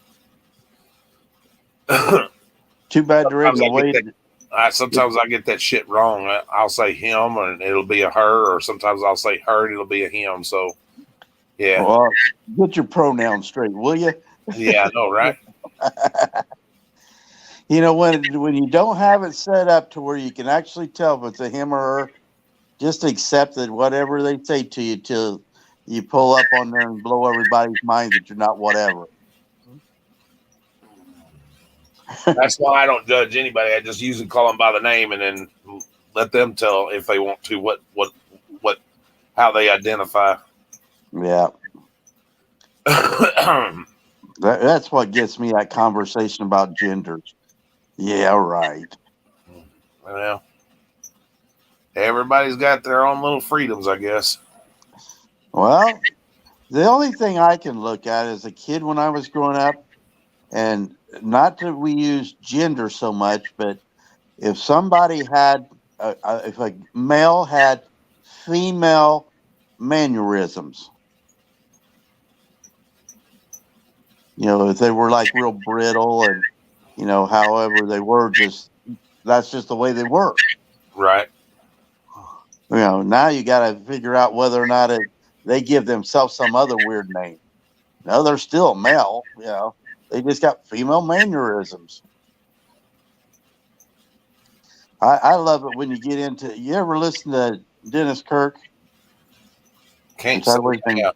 Too bad there isn't a way. Sometimes I get that shit wrong. I'll say him and it'll be a her, or sometimes I'll say her and it'll be a him. So, yeah. Well, get your pronouns straight, will you? Yeah, I know, right? You know, when you don't have it set up to where you can actually tell if it's a him or her, just accept that whatever they say to you till you pull up on there and blow everybody's mind that you're not whatever. That's why I don't judge anybody. I just usually call them by the name and then let them tell if they want to what how they identify. Yeah. That's what gets me, that conversation about genders. Yeah, right. Well, everybody's got their own little freedoms, I guess. Well, the only thing I can look at as a kid when I was growing up, and not that we use gender so much, but if somebody had, if a male had female mannerisms, you know, if they were like real brittle and, you know, however they were, that's just the way they were. Right. You know, now you got to figure out whether or not they give themselves some other weird name. No, they're still male, you know. They just got female mannerisms. I love it when you get into. You ever listen to Dennis Kirk? Can't say yeah.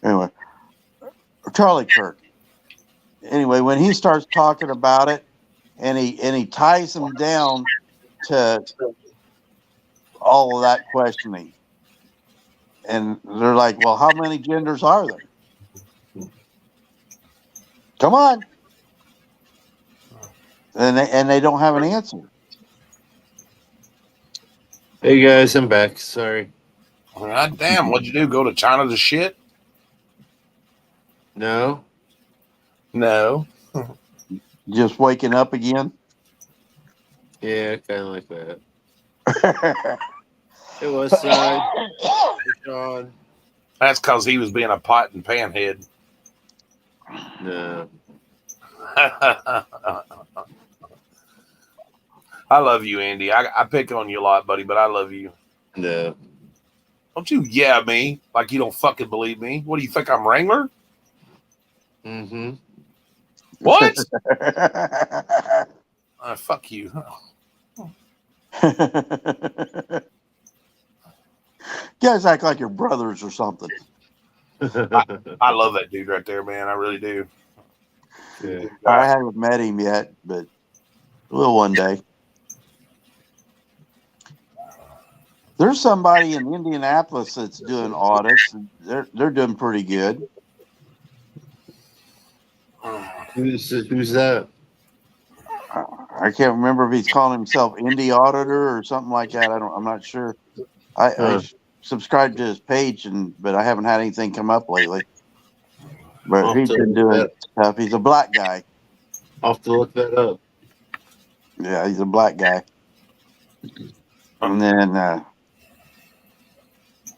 Anyway, Charlie Kirk. Anyway, when he starts talking about it, and he ties them down to all of that questioning, and they're like, "Well, how many genders are there? Come on!" And they don't have an answer. Hey guys, I'm back. Sorry. God damn, what'd you do? Go to China to shit? No. Just waking up again? Yeah, kind of like that. It was Sean. That's because he was being a pot and pan head. No. I love you, Andy. I pick on you a lot, buddy, but I love you. No. Don't you yeah me like you don't fucking believe me. What do you think, I'm Wrangler? Mm-hmm. What? Fuck you. You guys act like you're brothers or something. I love that dude right there, man. I really do. Yeah. I haven't met him yet, but will one day. There's somebody in Indianapolis that's doing audits. They're doing pretty good. Who's that? I can't remember if he's calling himself Indie Auditor or something like that. I'm not sure. I subscribed to his page, but I haven't had anything come up lately. But he's been doing stuff. He's a black guy. I'll have to look that up. Yeah, he's a black guy. And then,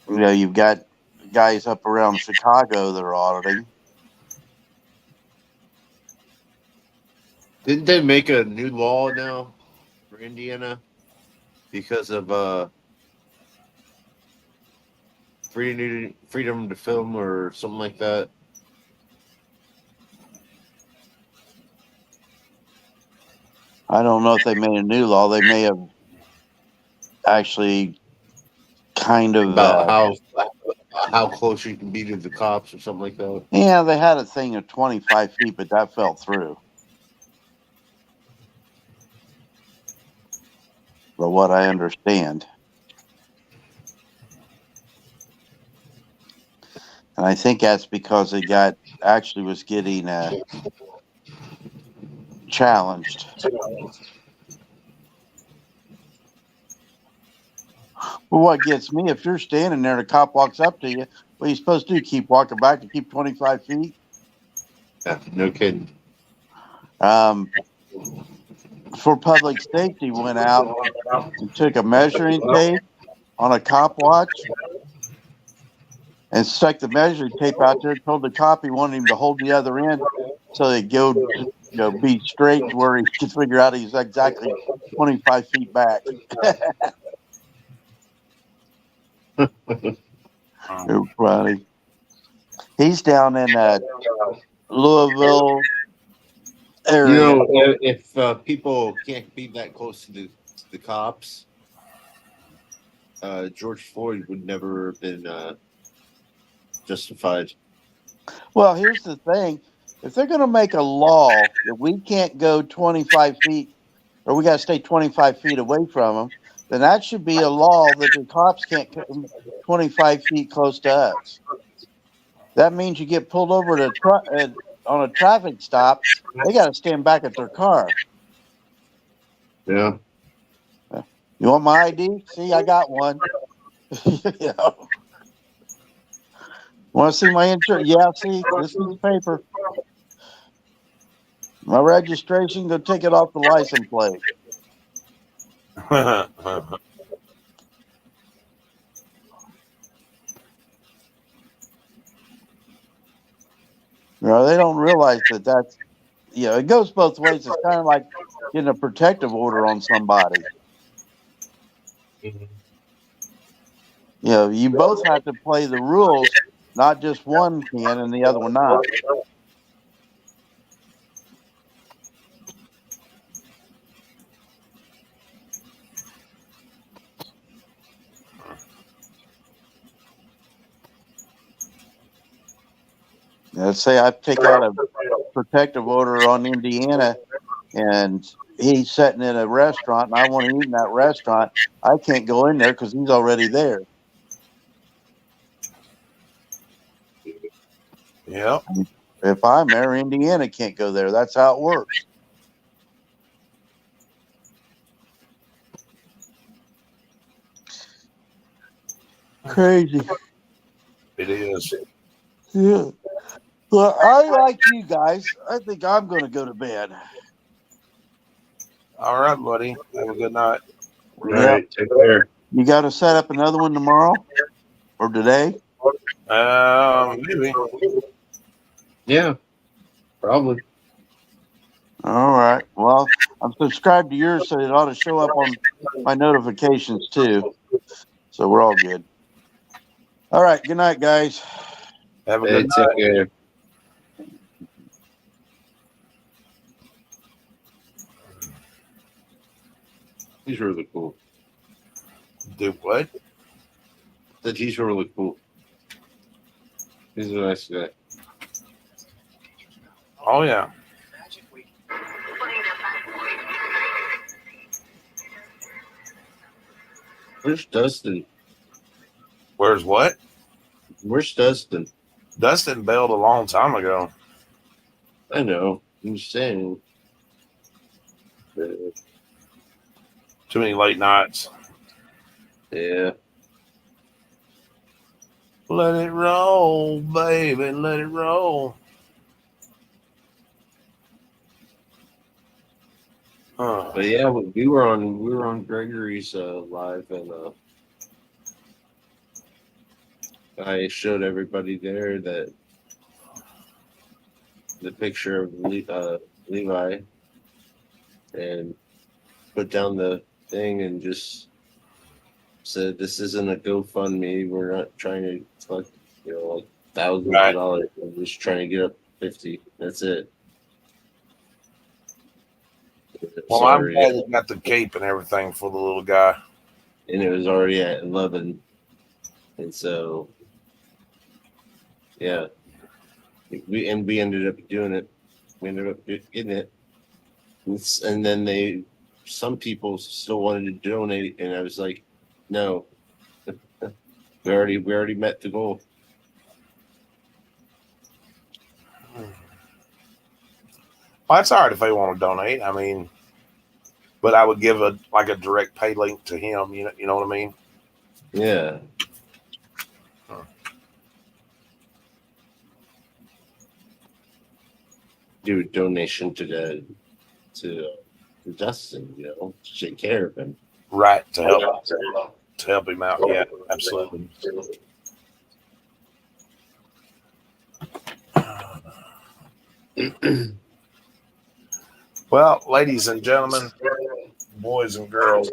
you know, you've got guys up around Chicago that are auditing. Didn't they make a new law now for Indiana because of freedom to film or something like that? I don't know if they made a new law. They may have actually kind of about how close you can be to the cops or something like that. Yeah, they had a thing of 25 feet, but that fell through. From what I understand. And I think that's because it was getting challenged. Well, what gets me, if you're standing there and a cop walks up to you, what are you supposed to do? Keep walking back to keep 25 feet? Yeah, no kidding. For public safety, went out and took a measuring tape on a cop watch and stuck the measuring tape out there, told the cop he wanted him to hold the other end so they'd go, be straight to where he could figure out he's exactly 25 feet back. Funny. He's down in Louisville area. If people can't be that close to the cops, George Floyd would never have been justified. Well, here's the thing. If they're going to make a law that we can't go 25 feet or we got to stay 25 feet away from them, then that should be a law that the cops can't come 25 feet close to us. That means you get pulled over on a traffic stop, they got to stand back at their car. Yeah. You want my ID? See, I got one. Want to see my insurance? Yeah, see, this is paper. My registration, go take it off the license plate. They don't realize that's, it goes both ways. It's kind of like getting a protective order on somebody. You both have to play the rules, not just one can and the other one not. Let's say I take out a protective order on Indiana and he's sitting in a restaurant and I want to eat in that restaurant. I can't go in there because he's already there. Yeah. If I'm there, Indiana can't go there. That's how it works. Crazy. It is. Yeah. Well, I like you guys. I think I'm going to go to bed. All right, buddy. Have a good night. All right. Take care. You got to set up another one tomorrow or today? Maybe. Yeah, probably. All right. Well, I'm subscribed to yours, so it ought to show up on my notifications too. So we're all good. All right. Good night, guys. Have a good night. Take care. He's really cool. Do what? That he's really cool. He's a nice guy. Oh, yeah. Where's Dustin? Where's what? Where's Dustin? Dustin bailed a long time ago. I know. I'm saying. Too many late nights. Yeah. Let it roll, baby. Let it roll. But yeah, we were on Gregory's live, and I showed everybody there that the picture of Levi, and put down the thing and just said, "This isn't a GoFundMe. We're not trying to collect, like thousands of dollars. We're just trying to get up 50. That's it." Well, Sorry. I'm glad you got the cape and everything for the little guy. and it was already at 11, and so yeah, we ended up doing it. We ended up getting it, and then some people still wanted to donate, and I was like, no, we already met the goal. Well, that's all right if they want to donate. I mean, but I would give a direct pay link to him. You know what I mean? Yeah. Do a donation to Dustin, to take care of him. Right, to help him out. Yeah, absolutely. Well, ladies and gentlemen, boys and girls,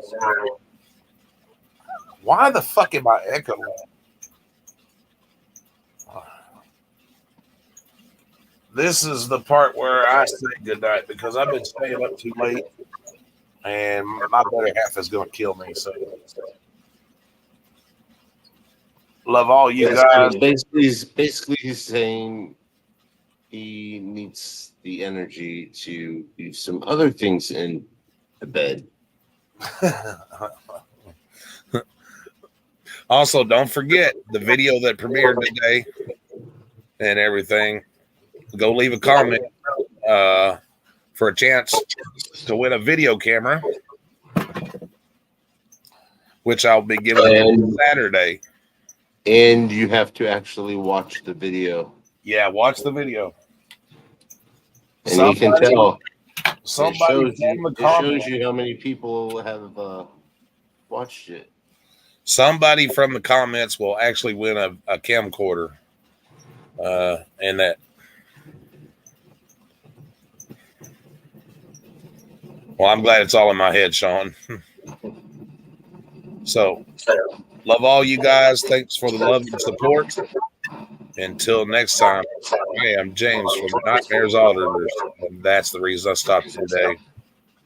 why the fuck am I echoing? This is the part where I say goodnight because I've been staying up too late, and my better half is going to kill me. So, love all you guys. Basically, he's saying he needs the energy to do some other things in the bed. Also, don't forget the video that premiered today and everything. Go leave a comment for a chance to win a video camera, which I'll be giving on Saturday. And you have to actually watch the video. Yeah, watch the video. And you can tell. Somebody It shows you how many people have watched it. Somebody from the comments will actually win a camcorder. And that. Well, I'm glad it's all in my head, Sean. So, love all you guys. Thanks for the love and support. Until next time, I am James from Nightmares Auditors, and that's the reason I stopped today.